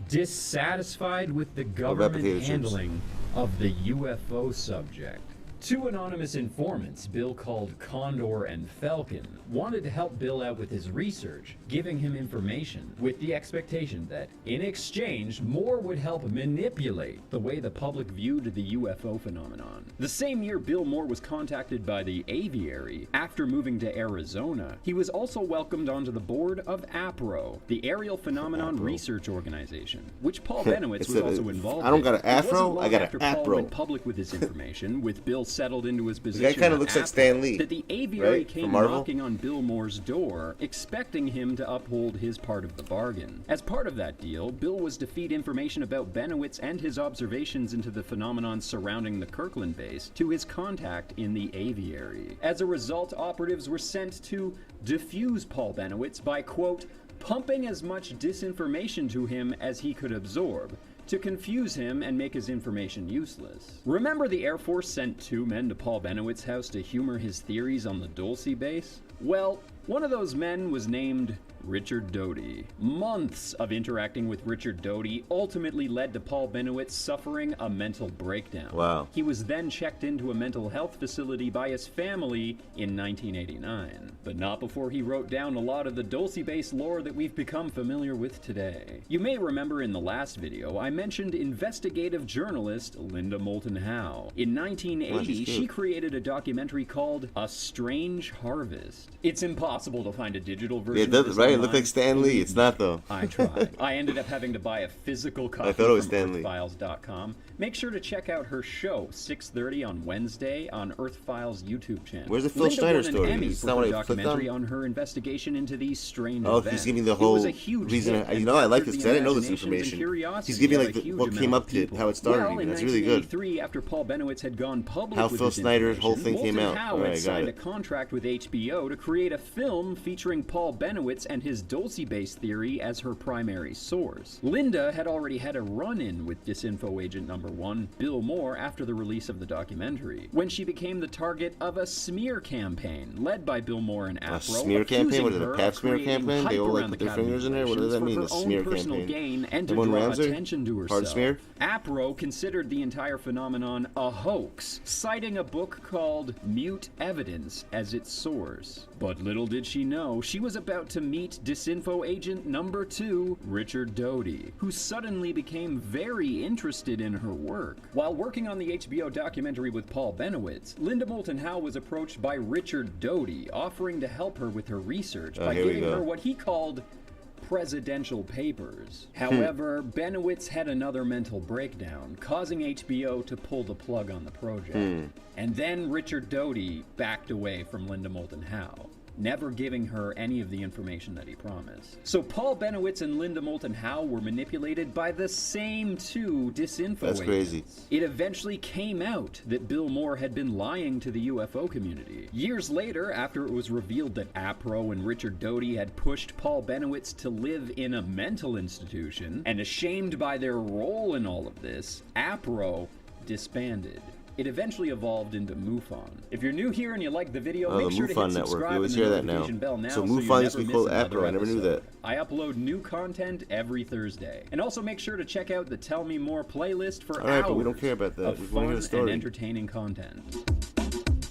dissatisfied with the government handling of the UFO subject. 2 anonymous informants Bill called Condor and Falcon wanted to help Bill out with his research, giving him information with the expectation that, in exchange, Moore would help manipulate the way the public viewed the UFO phenomenon. The same year Bill Moore was contacted by the Aviary, after moving to Arizona, he was also welcomed onto the board of APRO, the Aerial Phenomenon Research Organization, which Paul Bennewitz was also involved in. I don't got an afro, I got an Paul APRO. went public with this information, with Bill settled into his position. The guy kind of looks like Stan Lee, that the Aviary came knocking on Bill Moore's door, expecting him to uphold his part of the bargain. As part of that deal, Bill was to feed information about Bennewitz and his observations into the phenomenon surrounding the Kirkland base to his contact in the Aviary. As a result, operatives were sent to defuse Paul Bennewitz by, quote, pumping as much disinformation to him as he could absorb, to confuse him and make his information useless. Remember the Air Force sent 2 men to Paul Bennewitz's house to humor his theories on the Dulce base? Well, one of those men was named Richard Doty. Months of interacting with Richard Doty ultimately led to Paul Bennewitz suffering a mental breakdown. Wow. He was then checked into a mental health facility by his family in 1989, but not before he wrote down a lot of the Dulce-based lore that we've become familiar with today. You may remember in the last video, I mentioned investigative journalist Linda Moulton Howe. In 1980, she created a documentary called A Strange Harvest. It's impossible to find a digital version of this Right, it looked like Stan Lee. It's not, though. I tried. I ended up having to buy a physical copy thought it was from Stan Lee. earthfiles.com. Make sure to check out her show, 6:30 on Wednesday on Earthfiles YouTube channel. Where's the Phil Linda Schneider won an story? Emmy It's for not what her I clicked documentary on? on her investigation into these strange Oh, events. he's giving the It was whole a huge reason. hit and You know, I like captured this because the I didn't know this imaginations and information. curiosity He's giving of like a huge what came amount up of to it, people. how it started. Well, Even. in That's really good. 1983, after Paul Bennewitz had gone public How with Phil this Snyder's whole information, thing came Moulton out. Howe Alright, had got signed it. a contract with HBO to create a film featuring Paul Bennewitz and his Dulce-based theory as her primary source. Linda had already had a run-in with Disinfo Agent Number 1, Bill Moore, after the release of the documentary, when she became the target of a smear campaign led by Bill Moore and Afro. A smear campaign? What is it, a pap smear campaign? They all like put their fingers in there? What does that mean, a smear campaign? Gain and to Everyone draw Ramsey? attention to herself. Hard smear? Apro considered the entire phenomenon a hoax, citing a book called Mute Evidence as its source. But little did she know, she was about to meet Disinfo Agent Number 2, Richard Doty, who suddenly became very interested in her work. While working on the HBO documentary with Paul Bennewitz, Linda Moulton Howe was approached by Richard Doty, offering to help her with her research by giving her what he called presidential papers. However, Bennewitz had another mental breakdown, causing HBO to pull the plug on the project. And then Richard Doty backed away from Linda Moulton Howe. never giving her any of the information that he promised. So Paul Benowitz and Linda Moulton Howe were manipulated by the same two disinfo That's crazy. agents. It eventually came out that Bill Moore had been lying to the UFO community. Years later, after it was revealed that APRO and Richard Doty had pushed Paul Benowitz to live in a mental institution, and ashamed by their role in all of this, APRO disbanded. It eventually evolved into MUFON. If you're new here and you like the video, make sure to hit subscribe and the notification bell now So you MUFON used never to be miss called another APRO. I never knew episode. that. I upload new content every Thursday. And also make sure to check out the Tell Me More playlist for Alright, hours but we don't care about that. of We wanna hear fun the story. and entertaining content.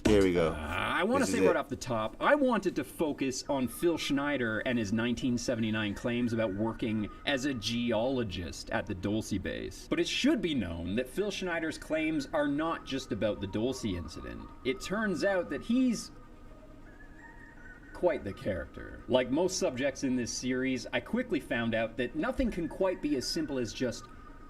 Here we go. I want to This say is right it. off the top, I wanted to focus on Phil Schneider and his 1979 claims about working as a geologist at the Dulce base. But it should be known that Phil Schneider's claims are not just about the Dulce incident. It turns out that he's quite the character. Like most subjects in this series, I quickly found out that nothing can quite be as simple as just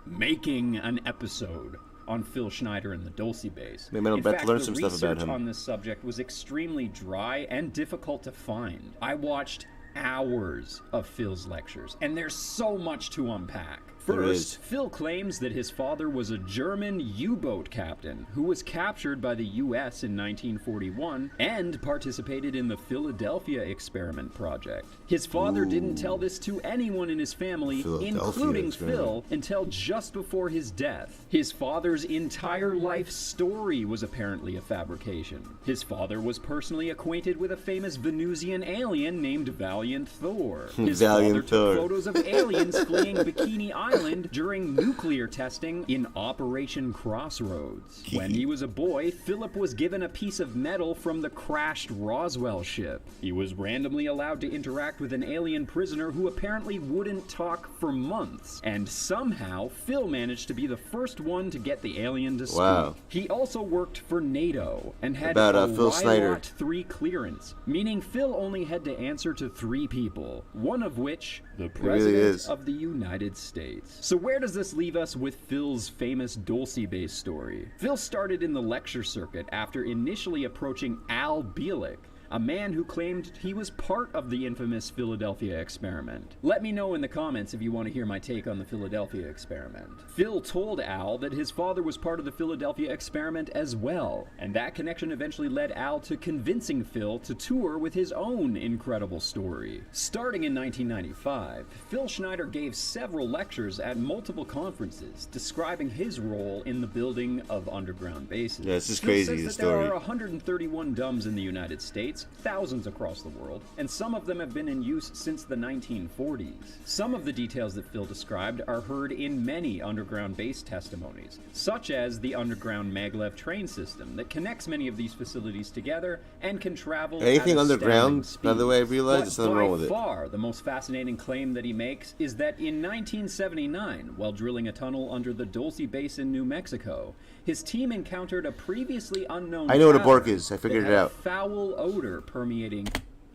making an episode on Phil Schneider and the Dulce base. Maybe I'll In bet to fact, learn the some stuff about research him. on this subject was extremely dry and difficult to find. I watched hours of Phil's lectures, and there's so much to unpack. There is. First, Phil claims that his father was a German U-boat captain who was captured by the US in 1941 and participated in the Philadelphia Experiment Project. His father didn't tell this to anyone in his family, Philadelphia including Experiment. Phil, until just before his death. His father's entire life story was apparently a fabrication. His father was personally acquainted with a famous Venusian alien named Valiant Thor. His Valiant father took Thor. photos of aliens fleeing Bikini Island during nuclear testing in Operation Crossroads. When he was a boy, Philip was given a piece of metal from the crashed Roswell ship. He was randomly allowed to interact with an alien prisoner who apparently wouldn't talk for months, and somehow Phil managed to be the first one to get the alien to speak. Wow. He also worked for NATO and had About, a Phil Snyder. Wylot 3 clearance, meaning Phil only had to answer to 3 people, one of which the really is. President of the United States. So where does this leave us with Phil's famous Dulce-based story? Phil started in the lecture circuit after initially approaching Al Bielek, a man who claimed he was part of the infamous Philadelphia experiment. Let me know in the comments if you want to hear my take on the Philadelphia experiment. Phil told Al that his father was part of the Philadelphia experiment as well, and that connection eventually led Al to convincing Phil to tour with his own incredible story. Starting in 1995, Phil Schneider gave several lectures at multiple conferences describing his role in the building of underground bases. Yeah, this is Phil crazy, says this that there story. are 131 DUMBs in the United States, thousands across the world, and some of them have been in use since the 1940s. Some of the details that Phil described are heard in many underground base testimonies, such as the underground maglev train system that connects many of these facilities together and can travel Anything at underground, astounding by the way, I speeds. realized But there's something wrong with it. By far, the most fascinating claim that he makes is that in 1979, while drilling a tunnel under the Dulce base in New Mexico, his team encountered a previously unknown I know what a bork cavern is. I figured that it had a out. foul odor permeating.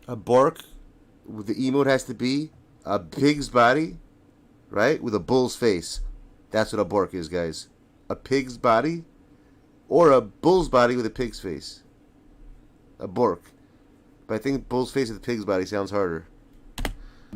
A bork, with the emote has to be a pig's body, right? With a bull's face. That's what a bork is, guys. A pig's body, or a bull's body with a pig's face. A bork. But I think bull's face with a pig's body sounds harder.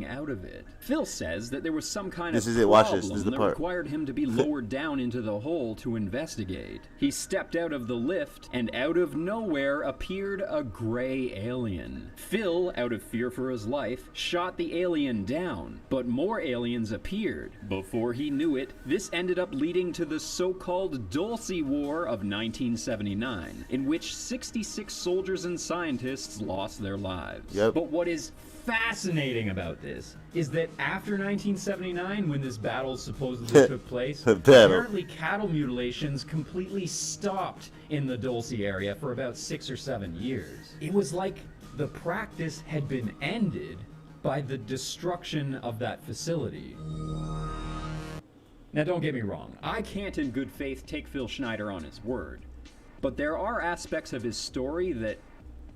Out of it. Phil says that there was some kind This of is it, watch problem this is the that part. required him to be lowered down into the hole to investigate. He stepped out of the lift, and out of nowhere appeared a gray alien. Phil, out of fear for his life, shot the alien down, but more aliens appeared. Before he knew it, this ended up leading to the so-called Dulce War of 1979, in which 66 soldiers and scientists lost their lives. Yep. But what is fascinating about this is that after 1979, when this battle supposedly took place, The battle. apparently cattle mutilations completely stopped in the Dulce area for about 6 or 7 years. It was like the practice had been ended by the destruction of that facility. Now don't get me wrong, I can't in good faith take Phil Schneider on his word, but there are aspects of his story that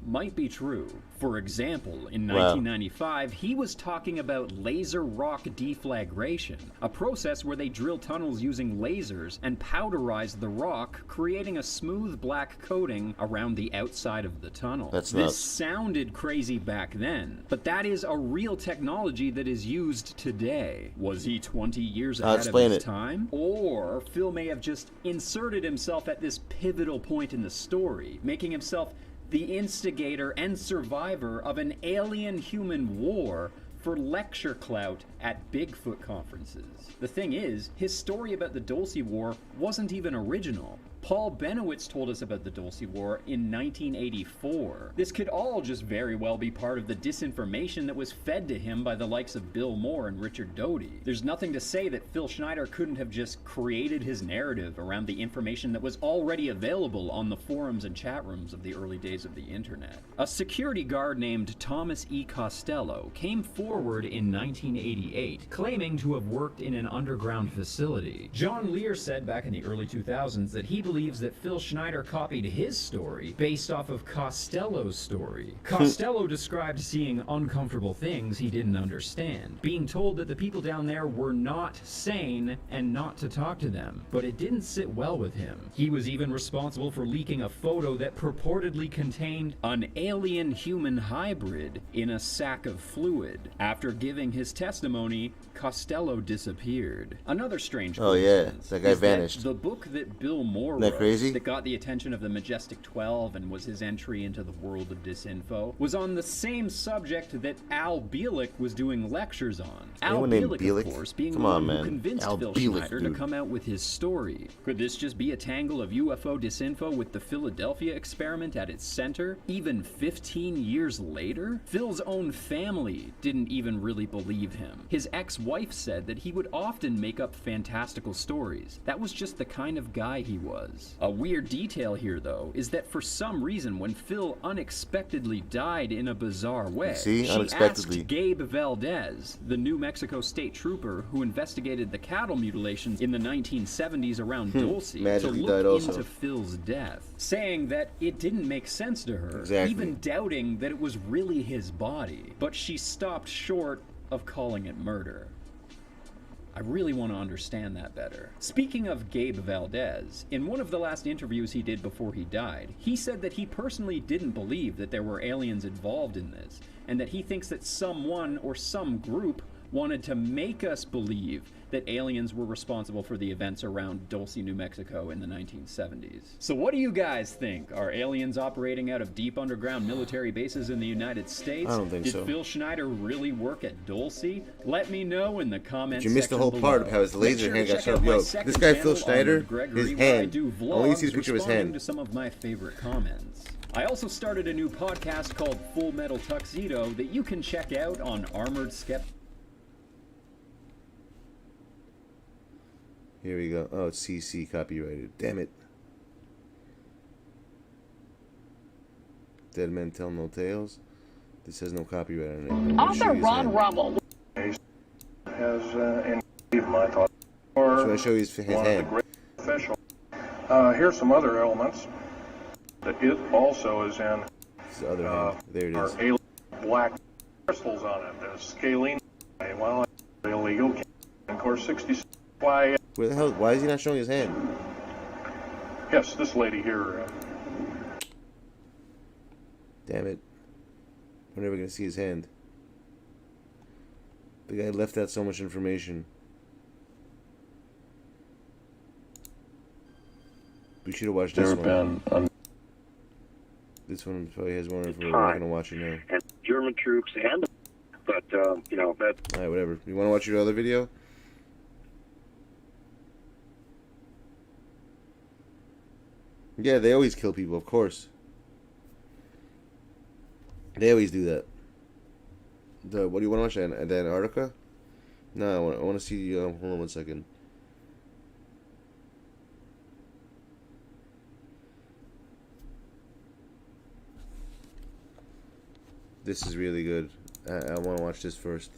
might be true. For example, in Wow. 1995, he was talking about laser rock deflagration, a process where they drill tunnels using lasers and powderize the rock, creating a smooth black coating around the outside of the tunnel. That's this nuts. sounded crazy back then, but that is a real technology that is used today. Was he 20 years I'll ahead of explain his it. time? Or Phil may have just inserted himself at this pivotal point in the story, making himself the instigator and survivor of an alien-human war for lecture clout at Bigfoot conferences. The thing is, his story about the Dulce War wasn't even original. Paul Benowitz told us about the Dulce War in 1984. This could all just very well be part of the disinformation that was fed to him by the likes of Bill Moore and Richard Doty. There's nothing to say that Phil Schneider couldn't have just created his narrative around the information that was already available on the forums and chat rooms of the early days of the internet. A security guard named Thomas E. Costello came forward in 1988, claiming to have worked in an underground facility. John Lear said back in the early 2000s that he believes that Phil Schneider copied his story based off of Costello's story. Costello described seeing uncomfortable things he didn't understand, being told that the people down there were not sane and not to talk to them, but it didn't sit well with him. He was even responsible for leaking a photo that purportedly contained an alien-human hybrid in a sack of fluid. After giving his testimony, Costello disappeared. Another strange Oh, yeah, coincidence that guy is vanished. the book that Bill Moore Isn't that wrote crazy? that got the attention of the Majestic 12 and was his entry into the world of disinfo was on the same subject that Al Bielek was doing lectures on. Al Anyone named Bielek, Bielek? of course, being Come the on, one man. who convinced Al Phil Bielek, Schneider to dude. come out with his story. Could this just be a tangle of UFO disinfo with the Philadelphia experiment at its center? Even 15 years later? Phil's own family didn't even really believe him. His ex-wife said that he would often make up fantastical stories. That was just the kind of guy he was. A weird detail here, though, is that for some reason, when Phil unexpectedly died in a bizarre way, See? she Unexpectedly. asked Gabe Valdez, the New Mexico state trooper who investigated the cattle mutilations in the 1970s around Dulce, to Magically died look also. into Phil's death, saying that it didn't make sense to her, Exactly. even doubting that it was really his body. But she stopped short of calling it murder. I really want to understand that better. Speaking of Gabe Valdez, in one of the last interviews he did before he died, he said that he personally didn't believe that there were aliens involved in this, and that he thinks that someone or some group wanted to make us believe that aliens were responsible for the events around Dulce, New Mexico in the 1970s. So what do you guys think? Are aliens operating out of deep underground military bases in the United States? I don't think Did so. Phil Schneider really work at Dulce? Let me know in the comments But you missed the section whole part below. of how his Make laser sure to hand got check shot out up. my Yo, second this guy Phil channel, Schneider, Armored Gregory, his where I hand. do I only see the vlogs picture of his responding hand. to some of my favorite comments. I also started a new podcast called Full Metal Tuxedo that you can check out on Armored Skep. Here we go. Oh, it's CC copyrighted. Damn it. Dead men tell no tales. This has no copyright on it. I'm gonna show Author you his Ron hand. Rummel has, and my thoughts, So or I show you his one of the hand. great officials. Here's some other elements that it also is in. It's the other hand. There it Are is. alien black crystals on it. The scalene, well, illegal. And of course, 66. Why? Where the hell? Why is he not showing his hand? Yes, this lady here. Damn it. We're never gonna see his hand. The guy left out so much information. We should have watched this one. This one probably has more info. We're not gonna watch it now. And German troops and, but you know that. Alright, whatever. You wanna watch your other video? Yeah, they always kill people, of course. They always do that. What do you want to watch? Antarctica? No, I want to see. Hold on 1 second. This is really good. I want to watch this first.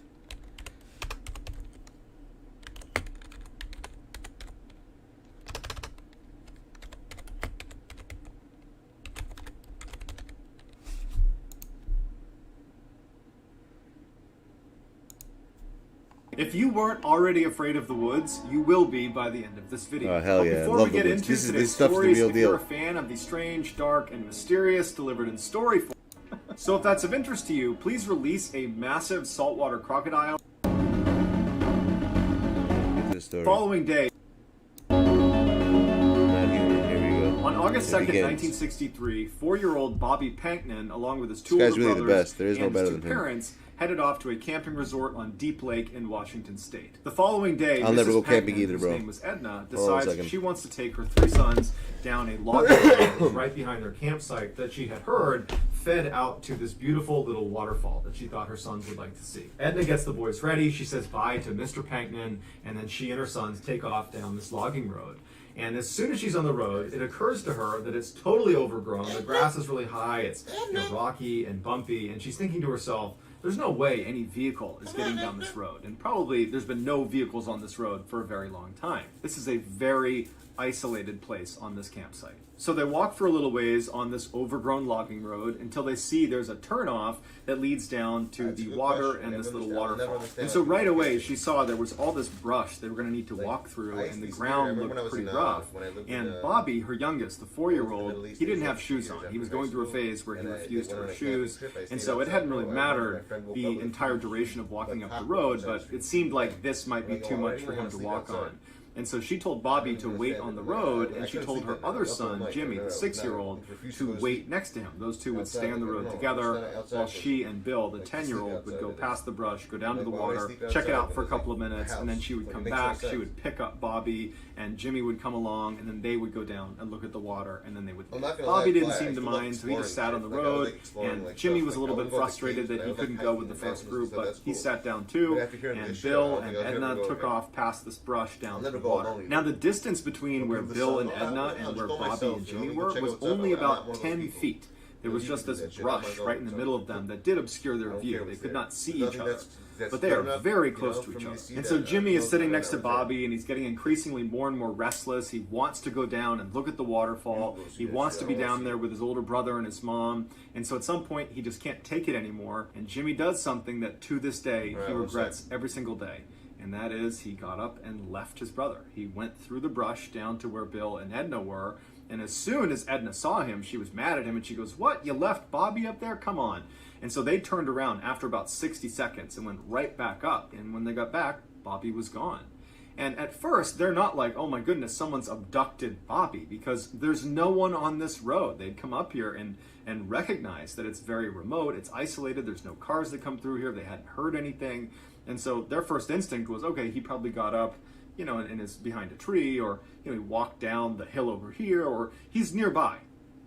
If you weren't already afraid of the woods, you will be by the end of this video. Oh, hell But yeah. before Love we the get woods. into This today's stuff's the stories, real if you're a deal. fan of the strange, dark, and mysterious delivered in story form, so if that's of interest to you, please release a massive saltwater crocodile. Get to the story. Following day, Not here. Here we go. on August It 2nd, begins. 1963, 4-year-old Bobby Panknin, along with his two This guy's older really the brothers best. There is no and his better two than him. parents, headed off to a camping resort on Deep Lake in Washington State. The following day, I'll Mrs. never go camping Panknin, either, whose bro. name was Edna, Hold on a decides second. she wants to take her 3 sons down a logging road right behind their campsite that she had heard fed out to this beautiful little waterfall that she thought her sons would like to see. Edna gets the boys ready, she says bye to Mr. Panknin, and then she and her sons take off down this logging road. And as soon as she's on the road, it occurs to her that it's totally overgrown. The grass is really high, it's rocky and bumpy, and she's thinking to herself, there's no way any vehicle is getting down this road. And probably there's been no vehicles on this road for a very long time. This is a very isolated place on this campsite. So they walk for a little ways on this overgrown logging road until they see there's a turnoff that leads down to That's a the good water question. and I this never little understand- I'll never waterfall. understand And so how right people away get she saw there was all this brush they were going to need to Like, walk through, I and the used to ground remember when I looked was pretty in, rough. when I lived And in, Bobby, her youngest, the 4-year-old, Middle East, he didn't it was have like shoes 2 years on. after He was high going through a school, phase where he and I refused to went on wear a camping shoes, trip. I and stayed so it hadn't really outside for a while, mattered my friend woke the up with entire me, duration of walking like, up the half road, the but street. it seemed like this might be Like, too oh, I much didn't for him wanna to sleep walk outside. on. And so she told Bobby to wait on the road, and I she couldn't told sleep her that night. other I was up all son, night. Jimmy, the No, 6-year-old, I refused to to go wait sleep. next to him. Those two would Outside, stay on the like, road no, together, outside while for she sleep. and Bill, the Like, sleep 10-year-old, would outside go of it. past the brush, go down to the Like, why would I water, sleep check it outside out when for a it's couple of like minutes, a and then house? she would Like, come it makes no back, she sense. would pick up Bobby, and Jimmy would come along, and then they would go down and look at the water, and then they would I'm leave. not gonna lie, Bobby didn't I seem to still love mind, so he just exploring sat on the shit. Like, I was, road, like, exploring, and like, Jimmy stuff. was a Like, little I bit would go to frustrated caves, that and I he would, couldn't like, go hiking with the and first mountains and group, stuff. but That's he cool. sat down too, But after hearing and this shit, I Bill don't and think I'll ever Edna go took again. off past this brush down I'll to never the go water. alone Now either. the distance between where the Bill sun. and I'll Edna just and where go Bobby myself, and you know, Jimmy go were check was out stuff. only I'm not about one of those 10 people. feet. There was You just do this that shit. brush I'm not right in the going middle of somewhere. them that did obscure their I don't view. care They what's could there. not see Nothing each other. that's But they good are enough, very you close know, to for each me other. see And that, so Jimmy is no sitting good next to enough, right? Bobby, and he's getting increasingly more and more restless. He wants to go down and look at the waterfall. You go see He that wants shit. to I be wanna down see there it. with his older brother and his mom. And so at some point, he just can't take it anymore. And Jimmy does something that to this day Right, he one regrets every single day. And that is he got up and left his brother. He went through the brush down to where Bill and Edna were. And as soon as Edna saw him, she was mad at him and she goes, "What? You left Bobby up there? Come on." And so they turned around after about 60 seconds and went right back up. And when they got back, Bobby was gone. And at first, they're not like, "Oh my goodness, someone's abducted Bobby," because there's no one on this road. They'd come up here and recognize that it's very remote, it's isolated, there's no cars that come through here, they hadn't heard anything. And so their first instinct was, okay, he probably got up, you know, and is behind a tree, or, you know, he walked down the hill over here, or he's nearby.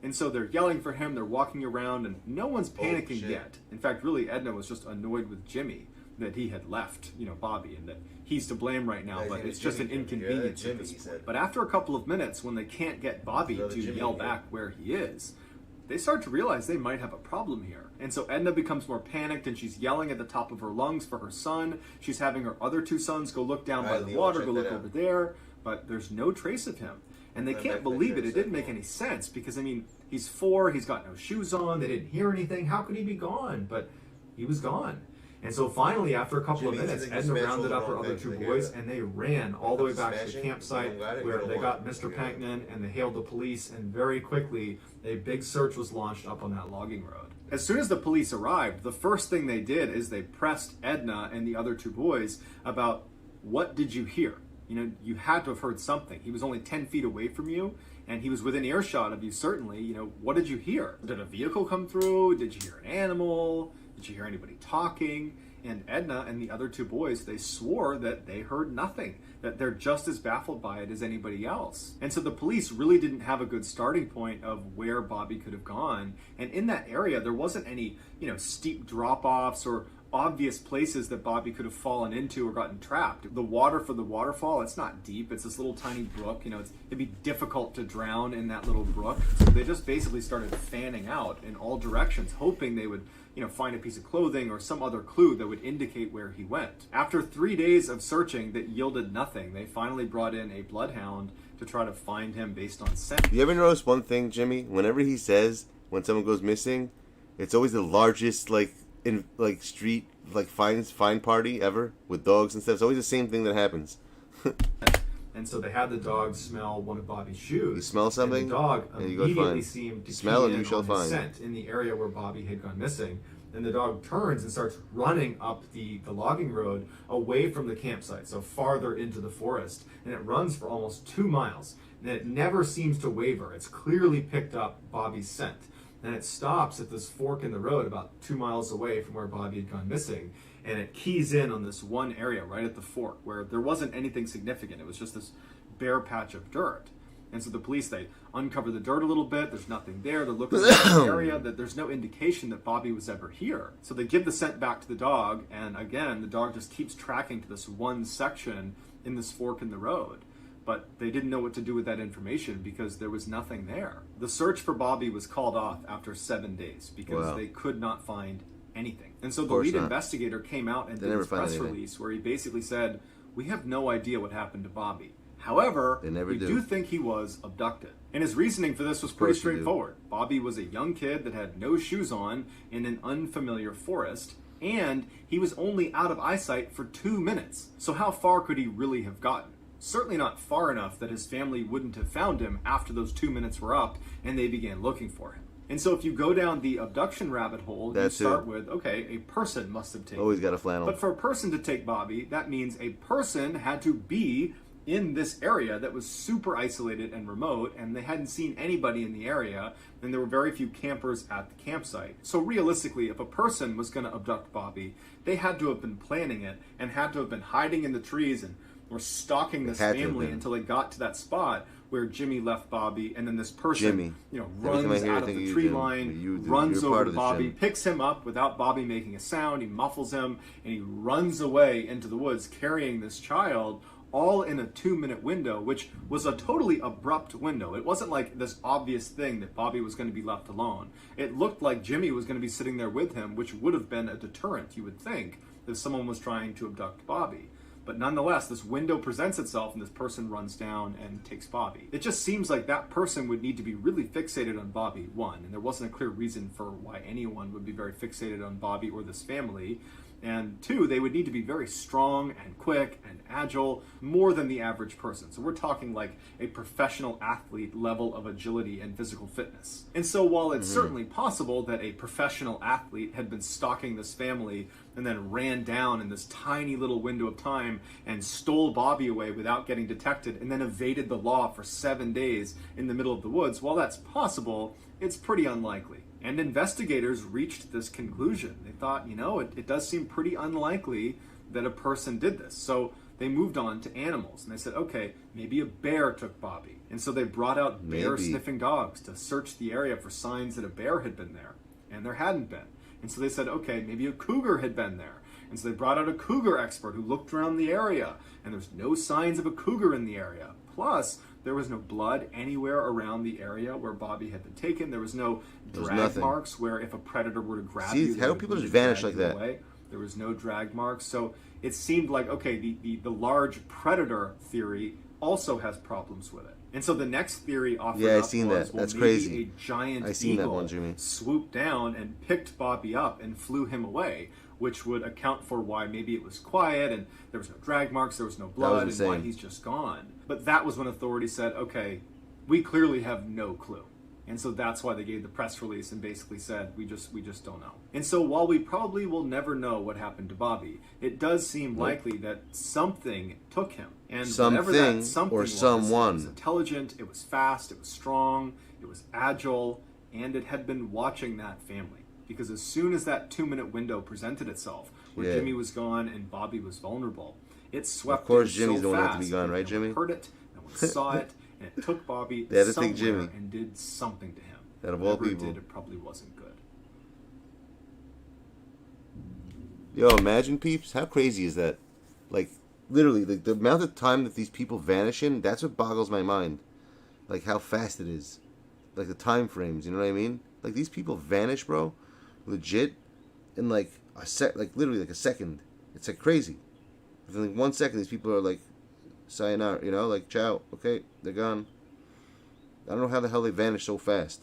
And so they're yelling for him, they're walking around, and no one's panicking shit. yet. In fact, really, Edna was just annoyed with Jimmy that he had left, you know, Bobby, and that he's to blame right now, Yeah, his but name it's is just an Jimmy. inconvenience Yeah, at Jimmy, this he point. said. But after a couple of minutes, when they can't get Bobby Brother to Jimmy, yell yeah. back where he is, they start to realize they might have a problem here. And so Edna becomes more panicked, and she's yelling at the top of her lungs for her son. She's having her other two sons go look down by Alright, the Leo, water, check go that look out. over there, but there's no trace of him. And they Right, can't back believe there, it. It so didn't make any sense because, I mean, he's 4, he's got no shoes on, they didn't hear anything. How could he be gone? But he was gone. And so finally, after a couple of Jimmy, minutes, you think you Edna smashed rounded all up the her wrong other things, two I hear boys, that. and they ran all the way back to the Smashing? campsite You don't got it, where you don't they got want it. Mr. Panknin, and they hailed the police, and very quickly, a big search was launched up on that logging road. As soon as the police arrived, the first thing they did is they pressed Edna and the other two boys about, what did you hear? You know, you had to have heard something. He was only 10 feet away from you, and he was within earshot of you, certainly. You know, what did you hear? Did a vehicle come through? Did you hear an animal? Did you hear anybody talking? And Edna and the other two boys, they swore that they heard nothing, that they're just as baffled by it as anybody else. And so the police really didn't have a good starting point of where Bobby could have gone. And in that area, there wasn't any, you know, steep drop-offs or obvious places that Bobby could have fallen into or gotten trapped. The water for the waterfall, it's not deep. It's this little tiny brook. You know, it'd be difficult to drown in that little brook. So they just basically started fanning out in all directions, hoping they would, you know, find a piece of clothing or some other clue that would indicate where he went. After 3 days of searching that yielded nothing, they finally brought in a bloodhound to try to find him based on scent. You ever notice one thing, Jimmy? Whenever he says when someone goes missing, it's always the largest like in like street like fine party ever with dogs and stuff. It's always the same thing that happens. And so they had the dog smell one of Bobby's shoes. You smell something, and the dog and you go immediately find. seemed to Smell key and in you shall on his find. scent in the area where Bobby had gone missing. And the dog turns and starts running up the logging road away from the campsite, so farther into the forest. And it runs for almost 2 miles. And it never seems to waver. It's clearly picked up Bobby's scent. And it stops at this fork in the road about 2 miles away from where Bobby had gone missing. And it keys in on this one area right at the fork where there wasn't anything significant. It was just this bare patch of dirt. And so the police, they uncover the dirt a little bit. There's nothing there. They're looking at the area. That there's no indication that Bobby was ever here. So they give the scent back to the dog. And again, the dog just keeps tracking to this one section in this fork in the road. But they didn't know what to do with that information because there was nothing there. The search for Bobby was called off after 7 days because they could not find anything. And so the lead investigator came out and did this press release where he basically said, "We have no idea what happened to Bobby. However, we do think he was abducted." And his reasoning for this was pretty straightforward. Bobby was a young kid that had no shoes on in an unfamiliar forest, and he was only out of eyesight for 2 minutes. So how far could he really have gotten? Certainly not far enough that his family wouldn't have found him after those 2 minutes were up and they began looking for him. And so if you go down the abduction rabbit hole, you start with, okay, a person must have taken Always got a flannel. But for a person to take Bobby, that means a person had to be in this area that was super isolated and remote, and they hadn't seen anybody in the area, and there were very few campers at the campsite. So realistically, if a person was going to abduct Bobby, they had to have been planning it and had to have been hiding in the trees and were stalking this family until they got to that spot where Jimmy left Bobby, and then this person, runs out of the tree line, runs over to Bobby, picks him up without Bobby making a sound, he muffles him, and he runs away into the woods carrying this child, all in a 2-minute window, which was a totally abrupt window. It wasn't like this obvious thing that Bobby was going to be left alone. It looked like Jimmy was going to be sitting there with him, which would have been a deterrent, you would think, if someone was trying to abduct Bobby. But nonetheless, this window presents itself and this person runs down and takes Bobby. It just seems like that person would need to be really fixated on Bobby, one, and there wasn't a clear reason for why anyone would be very fixated on Bobby or this family. And two, they would need to be very strong and quick and agile, more than the average person. So we're talking like a professional athlete level of agility and physical fitness. And so while it's certainly possible that a professional athlete had been stalking this family and then ran down in this tiny little window of time and stole Bobby away without getting detected and then evaded the law for 7 days in the middle of the woods, while that's possible, it's pretty unlikely. And investigators reached this conclusion. They thought, it does seem pretty unlikely that a person did this. So they moved on to animals, and they said, okay, maybe a bear took Bobby. And so they brought out bear-sniffing dogs to search the area for signs that a bear had been there, and there hadn't been. And so they said, okay, maybe a cougar had been there. And so they brought out a cougar expert who looked around the area, and there's no signs of a cougar in the area. Plus, there was no blood anywhere around the area where Bobby had been taken. There was no drag marks where if a predator were to grab you, how do people just vanish like that? Away. There was no drag marks. So it seemed like, okay, the large predator theory also has problems with it. And so the next theory offered up was, That's maybe crazy. a giant eagle swooped down and picked Bobby up and flew him away, which would account for why maybe it was quiet and there was no drag marks, there was no blood, and why he's just gone. But that was when authorities said, okay, we clearly have no clue. And so that's why they gave the press release and basically said, we just don't know. And so while we probably will never know what happened to Bobby, it does seem likely that something took him. And whatever that something was, someone. It was intelligent, it was fast, it was strong, it was agile, and it had been watching that family. Because as soon as that 2-minute window presented itself, where Jimmy was gone and Bobby was vulnerable, it swept Of course, in Jimmy's so the one that fast had to be gone, right, no Jimmy? one heard it, no one saw it, and it took Bobby somewhere and did something to him. Out of all Whatever people. it did, it probably wasn't good. Yo, imagine, peeps, how crazy is that? Like, literally, the amount of time that these people vanish in, that's what boggles my mind. Like, how fast it is. Like, the time frames, you know what I mean? Like, these people vanish, bro, legit, in, like, literally, like, a second. It's, like, crazy. Within, like, 1 second, these people are, like, sayonara, like, ciao, okay, they're gone. I don't know how the hell they vanish so fast.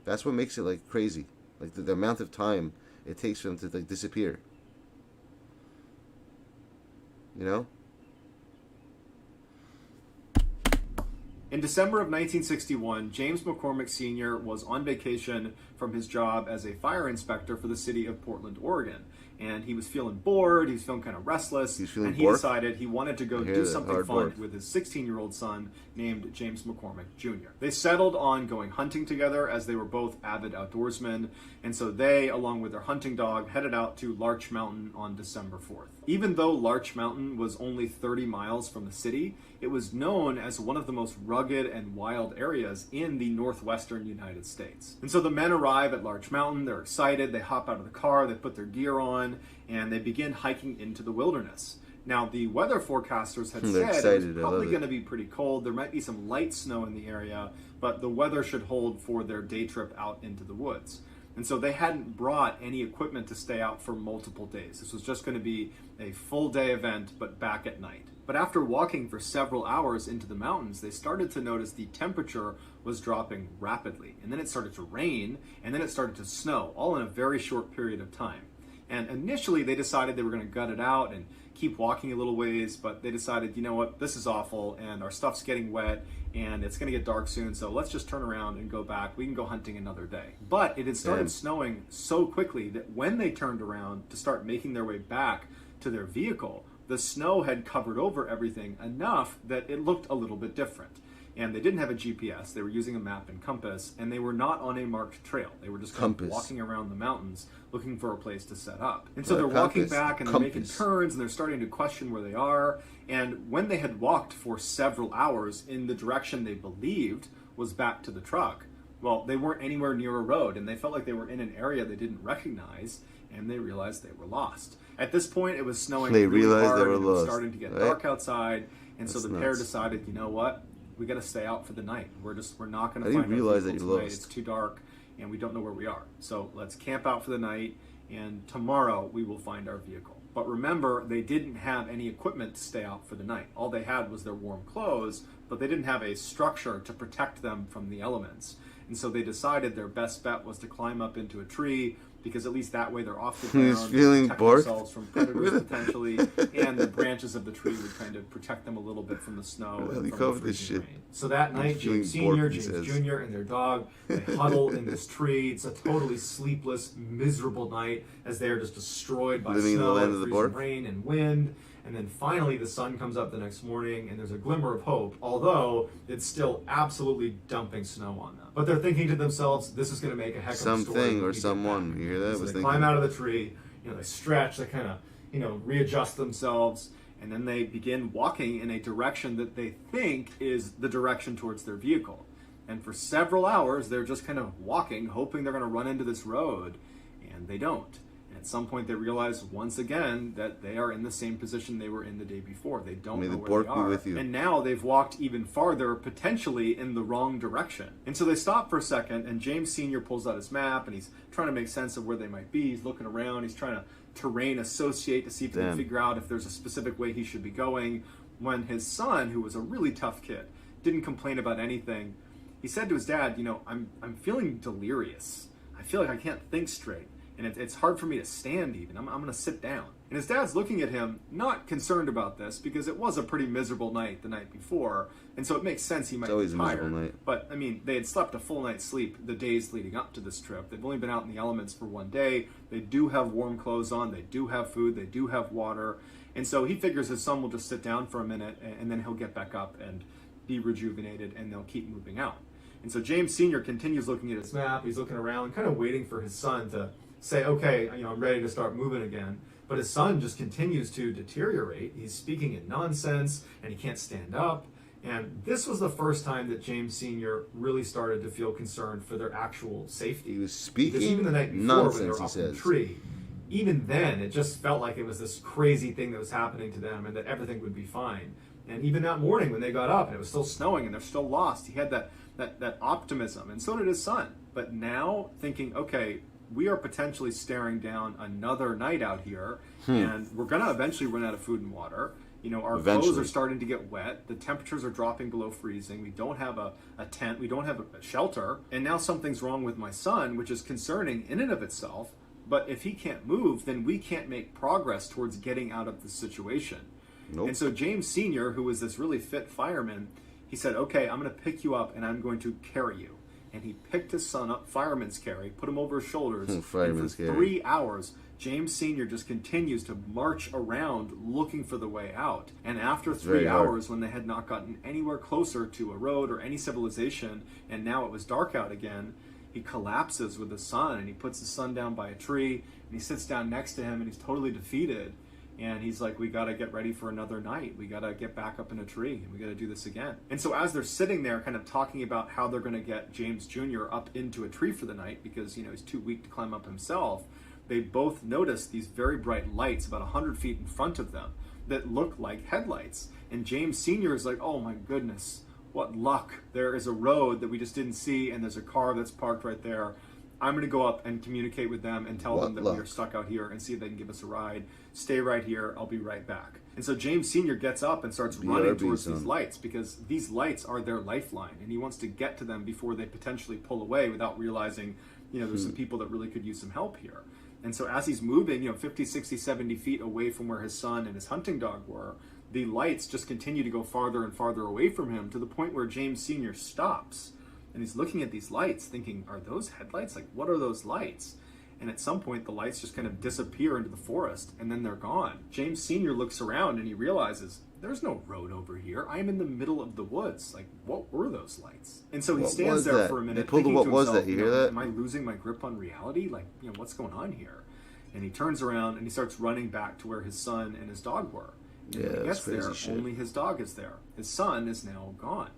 That's what makes it, like, crazy. Like, the amount of time it takes for them to like disappear. You know? In December of 1961, James McCormick Sr. was on vacation from his job as a fire inspector for the city of Portland, Oregon. And he was feeling bored, he was feeling kind of restless, and he decided he wanted to go do something fun with his 16-year-old son named James McCormick Jr. They settled on going hunting together as they were both avid outdoorsmen, and so they, along with their hunting dog, headed out to Larch Mountain on December 4th. Even though Larch Mountain was only 30 miles from the city, it was known as one of the most rugged and wild areas in the northwestern United States. And so the men arrive at Larch Mountain, they're excited, they hop out of the car, they put their gear on, and they begin hiking into the wilderness. Now, the weather forecasters had said it was probably going to be pretty cold. There might be some light snow in the area, but the weather should hold for their day trip out into the woods. And so they hadn't brought any equipment to stay out for multiple days. This was just going to be a full day event, but back at night. But after walking for several hours into the mountains, they started to notice the temperature was dropping rapidly. And then it started to rain, and then it started to snow, all in a very short period of time. And initially they decided they were going to gut it out and keep walking a little ways, but they decided, you know what, this is awful, and our stuff's getting wet, and it's going to get dark soon, so let's just turn around and go back. We can go hunting another day. But it had started snowing so quickly that when they turned around to start making their way back to their vehicle, the snow had covered over everything enough that it looked a little bit different. And they didn't have a GPS, they were using a map and compass, and they were not on a marked trail. They were just kind of walking around the mountains looking for a place to set up. And so they're walking back and they're making turns and they're starting to question where they are. And when they had walked for several hours in the direction they believed was back to the truck, well, they weren't anywhere near a road and they felt like they were in an area they didn't recognize, and they realized they were lost. At this point, it was snowing really hard, and it was starting to get dark outside, and so the pair decided, you know what? We got to stay out for the night. We're not going to find our vehicle tonight. It's too dark, and we don't know where we are. So let's camp out for the night, and tomorrow we will find our vehicle. But remember, they didn't have any equipment to stay out for the night. All they had was their warm clothes, but they didn't have a structure to protect them from the elements. And so they decided their best bet was to climb up into a tree, because at least that way they're off the ground, protect themselves from predators potentially, and the branches of the tree would kind of protect them a little bit from the snow and from the freezing rain. So that night, James Sr., James Jr., and their dog, they huddle in this tree. It's a totally sleepless, miserable night as they are just destroyed by snow and freezing rain and wind. And then finally the sun comes up the next morning and there's a glimmer of hope, although it's still absolutely dumping snow on them. But they're thinking to themselves, this is going to make a heck of a story. Something or someone, you hear that? So they climb out of the tree, they stretch, they kind of, readjust themselves, and then they begin walking in a direction that they think is the direction towards their vehicle. And for several hours, they're just kind of walking, hoping they're going to run into this road, and they don't. At some point, they realize once again that they are in the same position they were in the day before. They don't know where they are. And now they've walked even farther, potentially in the wrong direction. And so they stop for a second, and James Sr. pulls out his map, and he's trying to make sense of where they might be. He's looking around. He's trying to terrain associate to see if he can figure out if there's a specific way he should be going. When his son, who was a really tough kid, didn't complain about anything, he said to his dad, I'm feeling delirious. I feel like I can't think straight. And it's hard for me to stand even. I'm going to sit down. And his dad's looking at him, not concerned about this, because it was a pretty miserable night the night before. And so it makes sense he might be tired. But, they had slept a full night's sleep the days leading up to this trip. They've only been out in the elements for one day. They do have warm clothes on. They do have food. They do have water. And so he figures his son will just sit down for a minute, and then he'll get back up and be rejuvenated, and they'll keep moving out. And so James Sr. continues looking at his map. He's looking around, kind of waiting for his son to say, okay, I'm ready to start moving again. But his son just continues to deteriorate. He's speaking in nonsense, and he can't stand up. And this was the first time that James Sr. really started to feel concerned for their actual safety. He was speaking even the night before when they were up in the tree, even then, it just felt like it was this crazy thing that was happening to them and that everything would be fine. And even that morning when they got up and it was still snowing and they're still lost, he had that optimism, and so did his son. But now thinking, okay, we are potentially staring down another night out here, and we're going to eventually run out of food and water. Our clothes are starting to get wet. The temperatures are dropping below freezing. We don't have a tent. We don't have a shelter. And now something's wrong with my son, which is concerning in and of itself. But if he can't move, then we can't make progress towards getting out of the situation. Nope. And so James Sr., who was this really fit fireman, he said, okay, I'm going to pick you up and I'm going to carry you. And he picked his son up, fireman's carry, put him over his shoulders. And for 3 hours, James Sr. just continues to march around looking for the way out. And after 3 hours, when they had not gotten anywhere closer to a road or any civilization, and now it was dark out again, he collapses with his son, and he puts his son down by a tree, and he sits down next to him, and he's totally defeated. And he's like, we got to get ready for another night. We got to get back up in a tree, and we got to do this again. And so as they're sitting there kind of talking about how they're going to get James Jr. up into a tree for the night because, you know, he's too weak to climb up himself, they both notice these very bright lights about 100 feet in front of them that look like headlights. And James Sr. is like, oh my goodness, what luck. There is a road that we just didn't see, and there's a car that's parked right there. I'm going to go up and communicate with them and tell them that we are stuck out here and see if they can give us a ride. Stay right here. I'll be right back. And so James Sr. gets up and starts running towards these lights because these lights are their lifeline, and he wants to get to them before they potentially pull away without realizing, you know, there's some people that really could use some help here. And so as he's moving, you know, 50, 60, 70 feet away from where his son and his hunting dog were, the lights just continue to go farther and farther away from him to the point where James Sr. stops. And he's looking at these lights thinking, are those headlights? Like, what are those lights? And at some point, the lights just kind of disappear into the forest, and then they're gone. James Sr. looks around, and he realizes, there's no road over here. I am in the middle of the woods. Like, what were those lights? And so he stands there for a minute thinking to himself, you know, am I losing my grip on reality? Like, you know, what's going on here? And he turns around, and he starts running back to where his son and his dog were. And when he gets there, only his dog is there. His son is now gone.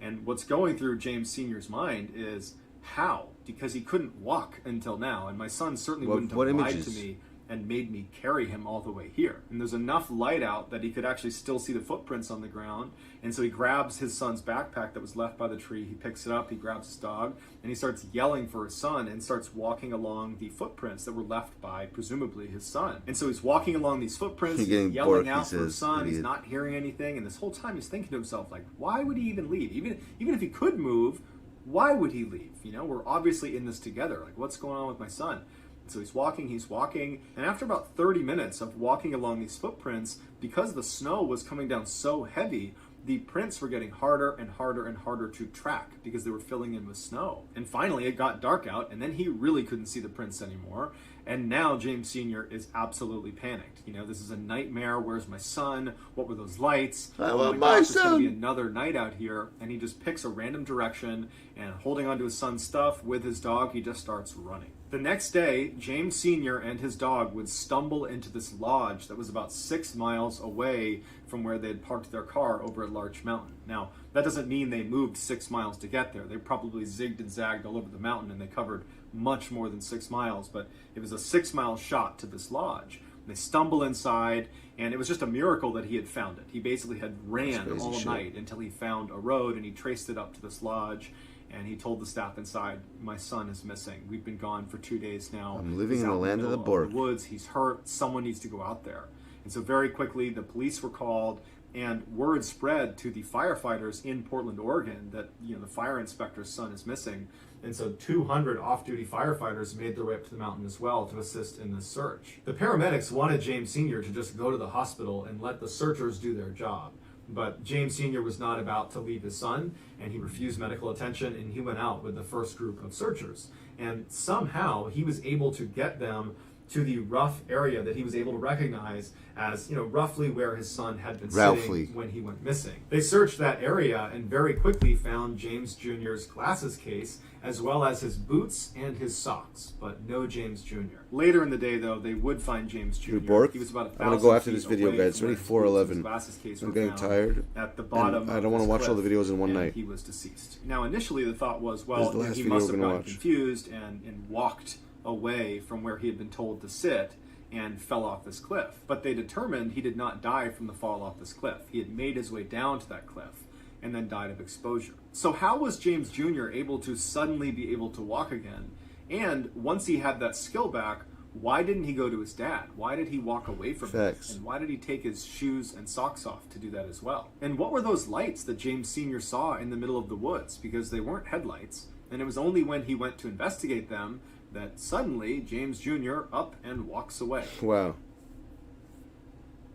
And what's going through James Sr.'s mind is, how? Because he couldn't walk until now, and my son certainly wouldn't have lied to me and made me carry him all the way here. And there's enough light out that he could actually still see the footprints on the ground. And so he grabs his son's backpack that was left by the tree, he picks it up, he grabs his dog, and he starts yelling for his son and starts walking along the footprints that were left by, presumably, his son. And so he's walking along these footprints, he's yelling out for his son, he's not hearing anything, and this whole time he's thinking to himself, like, why would he even leave? Even if he could move, why would he leave? You know, we're obviously in this together. Like, what's going on with my son? So he's walking, and after about 30 minutes of walking along these footprints, because the snow was coming down so heavy, the prints were getting harder and harder and harder to track because they were filling in with snow. And finally, it got dark out, and then he really couldn't see the prints anymore. And now James Sr. is absolutely panicked. You know, this is a nightmare. Where's my son? What were those lights? Oh my gosh, there's going to be another night out here. And he just picks a random direction, and holding onto his son's stuff with his dog, he just starts running. The next day, James Sr. and his dog would stumble into this lodge that was about 6 miles away from where they had parked their car over at Larch Mountain. Now, that doesn't mean they moved 6 miles to get there. They probably zigged and zagged all over the mountain, and they covered much more than 6 miles, but it was a 6-mile shot to this lodge. And they stumble inside, and it was just a miracle that he had found it. He basically had ran all night until he found a road, and he traced it up to this lodge. And he told the staff inside, my son is missing. We've been gone for 2 days now. I'm living in the land of the Bork. Woods. He's hurt. Someone needs to go out there. And so very quickly, the police were called, and word spread to the firefighters in Portland, Oregon, that, you know, the fire inspector's son is missing. And so 200 off-duty firefighters made their way up to the mountain as well to assist in this search. The paramedics wanted James Sr. to just go to the hospital and let the searchers do their job. But James Sr. was not about to leave his son, and he refused medical attention, and he went out with the first group of searchers. And somehow he was able to get them to the rough area that he was able to recognize as, you know, roughly where his son had been sitting when he went missing. They searched that area and very quickly found James Jr.'s glasses case, as well as his boots and his socks, but no James Jr. Later in the day, though, they would find James Jr. He was about 1,000 I'm gonna go after this video, feet guys. It's already 4:11. I'm getting tired. At the bottom, I don't want to watch all the videos in one night. He was deceased. Now, initially, the thought was, well, he must have gotten confused and walked away from where he had been told to sit and fell off this cliff. But they determined he did not die from the fall off this cliff. He had made his way down to that cliff and then died of exposure. So how was James Jr. able to suddenly be able to walk again? And once he had that skill back, why didn't he go to his dad? Why did he walk away from him? And why did he take his shoes and socks off to do that as well? And what were those lights that James Sr. saw in the middle of the woods? Because they weren't headlights, and it was only when he went to investigate them that suddenly James Jr. up and walks away. Wow.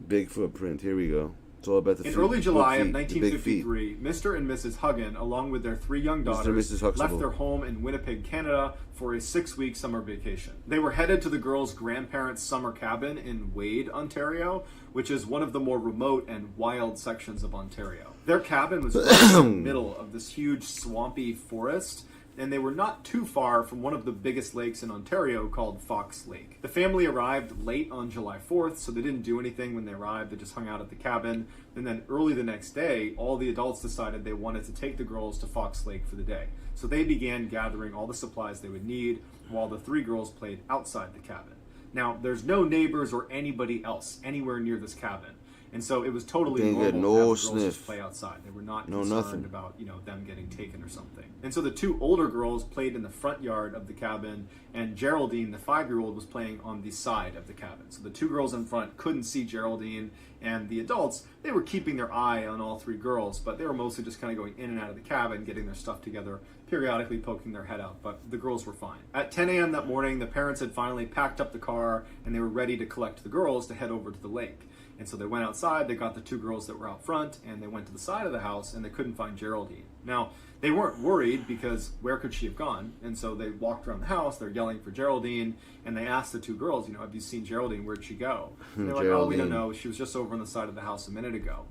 Big footprint. Here we go. It's all about the In feet, early July of feet, the big feet. 1953, Mr. and Mrs. Huggin, along with their 3 young daughters, Mrs. Huxtable. left their home in Winnipeg, Canada for a 6-week summer vacation. They were headed to the girls' grandparents' summer cabin in Wade, Ontario, which is one of the more remote and wild sections of Ontario. Their cabin was right in the middle of this huge swampy forest, and they were not too far from one of the biggest lakes in Ontario called Fox Lake. The family arrived late on July 4th, so they didn't do anything when they arrived. They just hung out at the cabin. And then early the next day, all the adults decided they wanted to take the girls to Fox Lake for the day. So they began gathering all the supplies they would need while the 3 girls played outside the cabin. Now, there's no neighbors or anybody else anywhere near this cabin. And so it was totally They normal get no to have the girls sniff. just play outside. They were not No concerned nothing. about, them getting taken or something. And so the 2 older girls played in the front yard of the cabin, and Geraldine, the 5-year-old, was playing on the side of the cabin. So the 2 girls in front couldn't see Geraldine, and the adults, they were keeping their eye on all 3 girls, but they were mostly just kind of going in and out of the cabin, getting their stuff together, periodically poking their head out, but the girls were fine. At 10 a.m. that morning, the parents had finally packed up the car, and they were ready to collect the girls to head over to the lake. And so they went outside, they got the 2 girls that were out front, and they went to the side of the house, and they couldn't find Geraldine. Now, they weren't worried because where could she have gone? And so they walked around the house, they're yelling for Geraldine, and they asked the 2 girls, have you seen Geraldine? Where'd she go? And they're like, oh, we don't know. She was just over on the side of the house a minute ago.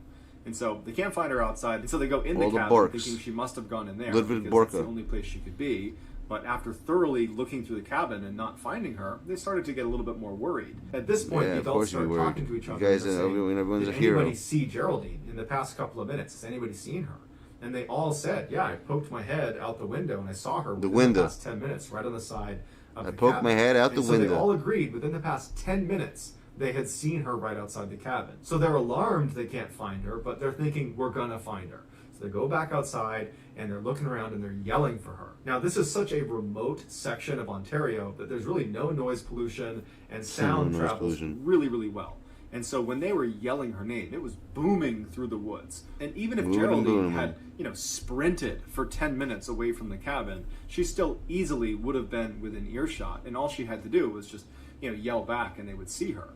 And so they can't find her outside, and so they go in the cabin thinking she must have gone in there because it's the only place she could be. But after thoroughly looking through the cabin and not finding her, they started to get a little bit more worried. At this point, the adults started talking to each other. You guys, and saying, everyone's did a hero. anybody see Geraldine in the past couple of minutes? Has anybody seen her? And they all said, yeah, I poked my head out the window and I saw her within the past 10 minutes right on the side of the cabin. I poked my head out the window. So they all agreed within the past 10 minutes they had seen her right outside the cabin. So they're alarmed they can't find her, but they're thinking, we're gonna find her. So they go back outside and they're looking around and they're yelling for her. Now, this is such a remote section of Ontario that there's really no noise pollution and sound travels really, really well. And so when they were yelling her name, it was booming through the woods. And even if Geraldine had, sprinted for 10 minutes away from the cabin, she still easily would have been within earshot. And all she had to do was just, yell back and they would see her.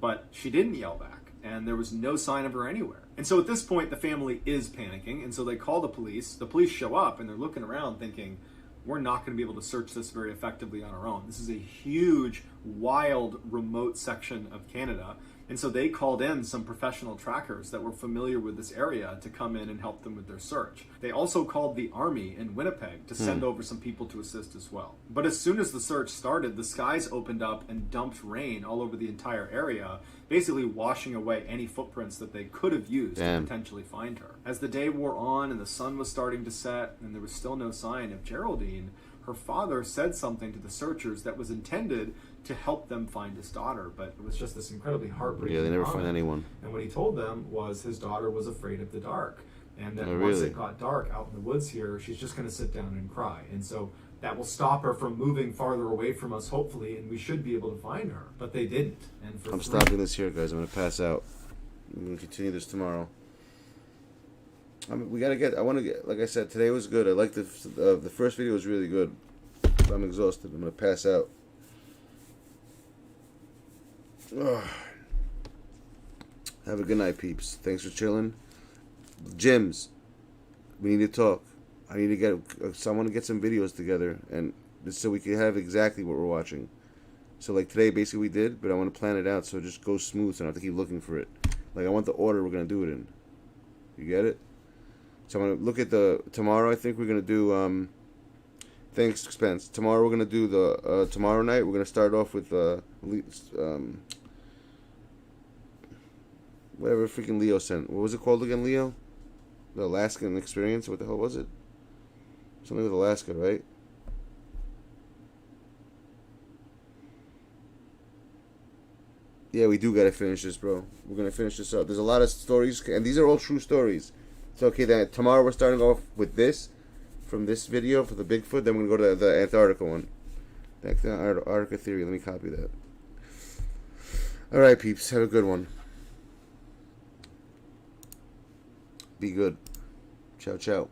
But she didn't yell back, and there was no sign of her anywhere. And so at this point, the family is panicking, and so they call the police. The police show up, and they're looking around thinking, we're not going to be able to search this very effectively on our own. This is a huge, wild, remote section of Canada. And so they called in some professional trackers that were familiar with this area to come in and help them with their search. They also called the Army in Winnipeg to send over some people to assist as well. But as soon as the search started, the skies opened up and dumped rain all over the entire area, basically washing away any footprints that they could have used to potentially find her. As the day wore on and the sun was starting to set and there was still no sign of Geraldine, her father said something to the searchers that was intended to help them find his daughter, but it was just this incredibly heartbreaking Yeah, they never comment. find anyone. And what he told them was his daughter was afraid of the dark, and that once it got dark out in the woods here, she's just going to sit down and cry. And so that will stop her from moving farther away from us, hopefully, and we should be able to find her. But they didn't. And for I'm stopping this here, guys. I'm going to pass out. I'm going to continue this tomorrow. I want to get, like I said, today was good. I liked the first video was really good. But I'm exhausted. I'm going to pass out. Ugh. Have a good night, peeps. Thanks for chilling. Gyms, we need to talk. I need to get someone to get some videos together, and so we can have exactly what we're watching. So like today, basically we did, but I want to plan it out so it just goes smooth, so I don't have to keep looking for it. Like I want the order we're gonna do it in. You get it? So I'm gonna look at tomorrow. I think we're gonna do thanks Spence. Tomorrow we're gonna do the tomorrow night. We're gonna start off with whatever freaking Leo sent. What was it called again, Leo? The Alaskan experience? What the hell was it? Something with Alaska, right? Yeah, we do gotta finish this, bro. We're gonna finish this up. There's a lot of stories, and these are all true stories. So, okay, then tomorrow we're starting off with this, from this video for the Bigfoot. Then we're gonna go to the Antarctica one. Back to Antarctica theory. Let me copy that. All right, peeps. Have a good one. Be good. Ciao, ciao.